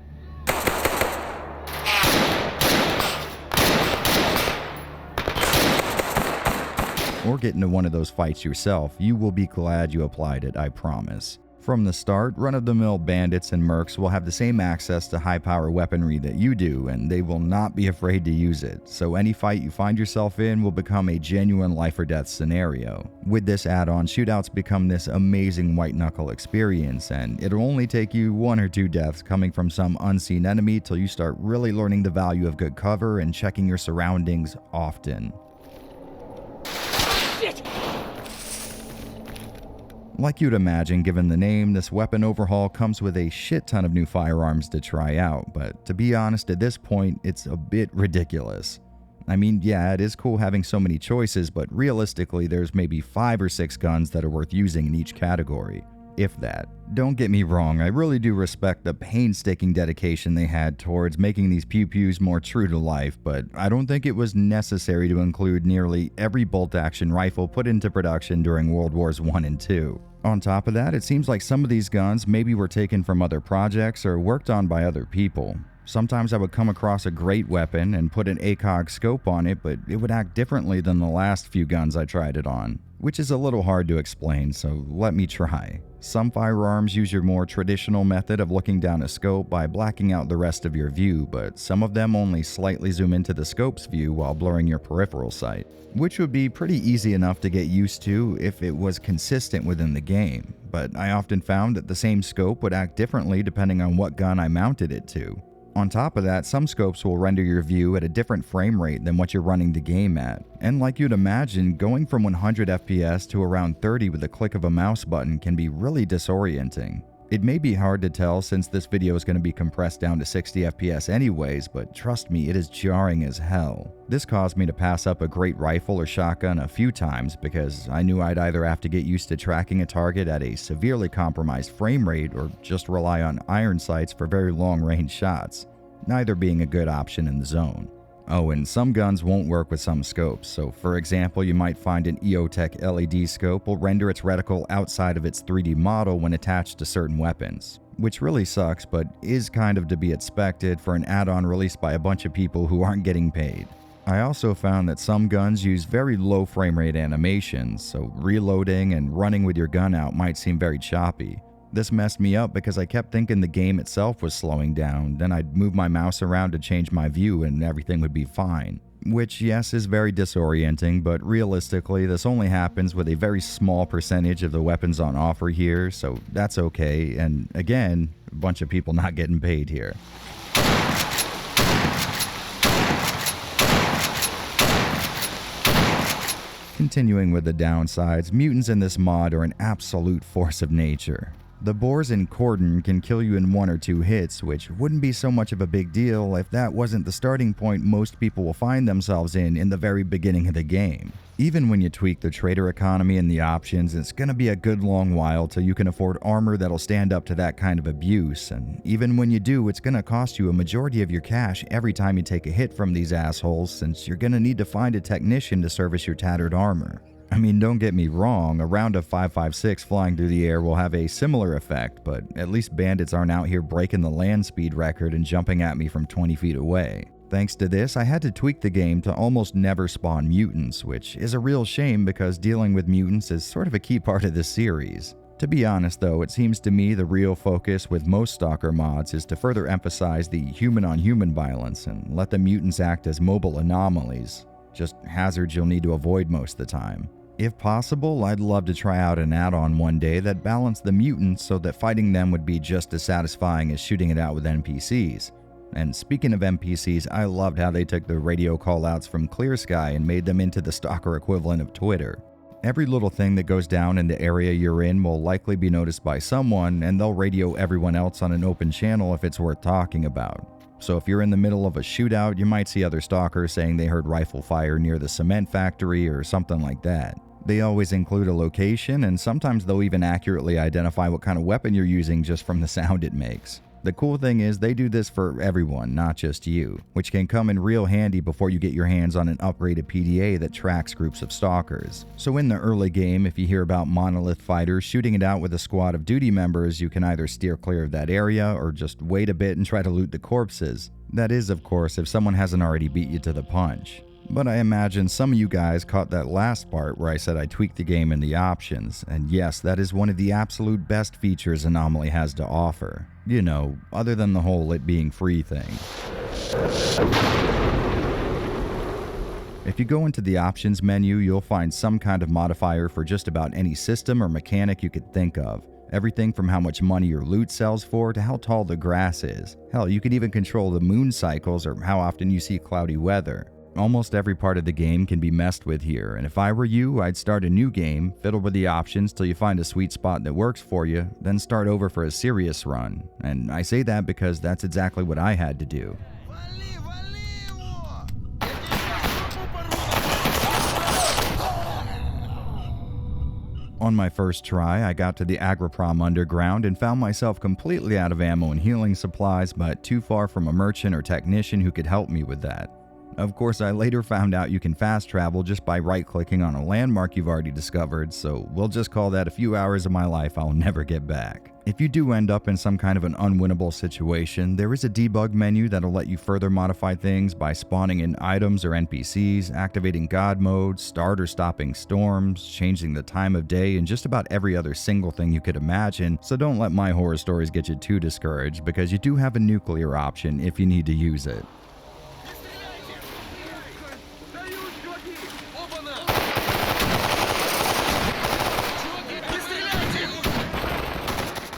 or get into one of those fights yourself, you will be glad you applied it, I promise. From the start, run-of-the-mill bandits and mercs will have the same access to high-power weaponry that you do, and they will not be afraid to use it, so any fight you find yourself in will become a genuine life-or-death scenario. With this add-on, shootouts become this amazing white-knuckle experience, and it'll only take you 1 or 2 deaths coming from some unseen enemy till you start really learning the value of good cover and checking your surroundings often. Like you'd imagine, given the name, this weapon overhaul comes with a shit ton of new firearms to try out, but to be honest, at this point, it's a bit ridiculous. I mean, yeah, it is cool having so many choices, but realistically, there's maybe 5 or 6 guns that are worth using in each category, if that. Don't get me wrong, I really do respect the painstaking dedication they had towards making these pew-pews more true to life, but I don't think it was necessary to include nearly every bolt-action rifle put into production during World Wars I and II. On top of that, it seems like some of these guns maybe were taken from other projects or worked on by other people. Sometimes I would come across a great weapon and put an ACOG scope on it, but it would act differently than the last few guns I tried it on, which is a little hard to explain, so let me try. Some firearms use your more traditional method of looking down a scope by blacking out the rest of your view, but some of them only slightly zoom into the scope's view while blurring your peripheral sight, which would be pretty easy enough to get used to if it was consistent within the game, but I often found that the same scope would act differently depending on what gun I mounted it to. On top of that, some scopes will render your view at a different frame rate than what you're running the game at, and like you'd imagine, going from 100 FPS to around 30 with a click of a mouse button can be really disorienting. It may be hard to tell since this video is going to be compressed down to 60 FPS anyways, but trust me, it is jarring as hell. This caused me to pass up a great rifle or shotgun a few times because I knew I'd either have to get used to tracking a target at a severely compromised frame rate or just rely on iron sights for very long-range shots, neither being a good option in the zone. Oh, and some guns won't work with some scopes, so for example, you might find an EOTech LED scope will render its reticle outside of its 3D model when attached to certain weapons, which really sucks, but is kind of to be expected for an add-on released by a bunch of people who aren't getting paid. I also found that some guns use very low frame rate animations, so reloading and running with your gun out might seem very choppy. This messed me up because I kept thinking the game itself was slowing down, then I'd move my mouse around to change my view and everything would be fine. Which, yes, is very disorienting, but realistically, this only happens with a very small percentage of the weapons on offer here, so that's okay, and again, a bunch of people not getting paid here. Continuing with the downsides, mutants in this mod are an absolute force of nature. The boars in Cordon can kill you in 1 or 2 hits, which wouldn't be so much of a big deal if that wasn't the starting point most people will find themselves in the very beginning of the game. Even when you tweak the trader economy and the options, it's gonna be a good long while till you can afford armor that'll stand up to that kind of abuse, and even when you do, it's gonna cost you a majority of your cash every time you take a hit from these assholes, since you're gonna need to find a technician to service your tattered armor. I mean, don't get me wrong, a round of 5.56 flying through the air will have a similar effect, but at least bandits aren't out here breaking the land speed record and jumping at me from 20 feet away. Thanks to this, I had to tweak the game to almost never spawn mutants, which is a real shame because dealing with mutants is sort of a key part of this series. To be honest though, it seems to me the real focus with most Stalker mods is to further emphasize the human-on-human violence and let the mutants act as mobile anomalies, just hazards you'll need to avoid most of the time. If possible, I'd love to try out an add-on one day that balanced the mutants so that fighting them would be just as satisfying as shooting it out with NPCs. And speaking of NPCs, I loved how they took the radio callouts from Clear Sky and made them into the Stalker equivalent of Twitter. Every little thing that goes down in the area you're in will likely be noticed by someone, and they'll radio everyone else on an open channel if it's worth talking about. So if you're in the middle of a shootout, you might see other Stalkers saying they heard rifle fire near the cement factory or something like that. They always include a location, and sometimes they'll even accurately identify what kind of weapon you're using just from the sound it makes. The cool thing is they do this for everyone, not just you, which can come in real handy before you get your hands on an upgraded PDA that tracks groups of Stalkers. So in the early game, if you hear about monolith fighters shooting it out with a squad of duty members, you can either steer clear of that area or just wait a bit and try to loot the corpses. That is, of course, if someone hasn't already beat you to the punch. But I imagine some of you guys caught that last part where I said I tweaked the game in the options, and yes, that is one of the absolute best features Anomaly has to offer. You know, other than the whole it being free thing. If you go into the options menu, you'll find some kind of modifier for just about any system or mechanic you could think of. Everything from how much money your loot sells for to how tall the grass is. Hell, you could even control the moon cycles or how often you see cloudy weather. Almost every part of the game can be messed with here, and if I were you, I'd start a new game, fiddle with the options till you find a sweet spot that works for you, then start over for a serious run. And I say that because that's exactly what I had to do. On my first try, I got to the Agriprom Underground and found myself completely out of ammo and healing supplies, but too far from a merchant or technician who could help me with that. Of course, I later found out you can fast travel just by right-clicking on a landmark you've already discovered, so we'll just call that a few hours of my life I'll never get back. If you do end up in some kind of an unwinnable situation, there is a debug menu that'll let you further modify things by spawning in items or NPCs, activating God mode, start or stopping storms, changing the time of day, and just about every other single thing you could imagine, so don't let my horror stories get you too discouraged, because you do have a nuclear option if you need to use it.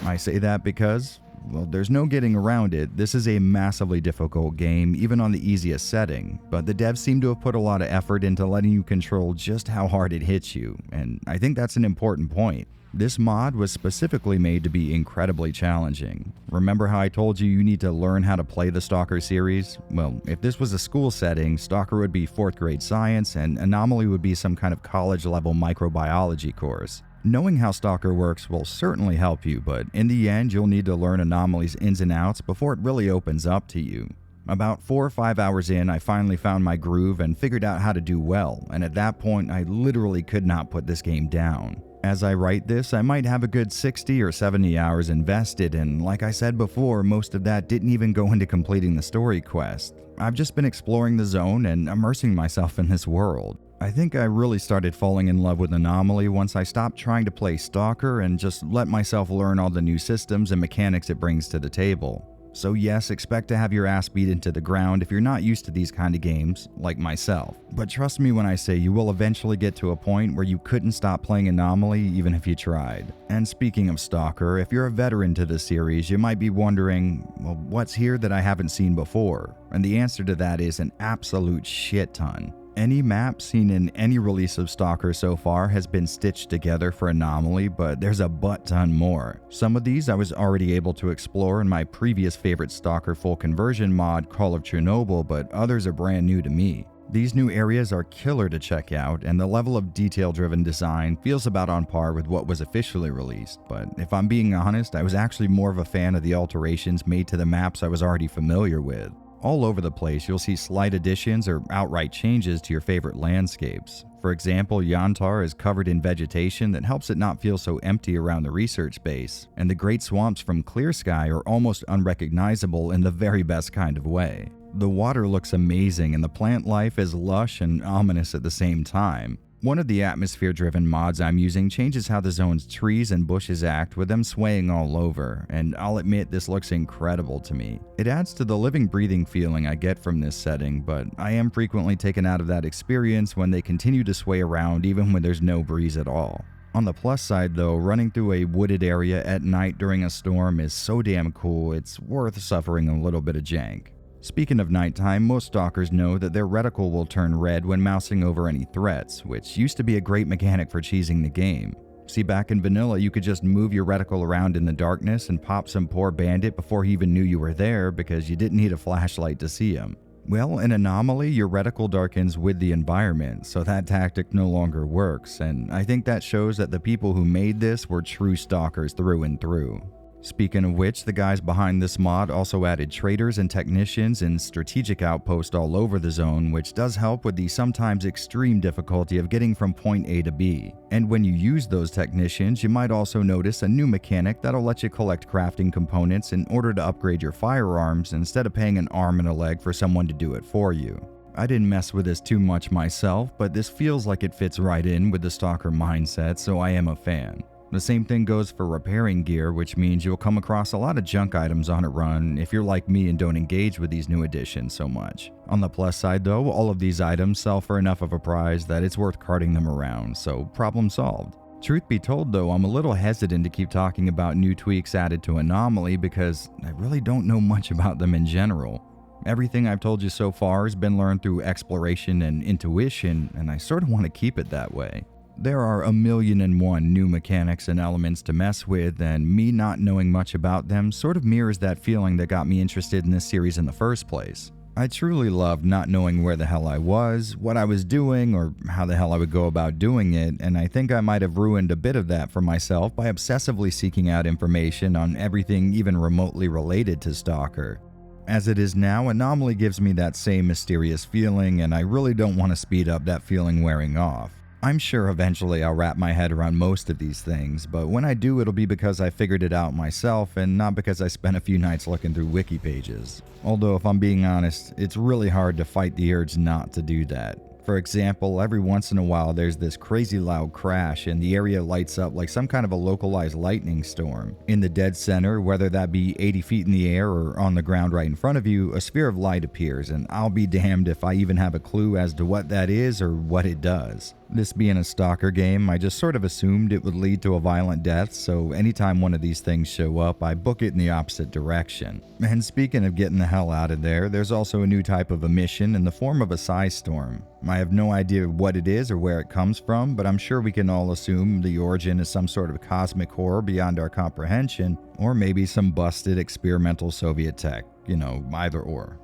I say that because, well, there's no getting around it. This is a massively difficult game, even on the easiest setting, but the devs seem to have put a lot of effort into letting you control just how hard it hits you, and I think that's an important point. This mod was specifically made to be incredibly challenging. Remember how I told you need to learn how to play the Stalker series? Well, if this was a school setting, Stalker would be 4th grade science, and Anomaly would be some kind of college-level microbiology course. Knowing how Stalker works will certainly help you, but in the end, you'll need to learn Anomaly's ins and outs before it really opens up to you. About 4 or 5 hours in, I finally found my groove and figured out how to do well, and at that point, I literally could not put this game down. As I write this, I might have a good 60 or 70 hours invested, and like I said before, most of that didn't even go into completing the story quest. I've just been exploring the zone and immersing myself in this world. I think I really started falling in love with Anomaly once I stopped trying to play Stalker and just let myself learn all the new systems and mechanics it brings to the table. So yes, expect to have your ass beat into the ground if you're not used to these kind of games, like myself. But trust me when I say you will eventually get to a point where you couldn't stop playing Anomaly even if you tried. And speaking of Stalker, if you're a veteran to this series, you might be wondering, well, what's here that I haven't seen before? And the answer to that is an absolute shit ton. Any map seen in any release of Stalker so far has been stitched together for Anomaly, but there's a butt ton more. Some of these I was already able to explore in my previous favorite Stalker full conversion mod, Shadow of Chernobyl, but others are brand new to me. These new areas are killer to check out, and the level of detail-driven design feels about on par with what was officially released, but if I'm being honest, I was actually more of a fan of the alterations made to the maps I was already familiar with. All over the place, you'll see slight additions or outright changes to your favorite landscapes. For example, Yantar is covered in vegetation that helps it not feel so empty around the research base, and the Great Swamps from Clear Sky are almost unrecognizable in the very best kind of way. The water looks amazing and the plant life is lush and ominous at the same time. One of the atmosphere-driven mods I'm using changes how the zone's trees and bushes act with them swaying all over, and I'll admit this looks incredible to me. It adds to the living, breathing feeling I get from this setting, but I am frequently taken out of that experience when they continue to sway around even when there's no breeze at all. On the plus side though, running through a wooded area at night during a storm is so damn cool, it's worth suffering a little bit of jank. Speaking of nighttime, most stalkers know that their reticle will turn red when mousing over any threats, which used to be a great mechanic for cheesing the game. See, back in vanilla, you could just move your reticle around in the darkness and pop some poor bandit before he even knew you were there because you didn't need a flashlight to see him. Well, in Anomaly, your reticle darkens with the environment, so that tactic no longer works, and I think that shows that the people who made this were true stalkers through and through. Speaking of which, the guys behind this mod also added traders and technicians and strategic outposts all over the zone, which does help with the sometimes extreme difficulty of getting from point A to B. And when you use those technicians, you might also notice a new mechanic that'll let you collect crafting components in order to upgrade your firearms instead of paying an arm and a leg for someone to do it for you. I didn't mess with this too much myself, but this feels like it fits right in with the stalker mindset, so I am a fan. The same thing goes for repairing gear, which means you'll come across a lot of junk items on a run if you're like me and don't engage with these new additions so much. On the plus side though, all of these items sell for enough of a price that it's worth carting them around, so problem solved. Truth be told though, I'm a little hesitant to keep talking about new tweaks added to Anomaly because I really don't know much about them in general. Everything I've told you so far has been learned through exploration and intuition, and I sort of want to keep it that way. There are 1,000,001 new mechanics and elements to mess with, and me not knowing much about them sort of mirrors that feeling that got me interested in this series in the first place. I truly loved not knowing where the hell I was, what I was doing, or how the hell I would go about doing it, and I think I might have ruined a bit of that for myself by obsessively seeking out information on everything even remotely related to Stalker. As it is now, Anomaly gives me that same mysterious feeling, and I really don't want to speed up that feeling wearing off. I'm sure eventually I'll wrap my head around most of these things, but when I do, it'll be because I figured it out myself and not because I spent a few nights looking through wiki pages. Although if I'm being honest, it's really hard to fight the urge not to do that. For example, every once in a while there's this crazy loud crash and the area lights up like some kind of a localized lightning storm. In the dead center, whether that be 80 feet in the air or on the ground right in front of you, a sphere of light appears, and I'll be damned if I even have a clue as to what that is or what it does. This being a Stalker game, I just sort of assumed it would lead to a violent death, so anytime one of these things show up, I book it in the opposite direction. And speaking of getting the hell out of there, there's also a new type of emission in the form of a psi storm. I have no idea what it is or where it comes from, but I'm sure we can all assume the origin is some sort of cosmic horror beyond our comprehension, or maybe some busted experimental Soviet tech, either or.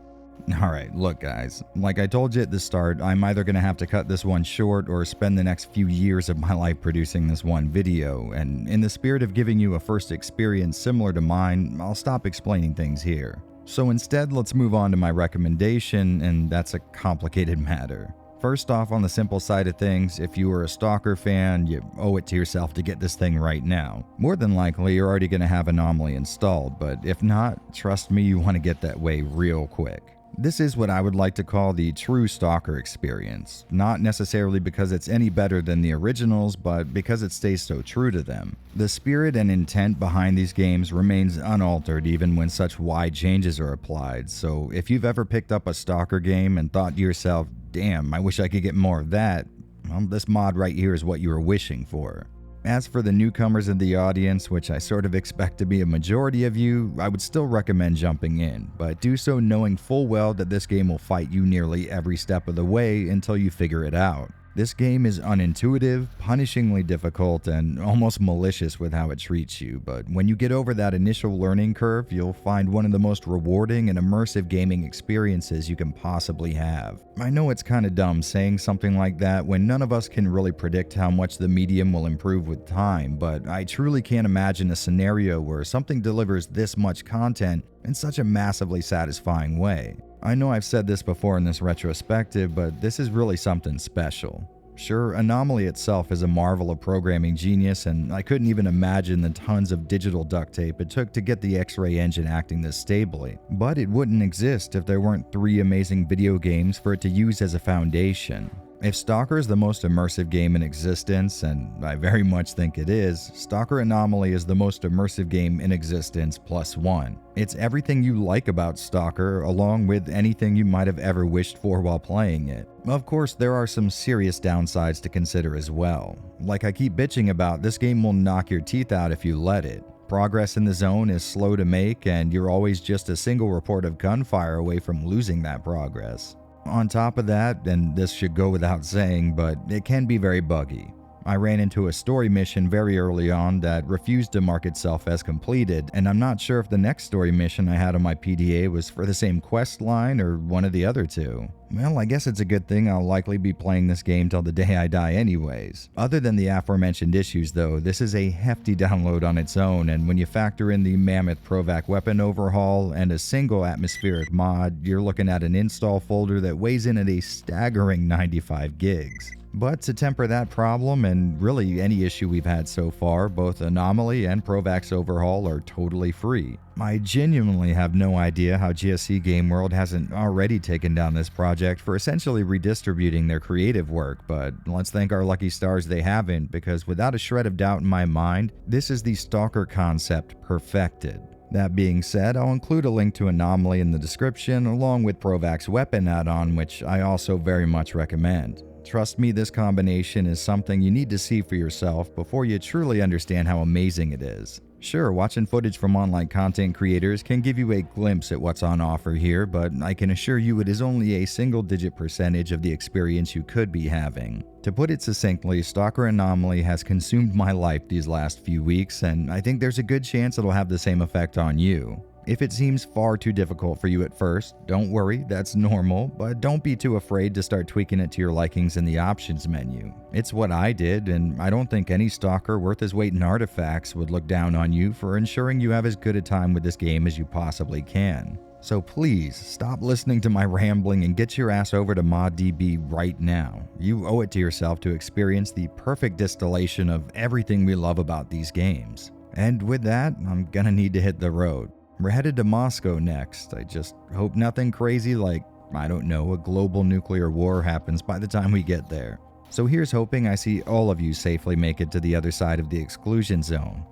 Alright, look guys, like I told you at the start, I'm either going to have to cut this one short or spend the next few years of my life producing this one video, and in the spirit of giving you a first experience similar to mine, I'll stop explaining things here. So instead, let's move on to my recommendation, and that's a complicated matter. First off, on the simple side of things, if you are a Stalker fan, you owe it to yourself to get this thing right now. More than likely, you're already going to have Anomaly installed, but if not, trust me, you want to get that way real quick. This is what I would like to call the true Stalker experience, not necessarily because it's any better than the originals, but because it stays so true to them. The spirit and intent behind these games remains unaltered even when such wide changes are applied, so if you've ever picked up a Stalker game and thought to yourself, damn, I wish I could get more of that, well, this mod right here is what you were wishing for. As for the newcomers in the audience, which I sort of expect to be a majority of you, I would still recommend jumping in, but do so knowing full well that this game will fight you nearly every step of the way until you figure it out. This game is unintuitive, punishingly difficult, and almost malicious with how it treats you, but when you get over that initial learning curve, you'll find one of the most rewarding and immersive gaming experiences you can possibly have. I know it's kinda dumb saying something like that when none of us can really predict how much the medium will improve with time, but I truly can't imagine a scenario where something delivers this much content in such a massively satisfying way. I know I've said this before in this retrospective, but this is really something special. Sure, Anomaly itself is a marvel of programming genius, and I couldn't even imagine the tons of digital duct tape it took to get the X-ray engine acting this stably. But it wouldn't exist if there weren't 3 amazing video games for it to use as a foundation. If Stalker is the most immersive game in existence, and I very much think it is, Stalker Anomaly is the most immersive game in existence +1. It's everything you like about Stalker, along with anything you might have ever wished for while playing it. Of course, there are some serious downsides to consider as well. Like I keep bitching about, this game will knock your teeth out if you let it. Progress in the zone is slow to make, and you're always just a single report of gunfire away from losing that progress. On top of that, and this should go without saying, but it can be very buggy. I ran into a story mission very early on that refused to mark itself as completed, and I'm not sure if the next story mission I had on my PDA was for the same quest line or one of the other two. Well, I guess it's a good thing I'll likely be playing this game till the day I die anyways. Other than the aforementioned issues though, this is a hefty download on its own, and when you factor in the Mammoth Provac weapon overhaul and a single atmospheric mod, you're looking at an install folder that weighs in at a staggering 95 gigs. But to temper that problem, and really any issue we've had so far, both Anomaly and Provac's overhaul are totally free. I genuinely have no idea how GSC Game World hasn't already taken down this project for essentially redistributing their creative work, but let's thank our lucky stars they haven't, because without a shred of doubt in my mind, this is the Stalker concept perfected. That being said, I'll include a link to Anomaly in the description, along with Provac's weapon add-on, which I also very much recommend. Trust me, this combination is something you need to see for yourself before you truly understand how amazing it is. Sure, watching footage from online content creators can give you a glimpse at what's on offer here, but I can assure you it is only a single-digit percentage of the experience you could be having. To put it succinctly, Stalker Anomaly has consumed my life these last few weeks, and I think there's a good chance it'll have the same effect on you. If it seems far too difficult for you at first, don't worry, that's normal, but don't be too afraid to start tweaking it to your likings in the options menu. It's what I did, and I don't think any stalker worth his weight in artifacts would look down on you for ensuring you have as good a time with this game as you possibly can. So please, stop listening to my rambling and get your ass over to ModDB right now. You owe it to yourself to experience the perfect distillation of everything we love about these games. And with that, I'm gonna need to hit the road. We're headed to Moscow next. I just hope nothing crazy like, I don't know, a global nuclear war happens by the time we get there. So here's hoping I see all of you safely make it to the other side of the exclusion zone.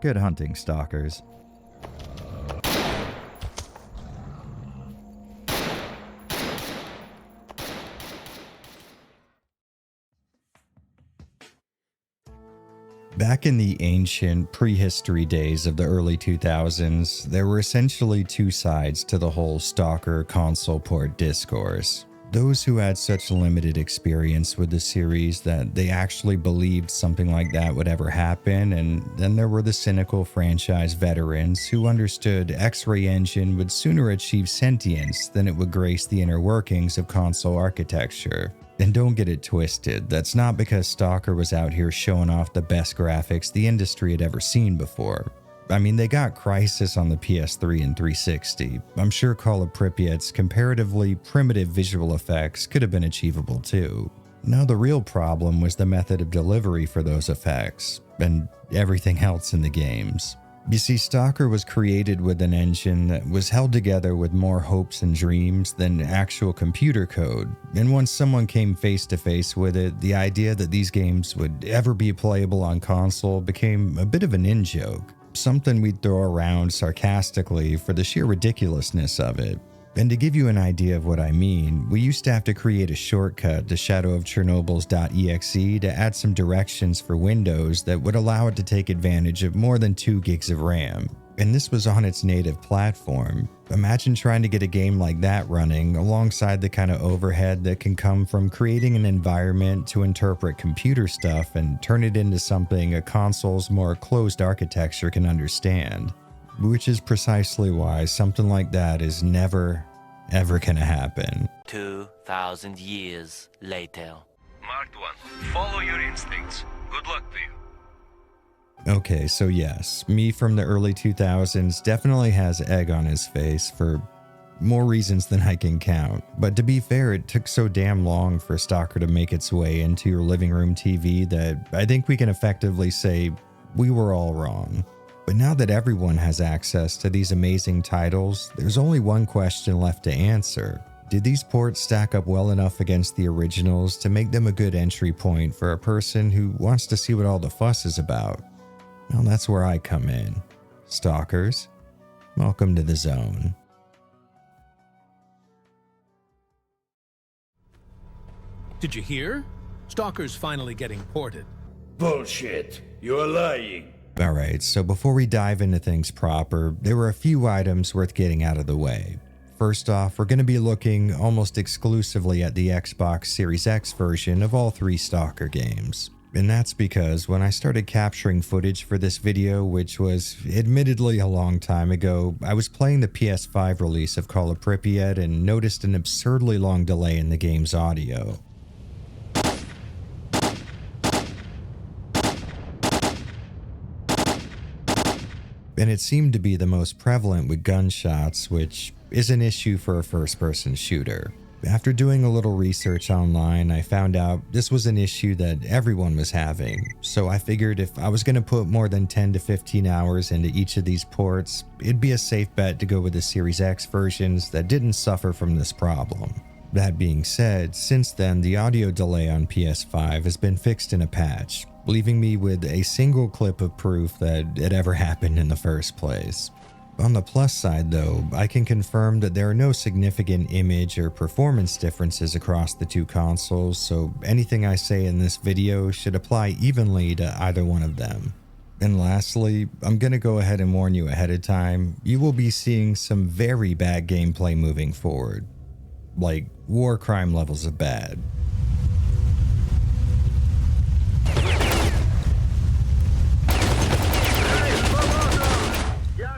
Good hunting, Stalkers. Back in the ancient prehistory days of the early 2000s, there were essentially two sides to the whole Stalker console port discourse. Those who had such limited experience with the series that they actually believed something like that would ever happen, and then there were the cynical franchise veterans who understood X-Ray Engine would sooner achieve sentience than it would grace the inner workings of console architecture. And don't get it twisted, that's not because Stalker was out here showing off the best graphics the industry had ever seen before. I mean, they got Crysis on the PS3 and 360. I'm sure Call of Pripyat's comparatively primitive visual effects could have been achievable too. Now the real problem was the method of delivery for those effects, and everything else in the games. You see, Stalker was created with an engine that was held together with more hopes and dreams than actual computer code, and once someone came face to face with it, the idea that these games would ever be playable on console became a bit of an in-joke, something we'd throw around sarcastically for the sheer ridiculousness of it. And to give you an idea of what I mean, we used to have to create a shortcut to Shadow of Chernobyl's .exe to add some directions for Windows that would allow it to take advantage of more than 2 gigs of RAM. And this was on its native platform. Imagine trying to get a game like that running alongside the kind of overhead that can come from creating an environment to interpret computer stuff and turn it into something a console's more closed architecture can understand. Which is precisely why something like that is never, ever gonna happen. 2,000 years later. Marked one. Follow your instincts. Good luck to you. Okay, so yes, me from the early 2000s definitely has egg on his face for more reasons than I can count. But to be fair, it took so damn long for Stalker to make its way into your living room TV that I think we can effectively say we were all wrong. But now that everyone has access to these amazing titles, there's only one question left to answer. Did these ports stack up well enough against the originals to make them a good entry point for a person who wants to see what all the fuss is about? Well, that's where I come in. Stalkers, welcome to the zone. Did you hear? Stalker's finally getting ported. Bullshit. You're lying. Alright, so before we dive into things proper, there were a few items worth getting out of the way. First off, we're going to be looking almost exclusively at the Xbox Series X version of all three Stalker games. And that's because when I started capturing footage for this video, which was admittedly a long time ago, I was playing the PS5 release of Call of Pripyat and noticed an absurdly long delay in the game's audio. And it seemed to be the most prevalent with gunshots, which is an issue for a first-person shooter. After doing a little research online, I found out this was an issue that everyone was having, so I figured if I was going to put more than 10 to 15 hours into each of these ports, it'd be a safe bet to go with the Series X versions that didn't suffer from this problem. That being said, since then the audio delay on PS5 has been fixed in a patch, leaving me with a single clip of proof that it ever happened in the first place. On the plus side though, I can confirm that there are no significant image or performance differences across the two consoles, so anything I say in this video should apply evenly to either one of them. And lastly, I'm gonna go ahead and warn you ahead of time, you will be seeing some very bad gameplay moving forward. Like, war crime levels of bad.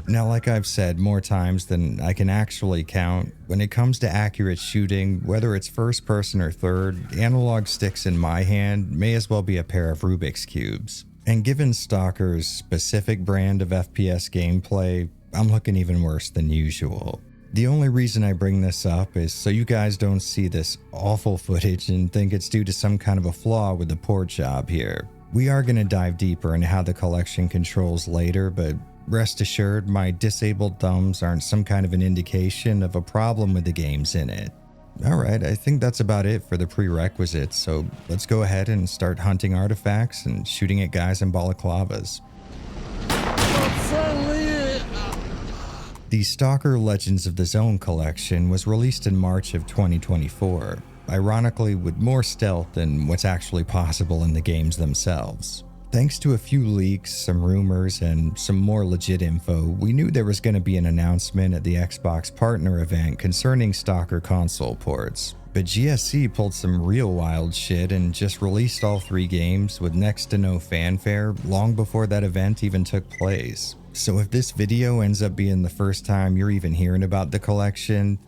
Now, like I've said more times than I can actually count, when it comes to accurate shooting, whether it's first person or third, analog sticks in my hand may as well be a pair of Rubik's Cubes. And given Stalker's specific brand of FPS gameplay, I'm looking even worse than usual. The only reason I bring this up is so you guys don't see this awful footage and think it's due to some kind of a flaw with the port job here. We are going to dive deeper into how the collection controls later, but rest assured, my disabled thumbs aren't some kind of an indication of a problem with the games in it. Alright, I think that's about it for the prerequisites, so let's go ahead and start hunting artifacts and shooting at guys in balaclavas. The Stalker Legends of the Zone collection was released in March of 2024, ironically with more stealth than what's actually possible in the games themselves. Thanks to a few leaks, some rumors, and some more legit info, we knew there was going to be an announcement at the Xbox partner event concerning Stalker console ports. But GSC pulled some real wild shit and just released all three games with next to no fanfare long before that event even took place. So if this video ends up being the first time you're even hearing about the collection,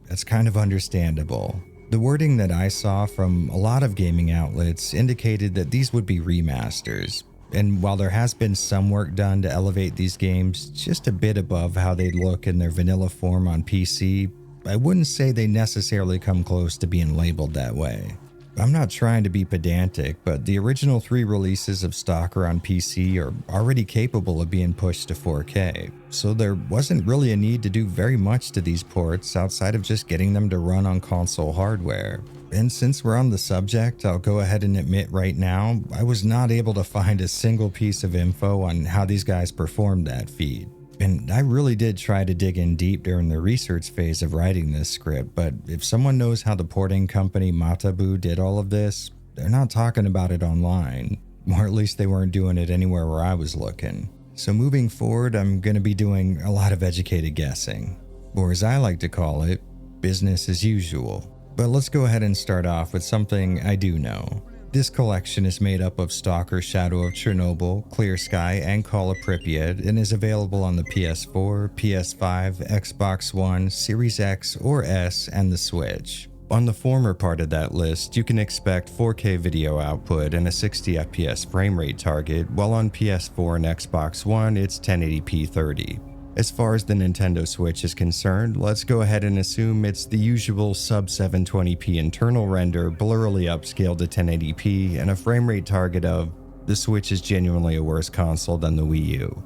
that's kind of understandable. The wording that I saw from a lot of gaming outlets indicated that these would be remasters, and while there has been some work done to elevate these games just a bit above how they look in their vanilla form on PC, I wouldn't say they necessarily come close to being labeled that way. I'm not trying to be pedantic, but the original three releases of Stalker on PC are already capable of being pushed to 4K, so there wasn't really a need to do very much to these ports outside of just getting them to run on console hardware. And since we're on the subject, I'll go ahead and admit right now, I was not able to find a single piece of info on how these guys performed that feat. And I really did try to dig in deep during the research phase of writing this script, but if someone knows how the porting company Matabu did all of this, they're not talking about it online, or at least they weren't doing it anywhere where I was looking. So moving forward, I'm going to be doing a lot of educated guessing, or as I like to call it, business as usual. But let's go ahead and start off with something I do know. This collection is made up of Stalker Shadow of Chernobyl, Clear Sky, and Call of Pripyat, and is available on the PS4, PS5, Xbox One, Series X or S, and the Switch. On the former part of that list, you can expect 4K video output and a 60 FPS frame rate target, while on PS4 and Xbox One, it's 1080p 30. As far as the Nintendo Switch is concerned, let's go ahead and assume it's the usual sub 720p internal render, blurrily upscaled to 1080p, and a frame rate target of the Switch is genuinely a worse console than the Wii U.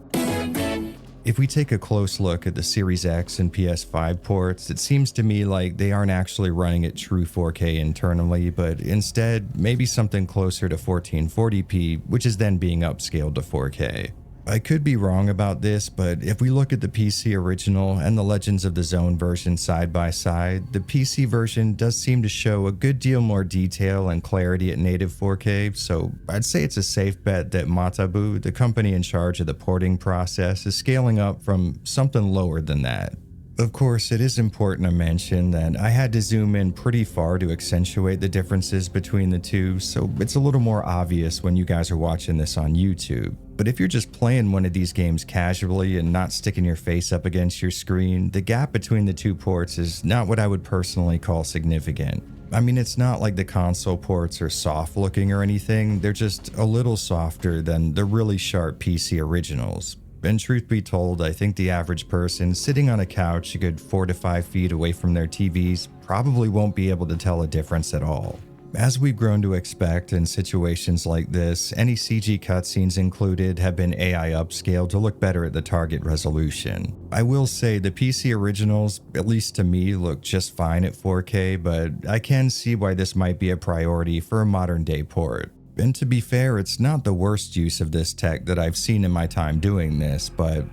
If we take a close look at the Series X and PS5 ports, it seems to me like they aren't actually running at true 4K internally, but instead maybe something closer to 1440p, which is then being upscaled to 4K. I could be wrong about this, but if we look at the PC original and the Legends of the Zone version side by side, the PC version does seem to show a good deal more detail and clarity at native 4K, so I'd say it's a safe bet that Matabu, the company in charge of the porting process, is scaling up from something lower than that. Of course, it is important to mention that I had to zoom in pretty far to accentuate the differences between the two, so it's a little more obvious when you guys are watching this on YouTube. But if you're just playing one of these games casually and not sticking your face up against your screen, the gap between the two ports is not what I would personally call significant. I mean, it's not like the console ports are soft looking or anything, they're just a little softer than the really sharp PC originals. And truth be told, I think the average person sitting on a couch a good 4 to 5 feet away from their TVs probably won't be able to tell a difference at all. As we've grown to expect in situations like this, any CG cutscenes included have been AI upscaled to look better at the target resolution. I will say the PC originals, at least to me, look just fine at 4K, but I can see why this might be a priority for a modern day port. And to be fair, it's not the worst use of this tech that I've seen in my time doing this, but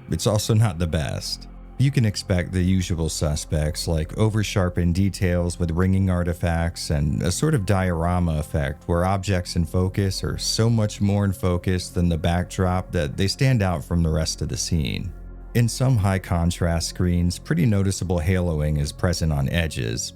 it's also not the best. You can expect the usual suspects like over-sharpened details with ringing artifacts and a sort of diorama effect where objects in focus are so much more in focus than the backdrop that they stand out from the rest of the scene. In some high-contrast screens, pretty noticeable haloing is present on edges.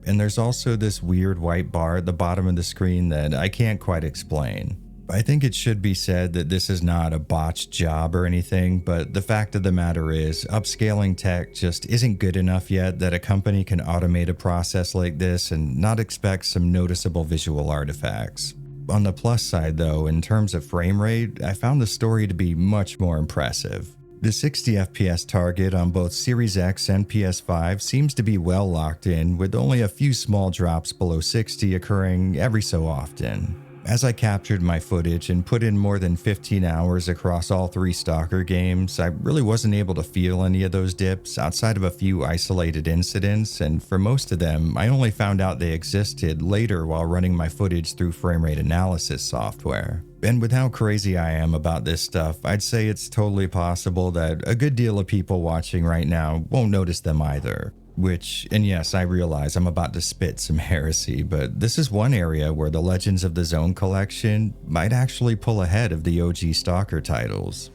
And there's also this weird white bar at the bottom of the screen that I can't quite explain. I think it should be said that this is not a botched job or anything, but the fact of the matter is, upscaling tech just isn't good enough yet that a company can automate a process like this and not expect some noticeable visual artifacts. On the plus side though, in terms of frame rate, I found the story to be much more impressive. The 60 FPS target on both Series X and PS5 seems to be well locked in, with only a few small drops below 60 occurring every so often. As I captured my footage and put in more than 15 hours across all 3 Stalker games, I really wasn't able to feel any of those dips outside of a few isolated incidents, and for most of them, I only found out they existed later while running my footage through frame rate analysis software. And with how crazy I am about this stuff, I'd say it's totally possible that a good deal of people watching right now won't notice them either. Which, and yes, I realize I'm about to spit some heresy, but this is one area where the Legends of the Zone collection might actually pull ahead of the OG Stalker titles.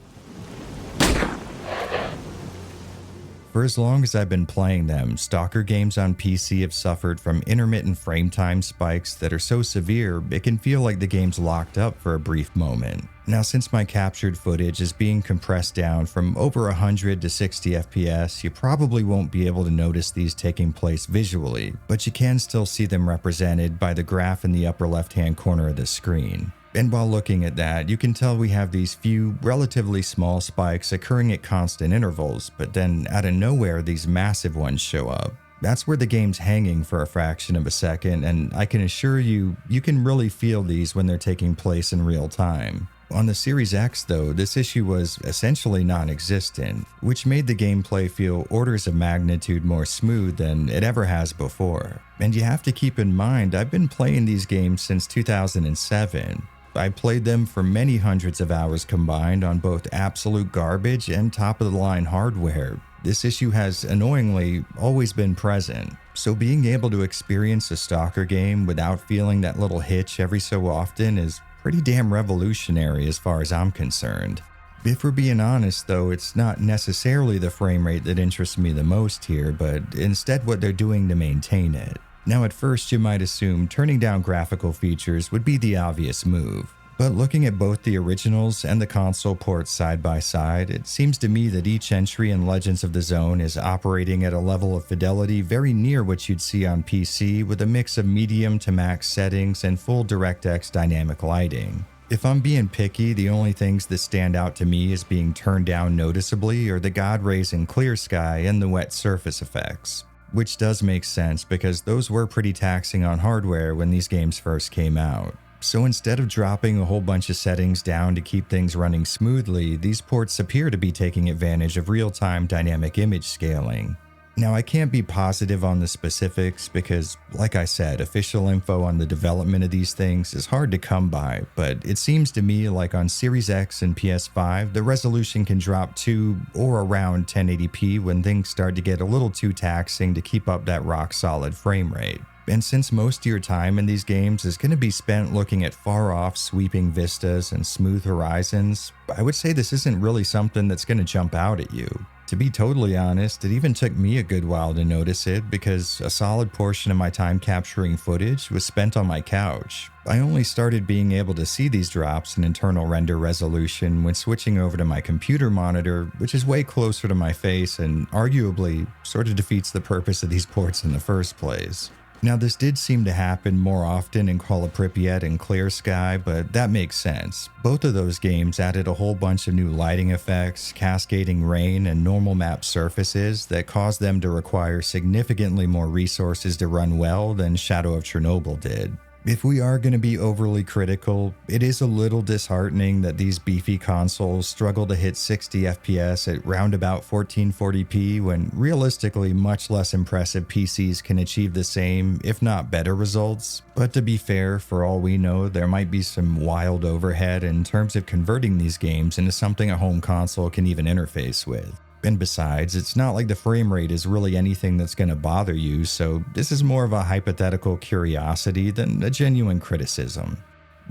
For as long as I've been playing them, Stalker games on PC have suffered from intermittent frame time spikes that are so severe it can feel like the game's locked up for a brief moment. Now, since my captured footage is being compressed down from over 100 to 60 FPS, you probably won't be able to notice these taking place visually, but you can still see them represented by the graph in the upper left-hand corner of the screen. And while looking at that, you can tell we have these few relatively small spikes occurring at constant intervals, but then out of nowhere these massive ones show up. That's where the game's hanging for a fraction of a second, and I can assure you, you can really feel these when they're taking place in real time. On the Series X though, this issue was essentially non-existent, which made the gameplay feel orders of magnitude more smooth than it ever has before. And you have to keep in mind, I've been playing these games since 2007. I played them for many hundreds of hours combined on both absolute garbage and top-of-the-line hardware. This issue has, annoyingly, always been present. So being able to experience a Stalker game without feeling that little hitch every so often is pretty damn revolutionary as far as I'm concerned. If we're being honest though, it's not necessarily the frame rate that interests me the most here, but instead what they're doing to maintain it. Now at first you might assume turning down graphical features would be the obvious move, but looking at both the originals and the console ports side by side, it seems to me that each entry in Legends of the Zone is operating at a level of fidelity very near what you'd see on PC with a mix of medium to max settings and full DirectX dynamic lighting. If I'm being picky, the only things that stand out to me as being turned down noticeably are the God rays in clear sky and the wet surface effects. Which does make sense because those were pretty taxing on hardware when these games first came out. So instead of dropping a whole bunch of settings down to keep things running smoothly, these ports appear to be taking advantage of real-time dynamic image scaling. Now, I can't be positive on the specifics because, like I said, official info on the development of these things is hard to come by, but it seems to me like on Series X and PS5, the resolution can drop to or around 1080p when things start to get a little too taxing to keep up that rock-solid frame rate. And since most of your time in these games is going to be spent looking at far-off sweeping vistas and smooth horizons, I would say this isn't really something that's going to jump out at you. To be totally honest, it even took me a good while to notice it because a solid portion of my time capturing footage was spent on my couch. I only started being able to see these drops in internal render resolution when switching over to my computer monitor, which is way closer to my face and arguably sort of defeats the purpose of these ports in the first place. Now, this did seem to happen more often in Call of Pripyat and Clear Sky, but that makes sense. Both of those games added a whole bunch of new lighting effects, cascading rain, and normal map surfaces that caused them to require significantly more resources to run well than Shadow of Chernobyl did. If we are going to be overly critical, it is a little disheartening that these beefy consoles struggle to hit 60 FPS at roundabout 1440p when realistically much less impressive PCs can achieve the same, if not better results. But to be fair, for all we know, there might be some wild overhead in terms of converting these games into something a home console can even interface with. And besides, it's not like the frame rate is really anything that's going to bother you, so this is more of a hypothetical curiosity than a genuine criticism.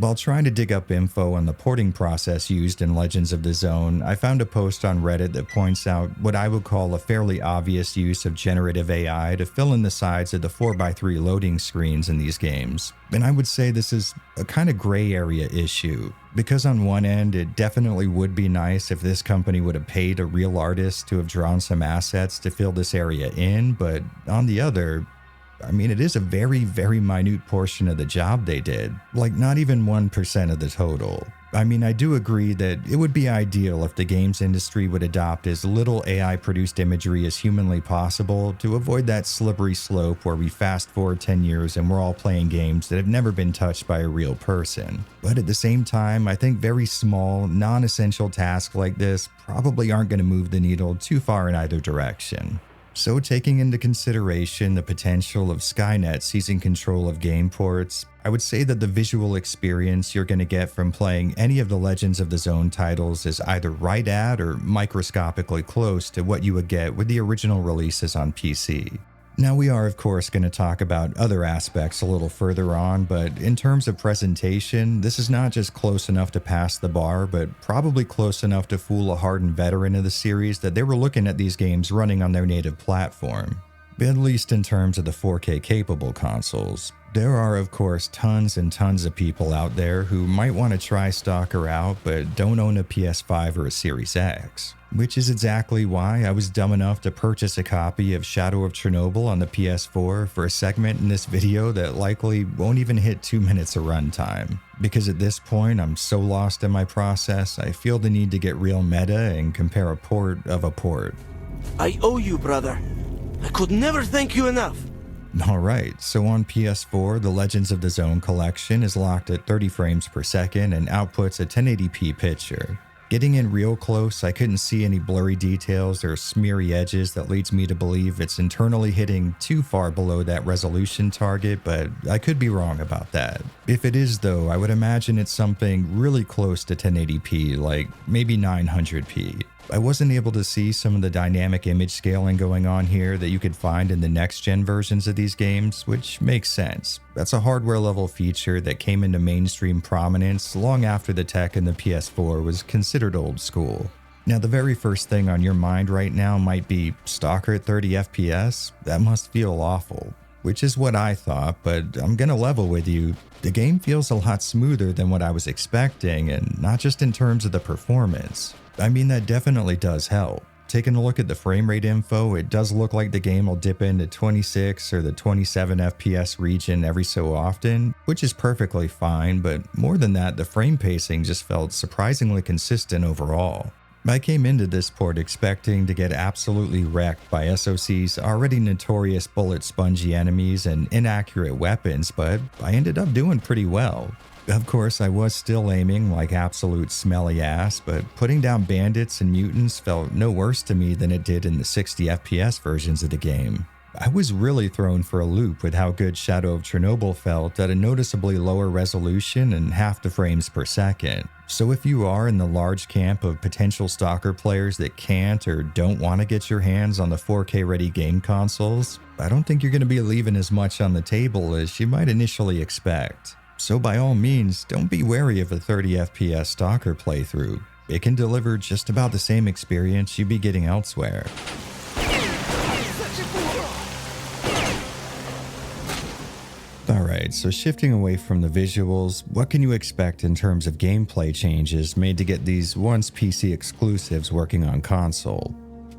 While trying to dig up info on the porting process used in Legends of the Zone, I found a post on Reddit that points out what I would call a fairly obvious use of generative AI to fill in the sides of the 4x3 loading screens in these games. And I would say this is a kind of gray area issue, because on one end, it definitely would be nice if this company would have paid a real artist to have drawn some assets to fill this area in, but on the other, I mean, it is a very, very minute portion of the job they did, like not even 1% of the total. I mean, I do agree that it would be ideal if the games industry would adopt as little AI-produced imagery as humanly possible to avoid that slippery slope where we fast forward 10 years and we're all playing games that have never been touched by a real person. But at the same time, I think very small, non-essential tasks like this probably aren't going to move the needle too far in either direction. So taking into consideration the potential of Skynet seizing control of game ports, I would say that the visual experience you're going to get from playing any of the Legends of the Zone titles is either right at or microscopically close to what you would get with the original releases on PC. Now we are of course going to talk about other aspects a little further on, but in terms of presentation, this is not just close enough to pass the bar, but probably close enough to fool a hardened veteran of the series that they were looking at these games running on their native platform. At least in terms of the 4K capable consoles. There are of course tons and tons of people out there who might want to try Stalker out but don't own a PS5 or a Series X. Which is exactly why I was dumb enough to purchase a copy of Shadow of Chernobyl on the PS4 for a segment in this video that likely won't even hit 2 minutes of runtime. Because at this point I'm so lost in my process, I feel the need to get real meta and compare a port of a port. I owe you, brother. I could never thank you enough. Alright, so on PS4, the Legends of the Zone collection is locked at 30 frames per second and outputs a 1080p picture. Getting in real close, I couldn't see any blurry details or smeary edges that leads me to believe it's internally hitting too far below that resolution target, but I could be wrong about that. If it is though, I would imagine it's something really close to 1080p, like maybe 900p. I wasn't able to see some of the dynamic image scaling going on here that you could find in the next-gen versions of these games, which makes sense. That's a hardware-level feature that came into mainstream prominence long after the tech in the PS4 was considered old school. Now, the very first thing on your mind right now might be Stalker at 30 FPS? That must feel awful. Which is what I thought, but I'm gonna level with you. The game feels a lot smoother than what I was expecting, and not just in terms of the performance. I mean, that definitely does help. Taking a look at the frame rate info, it does look like the game will dip into 26 or the 27 FPS region every so often, which is perfectly fine, but more than that, the frame pacing just felt surprisingly consistent overall. I came into this port expecting to get absolutely wrecked by SOC's already notorious bullet spongy enemies and inaccurate weapons, but I ended up doing pretty well. Of course, I was still aiming like absolute smelly ass, but putting down bandits and mutants felt no worse to me than it did in the 60 FPS versions of the game. I was really thrown for a loop with how good Shadow of Chernobyl felt at a noticeably lower resolution and half the frames per second. So if you are in the large camp of potential Stalker players that can't or don't want to get your hands on the 4K ready game consoles, I don't think you're going to be leaving as much on the table as you might initially expect. So by all means, don't be wary of a 30 FPS Stalker playthrough. It can deliver just about the same experience you'd be getting elsewhere. Alright, so shifting away from the visuals, what can you expect in terms of gameplay changes made to get these once PC exclusives working on console?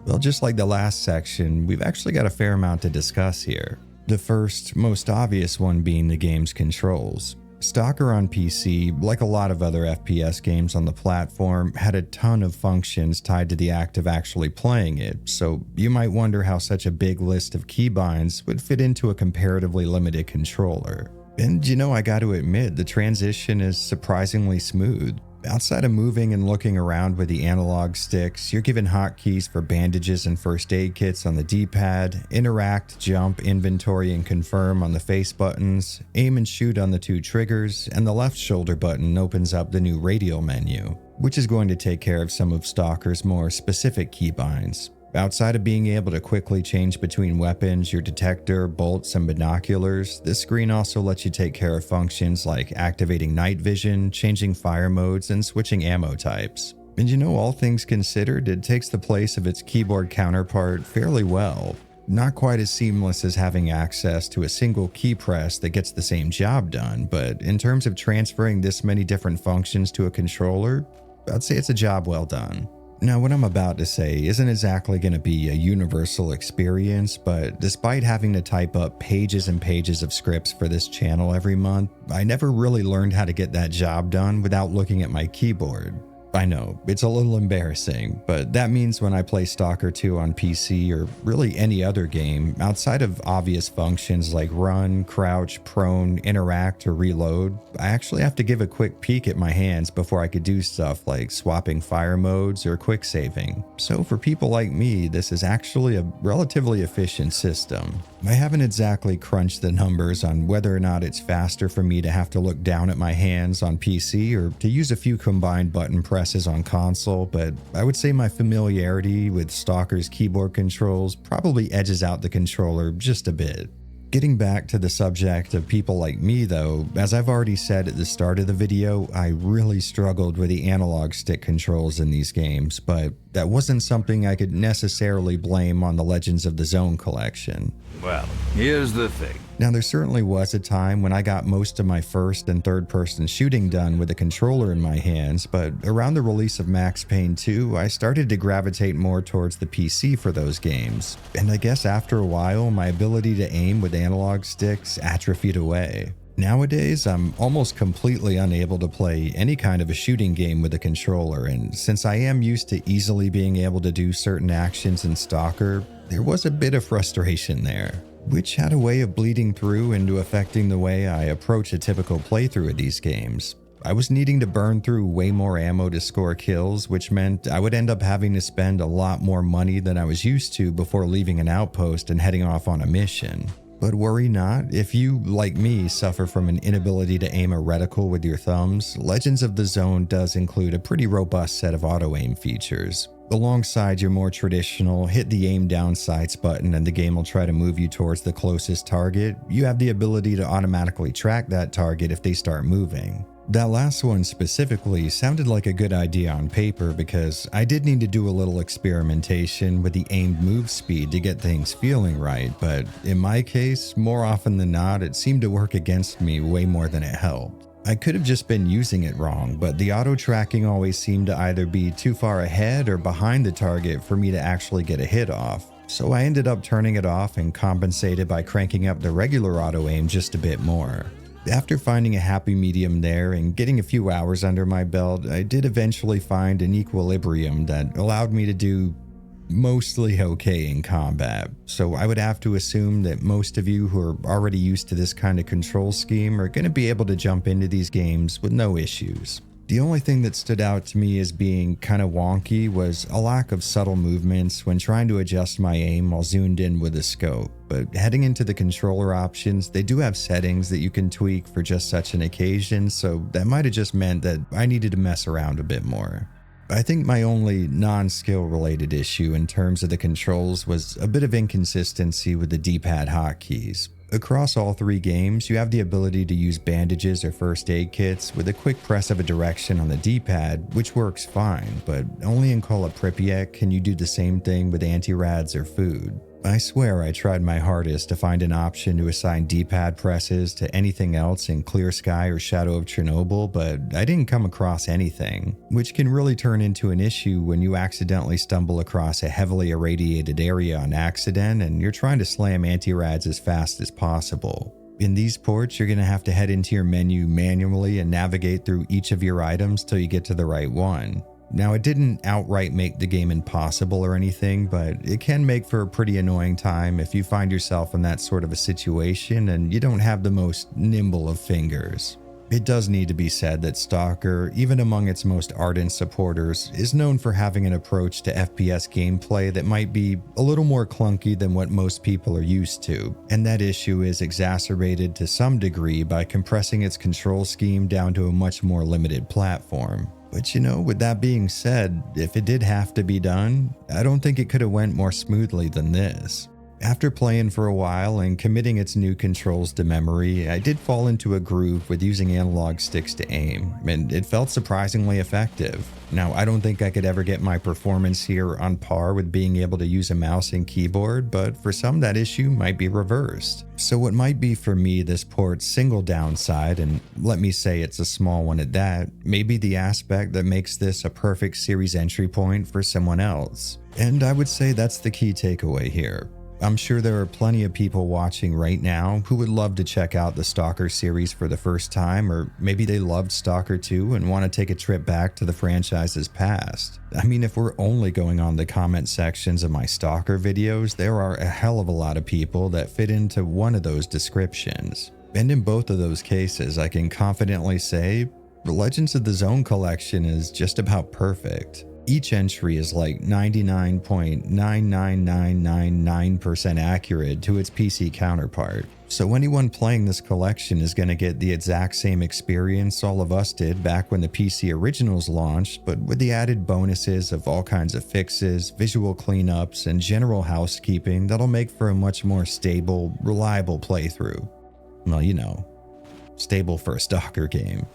Well, just like the last section, we've actually got a fair amount to discuss here. The first, most obvious one being the game's controls. Stalker on PC, like a lot of other FPS games on the platform, had a ton of functions tied to the act of actually playing it, so you might wonder how such a big list of keybinds would fit into a comparatively limited controller. And you know, I gotta admit, the transition is surprisingly smooth. Outside of moving and looking around with the analog sticks, you're given hotkeys for bandages and first aid kits on the D-pad, interact, jump, inventory, and confirm on the face buttons, aim and shoot on the 2 triggers, and the left shoulder button opens up the new radial menu, which is going to take care of some of Stalker's more specific keybinds. Outside of being able to quickly change between weapons, your detector, bolts, and binoculars, this screen also lets you take care of functions like activating night vision, changing fire modes, and switching ammo types. And you know, all things considered, it takes the place of its keyboard counterpart fairly well. Not quite as seamless as having access to a single key press that gets the same job done, but in terms of transferring this many different functions to a controller, I'd say it's a job well done. Now, what I'm about to say isn't exactly going to be a universal experience, but despite having to type up pages and pages of scripts for this channel every month, I never really learned how to get that job done without looking at my keyboard. I know, it's a little embarrassing, but that means when I play Stalker 2 on PC or really any other game, outside of obvious functions like run, crouch, prone, interact, or reload, I actually have to give a quick peek at my hands before I could do stuff like swapping fire modes or quick saving. So for people like me, this is actually a relatively efficient system. I haven't exactly crunched the numbers on whether or not it's faster for me to have to look down at my hands on PC or to use a few combined button presses on console, but I would say my familiarity with Stalker's keyboard controls probably edges out the controller just a bit. Getting back to the subject of people like me though, as I've already said at the start of the video, I really struggled with the analog stick controls in these games, but that wasn't something I could necessarily blame on the Legends of the Zone collection. Well, here's the thing. Now, there certainly was a time when I got most of my first and third person shooting done with a controller in my hands, but around the release of Max Payne 2, I started to gravitate more towards the PC for those games. And I guess after a while, my ability to aim with analog sticks atrophied away. Nowadays, I'm almost completely unable to play any kind of a shooting game with a controller, and since I am used to easily being able to do certain actions in Stalker, there was a bit of frustration there, which had a way of bleeding through into affecting the way I approach a typical playthrough of these games. I was needing to burn through way more ammo to score kills, which meant I would end up having to spend a lot more money than I was used to before leaving an outpost and heading off on a mission. But worry not, if you, like me, suffer from an inability to aim a reticle with your thumbs, Legends of the Zone does include a pretty robust set of auto-aim features. Alongside your more traditional hit the aim down sights button and the game will try to move you towards the closest target, you have the ability to automatically track that target if they start moving. That last one specifically sounded like a good idea on paper because I did need to do a little experimentation with the aimed move speed to get things feeling right, but in my case, more often than not, it seemed to work against me way more than it helped. I could have just been using it wrong, but the auto tracking always seemed to either be too far ahead or behind the target for me to actually get a hit off. So I ended up turning it off and compensated by cranking up the regular auto aim just a bit more. After finding a happy medium there and getting a few hours under my belt, I did eventually find an equilibrium that allowed me to do mostly okay in combat. So I would have to assume that most of you who are already used to this kind of control scheme are going to be able to jump into these games with no issues. The only thing that stood out to me as being kind of wonky was a lack of subtle movements when trying to adjust my aim while zoomed in with the scope. But heading into the controller options, they do have settings that you can tweak for just such an occasion, so that might have just meant that I needed to mess around a bit more. I think my only non-skill related issue in terms of the controls was a bit of inconsistency with the D-pad hotkeys. Across all 3 games, you have the ability to use bandages or first aid kits with a quick press of a direction on the D-pad, which works fine, but only in Call of Pripyat can you do the same thing with anti-rads or food. I swear I tried my hardest to find an option to assign D-pad presses to anything else in Clear Sky or Shadow of Chernobyl, but I didn't come across anything, which can really turn into an issue when you accidentally stumble across a heavily irradiated area on accident and you're trying to slam anti-rads as fast as possible. In these ports, you're going to have to head into your menu manually and navigate through each of your items till you get to the right one. Now, it didn't outright make the game impossible or anything, but it can make for a pretty annoying time if you find yourself in that sort of a situation and you don't have the most nimble of fingers. It does need to be said that Stalker, even among its most ardent supporters, is known for having an approach to FPS gameplay that might be a little more clunky than what most people are used to, and that issue is exacerbated to some degree by compressing its control scheme down to a much more limited platform. But you know, with that being said, if it did have to be done, I don't think it could have went more smoothly than this. After playing for a while and committing its new controls to memory, I did fall into a groove with using analog sticks to aim, and it felt surprisingly effective. Now, I don't think I could ever get my performance here on par with being able to use a mouse and keyboard, but for some that issue might be reversed. So what might be for me this port's single downside, and let me say it's a small one at that, may be the aspect that makes this a perfect series entry point for someone else. And I would say that's the key takeaway here. I'm sure there are plenty of people watching right now who would love to check out the Stalker series for the first time, or maybe they loved Stalker 2 and want to take a trip back to the franchise's past. I mean, if we're only going on the comment sections of my Stalker videos, there are a hell of a lot of people that fit into one of those descriptions. And in both of those cases, I can confidently say, the Legends of the Zone collection is just about perfect. Each entry is like 99.99999% accurate to its PC counterpart. So anyone playing this collection is going to get the exact same experience all of us did back when the PC originals launched, but with the added bonuses of all kinds of fixes, visual cleanups, and general housekeeping that'll make for a much more stable, reliable playthrough. Well, you know, stable for a Stalker game.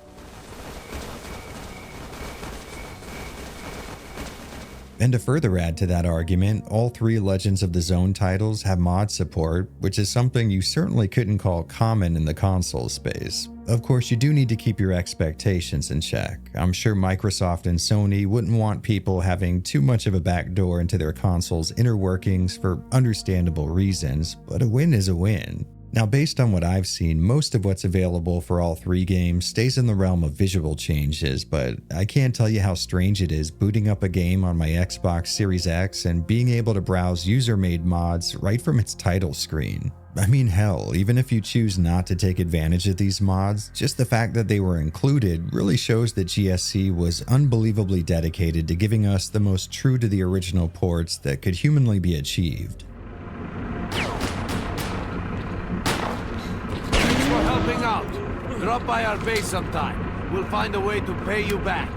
And to further add to that argument, all 3 Legends of the Zone titles have mod support, which is something you certainly couldn't call common in the console space. Of course, you do need to keep your expectations in check. I'm sure Microsoft and Sony wouldn't want people having too much of a backdoor into their console's inner workings for understandable reasons, but a win is a win. Now, based on what I've seen, most of what's available for all 3 games stays in the realm of visual changes, but I can't tell you how strange it is booting up a game on my Xbox Series X and being able to browse user-made mods right from its title screen. I mean, hell, even if you choose not to take advantage of these mods, just the fact that they were included really shows that GSC was unbelievably dedicated to giving us the most true to the original ports that could humanly be achieved. Out. Drop by our base sometime. We'll find a way to pay you back.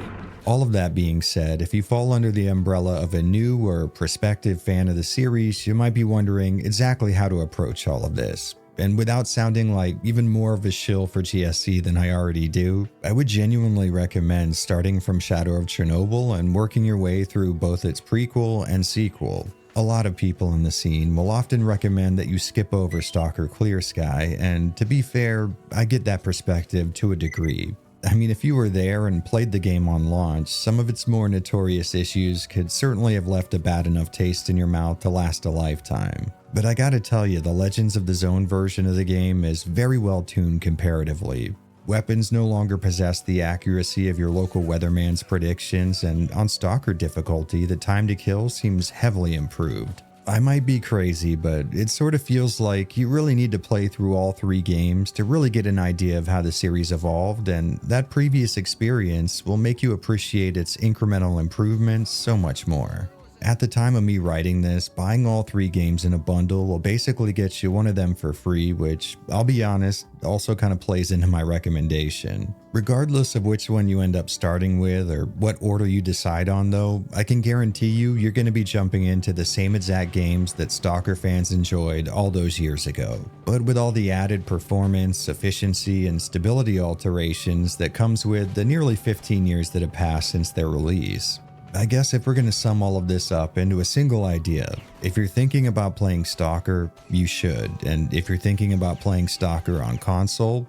All of that being said, if you fall under the umbrella of a new or prospective fan of the series, you might be wondering exactly how to approach all of this. And without sounding like even more of a shill for GSC than I already do, I would genuinely recommend starting from Shadow of Chernobyl and working your way through both its prequel and sequel. A lot of people in the scene will often recommend that you skip over Stalker Clear Sky, and to be fair, I get that perspective to a degree. I mean, if you were there and played the game on launch, some of its more notorious issues could certainly have left a bad enough taste in your mouth to last a lifetime. But I gotta tell you, the Legends of the Zone version of the game is very well tuned comparatively. Weapons no longer possess the accuracy of your local weatherman's predictions, and on Stalker difficulty, the time to kill seems heavily improved. I might be crazy, but it sort of feels like you really need to play through all 3 games to really get an idea of how the series evolved, and that previous experience will make you appreciate its incremental improvements so much more. At the time of me writing this, buying all 3 games in a bundle will basically get you one of them for free, which, I'll be honest, also kind of plays into my recommendation. Regardless of which one you end up starting with or what order you decide on though, I can guarantee you're going to be jumping into the same exact games that Stalker fans enjoyed all those years ago, but with all the added performance, efficiency, and stability alterations that comes with the nearly 15 years that have passed since their release. I guess if we're going to sum all of this up into a single idea, if you're thinking about playing Stalker, you should. And if you're thinking about playing Stalker on console,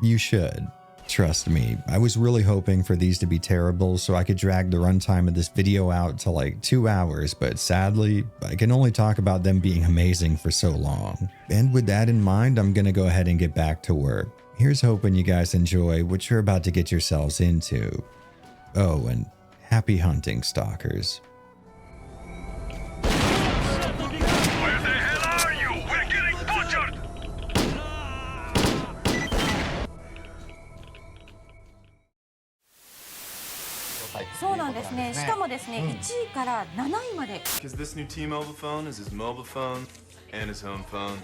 you should. Trust me, I was really hoping for these to be terrible so I could drag the runtime of this video out to like 2 hours, but sadly, I can only talk about them being amazing for so long. And with that in mind, I'm going to go ahead and get back to work. Here's hoping you guys enjoy what you're about to get yourselves into. Oh, and happy hunting, Stalkers. Where the hell are you? We're getting butchered! そうなんですね。しかもですね、1位から7位まで。 Because this new T-Mobile phone is his mobile phone and his home phone.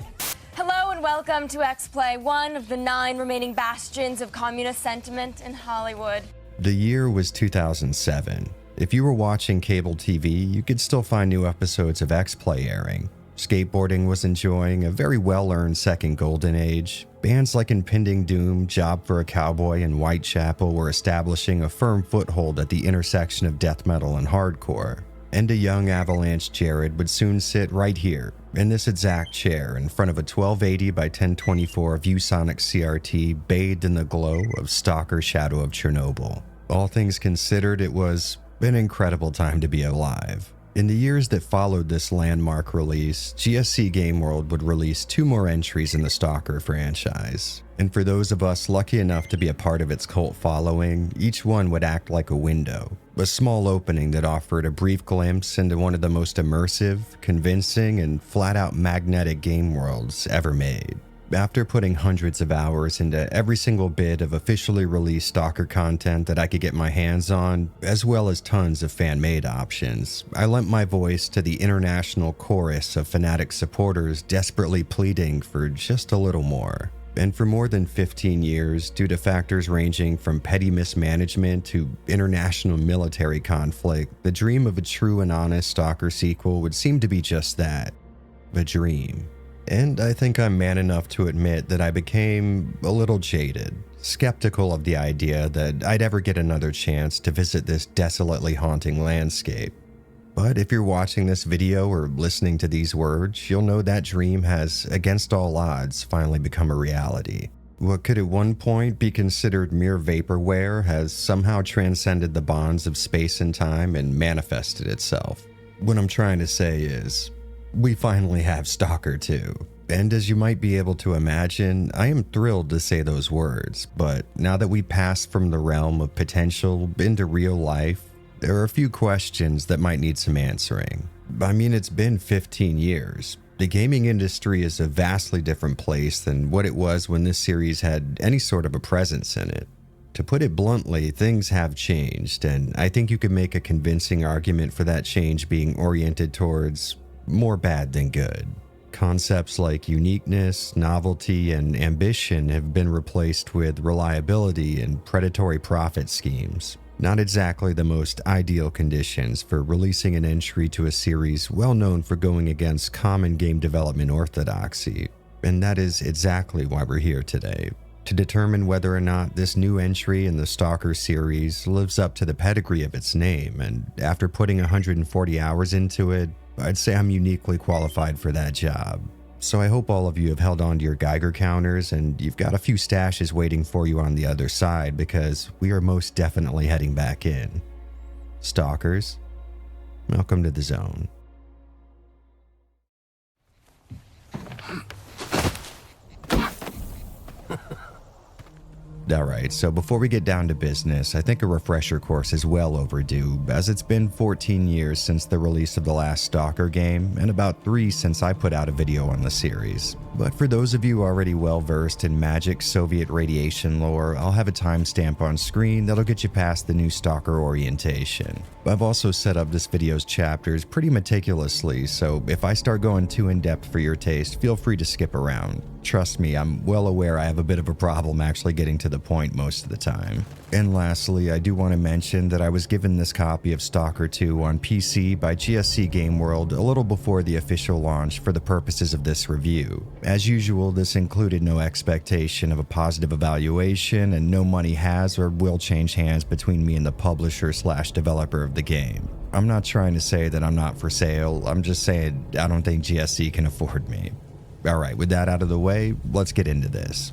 Hello and welcome to X-Play, one of the 9 remaining bastions of communist sentiment in Hollywood. The year was 2007. If you were watching cable TV, you could still find new episodes of X-Play airing. Skateboarding was enjoying a very well-earned second golden age. Bands like Impending Doom, Job for a Cowboy, and Whitechapel were establishing a firm foothold at the intersection of death metal and hardcore. And a young Avalanche Jared would soon sit right here, in this exact chair, in front of a 1280 by 1024 ViewSonic CRT bathed in the glow of Stalker Shadow of Chernobyl. All things considered, it was an incredible time to be alive. In the years that followed this landmark release, GSC Game World would release 2 more entries in the Stalker franchise. And for those of us lucky enough to be a part of its cult following, each one would act like a window, a small opening that offered a brief glimpse into one of the most immersive, convincing, and flat-out magnetic game worlds ever made. After putting hundreds of hours into every single bit of officially released Stalker content that I could get my hands on, as well as tons of fan-made options, I lent my voice to the international chorus of fanatic supporters desperately pleading for just a little more. And for more than 15 years, due to factors ranging from petty mismanagement to international military conflict, the dream of a true and honest Stalker sequel would seem to be just that, a dream. And I think I'm man enough to admit that I became a little jaded, skeptical of the idea that I'd ever get another chance to visit this desolately haunting landscape. But if you're watching this video or listening to these words, you'll know that dream has, against all odds, finally become a reality. What could at one point be considered mere vaporware has somehow transcended the bonds of space and time and manifested itself. What I'm trying to say is, we finally have Stalker 2. And as you might be able to imagine, I am thrilled to say those words, but now that we passed from the realm of potential into real life, there are a few questions that might need some answering. I mean, it's been 15 years. The gaming industry is a vastly different place than what it was when this series had any sort of a presence in it. To put it bluntly, things have changed, and I think you could make a convincing argument for that change being oriented towards more bad than good. Concepts like uniqueness, novelty, and ambition have been replaced with reliability and predatory profit schemes. Not exactly the most ideal conditions for releasing an entry to a series well known for going against common game development orthodoxy. And that is exactly why we're here today, to determine whether or not this new entry in the Stalker series lives up to the pedigree of its name, and after putting 140 hours into it, I'd say I'm uniquely qualified for that job. So I hope all of you have held on to your Geiger counters and you've got a few stashes waiting for you on the other side, because we are most definitely heading back in. Stalkers, welcome to the zone. Alright, so before we get down to business, I think a refresher course is well overdue, as it's been 14 years since the release of the last Stalker game, and about 3 since I put out a video on the series. But for those of you already well versed in magic Soviet radiation lore, I'll have a timestamp on screen that'll get you past the new Stalker orientation. I've also set up this video's chapters pretty meticulously, so if I start going too in-depth for your taste, feel free to skip around. Trust me, I'm well aware I have a bit of a problem actually getting to the point most of the time. And lastly, I do want to mention that I was given this copy of Stalker 2 on PC by GSC Game World a little before the official launch for the purposes of this review. As usual, this included no expectation of a positive evaluation, and no money has or will change hands between me and the publisher/developer of the game. I'm not trying to say that I'm not for sale, I'm just saying I don't think GSC can afford me. Alright, with that out of the way, let's get into this.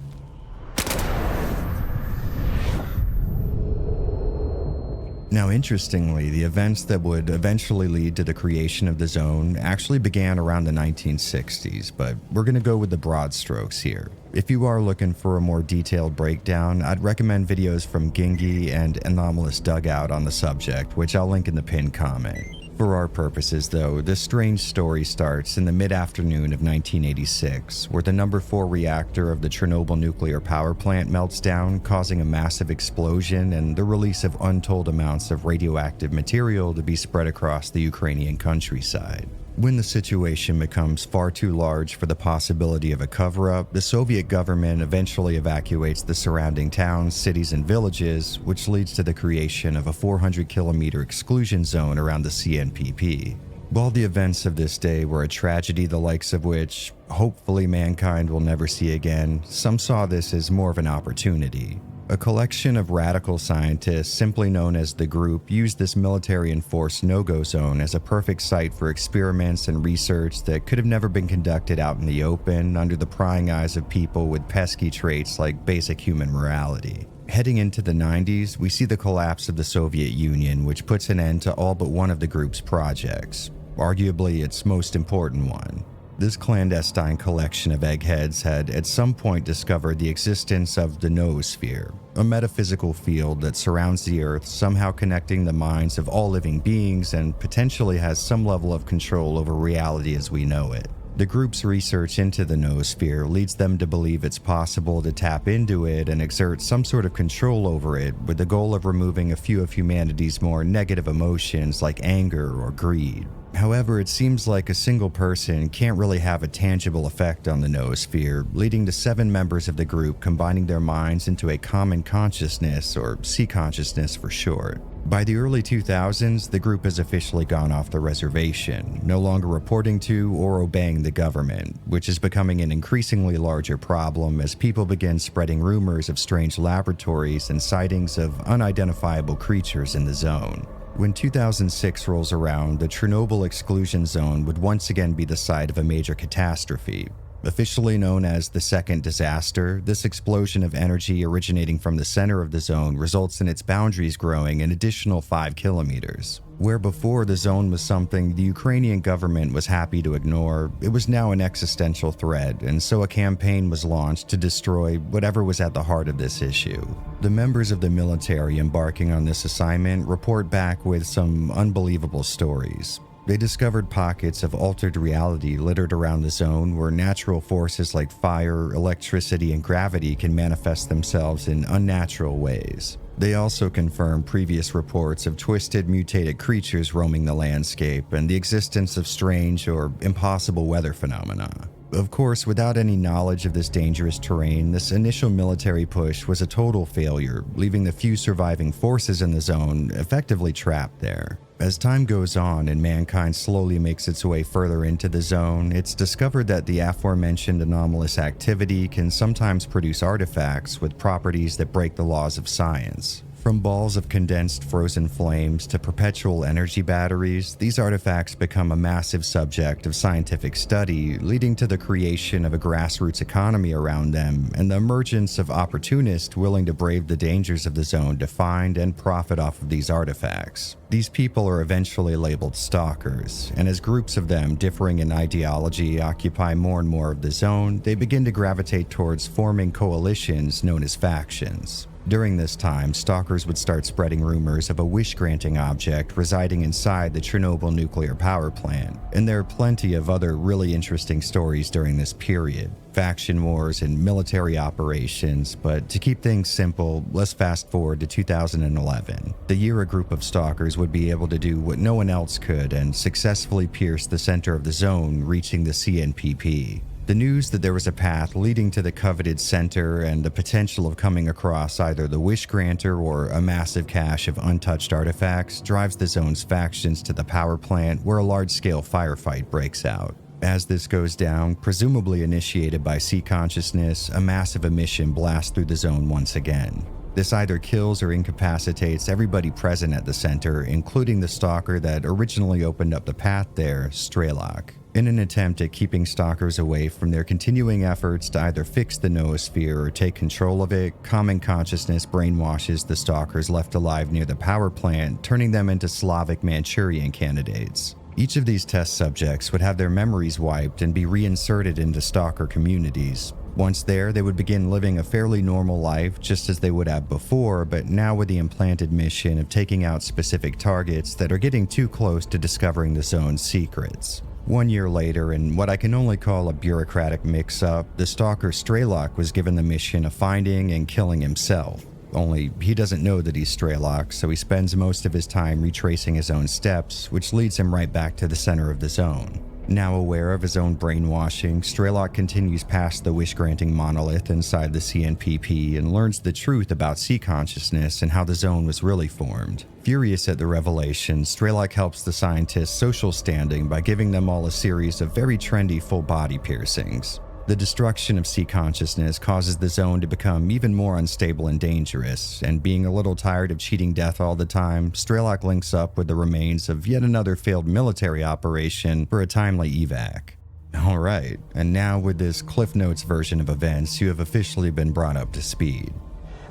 Now, interestingly, the events that would eventually lead to the creation of the zone actually began around the 1960s, but we're going to go with the broad strokes here. If you are looking for a more detailed breakdown, I'd recommend videos from Gingy and Anomalous Dugout on the subject, which I'll link in the pinned comment. For our purposes, though, this strange story starts in the mid-afternoon of 1986, where the number 4 reactor of the Chernobyl nuclear power plant melts down, causing a massive explosion and the release of untold amounts of radioactive material to be spread across the Ukrainian countryside. When the situation becomes far too large for the possibility of a cover-up, the Soviet government eventually evacuates the surrounding towns, cities, and villages, which leads to the creation of a 400-kilometer exclusion zone around the CNPP. While the events of this day were a tragedy the likes of which, hopefully, mankind will never see again, some saw this as more of an opportunity. A collection of radical scientists, simply known as the Group, used this military-enforced no-go zone as a perfect site for experiments and research that could have never been conducted out in the open under the prying eyes of people with pesky traits like basic human morality. Heading into the 90s, we see the collapse of the Soviet Union, which puts an end to all but one of the group's projects, arguably its most important one. This clandestine collection of eggheads had at some point discovered the existence of the noosphere, a metaphysical field that surrounds the Earth, somehow connecting the minds of all living beings and potentially has some level of control over reality as we know it. The group's research into the noosphere leads them to believe it's possible to tap into it and exert some sort of control over it, with the goal of removing a few of humanity's more negative emotions like anger or greed. However, it seems like a single person can't really have a tangible effect on the noosphere, leading to 7 members of the group combining their minds into a common consciousness, or C-consciousness for short. By the early 2000s, the group has officially gone off the reservation, no longer reporting to or obeying the government, which is becoming an increasingly larger problem as people begin spreading rumors of strange laboratories and sightings of unidentifiable creatures in the zone. When 2006 rolls around, the Chernobyl exclusion zone would once again be the site of a major catastrophe. Officially known as the second disaster, this explosion of energy originating from the center of the zone results in its boundaries growing an additional 5 kilometers. Where before the zone was something the Ukrainian government was happy to ignore, it was now an existential threat, and so a campaign was launched to destroy whatever was at the heart of this issue. The members of the military embarking on this assignment report back with some unbelievable stories. They discovered pockets of altered reality littered around the zone where natural forces like fire, electricity, and gravity can manifest themselves in unnatural ways. They also confirmed previous reports of twisted, mutated creatures roaming the landscape and the existence of strange or impossible weather phenomena. Of course, without any knowledge of this dangerous terrain, this initial military push was a total failure, leaving the few surviving forces in the zone effectively trapped there. As time goes on and mankind slowly makes its way further into the zone, it's discovered that the aforementioned anomalous activity can sometimes produce artifacts with properties that break the laws of science. From balls of condensed frozen flames to perpetual energy batteries, these artifacts become a massive subject of scientific study, leading to the creation of a grassroots economy around them and the emergence of opportunists willing to brave the dangers of the zone to find and profit off of these artifacts. These people are eventually labeled Stalkers, and as groups of them differing in ideology occupy more and more of the zone, they begin to gravitate towards forming coalitions known as factions. During this time, Stalkers would start spreading rumors of a wish-granting object residing inside the Chernobyl nuclear power plant, and there are plenty of other really interesting stories during this period. Faction wars and military operations, but to keep things simple, let's fast forward to 2011, the year a group of Stalkers would be able to do what no one else could and successfully pierce the center of the zone, reaching the CNPP. The news that there was a path leading to the coveted center and the potential of coming across either the wish granter or a massive cache of untouched artifacts drives the zone's factions to the power plant, where a large-scale firefight breaks out. As this goes down, presumably initiated by sea consciousness, a massive emission blasts through the zone once again. This either kills or incapacitates everybody present at the center, including the Stalker that originally opened up the path there, Strelok. In an attempt at keeping Stalkers away from their continuing efforts to either fix the noosphere or take control of it, common consciousness brainwashes the Stalkers left alive near the power plant, turning them into Slavic Manchurian candidates. Each of these test subjects would have their memories wiped and be reinserted into Stalker communities. Once there, they would begin living a fairly normal life just as they would have before, but now with the implanted mission of taking out specific targets that are getting too close to discovering the zone's secrets. 1 year later, in what I can only call a bureaucratic mix-up, the Stalker Strelok was given the mission of finding and killing himself. Only he doesn't know that he's Strelok, so he spends most of his time retracing his own steps, which leads him right back to the center of the zone. Now aware of his own brainwashing, Strelok continues past the wish-granting monolith inside the CNPP and learns the truth about sea consciousness and how the zone was really formed. Furious at the revelation, Strelok helps the scientists' social standing by giving them all a series of very trendy full-body piercings. The destruction of sea consciousness causes the zone to become even more unstable and dangerous, and being a little tired of cheating death all the time, Strelok links up with the remains of yet another failed military operation for a timely evac. Alright, and now with this Cliff Notes version of events, you have officially been brought up to speed.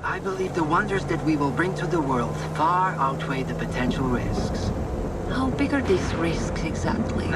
I believe the wonders that we will bring to the world far outweigh the potential risks. How big are these risks exactly?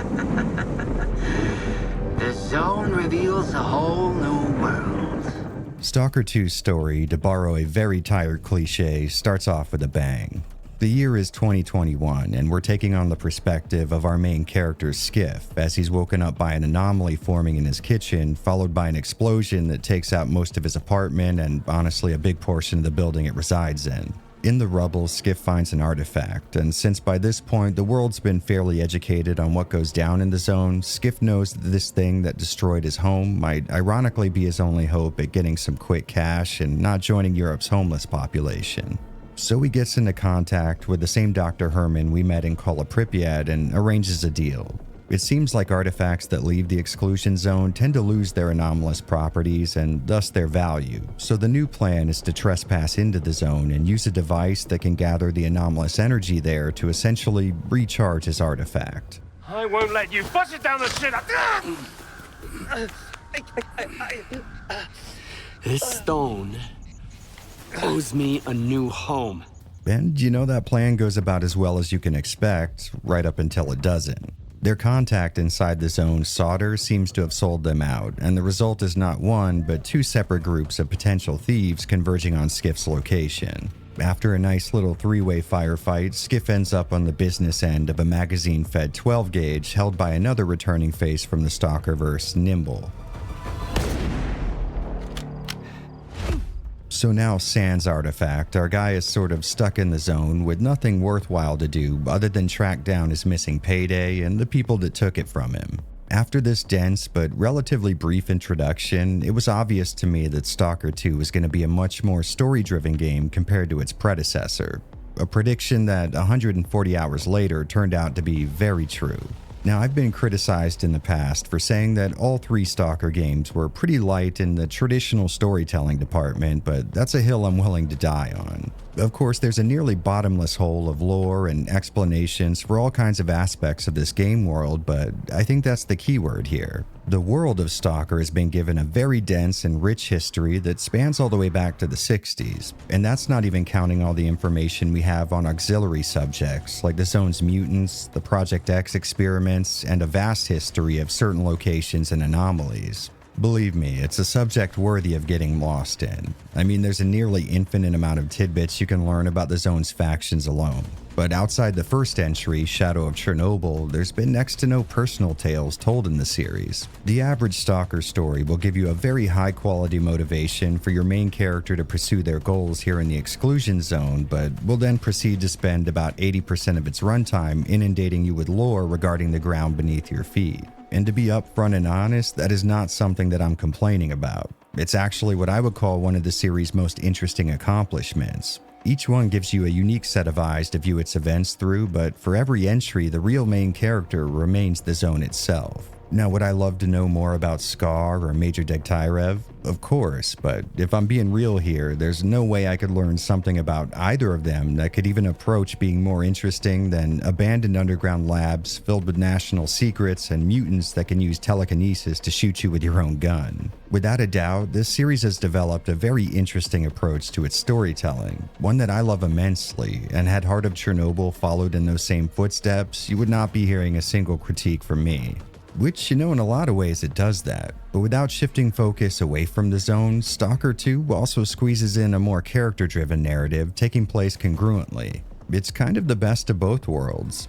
The zone reveals a whole new world. Stalker 2's story, to borrow a very tired cliche, starts off with a bang. The year is 2021, and we're taking on the perspective of our main character, Skiff, as he's woken up by an anomaly forming in his kitchen, followed by an explosion that takes out most of his apartment and honestly a big portion of the building it resides in. In the rubble, Skiff finds an artifact, and since by this point the world's been fairly educated on what goes down in the zone, Skiff knows that this thing that destroyed his home might ironically be his only hope at getting some quick cash and not joining Europe's homeless population. So he gets into contact with the same Dr. Herman we met in Pripyat and arranges a deal. It seems like artifacts that leave the exclusion zone tend to lose their anomalous properties and thus their value, so the new plan is to trespass into the zone and use a device that can gather the anomalous energy there to essentially recharge his artifact. I won't let you bust it down the shit. This stone owes me a new home. And you know that plan goes about as well as you can expect, right up until it doesn't. Their contact inside the zone, Solder, seems to have sold them out, and the result is not one, but two separate groups of potential thieves converging on Skiff's location. After a nice little three-way firefight, Skiff ends up on the business end of a magazine-fed 12-gauge held by another returning face from the Stalkerverse, Nimble. So now sans artifact, our guy is sort of stuck in the zone with nothing worthwhile to do other than track down his missing payday and the people that took it from him. After this dense but relatively brief introduction, it was obvious to me that Stalker 2 was going to be a much more story-driven game compared to its predecessor, a prediction that 140 hours later turned out to be very true. Now, I've been criticized in the past for saying that all 3 Stalker games were pretty light in the traditional storytelling department, but that's a hill I'm willing to die on. Of course, there's a nearly bottomless hole of lore and explanations for all kinds of aspects of this game world, but I think that's the key word here. The world of Stalker has been given a very dense and rich history that spans all the way back to the 60s, and that's not even counting all the information we have on auxiliary subjects like the zone's mutants, the Project X experiments, and a vast history of certain locations and anomalies. Believe me, it's a subject worthy of getting lost in. I mean, there's a nearly infinite amount of tidbits you can learn about the zone's factions alone. But outside the first entry, Shadow of Chernobyl, there's been next to no personal tales told in the series. The average Stalker story will give you a very high-quality motivation for your main character to pursue their goals here in the exclusion zone, but will then proceed to spend about 80% of its runtime inundating you with lore regarding the ground beneath your feet. And to be upfront and honest, that is not something that I'm complaining about. It's actually what I would call one of the series' most interesting accomplishments. Each one gives you a unique set of eyes to view its events through, but for every entry, the real main character remains the zone itself. Now, would I love to know more about Scar or Major Degtyarev? Of course, but if I'm being real here, there's no way I could learn something about either of them that could even approach being more interesting than abandoned underground labs filled with national secrets and mutants that can use telekinesis to shoot you with your own gun. Without a doubt, this series has developed a very interesting approach to its storytelling, one that I love immensely, and had Heart of Chernobyl followed in those same footsteps, you would not be hearing a single critique from me. Which, in a lot of ways it does that, but without shifting focus away from the zone, Stalker 2 also squeezes in a more character-driven narrative taking place congruently. It's kind of the best of both worlds.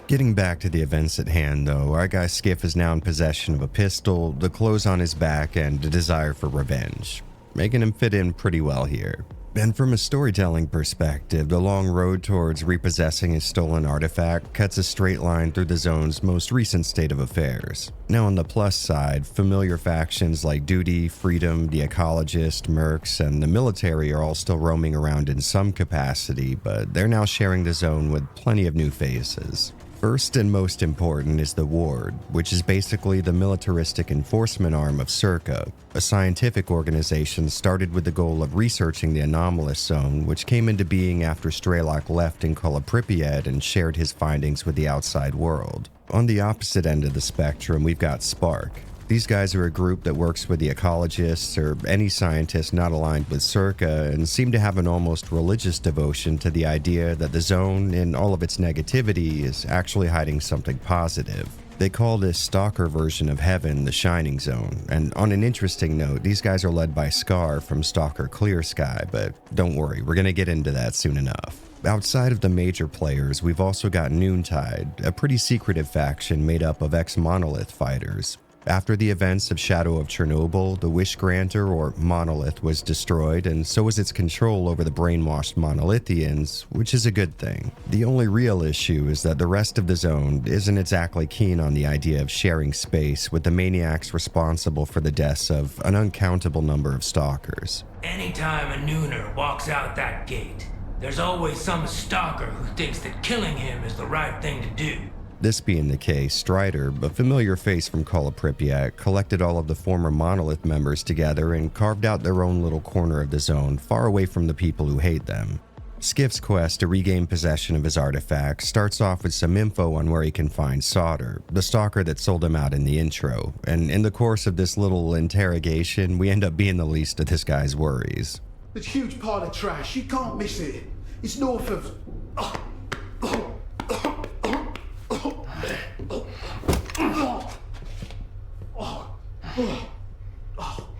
Getting back to the events at hand though, our guy Skiff is now in possession of a pistol, the clothes on his back, and a desire for revenge, making him fit in pretty well here. And from a storytelling perspective, the long road towards repossessing his stolen artifact cuts a straight line through the zone's most recent state of affairs. Now on the plus side, familiar factions like Duty, Freedom, the Ecologist, Mercs, and the military are all still roaming around in some capacity, but they're now sharing the zone with plenty of new faces. First and most important is the Ward, which is basically the militaristic enforcement arm of Circa, a scientific organization started with the goal of researching the anomalous zone, which came into being after Strelok left in Pripyat and shared his findings with the outside world. On the opposite end of the spectrum, we've got Spark. These guys are a group that works with the ecologists or any scientist not aligned with Circa and seem to have an almost religious devotion to the idea that the zone, in all of its negativity, is actually hiding something positive. They call this Stalker version of Heaven the Shining Zone, and on an interesting note, these guys are led by Scar from Stalker Clear Sky, but don't worry, we're gonna get into that soon enough. Outside of the major players, we've also got Noontide, a pretty secretive faction made up of ex-Monolith fighters. After the events of Shadow of Chernobyl, the Wish Granter, or Monolith, was destroyed, and so was its control over the brainwashed Monolithians, which is a good thing. The only real issue is that the rest of the zone isn't exactly keen on the idea of sharing space with the maniacs responsible for the deaths of an uncountable number of Stalkers. Anytime a Nooner walks out that gate, there's always some Stalker who thinks that killing him is the right thing to do. This being the case, Strider, a familiar face from Pripyat, collected all of the former Monolith members together and carved out their own little corner of the zone, far away from the people who hate them. Skiff's quest to regain possession of his artifact starts off with some info on where he can find Solder, the stalker that sold him out in the intro, and in the course of this little interrogation, we end up being the least of this guy's worries. It's a huge pile of trash, you can't miss it. It's north of...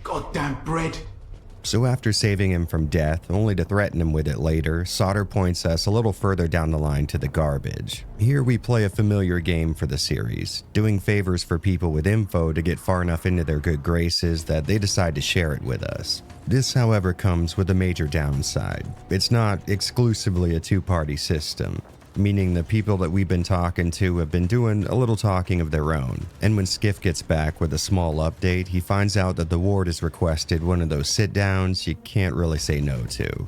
goddamn bread. So after saving him from death, only to threaten him with it later, Solder points us a little further down the line to the garbage. Here we play a familiar game for the series, doing favors for people with info to get far enough into their good graces that they decide to share it with us. This, however, comes with a major downside. It's not exclusively a two-party system. meaning the people that we've been talking to have been doing a little talking of their own. And when Skiff gets back with a small update, he finds out that the ward has requested one of those sit-downs you can't really say no to.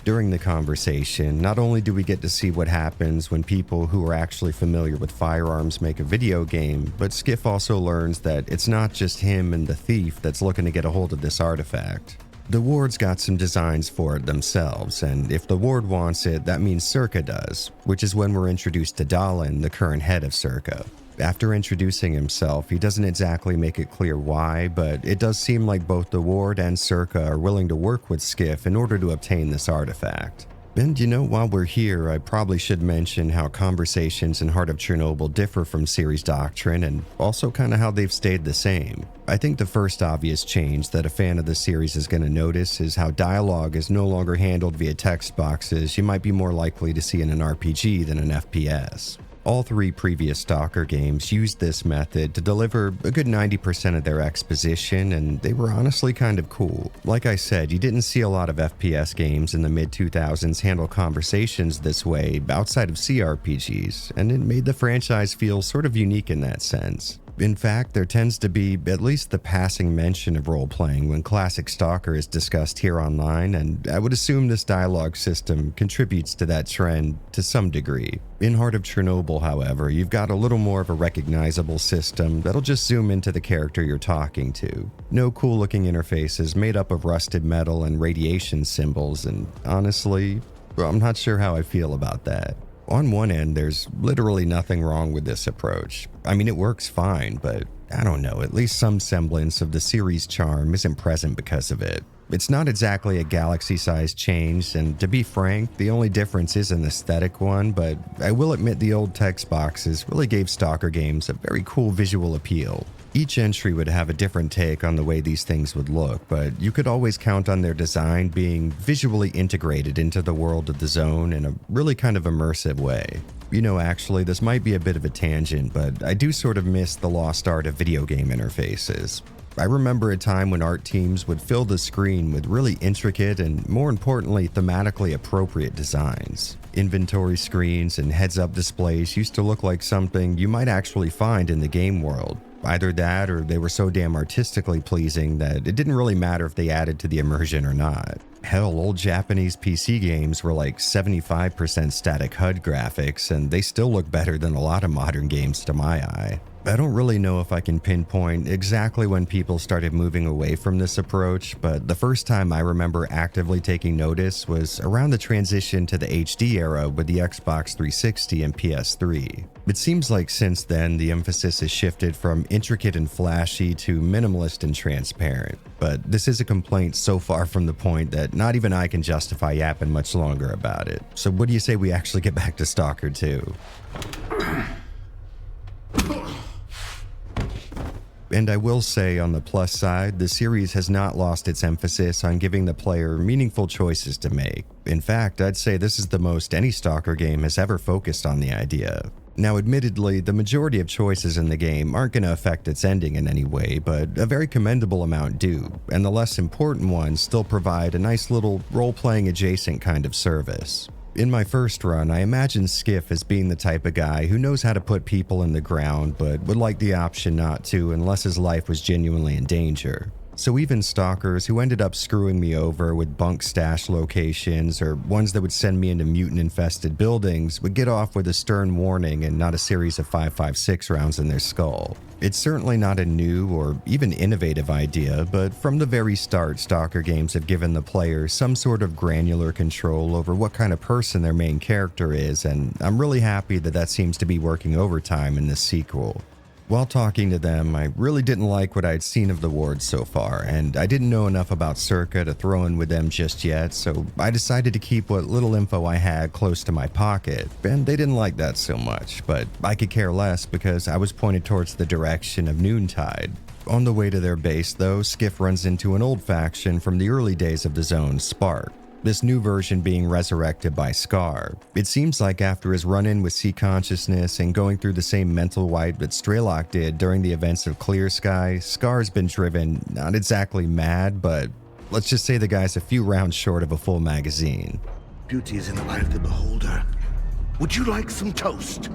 During the conversation, not only do we get to see what happens when people who are actually familiar with firearms make a video game, but Skiff also learns that it's not just him and the thief that's looking to get a hold of this artifact. The ward's got some designs for it themselves, and if the ward wants it, that means Circa does, which is when we're introduced to Dalin, the current head of Circa. After introducing himself, he doesn't exactly make it clear why, but it does seem like both the ward and Circa are willing to work with Skiff in order to obtain this artifact. And you know, while we're here, I probably should mention how conversations in Heart of Chernobyl differ from series doctrine, and also kind of how they've stayed the same. I think the first obvious change that a fan of the series is going to notice is how dialogue is no longer handled via text boxes you might be more likely to see in an RPG than an FPS. All three previous Stalker games used this method to deliver a good 90% of their exposition, and they were honestly kind of cool. Like I said, you didn't see a lot of FPS games in the mid-2000s handle conversations this way outside of CRPGs, and it made the franchise feel sort of unique in that sense. In fact, there tends to be at least the passing mention of role-playing when classic Stalker is discussed here online, and I would assume this dialogue system contributes to that trend to some degree. In Heart of Chernobyl, however, you've got a little more of a recognizable system that'll just zoom into the character you're talking to. No cool-looking interfaces made up of rusted metal and radiation symbols, and honestly, I'm not sure how I feel about that. On one end, there's literally nothing wrong with this approach. I mean, it works fine, but I don't know, at least some semblance of the series' charm isn't present because of it. It's not exactly a galaxy-sized change, and to be frank, the only difference is an aesthetic one, but I will admit the old text boxes really gave Stalker games a very cool visual appeal. Each entry would have a different take on the way these things would look, but you could always count on their design being visually integrated into the world of the zone in a really kind of immersive way. You know, actually, this might be a bit of a tangent, but I do sort of miss the lost art of video game interfaces. I remember a time when art teams would fill the screen with really intricate and, more importantly, thematically appropriate designs. Inventory screens and heads-up displays used to look like something you might actually find in the game world. Either that, or they were so damn artistically pleasing that it didn't really matter if they added to the immersion or not. Hell, old Japanese PC games were like 75% static HUD graphics, and they still look better than a lot of modern games to my eye. I don't really know if I can pinpoint exactly when people started moving away from this approach, but the first time I remember actively taking notice was around the transition to the HD era with the Xbox 360 and PS3. It seems like since then the emphasis has shifted from intricate and flashy to minimalist and transparent, but this is a complaint so far from the point that not even I can justify yapping much longer about it. So what do you say we actually get back to Stalker 2? And I will say, on the plus side, the series has not lost its emphasis on giving the player meaningful choices to make. In fact, I'd say this is the most any Stalker game has ever focused on the idea. Now, admittedly, the majority of choices in the game aren't going to affect its ending in any way, but a very commendable amount do, and the less important ones still provide a nice little role-playing adjacent kind of service. In my first run, I imagined Skiff as being the type of guy who knows how to put people in the ground, but would like the option not to unless his life was genuinely in danger. So even stalkers who ended up screwing me over with bunk stash locations or ones that would send me into mutant-infested buildings would get off with a stern warning and not a series of 5.56 rounds in their skull. It's certainly not a new or even innovative idea, but from the very start, Stalker games have given the player some sort of granular control over what kind of person their main character is, and I'm really happy that that seems to be working overtime in this sequel. While talking to them, I really didn't like what I'd seen of the wards so far, and I didn't know enough about Circa to throw in with them just yet, so I decided to keep what little info I had close to my pocket, and they didn't like that so much, but I could care less because I was pointed towards the direction of Noontide. On the way to their base, though, Skiff runs into an old faction from the early days of the zone, Spark. This new version being resurrected by Scar. It seems like after his run-in with Sea Consciousness and going through the same mental wipe that Strelok did during the events of Clear Sky, Scar's been driven not exactly mad, but let's just say the guy's a few rounds short of a full magazine. Beauty is in the eye of the beholder. Would you like some toast?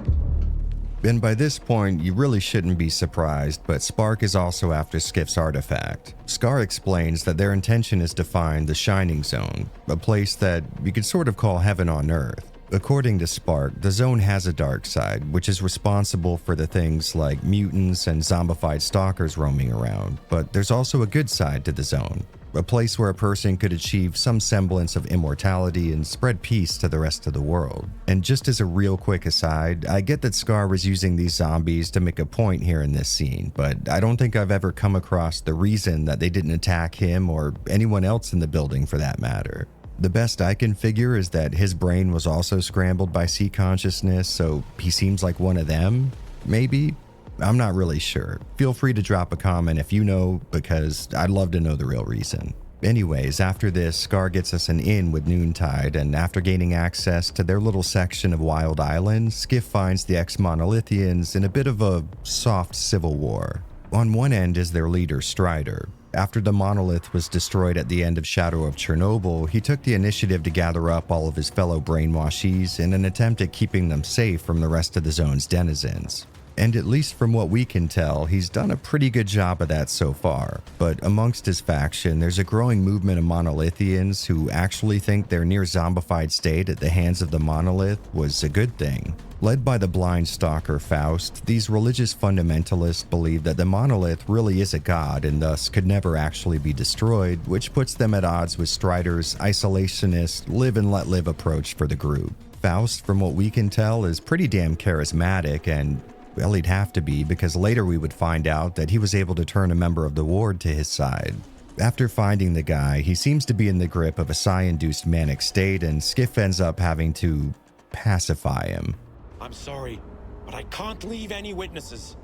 And by this point, you really shouldn't be surprised, but Spark is also after Skiff's artifact. Scar explains that their intention is to find the Shining Zone, a place that you could sort of call heaven on Earth. According to Spark, the zone has a dark side, which is responsible for the things like mutants and zombified stalkers roaming around, but there's also a good side to the zone. A place where a person could achieve some semblance of immortality and spread peace to the rest of the world. And just as a real quick aside, I get that Scar was using these zombies to make a point here in this scene, but I don't think I've ever come across the reason that they didn't attack him or anyone else in the building for that matter. The best I can figure is that his brain was also scrambled by sea consciousness, so he seems like one of them, maybe? I'm not really sure. Feel free to drop a comment if you know, because I'd love to know the real reason. Anyways, after this, Scar gets us an inn with Noontide, and after gaining access to their little section of Wild Island, Skiff finds the ex-Monolithians in a bit of a soft civil war. On one end is their leader, Strider. After the monolith was destroyed at the end of Shadow of Chernobyl, he took the initiative to gather up all of his fellow brainwashies in an attempt at keeping them safe from the rest of the zone's denizens. And at least from what we can tell, he's done a pretty good job of that so far. But amongst his faction, there's a growing movement of Monolithians who actually think their near zombified state at the hands of the monolith was a good thing. Led by the blind stalker Faust, these religious fundamentalists believe that the monolith really is a god and thus could never actually be destroyed, which puts them at odds with Strider's isolationist live and let live approach for the group. Faust, from what we can tell, is pretty damn charismatic and, well, he'd have to be, because later we would find out that he was able to turn a member of the ward to his side. After finding the guy, he seems to be in the grip of a psi-induced manic state, and Skiff ends up having to pacify him. I'm sorry, but I can't leave any witnesses.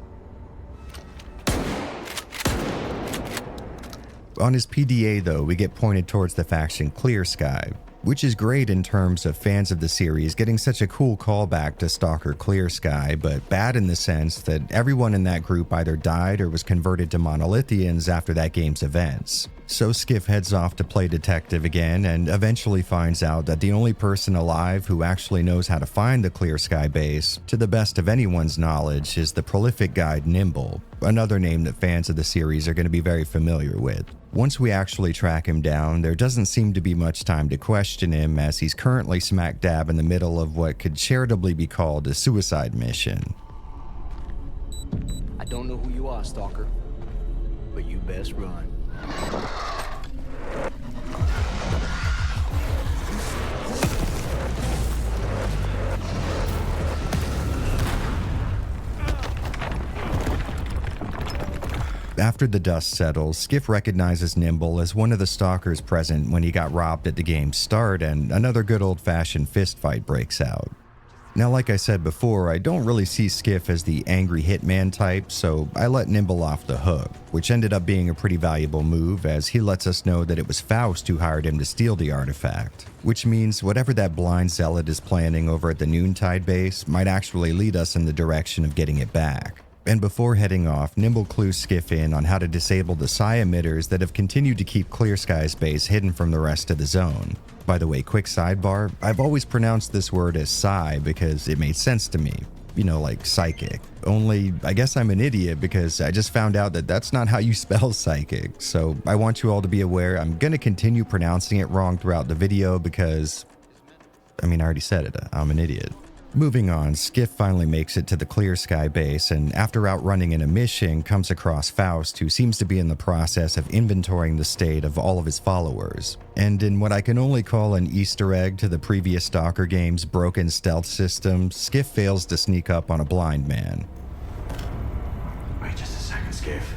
On his PDA though, we get pointed towards the faction Clear Sky, which is great in terms of fans of the series getting such a cool callback to Stalker Clear Sky, but bad in the sense that everyone in that group either died or was converted to Monolithians after that game's events. So Skiff heads off to play detective again and eventually finds out that the only person alive who actually knows how to find the Clear Sky base, to the best of anyone's knowledge, is the prolific guide Nimble, another name that fans of the series are going to be very familiar with. Once we actually track him down, there doesn't seem to be much time to question him, as he's currently smack dab in the middle of what could charitably be called a suicide mission. I don't know who you are, Stalker, but you best run. After the dust settles, Skiff recognizes Nimble as one of the stalkers present when he got robbed at the game's start, and another good old-fashioned fistfight breaks out. Now, like I said before, I don't really see Skiff as the angry hitman type, so I let Nimble off the hook, which ended up being a pretty valuable move, as he lets us know that it was Faust who hired him to steal the artifact, which means whatever that blind zealot is planning over at the Noontide base might actually lead us in the direction of getting it back. And before heading off, Nimble clues Skiff in on how to disable the psi emitters that have continued to keep Clear Sky's base hidden from the rest of the zone. By the way, quick sidebar, I've always pronounced this word as psi because it made sense to me. You know, like psychic. Only, I guess I'm an idiot because I just found out that that's not how you spell psychic. So I want you all to be aware I'm going to continue pronouncing it wrong throughout the video because, I already said it, I'm an idiot. Moving on, Skiff finally makes it to the Clear Sky base, and after outrunning in a mission, comes across Faust, who seems to be in the process of inventorying the state of all of his followers. And in what I can only call an Easter egg to the previous Stalker game's broken stealth system, Skiff fails to sneak up on a blind man. Wait just a second, Skiff.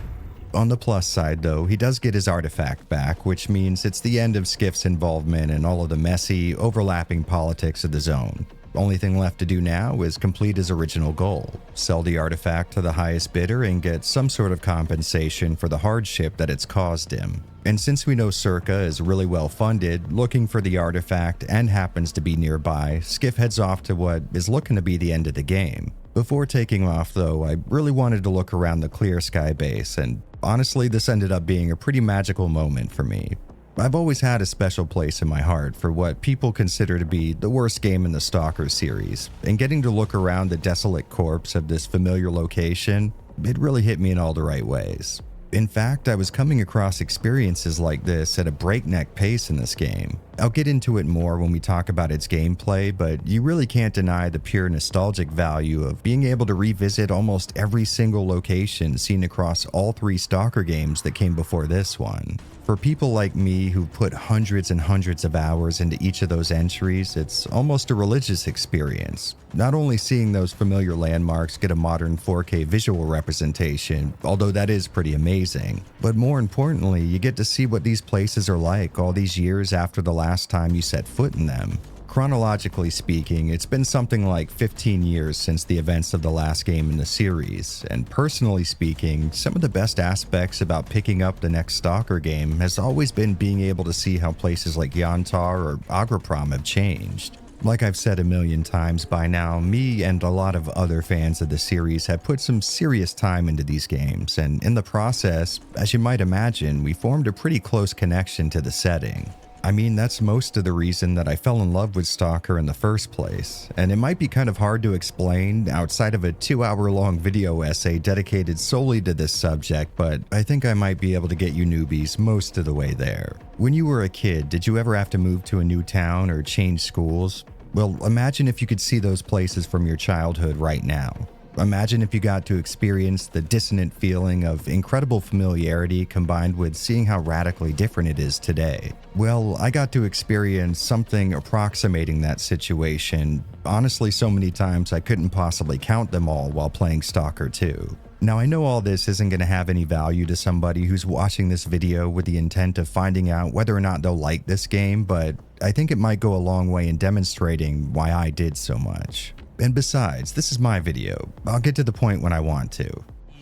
On the plus side though, he does get his artifact back, which means it's the end of Skiff's involvement in all of the messy, overlapping politics of the zone. Only thing left to do now is complete his original goal, sell the artifact to the highest bidder and get some sort of compensation for the hardship that it's caused him. And since we know Circa is really well funded, looking for the artifact and happens to be nearby, Skiff heads off to what is looking to be the end of the game. Before taking off though, I really wanted to look around the Clear Sky base, and honestly this ended up being a pretty magical moment for me. I've always had a special place in my heart for what people consider to be the worst game in the Stalker series, and getting to look around the desolate corpse of this familiar location, it really hit me in all the right ways. In fact, I was coming across experiences like this at a breakneck pace in this game. I'll get into it more when we talk about its gameplay, but you really can't deny the pure nostalgic value of being able to revisit almost every single location seen across all 3 Stalker games that came before this one. For people like me who put hundreds and hundreds of hours into each of those entries, it's almost a religious experience. Not only seeing those familiar landmarks get a modern 4K visual representation, although that is pretty amazing, but more importantly, you get to see what these places are like all these years after the last time you set foot in them. Chronologically speaking, it's been something like 15 years since the events of the last game in the series, and personally speaking, some of the best aspects about picking up the next Stalker game has always been being able to see how places like Yantar or Agroprom have changed. Like I've said a million times by now, me and a lot of other fans of the series have put some serious time into these games, and in the process, as you might imagine, we formed a pretty close connection to the setting. I mean, that's most of the reason that I fell in love with Stalker in the first place, and it might be kind of hard to explain outside of a 2-hour-long video essay dedicated solely to this subject, but I think I might be able to get you newbies most of the way there. When you were a kid, did you ever have to move to a new town or change schools? Well, imagine if you could see those places from your childhood right now. Imagine if you got to experience the dissonant feeling of incredible familiarity combined with seeing how radically different it is today. Well, I got to experience something approximating that situation, honestly so many times I couldn't possibly count them all while playing Stalker 2. Now, I know all this isn't going to have any value to somebody who's watching this video with the intent of finding out whether or not they'll like this game, but I think it might go a long way in demonstrating why I did so much. And besides, this is my video. I'll get to the point when I want to.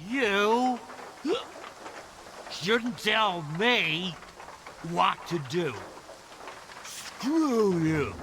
You shouldn't tell me what to do. Screw you.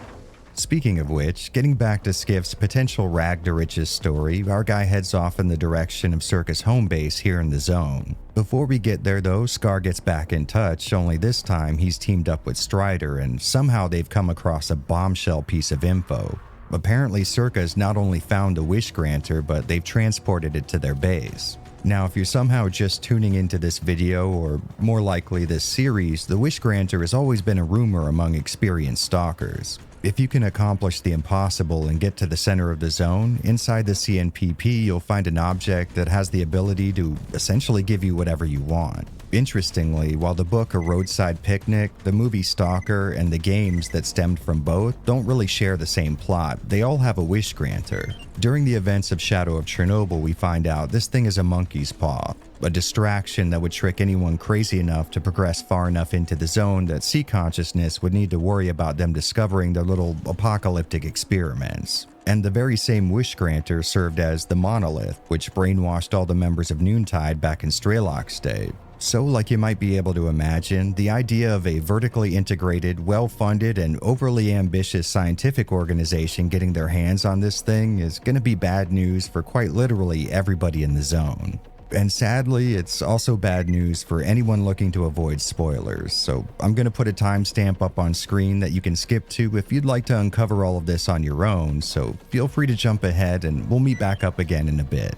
Speaking of which, getting back to Skiff's potential rag to riches story, our guy heads off in the direction of Circa's home base here in the zone. Before we get there though, Scar gets back in touch, only this time he's teamed up with Strider and somehow they've come across a bombshell piece of info. Apparently, Circa's not only found a wish granter, but they've transported it to their base. Now, if you're somehow just tuning into this video, or more likely this series, the wish granter has always been a rumor among experienced stalkers. If you can accomplish the impossible and get to the center of the zone, inside the CNPP you'll find an object that has the ability to essentially give you whatever you want. Interestingly, while the book A Roadside Picnic, the movie Stalker, and the games that stemmed from both don't really share the same plot, they all have a wish granter. During the events of Shadow of Chernobyl, we find out this thing is a monkey's paw, a distraction that would trick anyone crazy enough to progress far enough into the zone that sea consciousness would need to worry about them discovering their little apocalyptic experiments. And the very same wish granter served as the monolith, which brainwashed all the members of Noontide back in Strelok's day. So, like you might be able to imagine, the idea of a vertically integrated, well-funded, and overly ambitious scientific organization getting their hands on this thing is going to be bad news for quite literally everybody in the zone. And sadly, it's also bad news for anyone looking to avoid spoilers, so I'm going to put a timestamp up on screen that you can skip to if you'd like to uncover all of this on your own, so feel free to jump ahead and we'll meet back up again in a bit.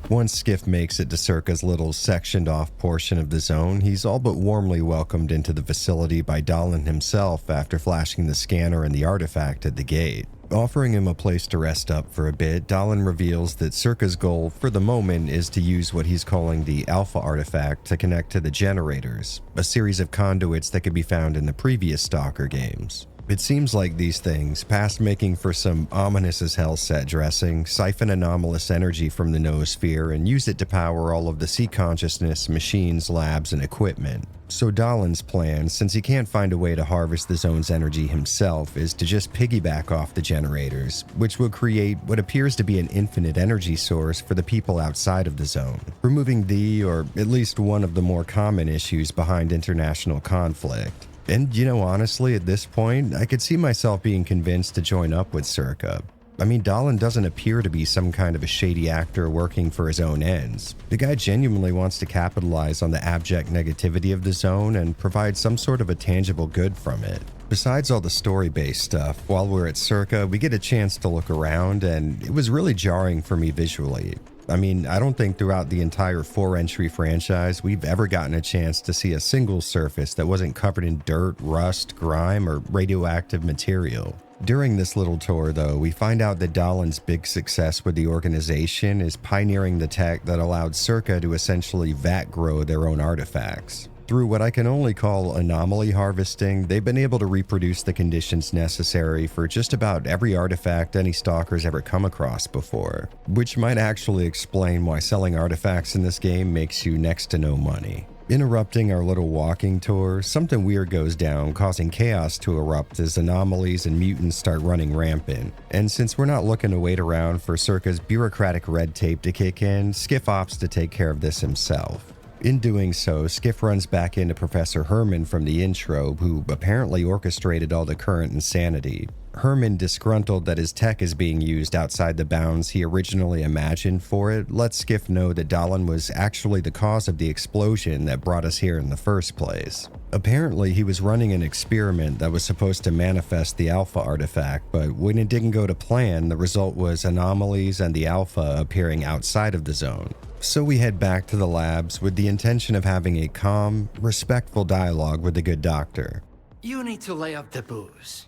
Once Skiff makes it to Circa's little sectioned off portion of the zone, he's all but warmly welcomed into the facility by Dahlin himself after flashing the scanner and the artifact at the gate. Offering him a place to rest up for a bit, Dahlin reveals that Circa's goal for the moment is to use what he's calling the Alpha artifact to connect to the generators, a series of conduits that could be found in the previous Stalker games. It seems like these things, past making for some ominous as hell set dressing, siphon anomalous energy from the noosphere and use it to power all of the sea consciousness, machines, labs, and equipment. So Dahlin's plan, since he can't find a way to harvest the zone's energy himself, is to just piggyback off the generators, which will create what appears to be an infinite energy source for the people outside of the zone, removing the, or at least one of the more common issues behind international conflict. And, you know, honestly, at this point, I could see myself being convinced to join up with Circa. I mean, Dahlin doesn't appear to be some kind of a shady actor working for his own ends. The guy genuinely wants to capitalize on the abject negativity of the zone and provide some sort of a tangible good from it. Besides all the story-based stuff, while we're at Circa, we get a chance to look around, and it was really jarring for me visually. I mean, I don't think throughout the entire 4-entry franchise we've ever gotten a chance to see a single surface that wasn't covered in dirt, rust, grime, or radioactive material. During this little tour, though, we find out that Dahlin's big success with the organization is pioneering the tech that allowed Circa to essentially vat grow their own artifacts. Through what I can only call anomaly harvesting, they've been able to reproduce the conditions necessary for just about every artifact any stalker's ever come across before, which might actually explain why selling artifacts in this game makes you next to no money. Interrupting our little walking tour, something weird goes down, causing chaos to erupt as anomalies and mutants start running rampant. And since we're not looking to wait around for Circa's bureaucratic red tape to kick in, Skiff opts to take care of this himself. In doing so, Skiff runs back into Professor Herman from the intro, who apparently orchestrated all the current insanity. Herman, disgruntled that his tech is being used outside the bounds he originally imagined for it, lets Skiff know that Dahlin was actually the cause of the explosion that brought us here in the first place. Apparently, he was running an experiment that was supposed to manifest the Alpha artifact, but when it didn't go to plan, the result was anomalies and the Alpha appearing outside of the zone. So we head back to the labs with the intention of having a calm, respectful dialogue with the good doctor. You need to lay up the booze.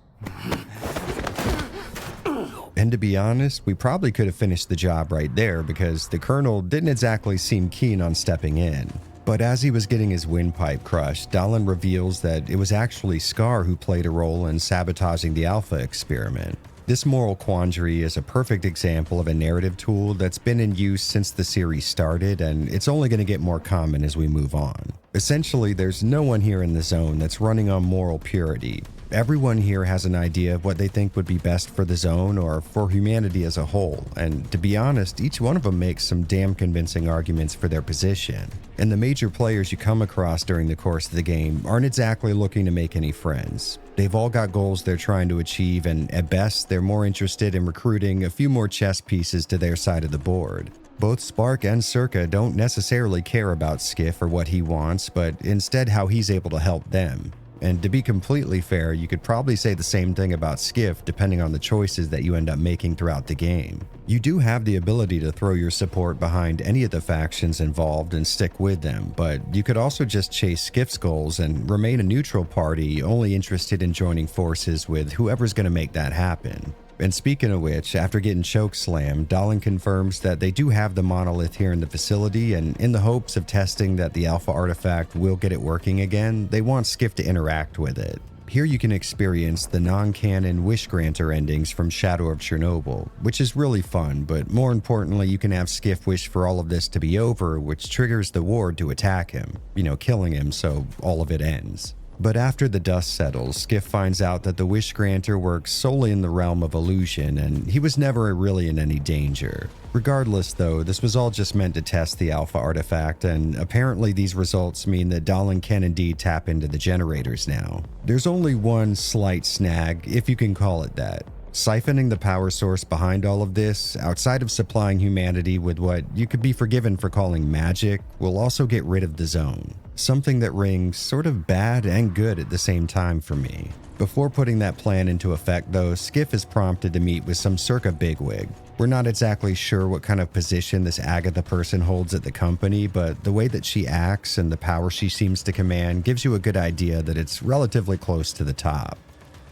And to be honest, we probably could have finished the job right there because the Colonel didn't exactly seem keen on stepping in. But as he was getting his windpipe crushed, Dahlin reveals that it was actually Scar who played a role in sabotaging the Alpha experiment. This moral quandary is a perfect example of a narrative tool that's been in use since the series started, and it's only going to get more common as we move on. Essentially, there's no one here in the zone that's running on moral purity. Everyone here has an idea of what they think would be best for the zone or for humanity as a whole, and to be honest, each one of them makes some damn convincing arguments for their position. And the major players you come across during the course of the game aren't exactly looking to make any friends. They've all got goals they're trying to achieve, and at best, they're more interested in recruiting a few more chess pieces to their side of the board. Both Spark and Circa don't necessarily care about Skiff or what he wants, but instead how he's able to help them. And to be completely fair, you could probably say the same thing about Skiff depending on the choices that you end up making throughout the game. You do have the ability to throw your support behind any of the factions involved and stick with them, but you could also just chase Skiff's goals and remain a neutral party only interested in joining forces with whoever's going to make that happen. And speaking of which, after getting chokeslammed, Dahlin confirms that they do have the monolith here in the facility, and in the hopes of testing that the Alpha artifact will get it working again, they want Skiff to interact with it. Here you can experience the non-canon Wish Granter endings from Shadow of Chernobyl, which is really fun, but more importantly, you can have Skiff wish for all of this to be over, which triggers the ward to attack him, killing him so all of it ends. But after the dust settles, Skiff finds out that the Wish Granter works solely in the realm of illusion, and he was never really in any danger. Regardless though, this was all just meant to test the Alpha artifact, and apparently these results mean that Dahlin can indeed tap into the generators now. There's only one slight snag, if you can call it that. Siphoning the power source behind all of this, outside of supplying humanity with what you could be forgiven for calling magic, will also get rid of the zone. Something that rings sort of bad and good at the same time for me. Before putting that plan into effect though, Skiff is prompted to meet with some Circa bigwig. We're not exactly sure what kind of position this Agatha person holds at the company, but the way that she acts and the power she seems to command gives you a good idea that it's relatively close to the top.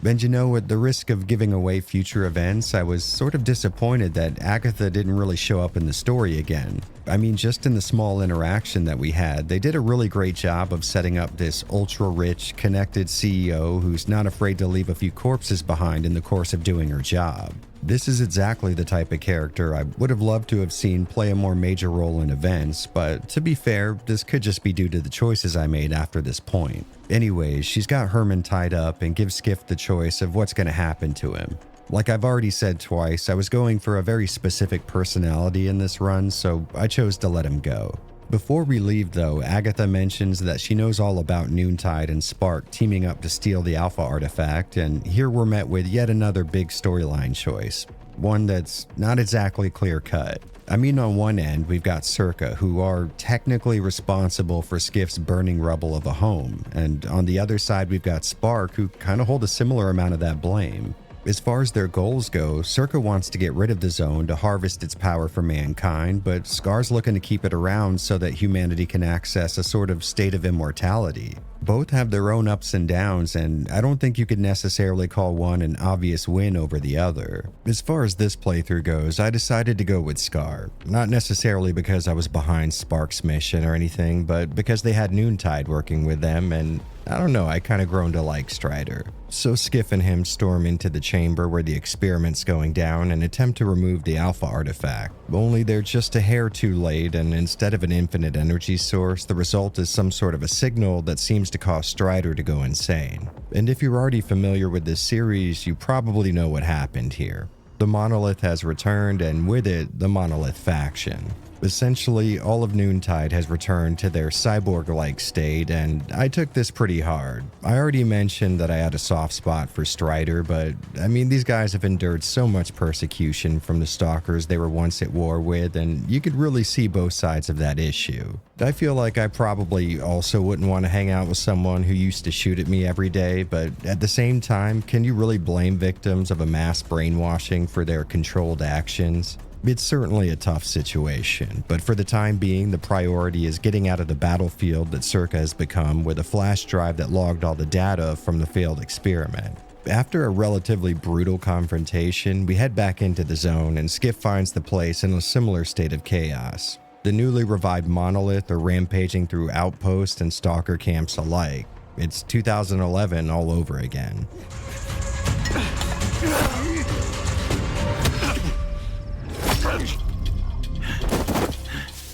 And at the risk of giving away future events, I was sort of disappointed that Agatha didn't really show up in the story again. I mean, just in the small interaction that we had, they did a really great job of setting up this ultra-rich, connected CEO who's not afraid to leave a few corpses behind in the course of doing her job. This is exactly the type of character I would have loved to have seen play a more major role in events, but to be fair, this could just be due to the choices I made after this point. Anyways, she's got Herman tied up and gives Skiff the choice of what's going to happen to him. Like I've already said twice, I was going for a very specific personality in this run, so I chose to let him go. Before we leave though, Agatha mentions that she knows all about Noontide and Spark teaming up to steal the Alpha artifact, and here we're met with yet another big storyline choice. one that's not exactly clear-cut. I mean, on one end, we've got Circa, who are technically responsible for Skiff's burning rubble of a home, and on the other side, we've got Spark, who kind of hold a similar amount of that blame. As far as their goals go, Circa wants to get rid of the zone to harvest its power for mankind, but Scar's looking to keep it around so that humanity can access a sort of state of immortality. Both have their own ups and downs, and I don't think you could necessarily call one an obvious win over the other. As far as this playthrough goes, I decided to go with Scar. Not necessarily because I was behind Spark's mission or anything, but because they had Noontide working with them, and I don't know, I kind of grown to like Strider. So Skiff and him storm into the chamber where the experiment's going down and attempt to remove the Alpha artifact. Only they're just a hair too late, and instead of an infinite energy source, the result is some sort of a signal that seems to cause Strider to go insane. And if you're already familiar with this series, you probably know what happened here. The Monolith has returned, and with it, the Monolith faction. Essentially, all of Noontide has returned to their cyborg-like state, and I took this pretty hard. I already mentioned that I had a soft spot for Strider, but I mean, these guys have endured so much persecution from the Stalkers they were once at war with, and you could really see both sides of that issue. I feel like I probably also wouldn't want to hang out with someone who used to shoot at me every day, but at the same time, can you really blame victims of a mass brainwashing for their controlled actions? It's certainly a tough situation, but for the time being, the priority is getting out of the battlefield that Circa has become with a flash drive that logged all the data from the failed experiment. After a relatively brutal confrontation, we head back into the zone and Skiff finds the place in a similar state of chaos. The newly revived Monolith are rampaging through outposts and stalker camps alike. It's 2011 all over again.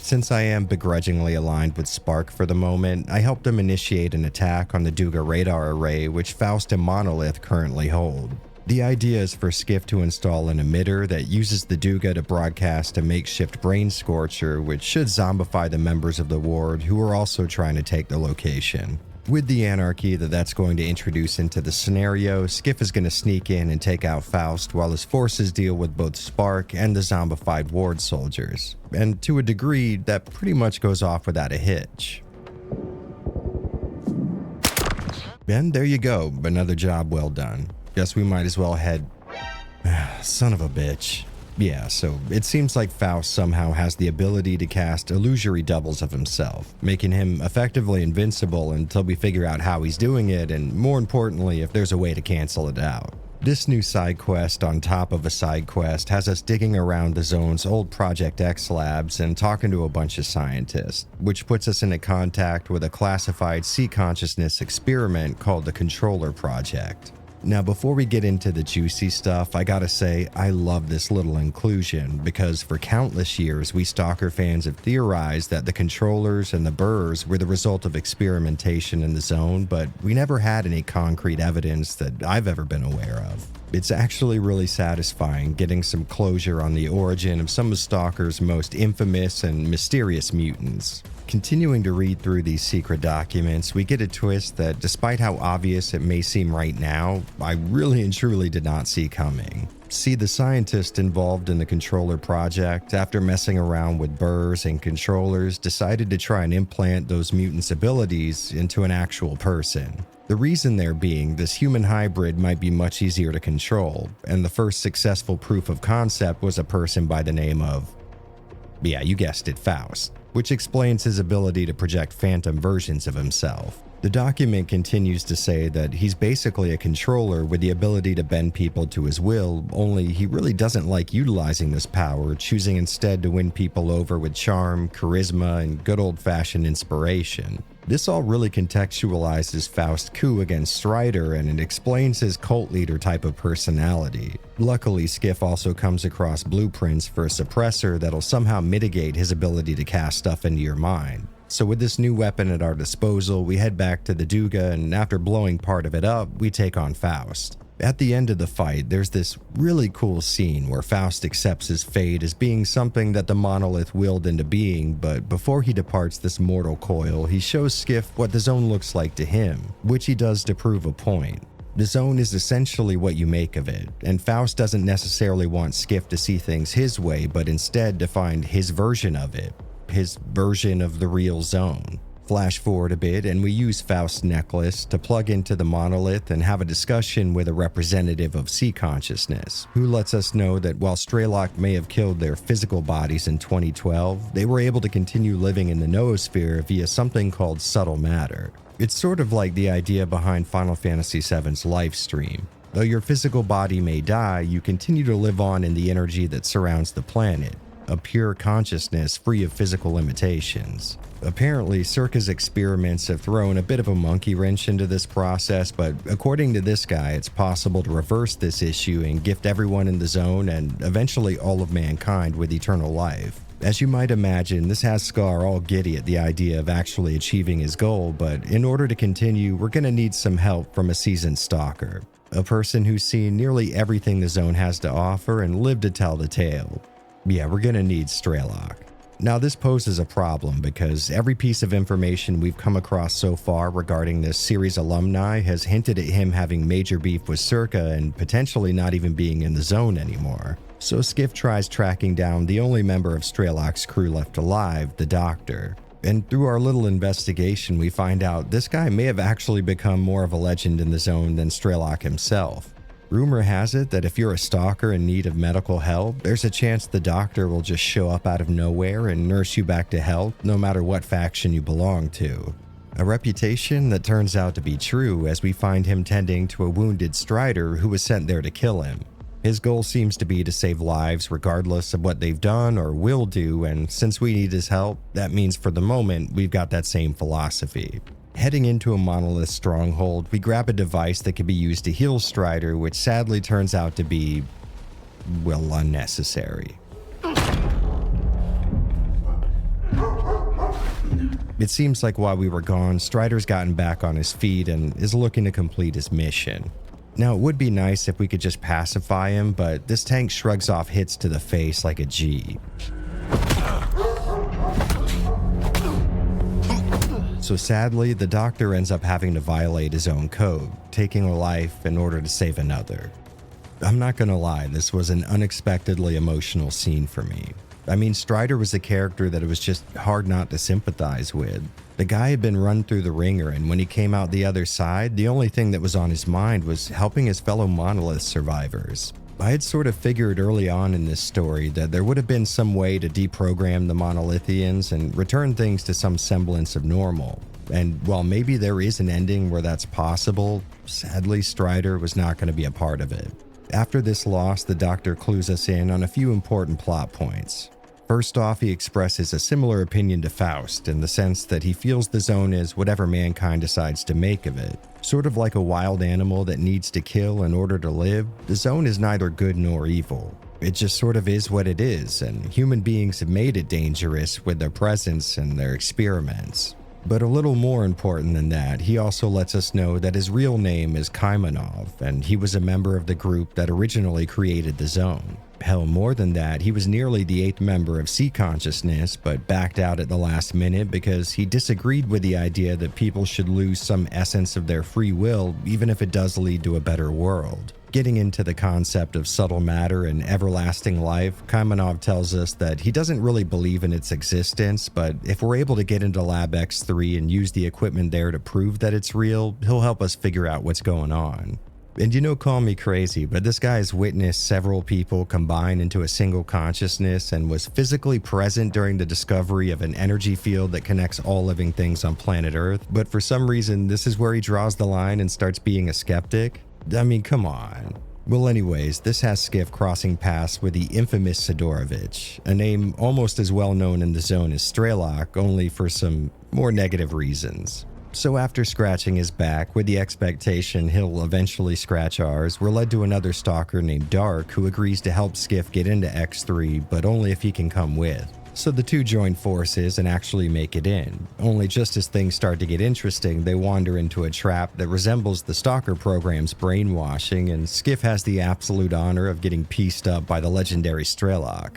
Since I am begrudgingly aligned with Spark for the moment, I helped him initiate an attack on the Duga radar array which Faust and Monolith currently hold. The idea is for Skiff to install an emitter that uses the Duga to broadcast a makeshift brain scorcher which should zombify the members of the ward who are also trying to take the location. With the anarchy that's going to introduce into the scenario, Skiff is going to sneak in and take out Faust while his forces deal with both Spark and the zombified ward soldiers. And to a degree, that pretty much goes off without a hitch. And there you go, another job well done. Guess we might as well head... Son of a bitch. Yeah, so it seems like Faust somehow has the ability to cast illusory doubles of himself, making him effectively invincible until we figure out how he's doing it, and more importantly, if there's a way to cancel it out. This new side quest on top of a side quest has us digging around the zone's old Project X labs and talking to a bunch of scientists, which puts us into contact with a classified C-consciousness experiment called the Controller Project. Now, before we get into the juicy stuff, I gotta say, I love this little inclusion because for countless years, we Stalker fans have theorized that the controllers and the burrs were the result of experimentation in the zone, but we never had any concrete evidence that I've ever been aware of. It's actually really satisfying getting some closure on the origin of some of Stalker's most infamous and mysterious mutants. Continuing to read through these secret documents, we get a twist that, despite how obvious it may seem right now, I really and truly did not see coming. See, the scientist involved in the Controller Project, after messing around with burrs and controllers, decided to try and implant those mutants' abilities into an actual person. The reason there being, this human hybrid might be much easier to control, and the first successful proof of concept was a person by the name of, yeah, you guessed it, Faust, which explains his ability to project phantom versions of himself. The document continues to say that he's basically a controller with the ability to bend people to his will, only he really doesn't like utilizing this power, choosing instead to win people over with charm, charisma, and good old-fashioned inspiration. This all really contextualizes Faust's coup against Strider, and it explains his cult leader type of personality. Luckily, Skiff also comes across blueprints for a suppressor that'll somehow mitigate his ability to cast stuff into your mind. So with this new weapon at our disposal, we head back to the Duga, and after blowing part of it up, we take on Faust. At the end of the fight, there's this really cool scene where Faust accepts his fate as being something that the Monolith willed into being, but before he departs this mortal coil, he shows Skiff what the zone looks like to him, which he does to prove a point. The zone is essentially what you make of it, and Faust doesn't necessarily want Skiff to see things his way, but instead to find his version of it, his version of the real zone. Flash forward a bit, and we use Faust's necklace to plug into the monolith and have a discussion with a representative of sea consciousness, who lets us know that while Strelok may have killed their physical bodies in 2012, they were able to continue living in the noosphere via something called subtle matter. It's sort of like the idea behind Final Fantasy VII's life stream. Though your physical body may die, you continue to live on in the energy that surrounds the planet, a pure consciousness free of physical limitations. Apparently, Circa's experiments have thrown a bit of a monkey wrench into this process, but according to this guy, it's possible to reverse this issue and gift everyone in the zone and eventually all of mankind with eternal life. As you might imagine, this has Scar all giddy at the idea of actually achieving his goal, but in order to continue, we're going to need some help from a seasoned stalker, a person who's seen nearly everything the zone has to offer and lived to tell the tale. Yeah, we're going to need Strelok. Now, this poses a problem because every piece of information we've come across so far regarding this series alumni has hinted at him having major beef with Circa and potentially not even being in the zone anymore. So Skiff tries tracking down the only member of Strelok's crew left alive, the Doctor. And through our little investigation, we find out this guy may have actually become more of a legend in the zone than Strelok himself. Rumor has it that if you're a stalker in need of medical help, there's a chance the Doctor will just show up out of nowhere and nurse you back to health, no matter what faction you belong to. A reputation that turns out to be true as we find him tending to a wounded Strider who was sent there to kill him. His goal seems to be to save lives regardless of what they've done or will do, and since we need his help, that means for the moment we've got that same philosophy. Heading into a monolith stronghold, we grab a device that can be used to heal Strider, which sadly turns out to be, well, unnecessary. It seems like while we were gone, Strider's gotten back on his feet and is looking to complete his mission. Now, it would be nice if we could just pacify him, but this tank shrugs off hits to the face like a G. So sadly, the Doctor ends up having to violate his own code, taking a life in order to save another. I'm not gonna lie, this was an unexpectedly emotional scene for me. I mean, Strider was a character that it was just hard not to sympathize with. The guy had been run through the ringer, and when he came out the other side, the only thing that was on his mind was helping his fellow Monolith survivors. I had sort of figured early on in this story that there would have been some way to deprogram the Monolithians and return things to some semblance of normal. And while maybe there is an ending where that's possible, sadly Strider was not going to be a part of it. After this loss, the Doctor clues us in on a few important plot points. First off, he expresses a similar opinion to Faust in the sense that he feels the zone is whatever mankind decides to make of it. Sort of like a wild animal that needs to kill in order to live, the zone is neither good nor evil. It just sort of is what it is, and human beings have made it dangerous with their presence and their experiments. But a little more important than that, he also lets us know that his real name is Kaimanov, and he was a member of the group that originally created the zone. Hell, more than that, he was nearly the 8th member of Sea Consciousness, but backed out at the last minute because he disagreed with the idea that people should lose some essence of their free will, even if it does lead to a better world. Getting into the concept of subtle matter and everlasting life, Kaimanov tells us that he doesn't really believe in its existence, but if we're able to get into Lab X3 and use the equipment there to prove that it's real, he'll help us figure out what's going on. And you know, call me crazy, but this guy has witnessed several people combine into a single consciousness and was physically present during the discovery of an energy field that connects all living things on planet Earth, but for some reason, this is where he draws the line and starts being a skeptic? I mean, come on. Well, anyways, this has Skiff crossing paths with the infamous Sidorovich, a name almost as well known in the zone as Strelok, only for some more negative reasons. So after scratching his back with the expectation he'll eventually scratch ours, we're led to another stalker named Dark who agrees to help Skiff get into X3, but only if he can come with. So the two join forces and actually make it in. Only just as things start to get interesting, they wander into a trap that resembles the Stalker program's brainwashing, and Skiff has the absolute honor of getting pieced up by the legendary Strelok.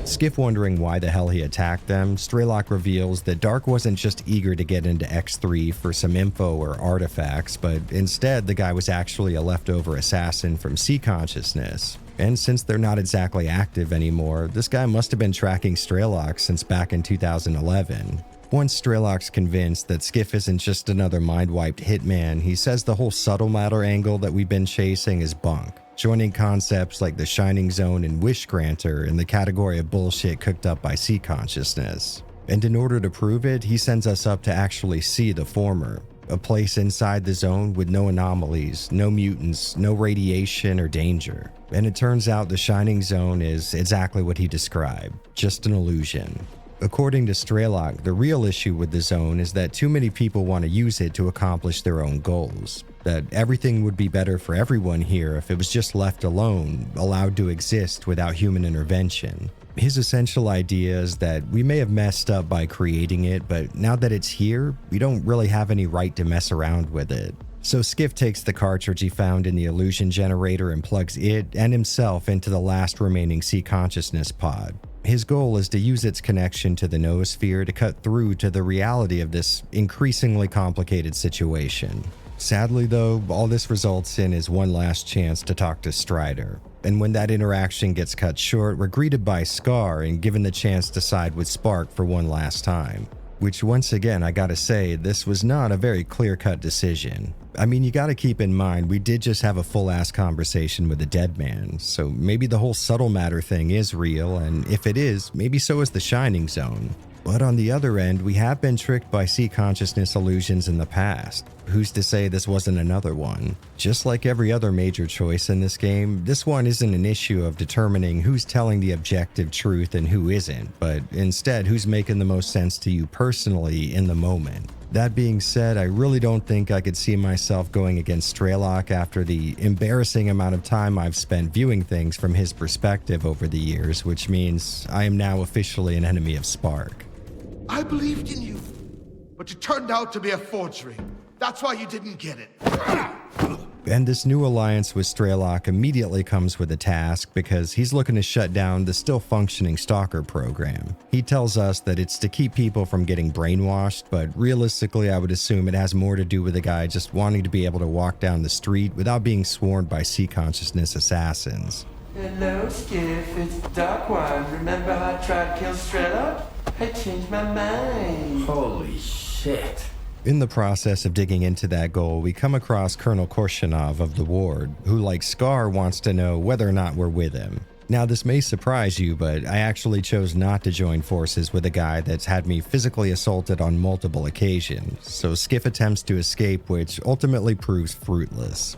Skiff wondering why the hell he attacked them, Strelok reveals that Dark wasn't just eager to get into X3 for some info or artifacts, but instead the guy was actually a leftover assassin from Sea Consciousness. And since they're not exactly active anymore, this guy must have been tracking Strelok since back in 2011. Once Strelok's convinced that Skiff isn't just another mind-wiped hitman, he says the whole subtle matter angle that we've been chasing is bunk, joining concepts like the Shining Zone and Wish Granter in the category of bullshit cooked up by Sea Consciousness. And in order to prove it, he sends us up to actually see the former, a place inside the zone with no anomalies, no mutants, no radiation or danger. And it turns out the Shining Zone is exactly what he described, just an illusion. According to Strelok, the real issue with the zone is that too many people want to use it to accomplish their own goals. That everything would be better for everyone here if it was just left alone, allowed to exist without human intervention. His essential idea is that we may have messed up by creating it, but now that it's here, we don't really have any right to mess around with it. So Skiff takes the cartridge he found in the illusion generator and plugs it and himself into the last remaining Sea Consciousness pod. His goal is to use its connection to the noosphere to cut through to the reality of this increasingly complicated situation. Sadly though, all this results in is one last chance to talk to Strider. And when that interaction gets cut short, we're greeted by Scar and given the chance to side with Spark for one last time. Which once again, I gotta say, this was not a very clear-cut decision. I mean, you gotta keep in mind, we did just have a full-ass conversation with a dead man, so maybe the whole subtle matter thing is real, and if it is, maybe so is the Shining Zone. But on the other end, we have been tricked by Sea Consciousness illusions in the past. Who's to say this wasn't another one? Just like every other major choice in this game, this one isn't an issue of determining who's telling the objective truth and who isn't, but instead who's making the most sense to you personally in the moment. That being said, I really don't think I could see myself going against Strelok after the embarrassing amount of time I've spent viewing things from his perspective over the years, which means I am now officially an enemy of Spark. I believed in you, but you turned out to be a forgery. That's why you didn't get it. And this new alliance with Strelok immediately comes with a task because he's looking to shut down the still functioning Stalker program. He tells us that it's to keep people from getting brainwashed, but realistically I would assume it has more to do with the guy just wanting to be able to walk down the street without being swarmed by Sea Consciousness assassins. Hello, Skiff. It's Dark One. Remember how I tried to kill Strelok? I changed my mind. Holy shit. In the process of digging into that goal, we come across Colonel Korshanov of the Ward, who like Scar wants to know whether or not we're with him. Now this may surprise you, but I actually chose not to join forces with a guy that's had me physically assaulted on multiple occasions, so Skiff attempts to escape, which ultimately proves fruitless.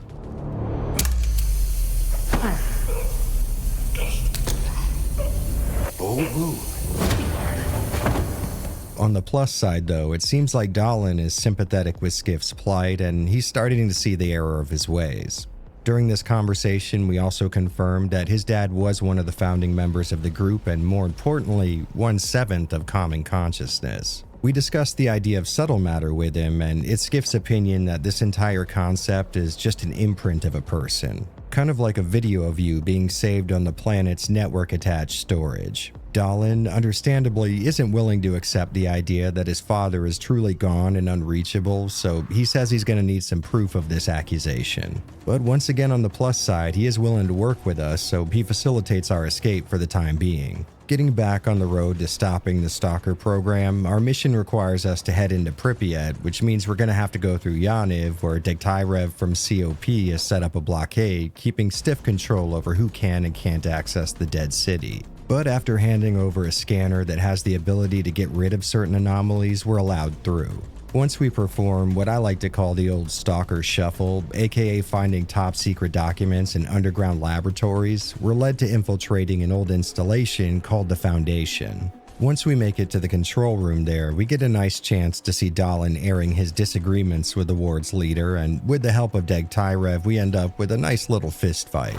On the plus side though, it seems like Dahlan is sympathetic with Skiff's plight and he's starting to see the error of his ways. During this conversation, we also confirmed that his dad was one of the founding members of the group and more importantly, 1/7 of Common Consciousness. We discussed the idea of subtle matter with him and it's Skiff's opinion that this entire concept is just an imprint of a person. Kind of like a video of you being saved on the planet's network-attached storage. Dahlan, understandably, isn't willing to accept the idea that his father is truly gone and unreachable, so he says he's going to need some proof of this accusation. But once again on the plus side, he is willing to work with us, so he facilitates our escape for the time being. Getting back on the road to stopping the Stalker program, our mission requires us to head into Pripyat, which means we're going to have to go through Yaniv, where Degtyrev from COP has set up a blockade, keeping stiff control over who can and can't access the dead city. But after handing over a scanner that has the ability to get rid of certain anomalies, we're allowed through. Once we perform what I like to call the old Stalker Shuffle, aka finding top secret documents in underground laboratories, we're led to infiltrating an old installation called the Foundation. Once we make it to the control room there, we get a nice chance to see Dahlan airing his disagreements with the ward's leader, and with the help of Degtyrev, we end up with a nice little fist fight.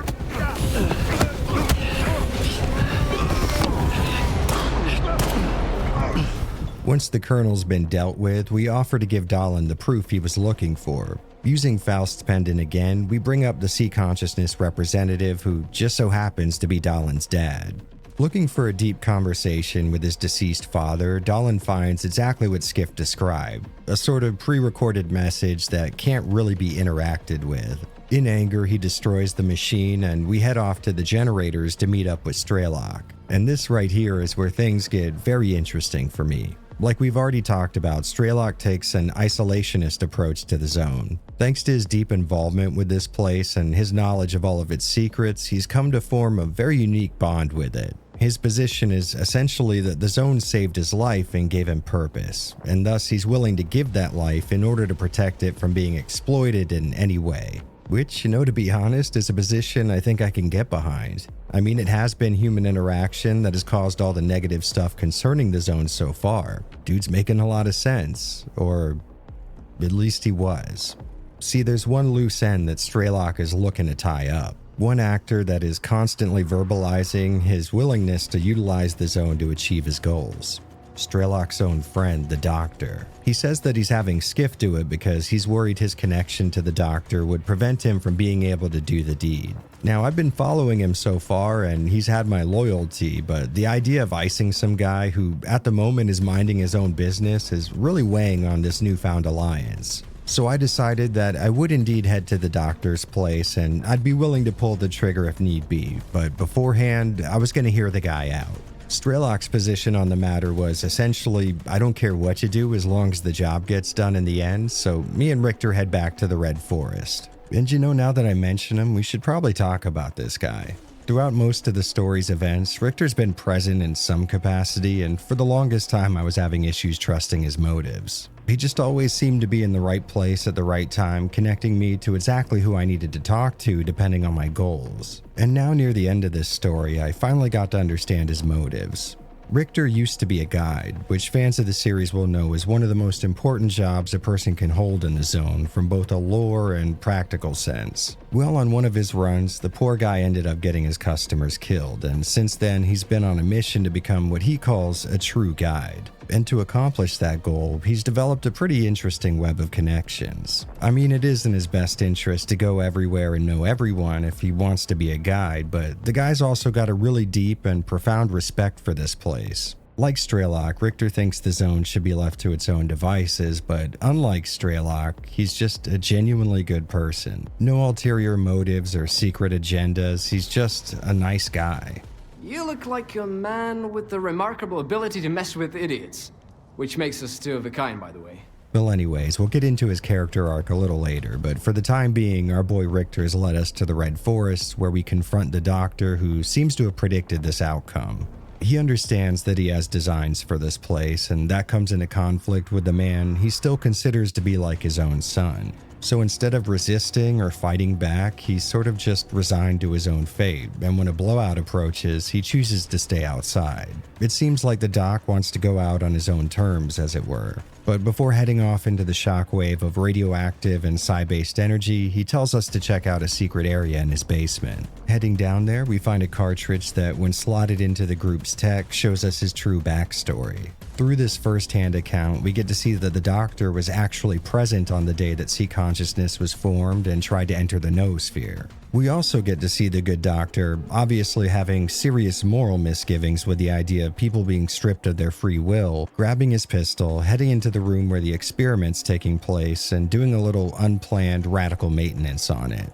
Once the colonel's been dealt with, we offer to give Dahlan the proof he was looking for. Using Faust's pendant again, we bring up the Sea Consciousness representative who just so happens to be Dahlan's dad. Looking for a deep conversation with his deceased father, Dahlan finds exactly what Skiff described, a sort of pre-recorded message that can't really be interacted with. In anger, he destroys the machine, and we head off to the generators to meet up with Strelok. And this right here is where things get very interesting for me. Like we've already talked about, Strelok takes an isolationist approach to the zone. Thanks to his deep involvement with this place and his knowledge of all of its secrets, he's come to form a very unique bond with it. His position is essentially that the zone saved his life and gave him purpose, and thus he's willing to give that life in order to protect it from being exploited in any way. Which, to be honest, is a position I think I can get behind. I mean, it has been human interaction that has caused all the negative stuff concerning the zone so far. Dude's making a lot of sense, or at least he was. See, there's one loose end that Strelok is looking to tie up. One actor that is constantly verbalizing his willingness to utilize the zone to achieve his goals. Strelok's own friend, the Doctor. He says that he's having Skiff do it because he's worried his connection to the Doctor would prevent him from being able to do the deed. Now, I've been following him so far and he's had my loyalty, but the idea of icing some guy who at the moment is minding his own business is really weighing on this newfound alliance. So I decided that I would indeed head to the Doctor's place and I'd be willing to pull the trigger if need be, but beforehand, I was going to hear the guy out. Strelok's position on the matter was essentially, I don't care what you do as long as the job gets done in the end, so me and Richter head back to the Red Forest. And now that I mention him, we should probably talk about this guy. Throughout most of the story's events, Richter's been present in some capacity, and for the longest time I was having issues trusting his motives. He just always seemed to be in the right place at the right time, connecting me to exactly who I needed to talk to depending on my goals. And now near the end of this story, I finally got to understand his motives. Richter used to be a guide, which fans of the series will know is one of the most important jobs a person can hold in the zone from both a lore and practical sense. Well, on one of his runs, the poor guy ended up getting his customers killed, and since then he's been on a mission to become what he calls a true guide. And to accomplish that goal, he's developed a pretty interesting web of connections. I mean, it is in his best interest to go everywhere and know everyone if he wants to be a guide, but the guy's also got a really deep and profound respect for this place. Like Strelok, Richter thinks the zone should be left to its own devices, but unlike Strelok, he's just a genuinely good person. No ulterior motives or secret agendas, he's just a nice guy. You look like a man with the remarkable ability to mess with idiots. Which makes us two of a kind, by the way. Well, anyways, we'll get into his character arc a little later, but for the time being, our boy Richter's led us to the Red Forest, where we confront the Doctor, who seems to have predicted this outcome. He understands that he has designs for this place, and that comes into conflict with the man he still considers to be like his own son. So instead of resisting or fighting back, he's sort of just resigned to his own fate, and when a blowout approaches, he chooses to stay outside. It seems like the Doc wants to go out on his own terms, as it were. But before heading off into the shockwave of radioactive and psi-based energy, he tells us to check out a secret area in his basement. Heading down there, we find a cartridge that, when slotted into the group's tech, shows us his true backstory. Through this first-hand account, we get to see that the Doctor was actually present on the day that Sea Consciousness was formed and tried to enter the noosphere. We also get to see the good Doctor obviously having serious moral misgivings with the idea of people being stripped of their free will, grabbing his pistol, heading into the room where the experiment's taking place, and doing a little unplanned radical maintenance on it.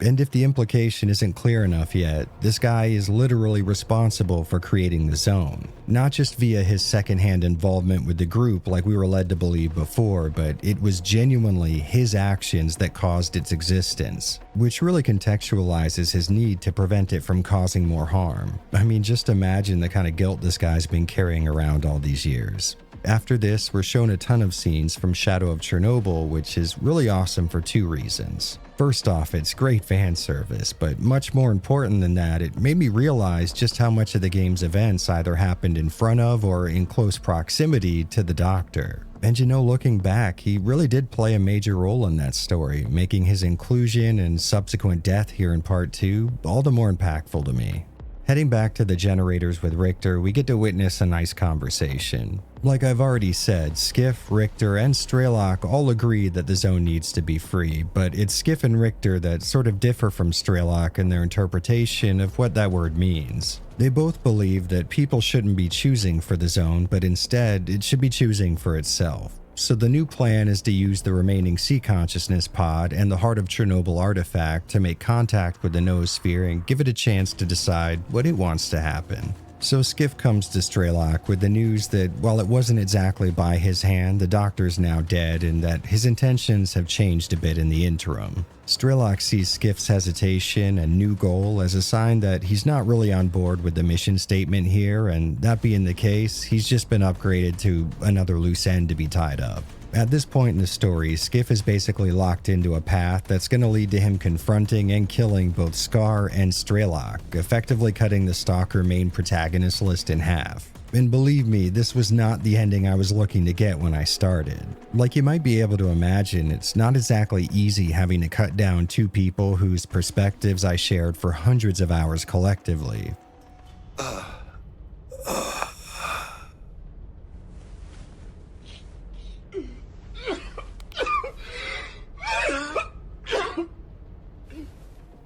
And if the implication isn't clear enough yet, this guy is literally responsible for creating the zone. Not just via his secondhand involvement with the group like we were led to believe before, but it was genuinely his actions that caused its existence, which really contextualizes his need to prevent it from causing more harm. I mean, just imagine the kind of guilt this guy's been carrying around all these years. After this, we're shown a ton of scenes from Shadow of Chernobyl, which is really awesome for two reasons. First off, it's great fan service, but much more important than that, it made me realize just how much of the game's events either happened in front of or in close proximity to the Doctor. And looking back, he really did play a major role in that story, making his inclusion and subsequent death here in Part 2 all the more impactful to me. Heading back to the generators with Richter, we get to witness a nice conversation. Like I've already said, Skiff, Richter, and Strelok all agree that the zone needs to be free, but it's Skiff and Richter that sort of differ from Strelok in their interpretation of what that word means. They both believe that people shouldn't be choosing for the zone, but instead, it should be choosing for itself. So the new plan is to use the remaining sea consciousness pod and the Heart of Chernobyl artifact to make contact with the noosphere and give it a chance to decide what it wants to happen. So Skiff comes to Strelok with the news that while it wasn't exactly by his hand, the doctor's now dead and that his intentions have changed a bit in the interim. Strelok sees Skiff's hesitation and new goal as a sign that he's not really on board with the mission statement here, and that being the case, he's just been upgraded to another loose end to be tied up. At this point in the story, Skiff is basically locked into a path that's going to lead to him confronting and killing both Scar and Strelok, effectively cutting the Stalker main protagonist list in half. And believe me, this was not the ending I was looking to get when I started. Like you might be able to imagine, it's not exactly easy having to cut down two people whose perspectives I shared for hundreds of hours collectively.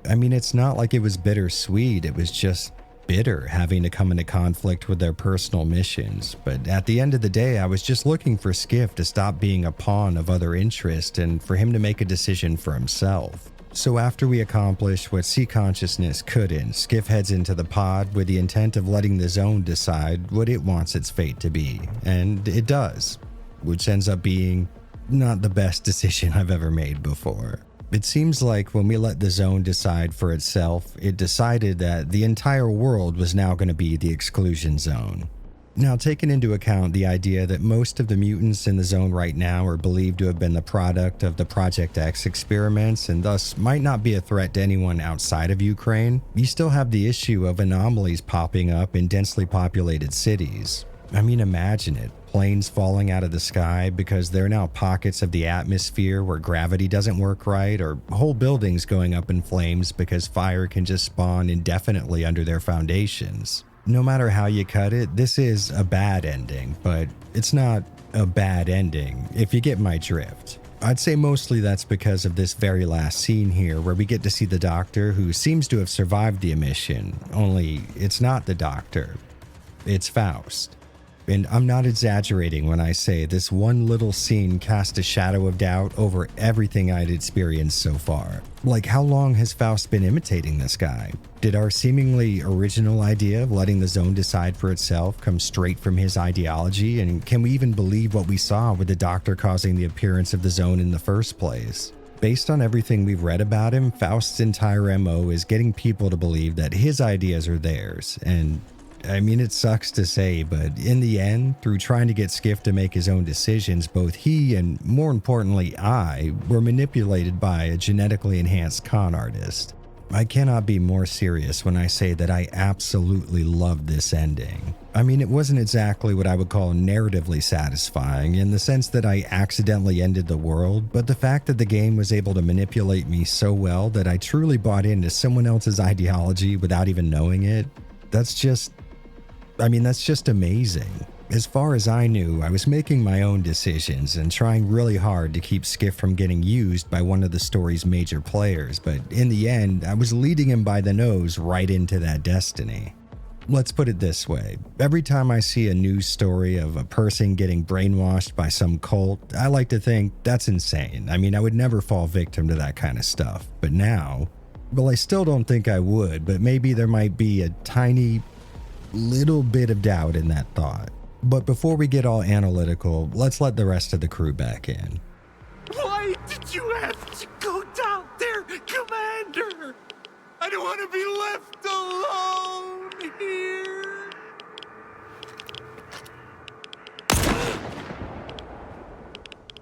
I mean, it's not like it was bittersweet, it was just bitter having to come into conflict with their personal missions. But at the end of the day, I was just looking for Skiff to stop being a pawn of other interest and for him to make a decision for himself. So after we accomplish what Sea Consciousness couldn't, Skiff heads into the pod with the intent of letting the zone decide what it wants its fate to be. And it does, which ends up being not the best decision I've ever made before. It seems like when we let the zone decide for itself, it decided that the entire world was now going to be the exclusion zone. Now, taking into account the idea that most of the mutants in the zone right now are believed to have been the product of the Project X experiments and thus might not be a threat to anyone outside of Ukraine, you still have the issue of anomalies popping up in densely populated cities. I mean, imagine it. Planes falling out of the sky because there are now pockets of the atmosphere where gravity doesn't work right, or whole buildings going up in flames because fire can just spawn indefinitely under their foundations. No matter how you cut it, this is a bad ending, but it's not a bad ending, if you get my drift. I'd say mostly that's because of this very last scene here where we get to see the Doctor who seems to have survived the emission, only it's not the Doctor, it's Faust. And I'm not exaggerating when I say this one little scene cast a shadow of doubt over everything I'd experienced so far. Like, how long has Faust been imitating this guy? Did our seemingly original idea of letting the zone decide for itself come straight from his ideology? And can we even believe what we saw with the Doctor causing the appearance of the zone in the first place? Based on everything we've read about him, Faust's entire MO is getting people to believe that his ideas are theirs, and I mean, it sucks to say, but in the end, through trying to get Skiff to make his own decisions, both he and, more importantly, I were manipulated by a genetically enhanced con artist. I cannot be more serious when I say that I absolutely loved this ending. I mean, it wasn't exactly what I would call narratively satisfying in the sense that I accidentally ended the world, but the fact that the game was able to manipulate me so well that I truly bought into someone else's ideology without even knowing it, that's just amazing. As far as I knew, I was making my own decisions and trying really hard to keep Skiff from getting used by one of the story's major players, but in the end, I was leading him by the nose right into that destiny. Let's put it this way. Every time I see a news story of a person getting brainwashed by some cult, I like to think that's insane. I mean, I would never fall victim to that kind of stuff. But now, well, I still don't think I would, but maybe there might be a tiny little bit of doubt in that thought. But before we get all analytical, let's let the rest of the crew back in. Why did you have to go down there, Commander? I don't want to be left alone here.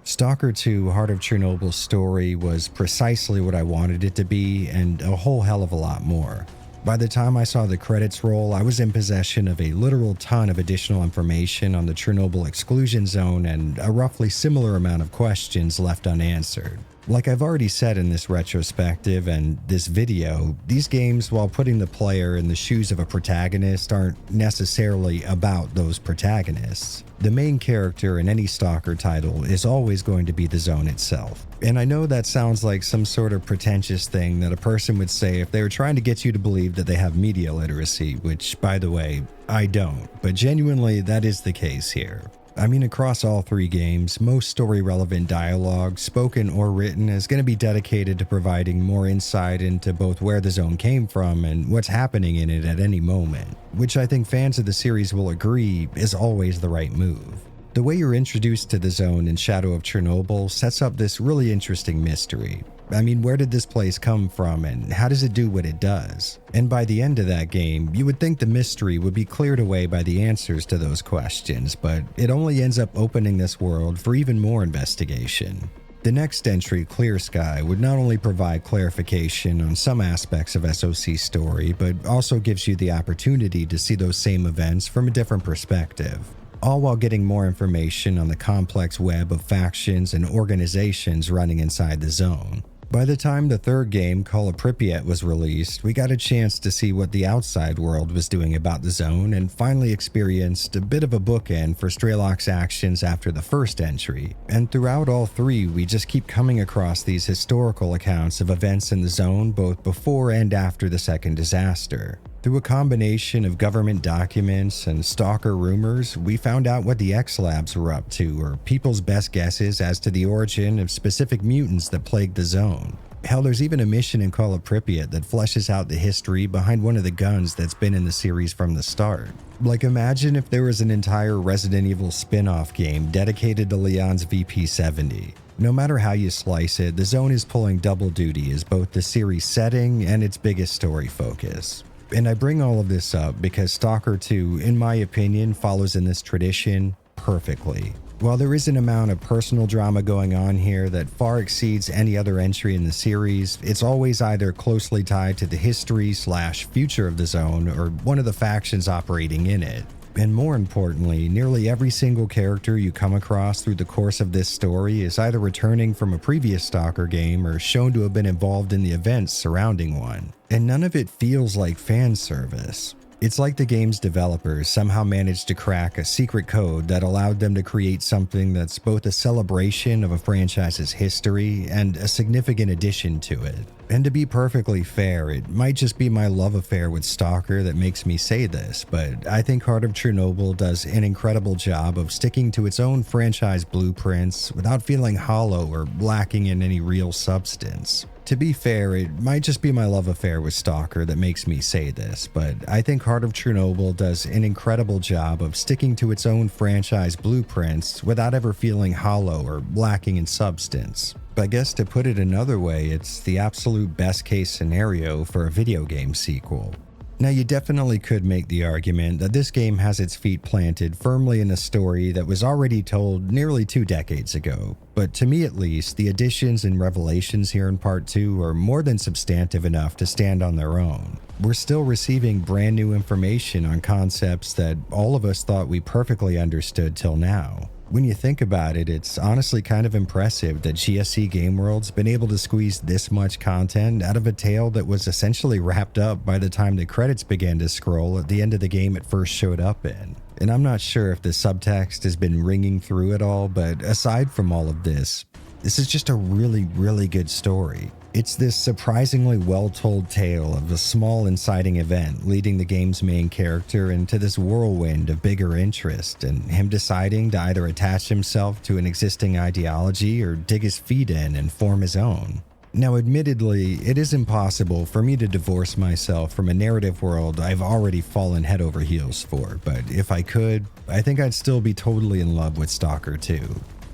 Stalker 2 Heart of Chernobyl's story was precisely what I wanted it to be, and a whole hell of a lot more. By the time I saw the credits roll, I was in possession of a literal ton of additional information on the Chernobyl exclusion zone and a roughly similar amount of questions left unanswered. Like I've already said in this retrospective and this video, these games, while putting the player in the shoes of a protagonist, aren't necessarily about those protagonists. The main character in any Stalker title is always going to be the zone itself. And I know that sounds like some sort of pretentious thing that a person would say if they were trying to get you to believe that they have media literacy, which, by the way, I don't, but genuinely that is the case here. I mean, across all three games, most story-relevant dialogue, spoken or written, is going to be dedicated to providing more insight into both where the zone came from and what's happening in it at any moment, which I think fans of the series will agree is always the right move. The way you're introduced to the zone in Shadow of Chernobyl sets up this really interesting mystery. I mean, where did this place come from and how does it do what it does? And by the end of that game, you would think the mystery would be cleared away by the answers to those questions, but it only ends up opening this world for even more investigation. The next entry, Clear Sky, would not only provide clarification on some aspects of SOC's story, but also gives you the opportunity to see those same events from a different perspective, all while getting more information on the complex web of factions and organizations running inside the zone. By the time the third game, Call of Pripyat, was released, we got a chance to see what the outside world was doing about the zone and finally experienced a bit of a bookend for Strelok's actions after the first entry. And throughout all three, we just keep coming across these historical accounts of events in the zone both before and after the second disaster. Through a combination of government documents and stalker rumors, we found out what the X-Labs were up to, or people's best guesses as to the origin of specific mutants that plagued the zone. Hell, there's even a mission in Call of Pripyat that fleshes out the history behind one of the guns that's been in the series from the start. Like, imagine if there was an entire Resident Evil spin-off game dedicated to Leon's VP-70. No matter how you slice it, the zone is pulling double duty as both the series setting and its biggest story focus. And I bring all of this up because Stalker 2, in my opinion, follows in this tradition perfectly. While there is an amount of personal drama going on here that far exceeds any other entry in the series, it's always either closely tied to the history/future of the zone or one of the factions operating in it. And more importantly, nearly every single character you come across through the course of this story is either returning from a previous Stalker game or shown to have been involved in the events surrounding one. And none of it feels like fan service. It's like the game's developers somehow managed to crack a secret code that allowed them to create something that's both a celebration of a franchise's history and a significant addition to it. And to be perfectly fair, it might just be my love affair with Stalker that makes me say this, but I think Heart of Chernobyl does an incredible job of sticking to its own franchise blueprints without feeling hollow or lacking in any real substance. To be fair, it might just be my love affair with Stalker that makes me say this, but I think Heart of Chernobyl does an incredible job of sticking to its own franchise blueprints without ever feeling hollow or lacking in substance. I guess to put it another way, it's the absolute best case scenario for a video game sequel. Now, you definitely could make the argument that this game has its feet planted firmly in a story that was already told nearly 2 decades ago, but to me at least, the additions and revelations here in Part 2 are more than substantive enough to stand on their own. We're still receiving brand new information on concepts that all of us thought we perfectly understood till now. When you think about it, it's honestly kind of impressive that GSC Game World's been able to squeeze this much content out of a tale that was essentially wrapped up by the time the credits began to scroll at the end of the game it first showed up in. And I'm not sure if the subtext has been ringing through it all, but aside from all of this, this is just a really, really good story. It's this surprisingly well-told tale of a small inciting event leading the game's main character into this whirlwind of bigger interest, and him deciding to either attach himself to an existing ideology or dig his feet in and form his own. Now, admittedly, it is impossible for me to divorce myself from a narrative world I've already fallen head over heels for, but if I could, I think I'd still be totally in love with Stalker 2.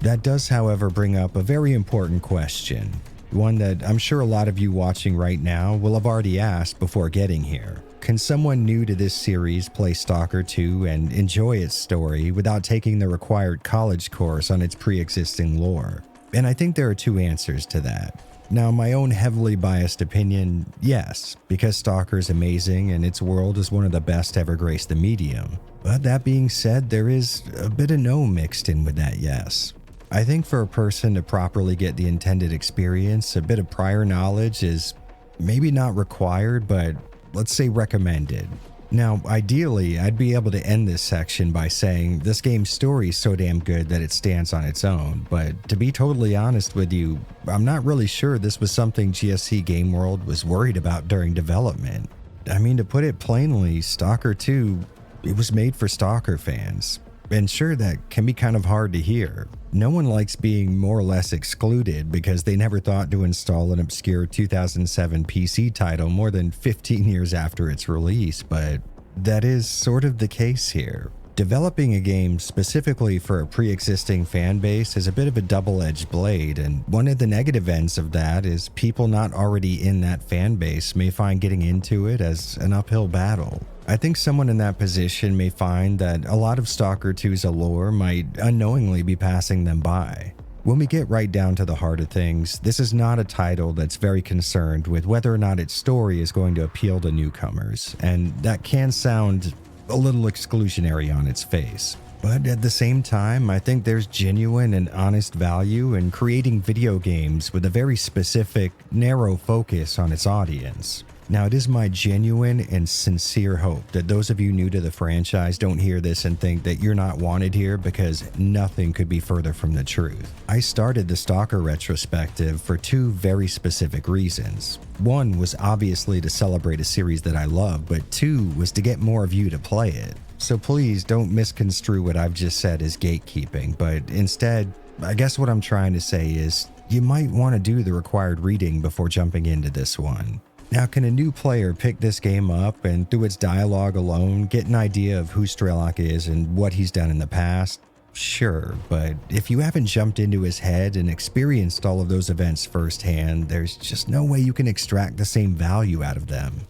That does, however, bring up a very important question. One that I'm sure a lot of you watching right now will have already asked before getting here. Can someone new to this series play Stalker 2 and enjoy its story without taking the required college course on its pre-existing lore? And I think there are 2 answers to that. Now, my own heavily biased opinion, yes, because Stalker is amazing and its world is one of the best to ever grace the medium. But that being said, there is a bit of no mixed in with that yes. I think for a person to properly get the intended experience, a bit of prior knowledge is maybe not required, but let's say recommended. Now, ideally, I'd be able to end this section by saying this game's story is so damn good that it stands on its own, but to be totally honest with you, I'm not really sure this was something GSC Game World was worried about during development. I mean, to put it plainly, Stalker 2, it was made for Stalker fans. And sure, that can be kind of hard to hear. No one likes being more or less excluded because they never thought to install an obscure 2007 PC title more than 15 years after its release, but that is sort of the case here. Developing a game specifically for a pre-existing fan base is a bit of a double-edged blade, and one of the negative ends of that is people not already in that fan base may find getting into it as an uphill battle. I think someone in that position may find that a lot of Stalker 2's allure might unknowingly be passing them by. When we get right down to the heart of things, this is not a title that's very concerned with whether or not its story is going to appeal to newcomers, and that can sound a little exclusionary on its face. But at the same time, I think there's genuine and honest value in creating video games with a very specific, narrow focus on its audience. Now, it is my genuine and sincere hope that those of you new to the franchise don't hear this and think that you're not wanted here, because nothing could be further from the truth. I started the Stalker Retrospective for two very specific reasons. One was obviously to celebrate a series that I love, but two was to get more of you to play it. So please don't misconstrue what I've just said as gatekeeping, but instead, I guess what I'm trying to say is you might want to do the required reading before jumping into this one. Now, can a new player pick this game up and through its dialogue alone get an idea of who Strelok is and what he's done in the past? Sure, but if you haven't jumped into his head and experienced all of those events firsthand, there's just no way you can extract the same value out of them.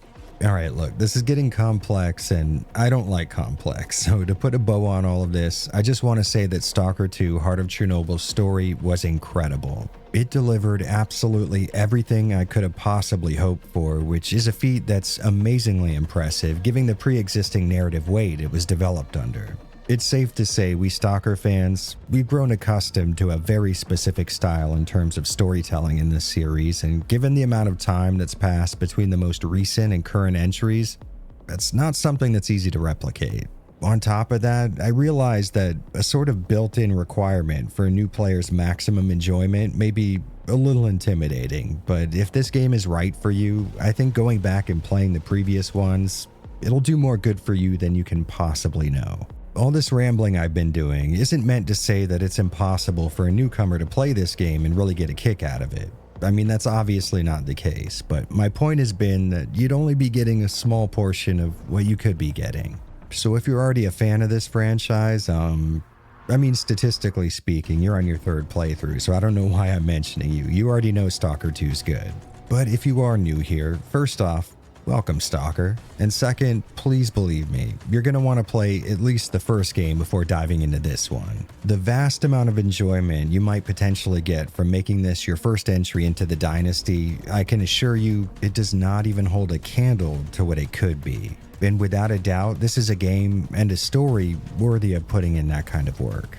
Alright, look, this is getting complex and I don't like complex, so to put a bow on all of this, I just want to say that Stalker 2 Heart of Chernobyl's story was incredible. It delivered absolutely everything I could have possibly hoped for, which is a feat that's amazingly impressive given the pre-existing narrative weight it was developed under. It's safe to say we Stalker fans, we've grown accustomed to a very specific style in terms of storytelling in this series, and given the amount of time that's passed between the most recent and current entries, that's not something that's easy to replicate. On top of that, I realize that a sort of built-in requirement for a new player's maximum enjoyment may be a little intimidating, but if this game is right for you, I think going back and playing the previous ones, it'll do more good for you than you can possibly know. All this rambling I've been doing isn't meant to say that it's impossible for a newcomer to play this game and really get a kick out of it. I mean, that's obviously not the case, but my point has been that you'd only be getting a small portion of what you could be getting. So if you're already a fan of this franchise, I mean, statistically speaking, you're on your third playthrough, so I don't know why I'm mentioning you. You already know Stalker 2's good. But if you are new here, first off, welcome, Stalker. And second, please believe me, you're going to want to play at least the first game before diving into this one. The vast amount of enjoyment you might potentially get from making this your first entry into the Dynasty, I can assure you, it does not even hold a candle to what it could be. And without a doubt, this is a game and a story worthy of putting in that kind of work.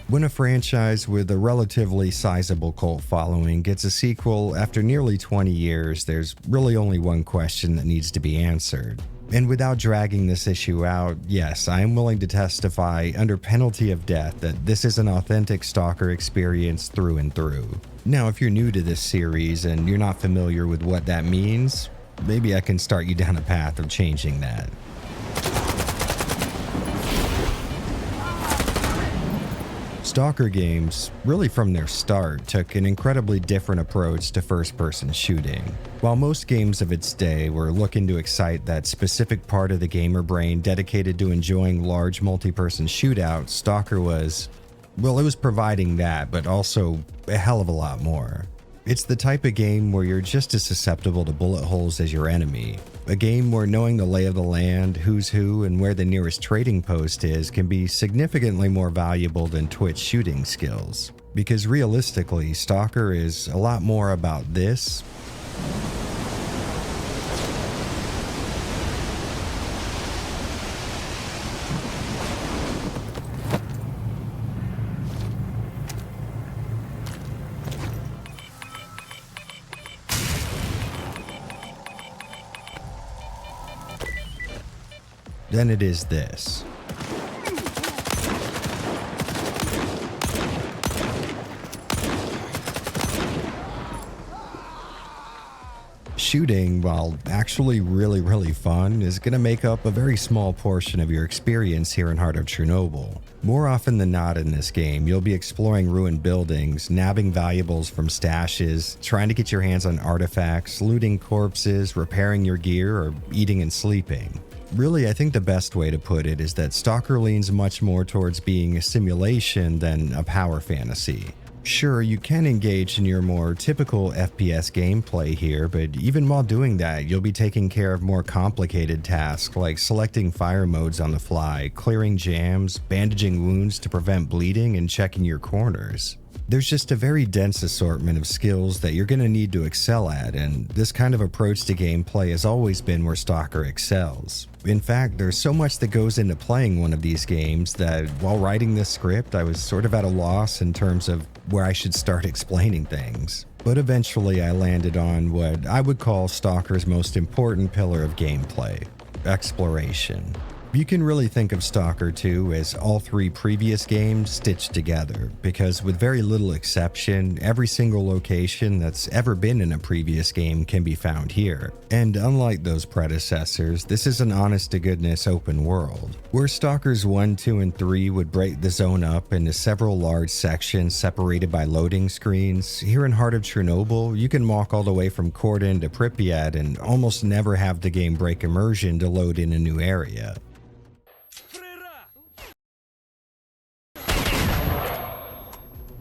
When a franchise with a relatively sizable cult following gets a sequel after nearly 20 years, there's really only one question that needs to be answered. And without dragging this issue out, yes, I am willing to testify under penalty of death that this is an authentic Stalker experience through and through. Now, if you're new to this series and you're not familiar with what that means, maybe I can start you down a path of changing that. Stalker games, really from their start, took an incredibly different approach to first-person shooting. While most games of its day were looking to excite that specific part of the gamer brain dedicated to enjoying large multi-person shootouts, Stalker was, well, it was providing that, but also a hell of a lot more. It's the type of game where you're just as susceptible to bullet holes as your enemy. A game where knowing the lay of the land, who's who, and where the nearest trading post is can be significantly more valuable than Twitch shooting skills. Because realistically, Stalker is a lot more about this than it is this. Shooting, while actually really fun, is going to make up a very small portion of your experience here in Heart of Chernobyl. More often than not in this game, you'll be exploring ruined buildings, nabbing valuables from stashes, trying to get your hands on artifacts, looting corpses, repairing your gear, or eating and sleeping. Really, I think the best way to put it is that Stalker leans much more towards being a simulation than a power fantasy. Sure, you can engage in your more typical FPS gameplay here, but even while doing that, you'll be taking care of more complicated tasks like selecting fire modes on the fly, clearing jams, bandaging wounds to prevent bleeding, and checking your corners. There's just a very dense assortment of skills that you're going to need to excel at, and this kind of approach to gameplay has always been where Stalker excels. In fact, there's so much that goes into playing one of these games that while writing this script, I was sort of at a loss in terms of where I should start explaining things. But eventually I landed on what I would call Stalker's most important pillar of gameplay: exploration. You can really think of Stalker 2 as all three previous games stitched together, because with very little exception, every single location that's ever been in a previous game can be found here. And unlike those predecessors, this is an honest-to-goodness open world. Where Stalkers 1, 2, and 3 would break the zone up into several large sections separated by loading screens, here in Heart of Chernobyl, you can walk all the way from Cont to Pripyat and almost never have the game break immersion to load in a new area.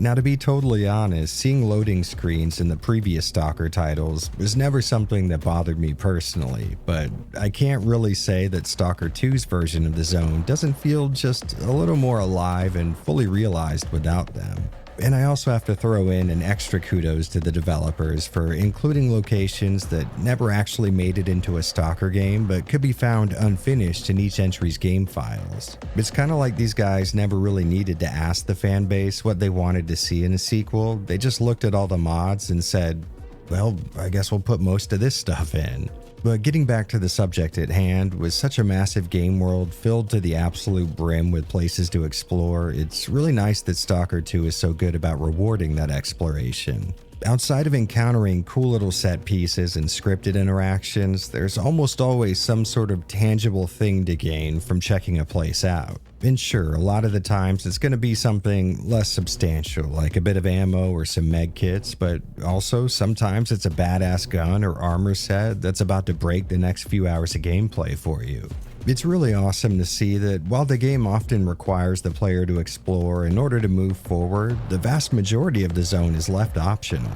Now, to be totally honest, seeing loading screens in the previous Stalker titles was never something that bothered me personally, but I can't really say that Stalker 2's version of the zone doesn't feel just a little more alive and fully realized without them. And I also have to throw in an extra kudos to the developers for including locations that never actually made it into a Stalker game but could be found unfinished in each entry's game files. It's kind of like these guys never really needed to ask the fan base what they wanted to see in a sequel. They just looked at all the mods and said, well, I guess we'll put most of this stuff in. But getting back to the subject at hand, with such a massive game world filled to the absolute brim with places to explore, it's really nice that Stalker 2 is so good about rewarding that exploration. Outside of encountering cool little set pieces and scripted interactions, there's almost always some sort of tangible thing to gain from checking a place out. And sure, a lot of the times it's going to be something less substantial, like a bit of ammo or some med kits, but also sometimes it's a badass gun or armor set that's about to break the next few hours of gameplay for you. It's really awesome to see that while the game often requires the player to explore in order to move forward, the vast majority of the zone is left optional.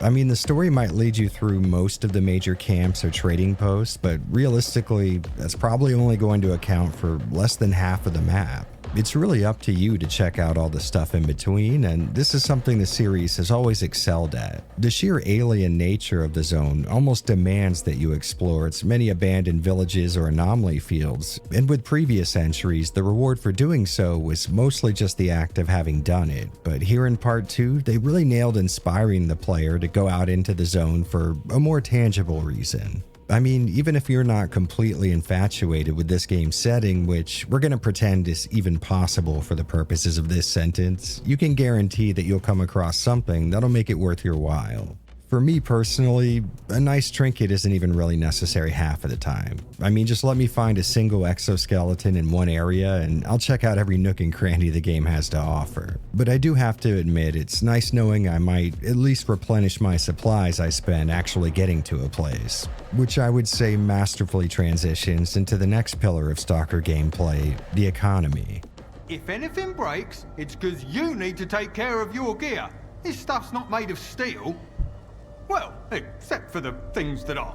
I mean, the story might lead you through most of the major camps or trading posts, but realistically, that's probably only going to account for less than half of the map. It's really up to you to check out all the stuff in between, and this is something the series has always excelled at. The sheer alien nature of the zone almost demands that you explore its many abandoned villages or anomaly fields, and with previous entries, the reward for doing so was mostly just the act of having done it. But here in Part 2, they really nailed inspiring the player to go out into the zone for a more tangible reason. I mean, even if you're not completely infatuated with this game's setting, which we're going to pretend is even possible for the purposes of this sentence, you can guarantee that you'll come across something that'll make it worth your while. For me personally, a nice trinket isn't even really necessary half of the time. I mean, just let me find a single exoskeleton in one area and I'll check out every nook and cranny the game has to offer. But I do have to admit, it's nice knowing I might at least replenish my supplies I spend actually getting to a place, which I would say masterfully transitions into the next pillar of Stalker gameplay, the economy. If anything breaks, it's because you need to take care of your gear. This stuff's not made of steel. Well, except for the things that are.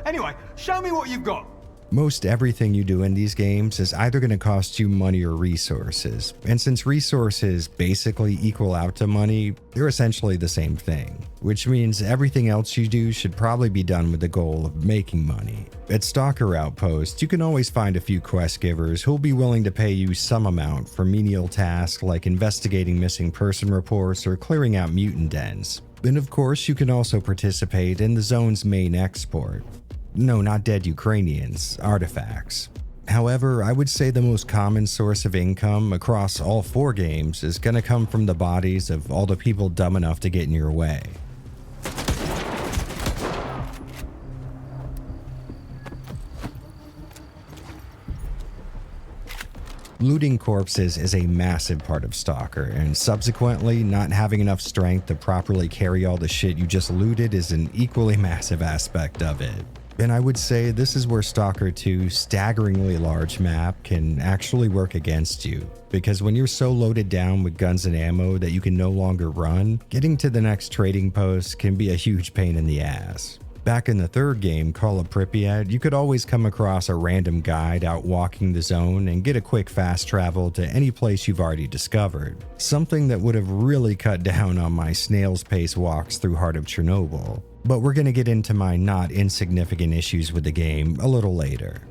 Anyway, show me what you've got. Most everything you do in these games is either going to cost you money or resources, and since resources basically equal out to money, they're essentially the same thing, which means everything else you do should probably be done with the goal of making money. At Stalker Outpost, you can always find a few quest givers who'll be willing to pay you some amount for menial tasks like investigating missing person reports or clearing out mutant dens. And of course, you can also participate in the zone's main export. No, not dead Ukrainians, artifacts. However, I would say the most common source of income across all 4 games is going to come from the bodies of all the people dumb enough to get in your way. Looting corpses is a massive part of Stalker, and subsequently, not having enough strength to properly carry all the shit you just looted is an equally massive aspect of it. And I would say this is where Stalker 2's staggeringly large map can actually work against you, because when you're so loaded down with guns and ammo that you can no longer run, getting to the next trading post can be a huge pain in the ass. Back in the 3rd game, Call of Pripyat, you could always come across a random guide out walking the zone and get a quick fast travel to any place you've already discovered, something that would have really cut down on my snail's pace walks through Heart of Chernobyl. But we're going to get into my not insignificant issues with the game a little later.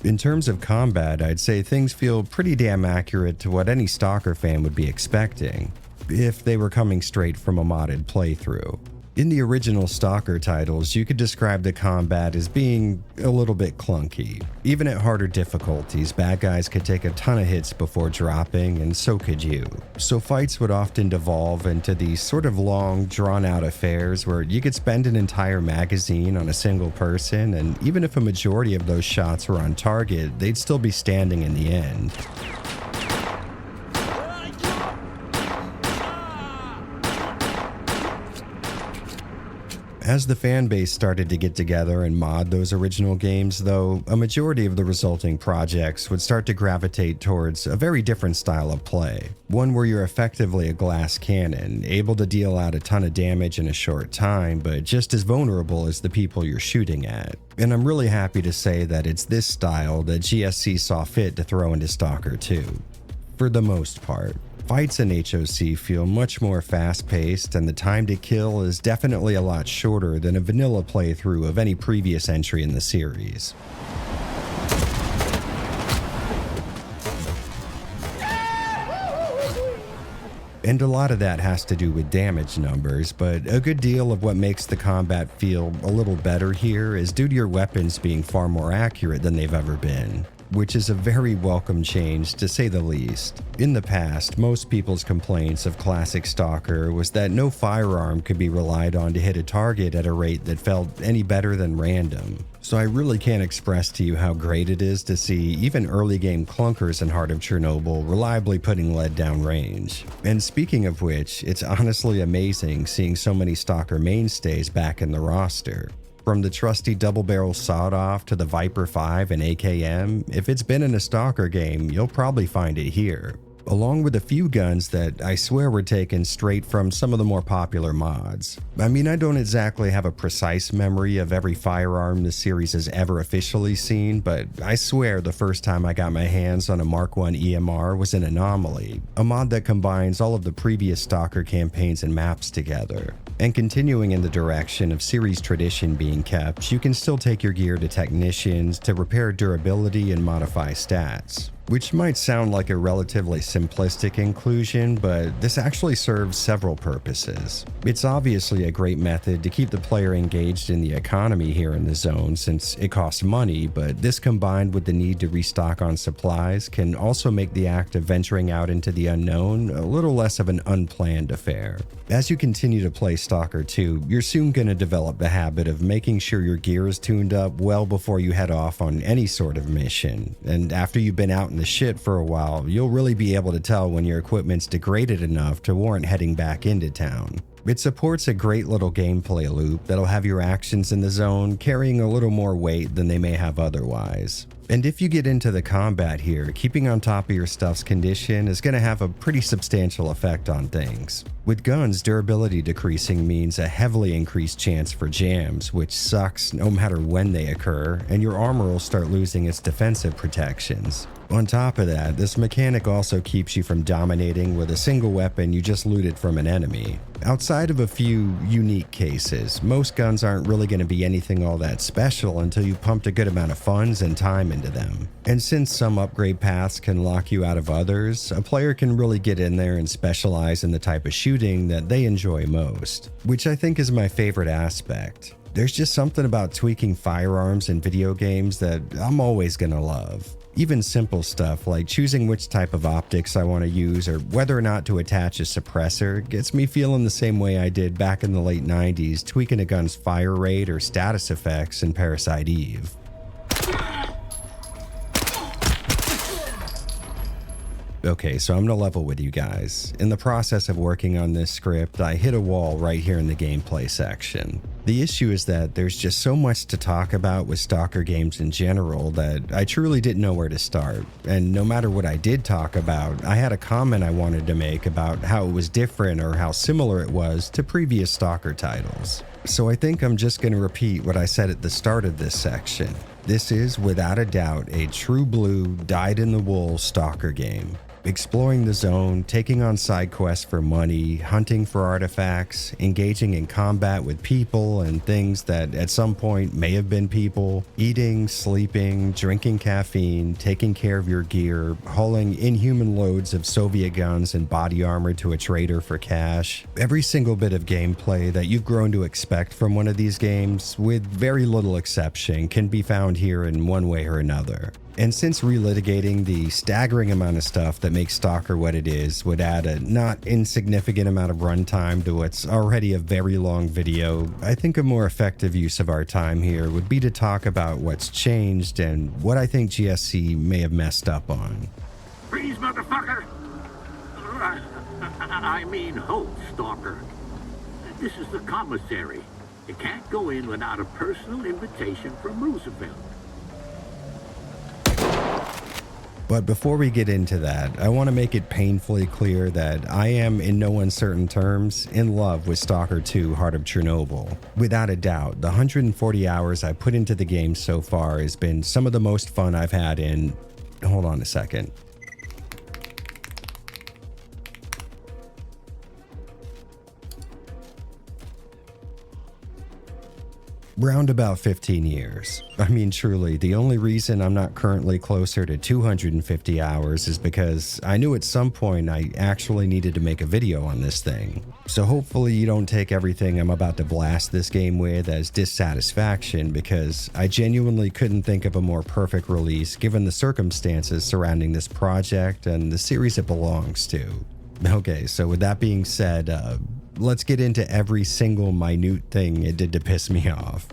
In terms of combat, I'd say things feel pretty damn accurate to what any Stalker fan would be expecting, if they were coming straight from a modded playthrough. In the original Stalker titles, you could describe the combat as being a little bit clunky. Even at harder difficulties, bad guys could take a ton of hits before dropping, and so could you. So fights would often devolve into these sort of long, drawn-out affairs where you could spend an entire magazine on a single person, and even if a majority of those shots were on target, they'd still be standing in the end. As the fan base started to get together and mod those original games, though, a majority of the resulting projects would start to gravitate towards a very different style of play. One where you're effectively a glass cannon, able to deal out a ton of damage in a short time, but just as vulnerable as the people you're shooting at. And I'm really happy to say that it's this style that GSC saw fit to throw into Stalker 2. For the most part. Fights in HOC feel much more fast-paced, and the time to kill is definitely a lot shorter than a vanilla playthrough of any previous entry in the series. And a lot of that has to do with damage numbers, but a good deal of what makes the combat feel a little better here is due to your weapons being far more accurate than they've ever been, which is a very welcome change to say the least. In the past, most people's complaints of classic Stalker was that no firearm could be relied on to hit a target at a rate that felt any better than random. So I really can't express to you how great it is to see even early game clunkers in Heart of Chernobyl reliably putting lead down range. And speaking of which, it's honestly amazing seeing so many Stalker mainstays back in the roster. From the trusty double-barrel sawed-off to the Viper 5 and AKM, if it's been in a Stalker game, you'll probably find it here. Along with a few guns that I swear were taken straight from some of the more popular mods. I mean, I don't exactly have a precise memory of every firearm the series has ever officially seen, but I swear the first time I got my hands on a Mark I EMR was in Anomaly, a mod that combines all of the previous Stalker campaigns and maps together. And continuing in the direction of series tradition being kept, you can still take your gear to technicians to repair durability and modify stats. Which might sound like a relatively simplistic inclusion, but this actually serves several purposes. It's obviously a great method to keep the player engaged in the economy here in the zone since it costs money, but this combined with the need to restock on supplies can also make the act of venturing out into the unknown a little less of an unplanned affair. As you continue to play Stalker 2, you're soon going to develop the habit of making sure your gear is tuned up well before you head off on any sort of mission, and after you've been out in the shit for a while, you'll really be able to tell when your equipment's degraded enough to warrant heading back into town. It supports a great little gameplay loop that'll have your actions in the zone carrying a little more weight than they may have otherwise. And if you get into the combat here, keeping on top of your stuff's condition is going to have a pretty substantial effect on things. With guns, durability decreasing means a heavily increased chance for jams, which sucks no matter when they occur, and your armor will start losing its defensive protections. On top of that, this mechanic also keeps you from dominating with a single weapon you just looted from an enemy. Outside of a few unique cases, most guns aren't really going to be anything all that special until you pumped a good amount of funds and time into them. And since some upgrade paths can lock you out of others, a player can really get in there and specialize in the type of shooting that they enjoy most, which I think is my favorite aspect. There's just something about tweaking firearms in video games that I'm always gonna love. Even simple stuff like choosing which type of optics I want to use or whether or not to attach a suppressor gets me feeling the same way I did back in the late 90s tweaking a gun's fire rate or status effects in Parasite Eve. Okay, so I'm gonna level with you guys. In the process of working on this script, I hit a wall right here in the gameplay section. The issue is that there's just so much to talk about with Stalker games in general that I truly didn't know where to start. And no matter what I did talk about, I had a comment I wanted to make about how it was different or how similar it was to previous Stalker titles. So I think I'm just gonna repeat what I said at the start of this section. This is, without a doubt, a true blue, dyed-in-the-wool Stalker game. Exploring the zone, taking on side quests for money, hunting for artifacts, engaging in combat with people and things that at some point may have been people, eating, sleeping, drinking caffeine, taking care of your gear, hauling inhuman loads of Soviet guns and body armor to a trader for cash. Every single bit of gameplay that you've grown to expect from one of these games, with very little exception, can be found here in one way or another. And since relitigating the staggering amount of stuff that makes Stalker what it is would add a not insignificant amount of runtime to what's already a very long video, I think a more effective use of our time here would be to talk about what's changed and what I think GSC may have messed up on. Freeze, motherfucker! I mean, hold, Stalker. This is the commissary. You can't go in without a personal invitation from Roosevelt. But before we get into that, I want to make it painfully clear that I am, in no uncertain terms, in love with Stalker 2: Heart of Chernobyl. Without a doubt, the 140 hours I put into the game so far has been some of the most fun I've had in... Hold on a second. Round about 15 years. I mean, truly, the only reason I'm not currently closer to 250 hours is because I knew at some point I actually needed to make a video on this thing. So hopefully you don't take everything I'm about to blast this game with as dissatisfaction, because I genuinely couldn't think of a more perfect release given the circumstances surrounding this project and the series it belongs to. Okay, so with that being said, let's get into every single minute thing it did to piss me off.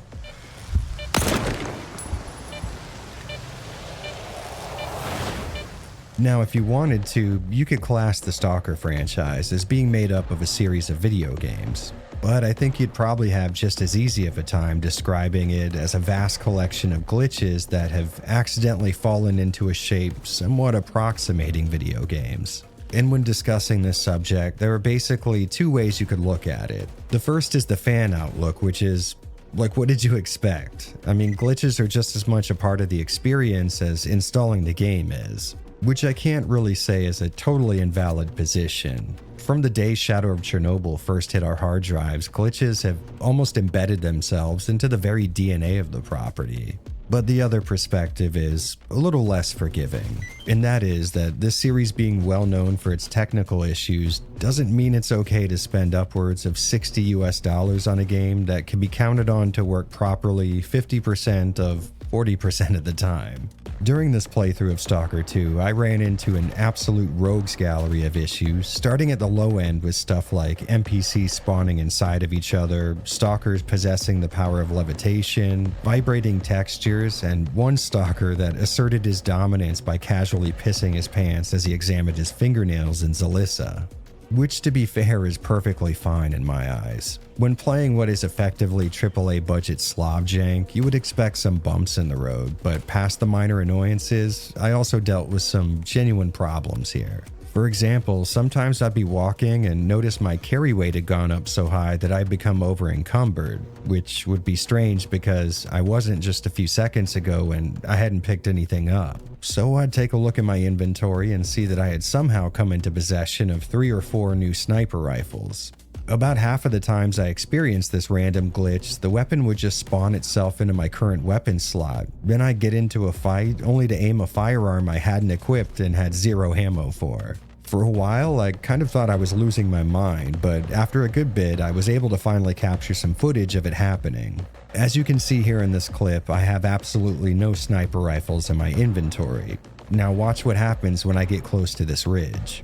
Now, if you wanted to, you could class the Stalker franchise as being made up of a series of video games. But I think you'd probably have just as easy of a time describing it as a vast collection of glitches that have accidentally fallen into a shape somewhat approximating video games. And when discussing this subject, there are basically two ways you could look at it. The first is the fan outlook, which is, like, what did you expect? I mean, glitches are just as much a part of the experience as installing the game is, which I can't really say is a totally invalid position. From the day Shadow of Chernobyl first hit our hard drives, glitches have almost embedded themselves into the very DNA of the property. But the other perspective is a little less forgiving, and that is that this series being well known for its technical issues doesn't mean it's okay to spend upwards of $60 US on a game that can be counted on to work properly 50% of 40% of the time. During this playthrough of Stalker 2, I ran into an absolute rogues gallery of issues, starting at the low end with stuff like NPCs spawning inside of each other, stalkers possessing the power of levitation, vibrating textures, and one stalker that asserted his dominance by casually pissing his pants as he examined his fingernails in Zalissa. Which, to be fair, is perfectly fine in my eyes. When playing what is effectively AAA budget slob jank, you would expect some bumps in the road, but past the minor annoyances, I also dealt with some genuine problems here. For example, sometimes I'd be walking and notice my carry weight had gone up so high that I'd become over-encumbered, which would be strange because I wasn't just a few seconds ago and I hadn't picked anything up. So I'd take a look at my inventory and see that I had somehow come into possession of 3 or 4 new sniper rifles. About half of the times I experienced this random glitch, the weapon would just spawn itself into my current weapon slot. Then I'd get into a fight only to aim a firearm I hadn't equipped and had 0 ammo for. For a while, I kind of thought I was losing my mind, but after a good bit, I was able to finally capture some footage of it happening. As you can see here in this clip, I have absolutely no sniper rifles in my inventory. Now watch what happens when I get close to this ridge.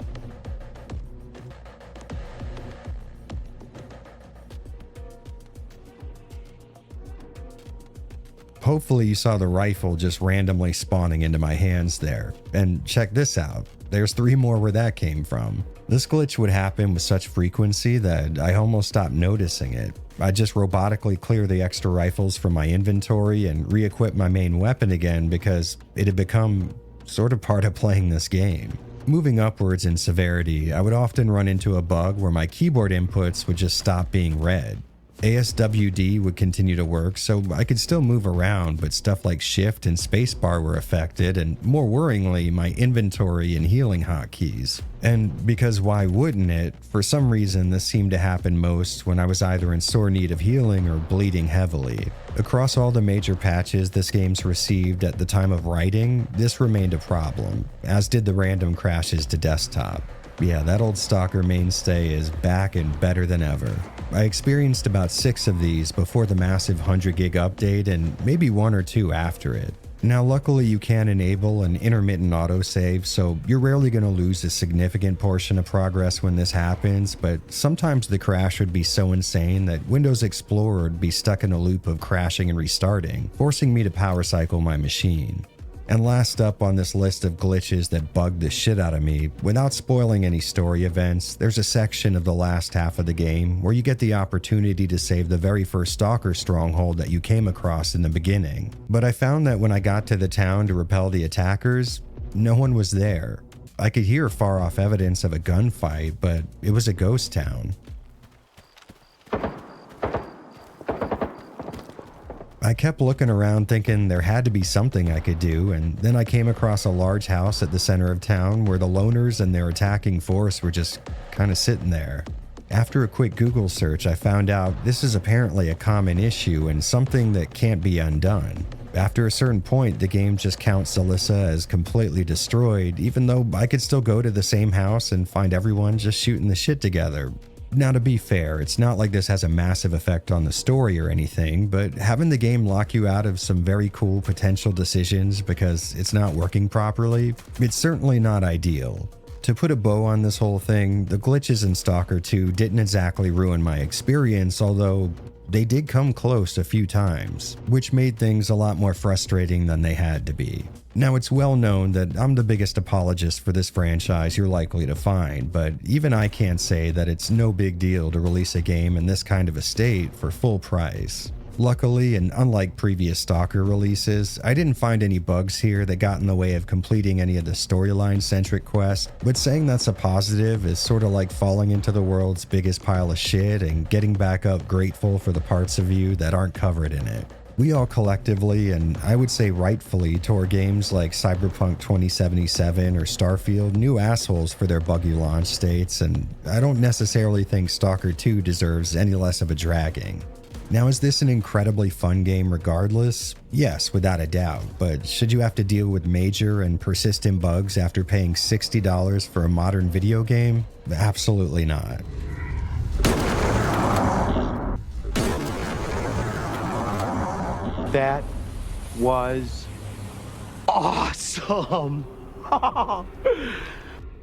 Hopefully you saw the rifle just randomly spawning into my hands there. And check this out. There's 3 more where that came from. This glitch would happen with such frequency that I almost stopped noticing it. I'd just robotically clear the extra rifles from my inventory and re-equip my main weapon again because it had become sort of part of playing this game. Moving upwards in severity, I would often run into a bug where my keyboard inputs would just stop being read. ASWD would continue to work, so I could still move around, but stuff like shift and spacebar were affected, and more worryingly, my inventory and healing hotkeys. And because why wouldn't it, for some reason this seemed to happen most when I was either in sore need of healing or bleeding heavily. Across all the major patches this game's received at the time of writing, this remained a problem, as did the random crashes to desktop. Yeah, that old Stalker mainstay is back and better than ever. I experienced about 6 of these before the massive 100 gig update and maybe 1 or 2 after it. Now luckily you can enable an intermittent autosave, so you're rarely going to lose a significant portion of progress when this happens, but sometimes the crash would be so insane that Windows Explorer would be stuck in a loop of crashing and restarting, forcing me to power cycle my machine. And last up on this list of glitches that bugged the shit out of me, without spoiling any story events, there's a section of the last half of the game where you get the opportunity to save the very first Stalker stronghold that you came across in the beginning. But I found that when I got to the town to repel the attackers, no one was there. I could hear far off evidence of a gunfight, but it was a ghost town. I kept looking around thinking there had to be something I could do, and then I came across a large house at the center of town where the loners and their attacking force were just kind of sitting there. After a quick Google search, I found out this is apparently a common issue and something that can't be undone. After a certain point, the game just counts Alyssa as completely destroyed, even though I could still go to the same house and find everyone just shooting the shit together. Now to be fair, it's not like this has a massive effect on the story or anything, but having the game lock you out of some very cool potential decisions because it's not working properly, it's certainly not ideal. To put a bow on this whole thing, the glitches in Stalker 2 didn't exactly ruin my experience, although they did come close a few times, which made things a lot more frustrating than they had to be. Now, it's well known that I'm the biggest apologist for this franchise you're likely to find, but even I can't say that it's no big deal to release a game in this kind of a state for full price. Luckily, and unlike previous Stalker releases, I didn't find any bugs here that got in the way of completing any of the storyline-centric quests, but saying that's a positive is sort of like falling into the world's biggest pile of shit and getting back up grateful for the parts of you that aren't covered in it. We all collectively, and I would say rightfully, tore games like Cyberpunk 2077 or Starfield new assholes for their buggy launch states, and I don't necessarily think Stalker 2 deserves any less of a dragging. Now, is this an incredibly fun game regardless? Yes, without a doubt, but should you have to deal with major and persistent bugs after paying $60 for a modern video game? Absolutely not. That was awesome!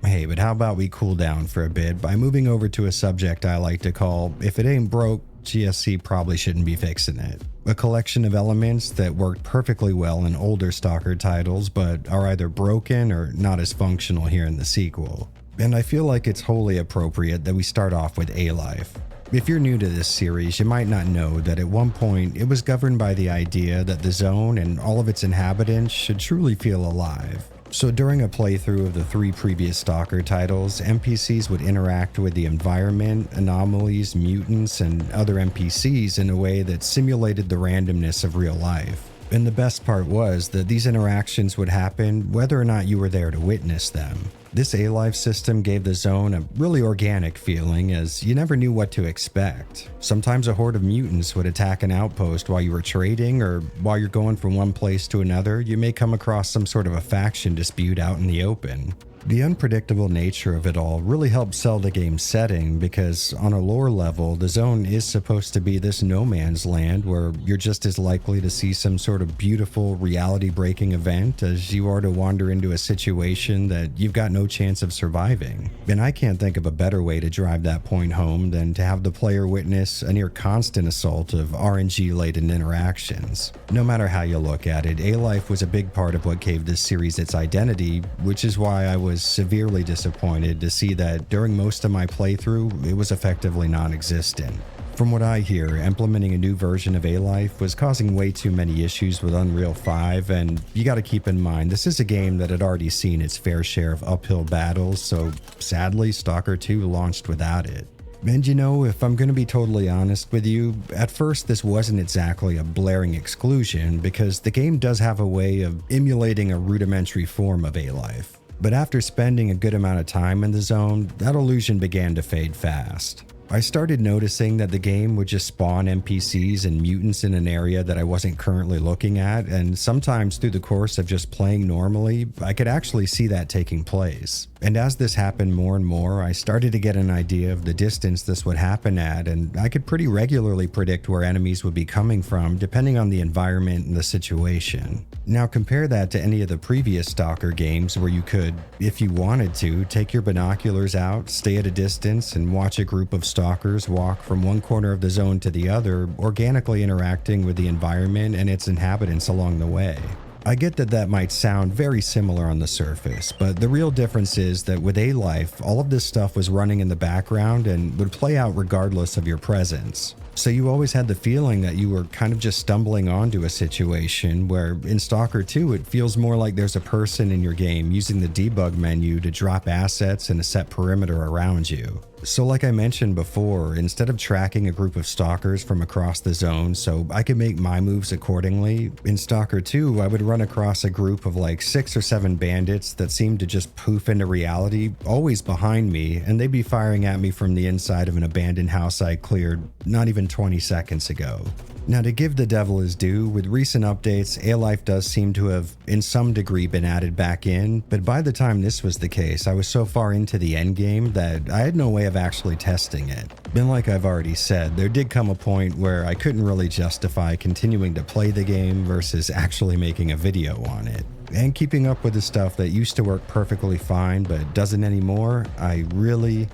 Hey, but how about we cool down for a bit by moving over to a subject I like to call, if it ain't broke, GSC probably shouldn't be fixing it. A collection of elements that worked perfectly well in older Stalker titles, but are either broken or not as functional here in the sequel. And I feel like it's wholly appropriate that we start off with A-Life. If you're new to this series, you might not know that at one point it was governed by the idea that the zone and all of its inhabitants should truly feel alive. So during a playthrough of the 3 previous Stalker titles, NPCs would interact with the environment, anomalies, mutants, and other NPCs in a way that simulated the randomness of real life. And the best part was that these interactions would happen whether or not you were there to witness them. This A-Life system gave the zone a really organic feeling, as you never knew what to expect. Sometimes a horde of mutants would attack an outpost while you were trading, or while you're going from one place to another, you may come across some sort of a faction dispute out in the open. The unpredictable nature of it all really helped sell the game's setting, because on a lore level, the zone is supposed to be this no man's land where you're just as likely to see some sort of beautiful reality-breaking event as you are to wander into a situation that you've got no chance of surviving. And I can't think of a better way to drive that point home than to have the player witness a near constant assault of RNG-laden interactions. No matter how you look at it, A-Life was a big part of what gave this series its identity, which is why I was severely disappointed to see that during most of my playthrough, it was effectively non-existent. From what I hear, implementing a new version of A-Life was causing way too many issues with Unreal 5, and you gotta keep in mind, this is a game that had already seen its fair share of uphill battles, so sadly, Stalker 2 launched without it. And you know, if I'm going to be totally honest with you, at first this wasn't exactly a blaring exclusion, because the game does have a way of emulating a rudimentary form of A-Life. But after spending a good amount of time in the zone, that illusion began to fade fast. I started noticing that the game would just spawn NPCs and mutants in an area that I wasn't currently looking at, and sometimes through the course of just playing normally, I could actually see that taking place. And as this happened more and more, I started to get an idea of the distance this would happen at, and I could pretty regularly predict where enemies would be coming from depending on the environment and the situation. Now compare that to any of the previous Stalker games where you could, if you wanted to, take your binoculars out, stay at a distance, and watch a group of Stalkers walk from one corner of the zone to the other, organically interacting with the environment and its inhabitants along the way. I get that that might sound very similar on the surface, but the real difference is that with A-Life, all of this stuff was running in the background and would play out regardless of your presence. So you always had the feeling that you were kind of just stumbling onto a situation, where in Stalker 2 it feels more like there's a person in your game using the debug menu to drop assets in a set perimeter around you. So like I mentioned before, instead of tracking a group of Stalkers from across the zone so I could make my moves accordingly, in Stalker 2 I would run across a group of like 6 or 7 bandits that seemed to just poof into reality, always behind me, and they'd be firing at me from the inside of an abandoned house I cleared not even 20 seconds ago. Now, to give the devil his due, with recent updates, A-Life does seem to have, in some degree, been added back in, but by the time this was the case, I was so far into the endgame that I had no way of actually testing it. And like I've already said, there did come a point where I couldn't really justify continuing to play the game versus actually making a video on it. And keeping up with the stuff that used to work perfectly fine but doesn't anymore, I really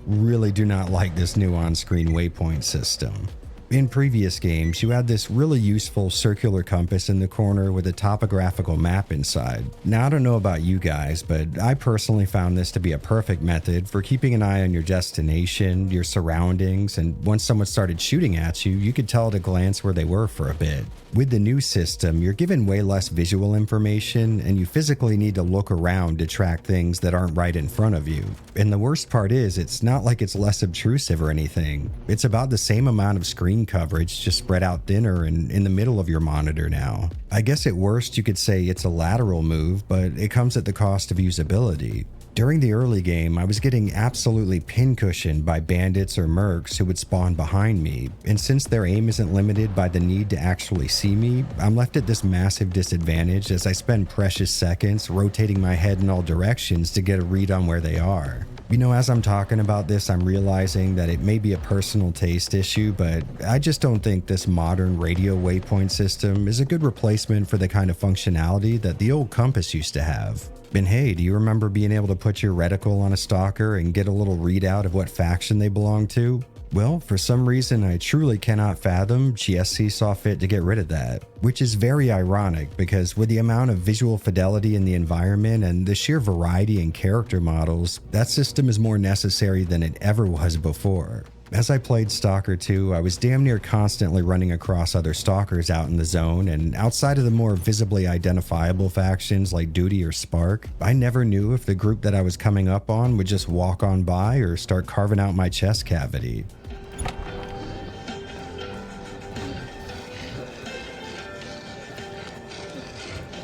do not like this new on-screen waypoint system. In previous games, you had this really useful circular compass in the corner with a topographical map inside. Now, I don't know about you guys, but I personally found this to be a perfect method for keeping an eye on your destination, your surroundings, and once someone started shooting at you, you could tell at a glance where they were for a bit. With the new system, you're given way less visual information, and you physically need to look around to track things that aren't right in front of you. And the worst part is, it's not like it's less obtrusive or anything. It's about the same amount of screen coverage, just spread out thinner and in the middle of your monitor now. I guess at worst you could say it's a lateral move, but it comes at the cost of usability. During the early game, I was getting absolutely pincushioned by bandits or mercs who would spawn behind me, and since their aim isn't limited by the need to actually see me, I'm left at this massive disadvantage as I spend precious seconds rotating my head in all directions to get a read on where they are. You know, as I'm talking about this, I'm realizing that it may be a personal taste issue, but I just don't think this modern radio waypoint system is a good replacement for the kind of functionality that the old compass used to have. And hey, do you remember being able to put your reticle on a Stalker and get a little readout of what faction they belong to? Well, for some reason I truly cannot fathom GSC saw fit to get rid of that, which is very ironic because with the amount of visual fidelity in the environment and the sheer variety in character models, that system is more necessary than it ever was before. As I played Stalker 2, I was damn near constantly running across other Stalkers out in the zone, and outside of the more visibly identifiable factions like Duty or Spark, I never knew if the group that I was coming up on would just walk on by or start carving out my chest cavity.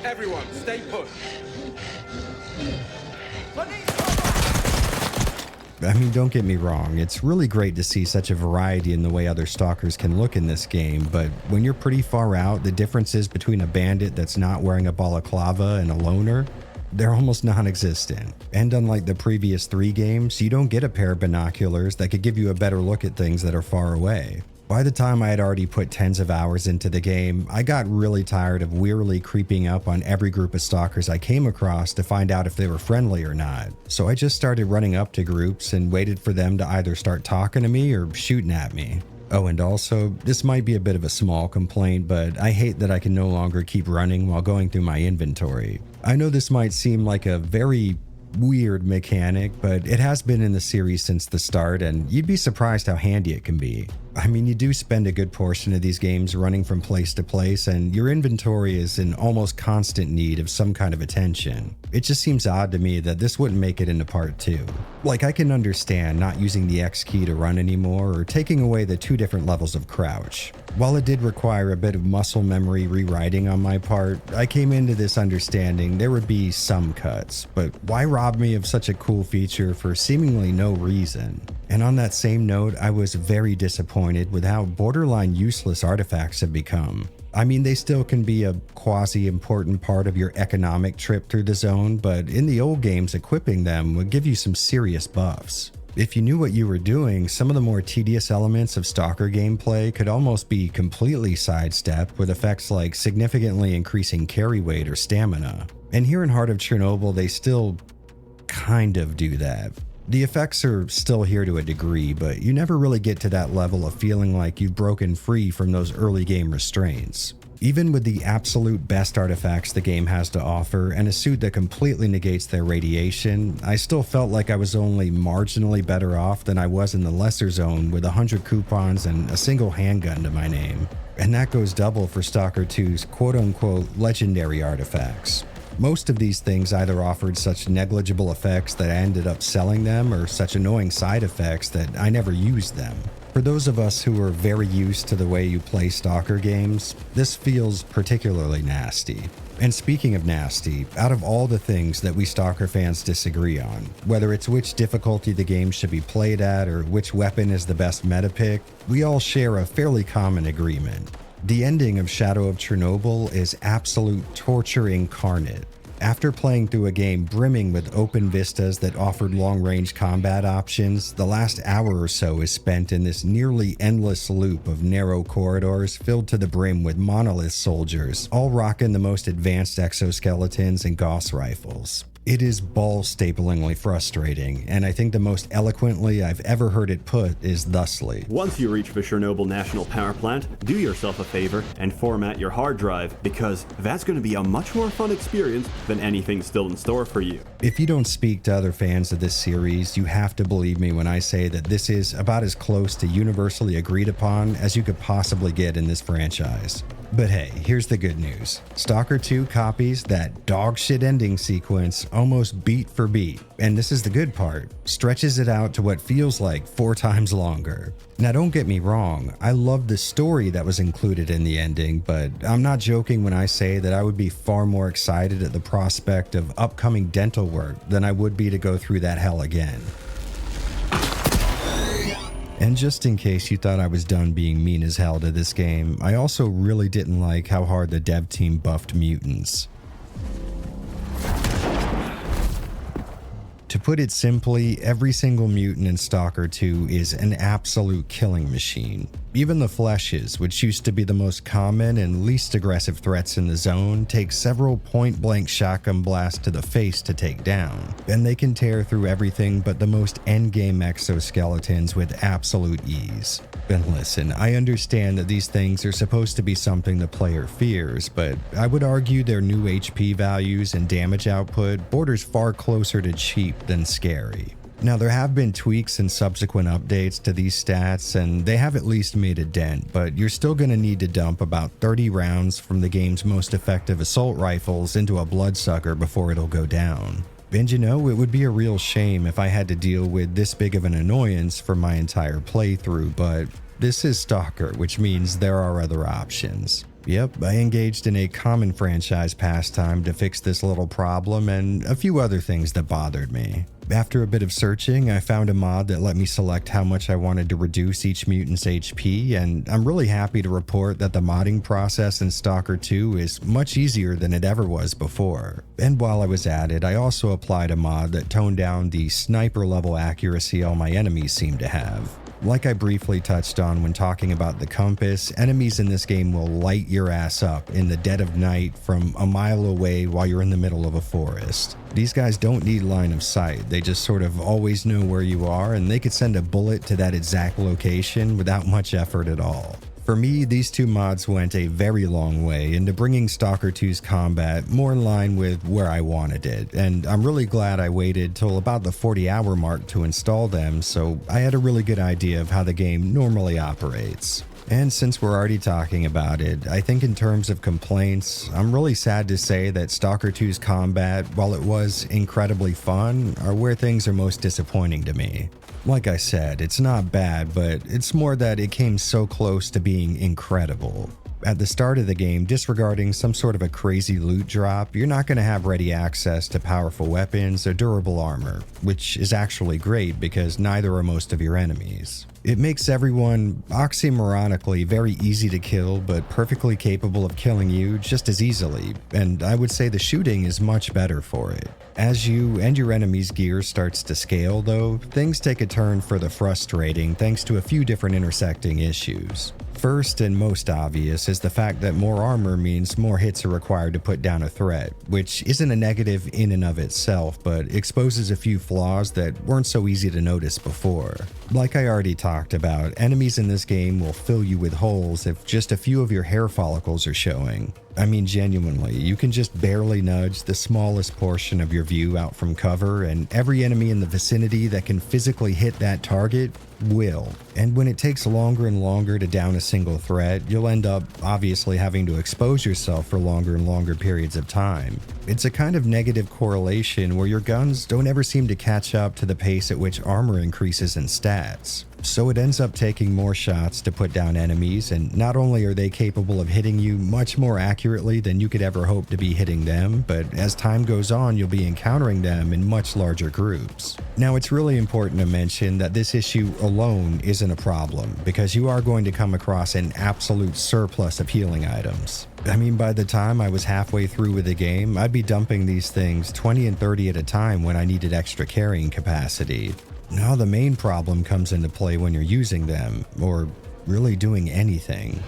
Everyone, stay put. I mean, don't get me wrong, it's really great to see such a variety in the way other Stalkers can look in this game, but when you're pretty far out, the differences between a bandit that's not wearing a balaclava and a loner, they're almost non-existent. And unlike the previous 3 games, you don't get a pair of binoculars that could give you a better look at things that are far away. By the time I had already put tens of hours into the game, I got really tired of wearily creeping up on every group of Stalkers I came across to find out if they were friendly or not. So I just started running up to groups and waited for them to either start talking to me or shooting at me. Oh, and also, this might be a bit of a small complaint, but I hate that I can no longer keep running while going through my inventory. I know this might seem like a very weird mechanic, but it has been in the series since the start, and you'd be surprised how handy it can be. I mean, you do spend a good portion of these games running from place to place, and your inventory is in almost constant need of some kind of attention. It just seems odd to me that this wouldn't make it into part 2. Like, I can understand not using the X key to run anymore, or taking away the 2 different levels of crouch. While it did require a bit of muscle memory rewriting on my part, I came into this understanding there would be some cuts, but why rob me of such a cool feature for seemingly no reason? And on that same note, I was very disappointed with how borderline useless artifacts have become. I mean, they still can be a quasi-important part of your economic trip through the zone, but in the old games, equipping them would give you some serious buffs. If you knew what you were doing, some of the more tedious elements of Stalker gameplay could almost be completely sidestepped with effects like significantly increasing carry weight or stamina. And here in Heart of Chernobyl, they still kind of do that. The effects are still here to a degree, but you never really get to that level of feeling like you've broken free from those early game restraints. Even with the absolute best artifacts the game has to offer and a suit that completely negates their radiation, I still felt like I was only marginally better off than I was in the lesser zone with 100 coupons and a single handgun to my name. And that goes double for Stalker 2's quote-unquote legendary artifacts. Most of these things either offered such negligible effects that I ended up selling them, or such annoying side effects that I never used them. For those of us who are very used to the way you play Stalker games, this feels particularly nasty. And speaking of nasty, out of all the things that we Stalker fans disagree on, whether it's which difficulty the game should be played at or which weapon is the best meta pick, we all share a fairly common agreement. The ending of Shadow of Chernobyl is absolute torture incarnate. After playing through a game brimming with open vistas that offered long-range combat options, the last hour or so is spent in this nearly endless loop of narrow corridors filled to the brim with monolith soldiers, all rocking the most advanced exoskeletons and Gauss rifles. It is ball-staplingly frustrating, and I think the most eloquently I've ever heard it put is thusly. Once you reach the Chernobyl National Power Plant, do yourself a favor and format your hard drive, because that's going to be a much more fun experience than anything still in store for you. If you don't speak to other fans of this series, you have to believe me when I say that this is about as close to universally agreed upon as you could possibly get in this franchise. But hey, here's the good news. Stalker 2 copies that dogshit ending sequence almost beat for beat, and this is the good part, stretches it out to what feels like 4 times longer. Now don't get me wrong, I love the story that was included in the ending, but I'm not joking when I say that I would be far more excited at the prospect of upcoming dental work than I would be to go through that hell again. And just in case you thought I was done being mean as hell to this game, I also really didn't like how hard the dev team buffed mutants. To put it simply, every single mutant in Stalker 2 is an absolute killing machine. Even the fleshes, which used to be the most common and least aggressive threats in the zone, take several point-blank shotgun blasts to the face to take down, and they can tear through everything but the most endgame exoskeletons with absolute ease. And listen, I understand that these things are supposed to be something the player fears, but I would argue their new HP values and damage output borders far closer to cheap than scary. Now, there have been tweaks and subsequent updates to these stats, and they have at least made a dent, but you're still going to need to dump about 30 rounds from the game's most effective assault rifles into a bloodsucker before it'll go down. And you know, it would be a real shame if I had to deal with this big of an annoyance for my entire playthrough, but this is Stalker, which means there are other options. Yep, I engaged in a common franchise pastime to fix this little problem and a few other things that bothered me. After a bit of searching, I found a mod that let me select how much I wanted to reduce each mutant's HP, and I'm really happy to report that the modding process in Stalker 2 is much easier than it ever was before. And while I was at it, I also applied a mod that toned down the sniper level accuracy all my enemies seem to have. Like I briefly touched on when talking about the compass, enemies in this game will light your ass up in the dead of night from a mile away while you're in the middle of a forest. These guys don't need line of sight, they just sort of always know where you are, and they could send a bullet to that exact location without much effort at all. For me, these two mods went a very long way into bringing Stalker 2's combat more in line with where I wanted it, and I'm really glad I waited till about the 40-hour mark to install them, so I had a really good idea of how the game normally operates. And since we're already talking about it, I think in terms of complaints, I'm really sad to say that Stalker 2's combat, while it was incredibly fun, are where things are most disappointing to me. Like I said, it's not bad, but it's more that it came so close to being incredible. At the start of the game, disregarding some sort of a crazy loot drop, you're not going to have ready access to powerful weapons or durable armor, which is actually great because neither are most of your enemies. It makes everyone oxymoronically very easy to kill, but perfectly capable of killing you just as easily, and I would say the shooting is much better for it. As you and your enemy's gear starts to scale though, things take a turn for the frustrating thanks to a few different intersecting issues. First and most obvious is the fact that more armor means more hits are required to put down a threat, which isn't a negative in and of itself, but exposes a few flaws that weren't so easy to notice before. Like I already talked about, enemies in this game will fill you with holes if just a few of your hair follicles are showing. I mean, genuinely, you can just barely nudge the smallest portion of your view out from cover, and every enemy in the vicinity that can physically hit that target will. And when it takes longer and longer to down a single threat, you'll end up obviously having to expose yourself for longer and longer periods of time. It's a kind of negative correlation where your guns don't ever seem to catch up to the pace at which armor increases in stats. So it ends up taking more shots to put down enemies, and not only are they capable of hitting you much more accurately than you could ever hope to be hitting them, but as time goes on, you'll be encountering them in much larger groups. Now, it's really important to mention that this issue alone isn't a problem, because you are going to come across an absolute surplus of healing items. I mean, by the time I was halfway through with the game, I'd be dumping these things 20 and 30 at a time when I needed extra carrying capacity. Now the main problem comes into play when you're using them, or really doing anything.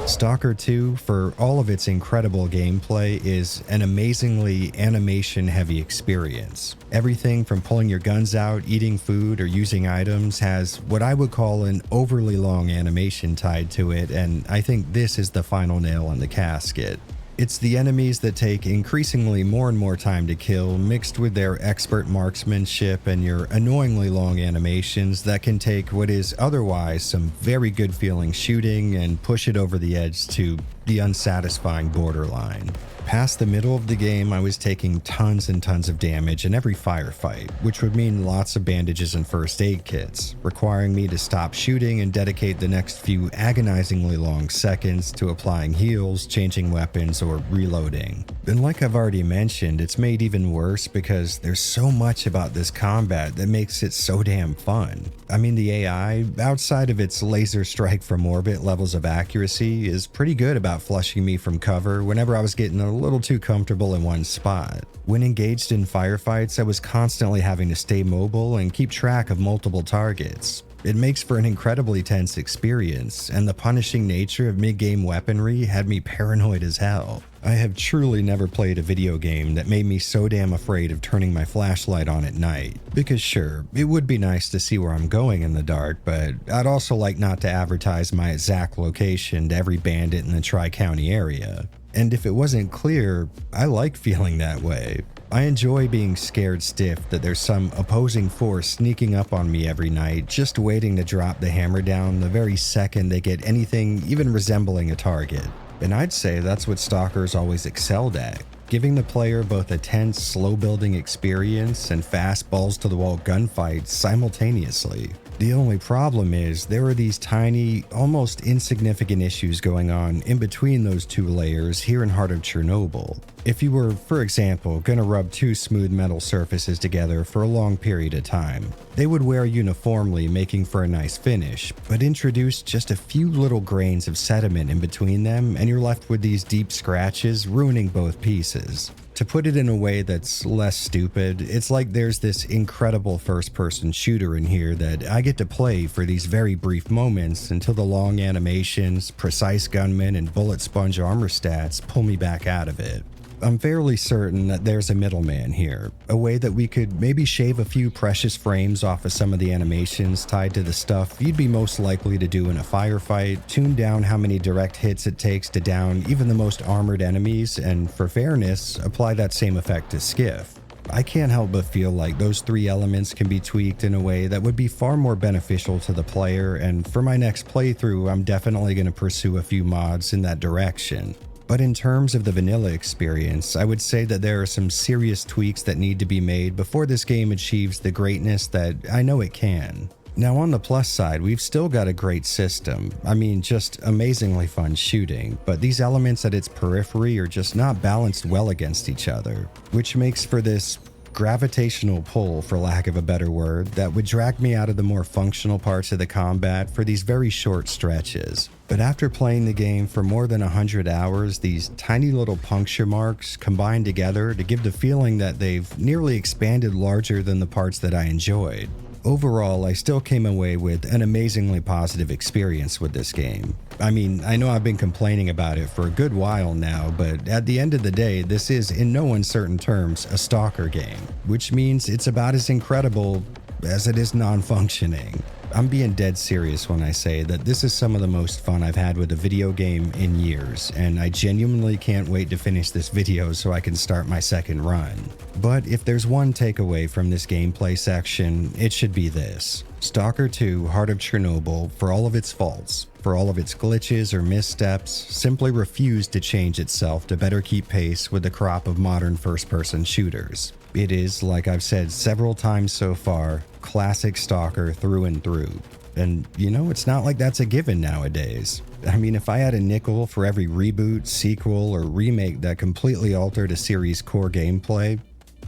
Stalker 2, for all of its incredible gameplay, is an amazingly animation-heavy experience. Everything from pulling your guns out, eating food, or using items has what I would call an overly long animation tied to it, and I think this is the final nail in the casket. It's the enemies that take increasingly more and more time to kill, mixed with their expert marksmanship and your annoyingly long animations that can take what is otherwise some very good feeling shooting and push it over the edge to the unsatisfying borderline. Past the middle of the game, I was taking tons and tons of damage in every firefight, which would mean lots of bandages and first aid kits, requiring me to stop shooting and dedicate the next few agonizingly long seconds to applying heals, changing weapons, or reloading. And like I've already mentioned, it's made even worse because there's so much about this combat that makes it so damn fun. I mean, the AI, outside of its laser strike from orbit levels of accuracy, is pretty good about flushing me from cover whenever I was getting a little too comfortable in one spot. When engaged in firefights, I was constantly having to stay mobile and keep track of multiple targets. It makes for an incredibly tense experience, and the punishing nature of mid-game weaponry had me paranoid as hell. I have truly never played a video game that made me so damn afraid of turning my flashlight on at night. Because sure, it would be nice to see where I'm going in the dark, but I'd also like not to advertise my exact location to every bandit in the Tri-County area. And if it wasn't clear, I like feeling that way. I enjoy being scared stiff that there's some opposing force sneaking up on me every night, just waiting to drop the hammer down the very second they get anything even resembling a target. And I'd say that's what Stalkers always excelled at, giving the player both a tense, slow-building experience and fast balls-to-the-wall gunfights simultaneously. The only problem is there are these tiny, almost insignificant issues going on in between those two layers here in Heart of Chernobyl. If you were, for example, gonna rub two smooth metal surfaces together for a long period of time, they would wear uniformly, making for a nice finish, but introduce just a few little grains of sediment in between them and you're left with these deep scratches, ruining both pieces. To put it in a way that's less stupid, it's like there's this incredible first-person shooter in here that I get to play for these very brief moments until the long animations, precise gunmen, and bullet sponge armor stats pull me back out of it. I'm fairly certain that there's a middleman here, a way that we could maybe shave a few precious frames off of some of the animations tied to the stuff you'd be most likely to do in a firefight, tune down how many direct hits it takes to down even the most armored enemies, and for fairness, apply that same effect to Skiff. I can't help but feel like those three elements can be tweaked in a way that would be far more beneficial to the player, and for my next playthrough, I'm definitely going to pursue a few mods in that direction. But in terms of the vanilla experience, I would say that there are some serious tweaks that need to be made before this game achieves the greatness that I know it can. Now on the plus side, we've still got a great system. I mean, just amazingly fun shooting, but these elements at its periphery are just not balanced well against each other, which makes for this gravitational pull, for lack of a better word, that would drag me out of the more functional parts of the combat for these very short stretches. But after playing the game for more than 100 hours, these tiny little puncture marks combine together to give the feeling that they've nearly expanded larger than the parts that I enjoyed. Overall, I still came away with an amazingly positive experience with this game. I mean, I know I've been complaining about it for a good while now, but at the end of the day, this is in no uncertain terms a Stalker game, which means it's about as incredible as it is non-functioning. I'm being dead serious when I say that this is some of the most fun I've had with a video game in years, and I genuinely can't wait to finish this video so I can start my second run. But if there's one takeaway from this gameplay section, it should be this. Stalker 2 Heart of Chernobyl, for all of its faults, for all of its glitches or missteps, simply refused to change itself to better keep pace with the crop of modern first-person shooters. It is, like I've said several times so far, classic Stalker through and through. And you know, it's not like that's a given nowadays. I mean, if I had a nickel for every reboot, sequel, or remake that completely altered a series' core gameplay,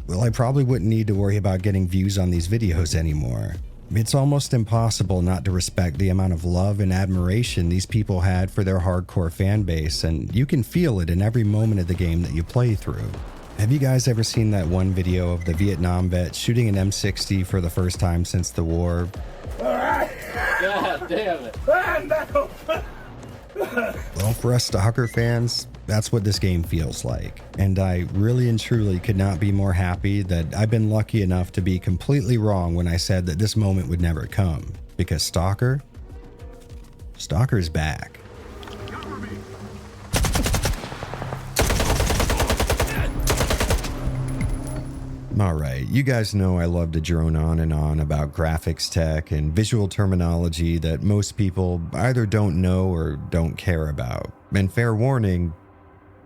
well, I probably wouldn't need to worry about getting views on these videos anymore. It's almost impossible not to respect the amount of love and admiration these people had for their hardcore fan base, and you can feel it in every moment of the game that you play through. Have you guys ever seen that one video of the Vietnam vet shooting an M60 for the first time since the war? God damn it. Well, for us Stalker fans, that's what this game feels like. And I really and truly could not be more happy that I've been lucky enough to be completely wrong when I said that this moment would never come. Because Stalker's back. Alright, you guys know I love to drone on and on about graphics tech and visual terminology that most people either don't know or don't care about. And fair warning,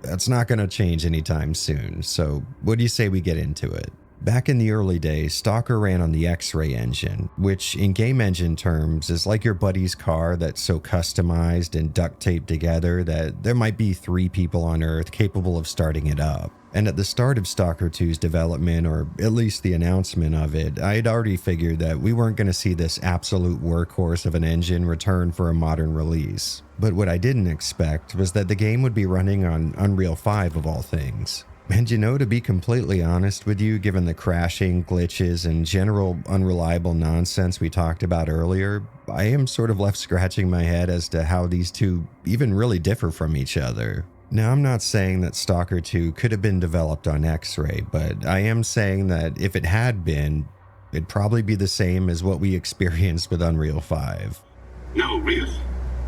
that's not going to change anytime soon, so what do you say we get into it? Back in the early days, Stalker ran on the X-Ray engine, which in game engine terms is like your buddy's car that's so customized and duct taped together that there might be 3 people on Earth capable of starting it up. And at the start of Stalker 2's development, or at least the announcement of it, I had already figured that we weren't going to see this absolute workhorse of an engine return for a modern release. But what I didn't expect was that the game would be running on Unreal 5 of all things. And you know, to be completely honest with you, given the crashing, glitches, and general unreliable nonsense we talked about earlier, I am sort of left scratching my head as to how these two even really differ from each other. Now, I'm not saying that Stalker 2 could have been developed on X-Ray, but I am saying that if it had been, it'd probably be the same as what we experienced with Unreal 5. No, really.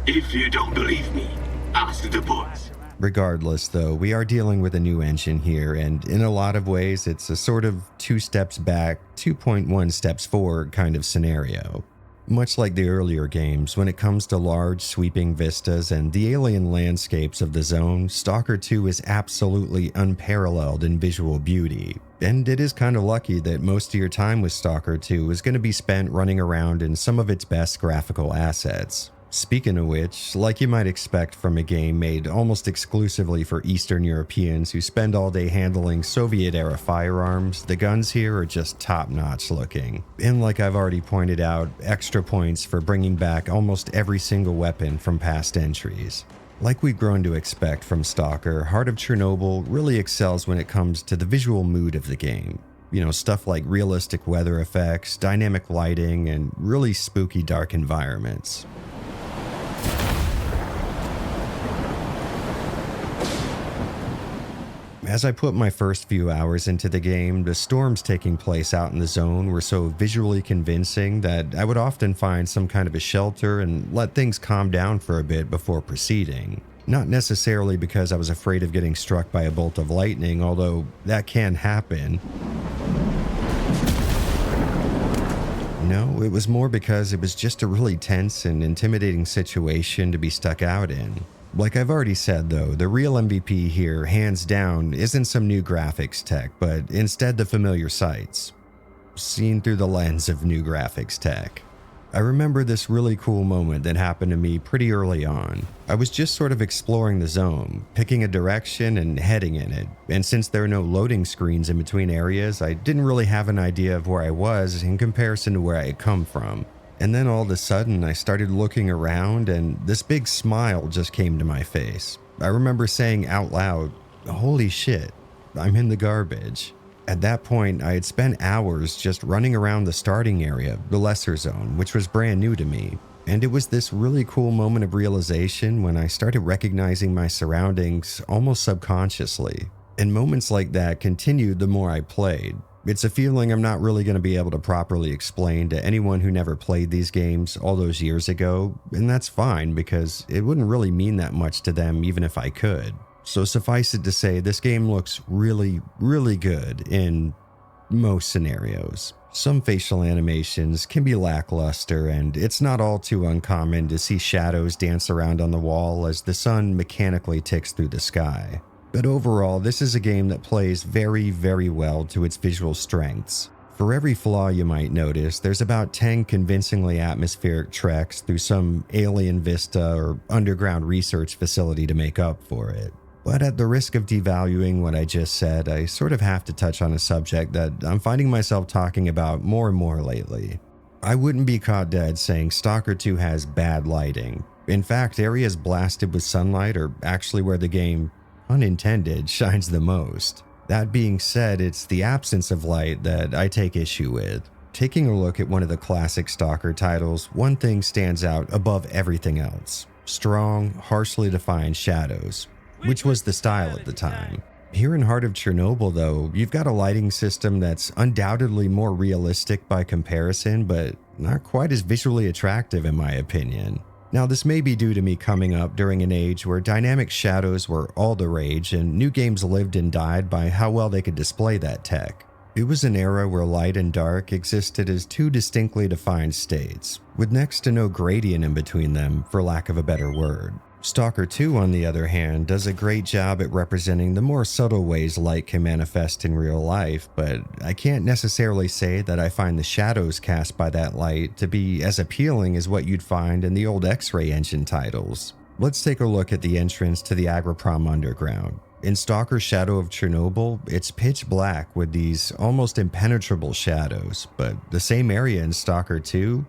If you don't believe me, ask the boys. Regardless, though, we are dealing with a new engine here, and in a lot of ways, it's a sort of 2 steps back, 2.1 steps forward kind of scenario. Much like the earlier games, when it comes to large, sweeping vistas and the alien landscapes of the zone, Stalker 2 is absolutely unparalleled in visual beauty. And it is kind of lucky that most of your time with Stalker 2 is going to be spent running around in some of its best graphical assets. Speaking of which, like you might expect from a game made almost exclusively for Eastern Europeans who spend all day handling Soviet-era firearms, the guns here are just top-notch looking. And like I've already pointed out, extra points for bringing back almost every single weapon from past entries. Like we've grown to expect from Stalker, Heart of Chernobyl really excels when it comes to the visual mood of the game. You know, stuff like realistic weather effects, dynamic lighting, and really spooky dark environments. As I put my first few hours into the game, the storms taking place out in the zone were so visually convincing that I would often find some kind of a shelter and let things calm down for a bit before proceeding. Not necessarily because I was afraid of getting struck by a bolt of lightning, although that can happen. No, it was more because it was just a really tense and intimidating situation to be stuck out in. Like I've already said though, the real MVP here, hands down, isn't some new graphics tech, but instead the familiar sights. Seen through the lens of new graphics tech. I remember this really cool moment that happened to me pretty early on. I was just sort of exploring the zone, picking a direction and heading in it, and since there are no loading screens in between areas, I didn't really have an idea of where I was in comparison to where I had come from. And then all of a sudden, I started looking around and this big smile just came to my face. I remember saying out loud, "Holy shit, I'm in the garbage." At that point, I had spent hours just running around the starting area, the lesser zone, which was brand new to me. And it was this really cool moment of realization when I started recognizing my surroundings almost subconsciously. And moments like that continued the more I played. It's a feeling I'm not really going to be able to properly explain to anyone who never played these games all those years ago, and that's fine because it wouldn't really mean that much to them even if I could. So suffice it to say, this game looks really, really good in most scenarios. Some facial animations can be lackluster, and it's not all too uncommon to see shadows dance around on the wall as the sun mechanically ticks through the sky. But overall, this is a game that plays very, very well to its visual strengths. For every flaw you might notice, there's about 10 convincingly atmospheric treks through some alien vista or underground research facility to make up for it. But at the risk of devaluing what I just said, I sort of have to touch on a subject that I'm finding myself talking about more and more lately. I wouldn't be caught dead saying Stalker 2 has bad lighting. In fact, areas blasted with sunlight are actually where the game, unintended, shines the most. That being said, it's the absence of light that I take issue with. Taking a look at one of the classic Stalker titles, one thing stands out above everything else. Strong, harshly defined shadows, which was the style at the time. Here in Heart of Chernobyl though, you've got a lighting system that's undoubtedly more realistic by comparison, but not quite as visually attractive in my opinion. Now, this may be due to me coming up during an age where dynamic shadows were all the rage and new games lived and died by how well they could display that tech. It was an era where light and dark existed as two distinctly defined states, with next to no gradient in between them, for lack of a better word. Stalker 2, on the other hand, does a great job at representing the more subtle ways light can manifest in real life, but I can't necessarily say that I find the shadows cast by that light to be as appealing as what you'd find in the old X-Ray engine titles. Let's take a look at the entrance to the Agroprom Underground. In Stalker Shadow of Chernobyl, it's pitch black with these almost impenetrable shadows, but the same area in Stalker 2,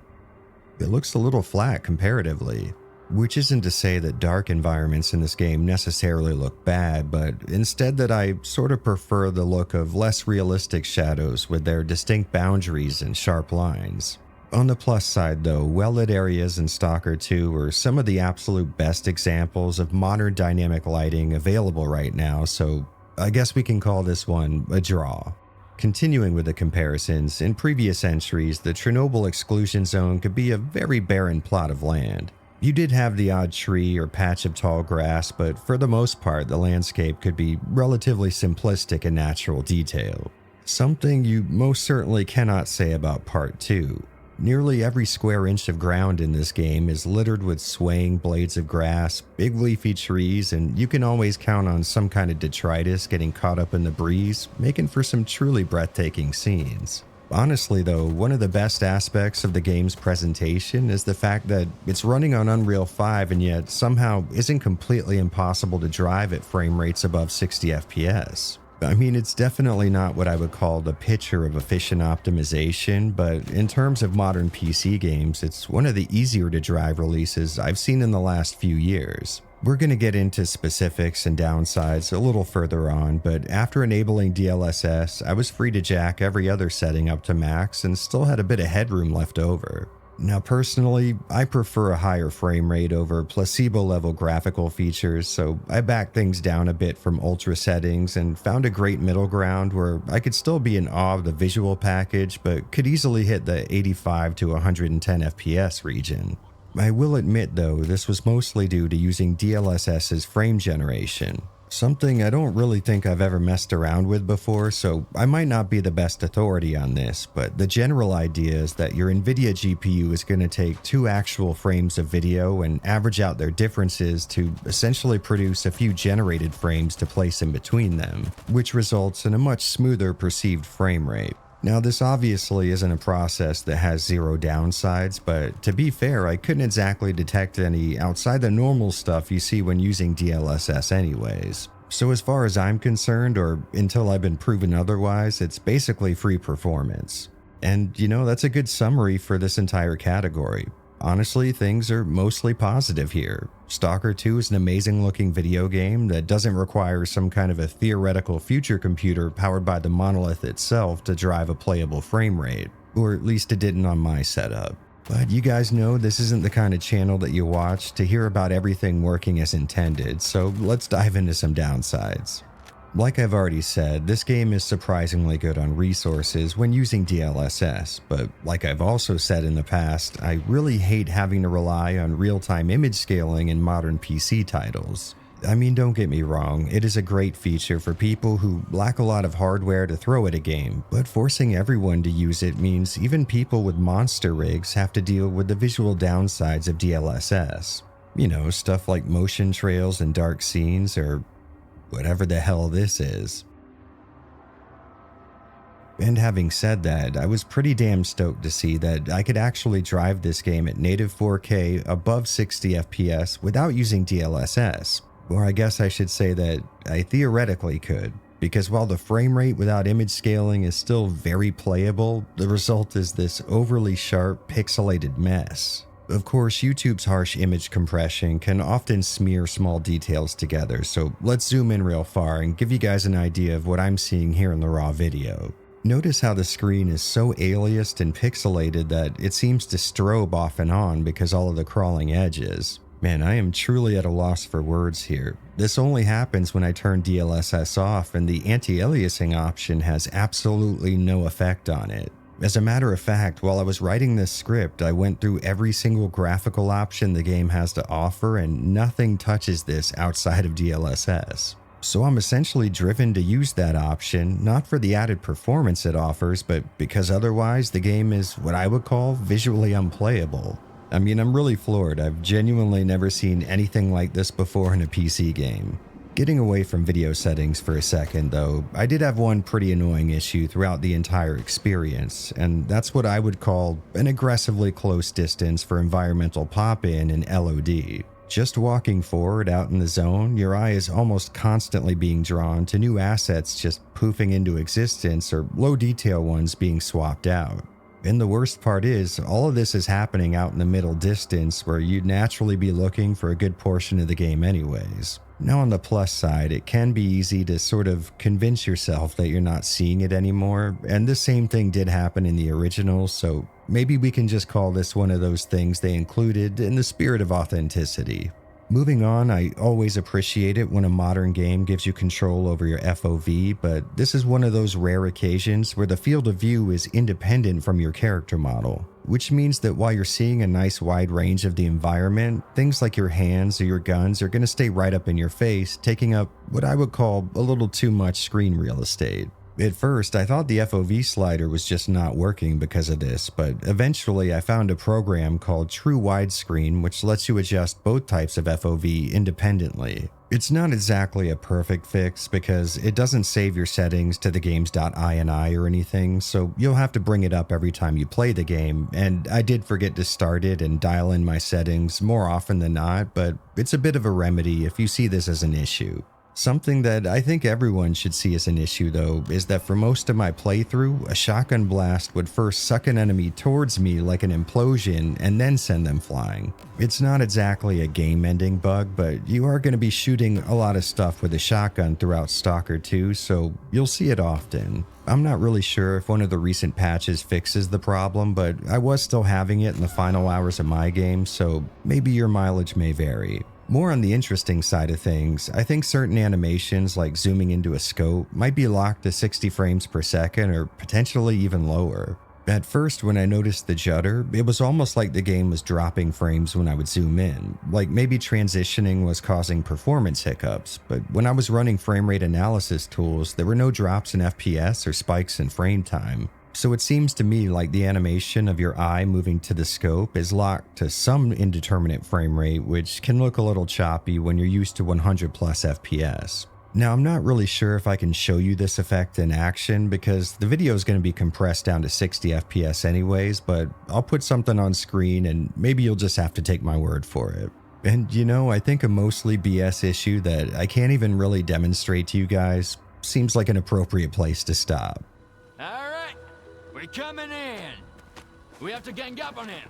it looks a little flat comparatively. Which isn't to say that dark environments in this game necessarily look bad, but instead that I sort of prefer the look of less realistic shadows with their distinct boundaries and sharp lines. On the plus side though, well-lit areas in Stalker 2 are some of the absolute best examples of modern dynamic lighting available right now, so I guess we can call this one a draw. Continuing with the comparisons, in previous entries, the Chernobyl exclusion zone could be a very barren plot of land. You did have the odd tree or patch of tall grass, but for the most part, the landscape could be relatively simplistic in natural detail. Something you most certainly cannot say about Part 2. Nearly every square inch of ground in this game is littered with swaying blades of grass, big leafy trees, and you can always count on some kind of detritus getting caught up in the breeze, making for some truly breathtaking scenes. Honestly though, one of the best aspects of the game's presentation is the fact that it's running on Unreal 5 and yet somehow isn't completely impossible to drive at frame rates above 60 FPS. I mean, it's definitely not what I would call the picture of efficient optimization, but in terms of modern PC games, it's one of the easier to drive releases I've seen in the last few years. We're going to get into specifics and downsides a little further on, but after enabling DLSS, I was free to jack every other setting up to max and still had a bit of headroom left over. Now personally, I prefer a higher frame rate over placebo-level graphical features, so I backed things down a bit from ultra settings and found a great middle ground where I could still be in awe of the visual package, but could easily hit the 85 to 110 FPS region. I will admit though, this was mostly due to using DLSS's frame generation. Something I don't really think I've ever messed around with before, so I might not be the best authority on this, but the general idea is that your NVIDIA GPU is going to take 2 actual frames of video and average out their differences to essentially produce a few generated frames to place in between them, which results in a much smoother perceived frame rate. Now, this obviously isn't a process that has zero downsides, but to be fair, I couldn't exactly detect any outside the normal stuff you see when using DLSS anyways. So as far as I'm concerned, or until I've been proven otherwise, it's basically free performance. And you know, that's a good summary for this entire category. Honestly, things are mostly positive here. Stalker 2 is an amazing looking video game that doesn't require some kind of a theoretical future computer powered by the monolith itself to drive a playable frame rate, or at least it didn't on my setup. But you guys know this isn't the kind of channel that you watch to hear about everything working as intended, so let's dive into some downsides. Like I've already said, this game is surprisingly good on resources when using DLSS, but like I've also said in the past, I really hate having to rely on real-time image scaling in modern PC titles. I mean, don't get me wrong, it is a great feature for people who lack a lot of hardware to throw at a game, but forcing everyone to use it means even people with monster rigs have to deal with the visual downsides of DLSS. You know, stuff like motion trails and dark scenes, or whatever the hell this is. And having said that, I was pretty damn stoked to see that I could actually drive this game at native 4K above 60 FPS without using DLSS. Or I guess I should say that I theoretically could, because while the frame rate without image scaling is still very playable, the result is this overly sharp, pixelated mess. Of course, YouTube's harsh image compression can often smear small details together, so let's zoom in real far and give you guys an idea of what I'm seeing here in the raw video. Notice how the screen is so aliased and pixelated that it seems to strobe off and on because all of the crawling edges. Man, I am truly at a loss for words here. This only happens when I turn DLSS off and the anti-aliasing option has absolutely no effect on it. As a matter of fact, while I was writing this script, I went through every single graphical option the game has to offer and nothing touches this outside of DLSS. So I'm essentially driven to use that option, not for the added performance it offers, but because otherwise the game is what I would call visually unplayable. I mean, I'm really floored. I've genuinely never seen anything like this before in a PC game. Getting away from video settings for a second though, I did have one pretty annoying issue throughout the entire experience, and that's what I would call an aggressively close distance for environmental pop-in and LOD. Just walking forward out in the zone, your eye is almost constantly being drawn to new assets just poofing into existence or low detail ones being swapped out. And the worst part is, all of this is happening out in the middle distance where you'd naturally be looking for a good portion of the game anyways. Now on the plus side, it can be easy to sort of convince yourself that you're not seeing it anymore, and the same thing did happen in the original, so maybe we can just call this one of those things they included in the spirit of authenticity. Moving on, I always appreciate it when a modern game gives you control over your FOV, but this is one of those rare occasions where the field of view is independent from your character model, which means that while you're seeing a nice wide range of the environment, things like your hands or your guns are going to stay right up in your face, taking up what I would call a little too much screen real estate. At first, I thought the FOV slider was just not working because of this, but eventually I found a program called True Widescreen which lets you adjust both types of FOV independently. It's not exactly a perfect fix because it doesn't save your settings to the game's .ini or anything, so you'll have to bring it up every time you play the game, and I did forget to start it and dial in my settings more often than not, but it's a bit of a remedy if you see this as an issue. Something that I think everyone should see as an issue though is that for most of my playthrough, a shotgun blast would first suck an enemy towards me like an implosion and then send them flying. It's not exactly a game-ending bug, but you are going to be shooting a lot of stuff with a shotgun throughout Stalker 2, so you'll see it often. I'm not really sure if one of the recent patches fixes the problem, but I was still having it in the final hours of my game, so maybe your mileage may vary. More on the interesting side of things, I think certain animations like zooming into a scope might be locked to 60 frames per second or potentially even lower. At first, when I noticed the judder, it was almost like the game was dropping frames when I would zoom in, like maybe transitioning was causing performance hiccups, but when I was running frame rate analysis tools, there were no drops in FPS or spikes in frame time. So it seems to me like the animation of your eye moving to the scope is locked to some indeterminate frame rate, which can look a little choppy when you're used to 100 plus FPS. Now, I'm not really sure if I can show you this effect in action because the video is going to be compressed down to 60 FPS anyways, but I'll put something on screen and maybe you'll just have to take my word for it. And you know, I think a mostly BS issue that I can't even really demonstrate to you guys seems like an appropriate place to stop. We're coming in. We have to gang up on him.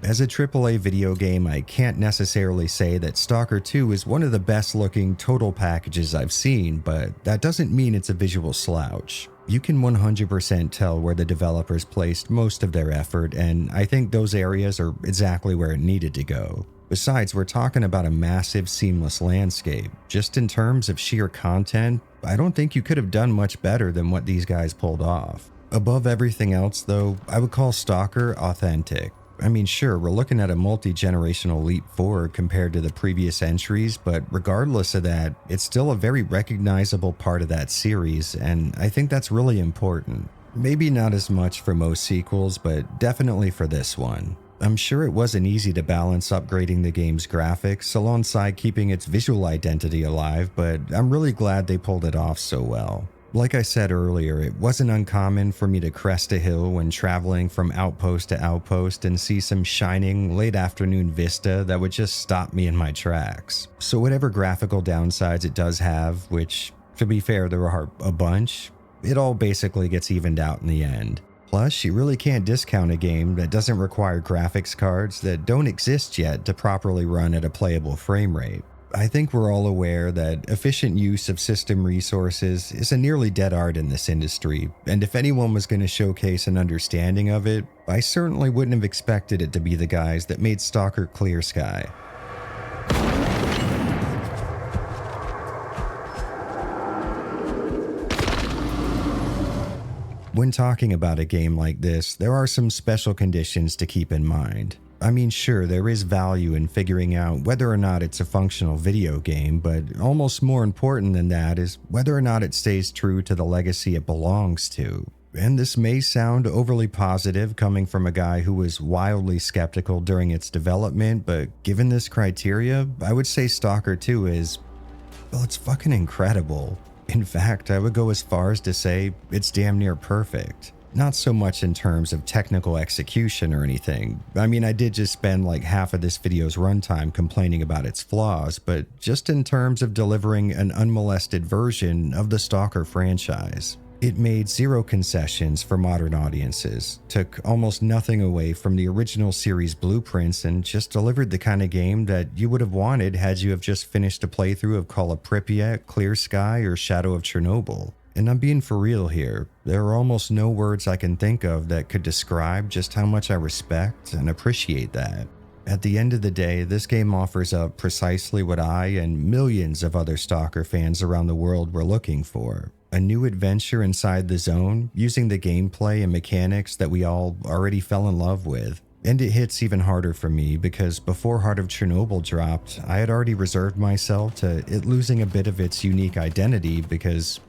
As a AAA video game, I can't necessarily say that Stalker 2 is one of the best looking total packages I've seen, but that doesn't mean it's a visual slouch. You can 100% tell where the developers placed most of their effort, and I think those areas are exactly where it needed to go. Besides, we're talking about a massive, seamless landscape. Just in terms of sheer content, I don't think you could have done much better than what these guys pulled off. Above everything else, though, I would call Stalker authentic. I mean, sure, we're looking at a multi-generational leap forward compared to the previous entries, but regardless of that, it's still a very recognizable part of that series, and I think that's really important. Maybe not as much for most sequels, but definitely for this one. I'm sure it wasn't easy to balance upgrading the game's graphics alongside keeping its visual identity alive, but I'm really glad they pulled it off so well. Like I said earlier, it wasn't uncommon for me to crest a hill when traveling from outpost to outpost and see some shining late afternoon vista that would just stop me in my tracks. So whatever graphical downsides it does have, which to be fair there are a bunch, it all basically gets evened out in the end. Plus, you really can't discount a game that doesn't require graphics cards that don't exist yet to properly run at a playable frame rate. I think we're all aware that efficient use of system resources is a nearly dead art in this industry, and if anyone was going to showcase an understanding of it, I certainly wouldn't have expected it to be the guys that made Stalker Clear Sky. When talking about a game like this, there are some special conditions to keep in mind. I mean, sure, there is value in figuring out whether or not it's a functional video game, but almost more important than that is whether or not it stays true to the legacy it belongs to. And this may sound overly positive coming from a guy who was wildly skeptical during its development, but given this criteria, I would say Stalker 2 is, well, it's fucking incredible. In fact, I would go as far as to say it's damn near perfect. Not so much in terms of technical execution or anything. I mean, I did just spend like half of this video's runtime complaining about its flaws, but just in terms of delivering an unmolested version of the Stalker franchise. It made zero concessions for modern audiences, took almost nothing away from the original series blueprints, and just delivered the kind of game that you would have wanted had you have just finished a playthrough of Call of Pripyat, Clear Sky, or Shadow of Chernobyl. And I'm being for real here. There are almost no words I can think of that could describe just how much I respect and appreciate that. At the end of the day, this game offers up precisely what I and millions of other Stalker fans around the world were looking for. A new adventure inside the zone, using the gameplay and mechanics that we all already fell in love with. And it hits even harder for me because before Heart of Chernobyl dropped, I had already reserved myself to it losing a bit of its unique identity because,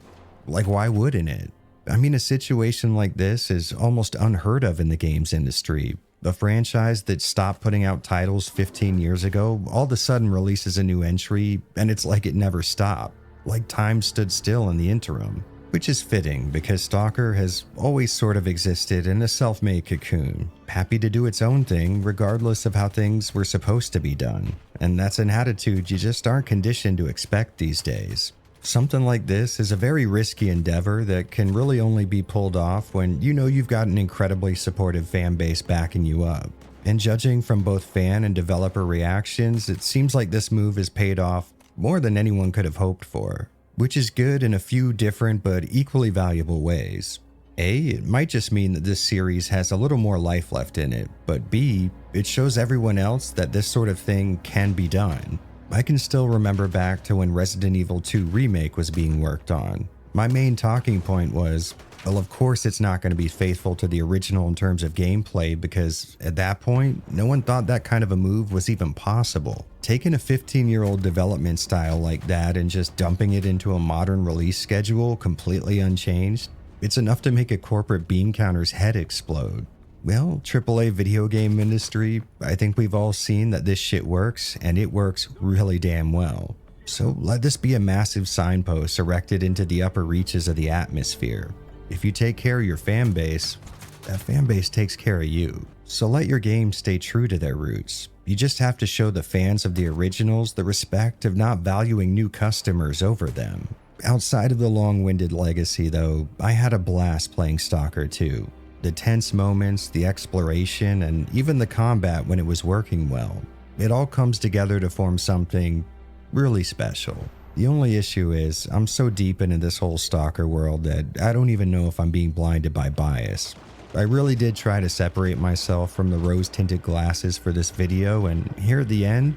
like, why wouldn't it? I mean, a situation like this is almost unheard of in the games industry. A franchise that stopped putting out titles 15 years ago all of a sudden releases a new entry and it's like it never stopped. Like time stood still in the interim, which is fitting because Stalker has always sort of existed in a self-made cocoon, happy to do its own thing regardless of how things were supposed to be done. And that's an attitude you just aren't conditioned to expect these days. Something like this is a very risky endeavor that can really only be pulled off when you know you've got an incredibly supportive fan base backing you up. And judging from both fan and developer reactions, it seems like this move has paid off more than anyone could have hoped for, which is good in a few different but equally valuable ways. A, it might just mean that this series has a little more life left in it, but B, it shows everyone else that this sort of thing can be done. I can still remember back to when Resident Evil 2 Remake was being worked on. My main talking point was, well, of course it's not going to be faithful to the original in terms of gameplay because at that point, no one thought that kind of a move was even possible. Taking a 15-year-old development style like that and just dumping it into a modern release schedule completely unchanged, it's enough to make a corporate bean counter's head explode. Well, AAA video game industry, I think we've all seen that this shit works, and it works really damn well. So let this be a massive signpost erected into the upper reaches of the atmosphere. If you take care of your fan base, that fan base takes care of you. So let your games stay true to their roots. You just have to show the fans of the originals the respect of not valuing new customers over them. Outside of the long-winded legacy though, I had a blast playing Stalker 2. The tense moments, the exploration, and even the combat when it was working well. It all comes together to form something really special. The only issue is, I'm so deep into this whole Stalker world that I don't even know if I'm being blinded by bias. I really did try to separate myself from the rose-tinted glasses for this video, and here at the end,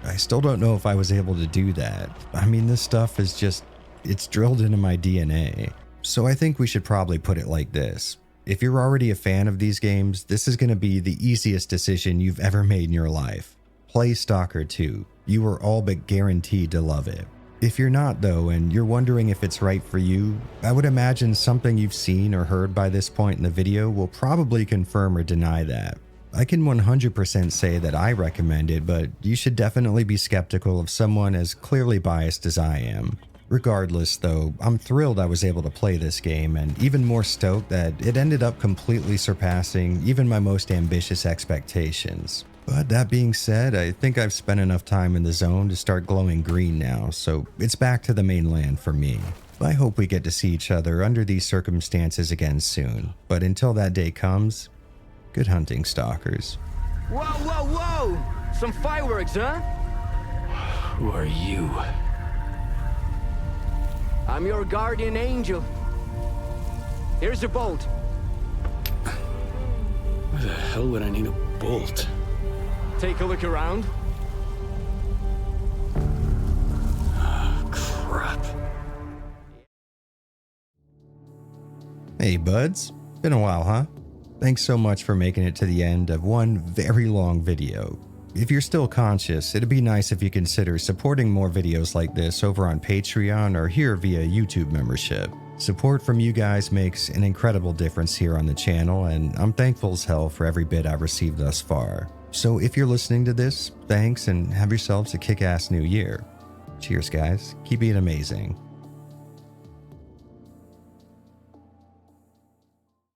I still don't know if I was able to do that. I mean, this stuff is just, it's drilled into my DNA. So I think we should probably put it like this. If you're already a fan of these games, this is going to be the easiest decision you've ever made in your life. Play Stalker 2. You are all but guaranteed to love it. If you're not though, and you're wondering if it's right for you, I would imagine something you've seen or heard by this point in the video will probably confirm or deny that. I can 100% say that I recommend it, but you should definitely be skeptical of someone as clearly biased as I am. Regardless though, I'm thrilled I was able to play this game, and even more stoked that it ended up completely surpassing even my most ambitious expectations. But that being said, I think I've spent enough time in the zone to start glowing green now, so it's back to the mainland for me. I hope we get to see each other under these circumstances again soon, but until that day comes, good hunting, Stalkers. Whoa, whoa, whoa! Some fireworks, huh? Who are you? I'm your guardian angel. Here's your bolt. Why the hell would I need a bolt? Take a look around. Oh, crap. Hey buds, been a while, huh? Thanks so much for making it to the end of one very long video. If you're still conscious, it'd be nice if you consider supporting more videos like this over on Patreon or here via YouTube membership. Support from you guys makes an incredible difference here on the channel, and I'm thankful as hell for every bit I've received thus far. So if you're listening to this, thanks and have yourselves a kick-ass new year. Cheers guys, keep being amazing.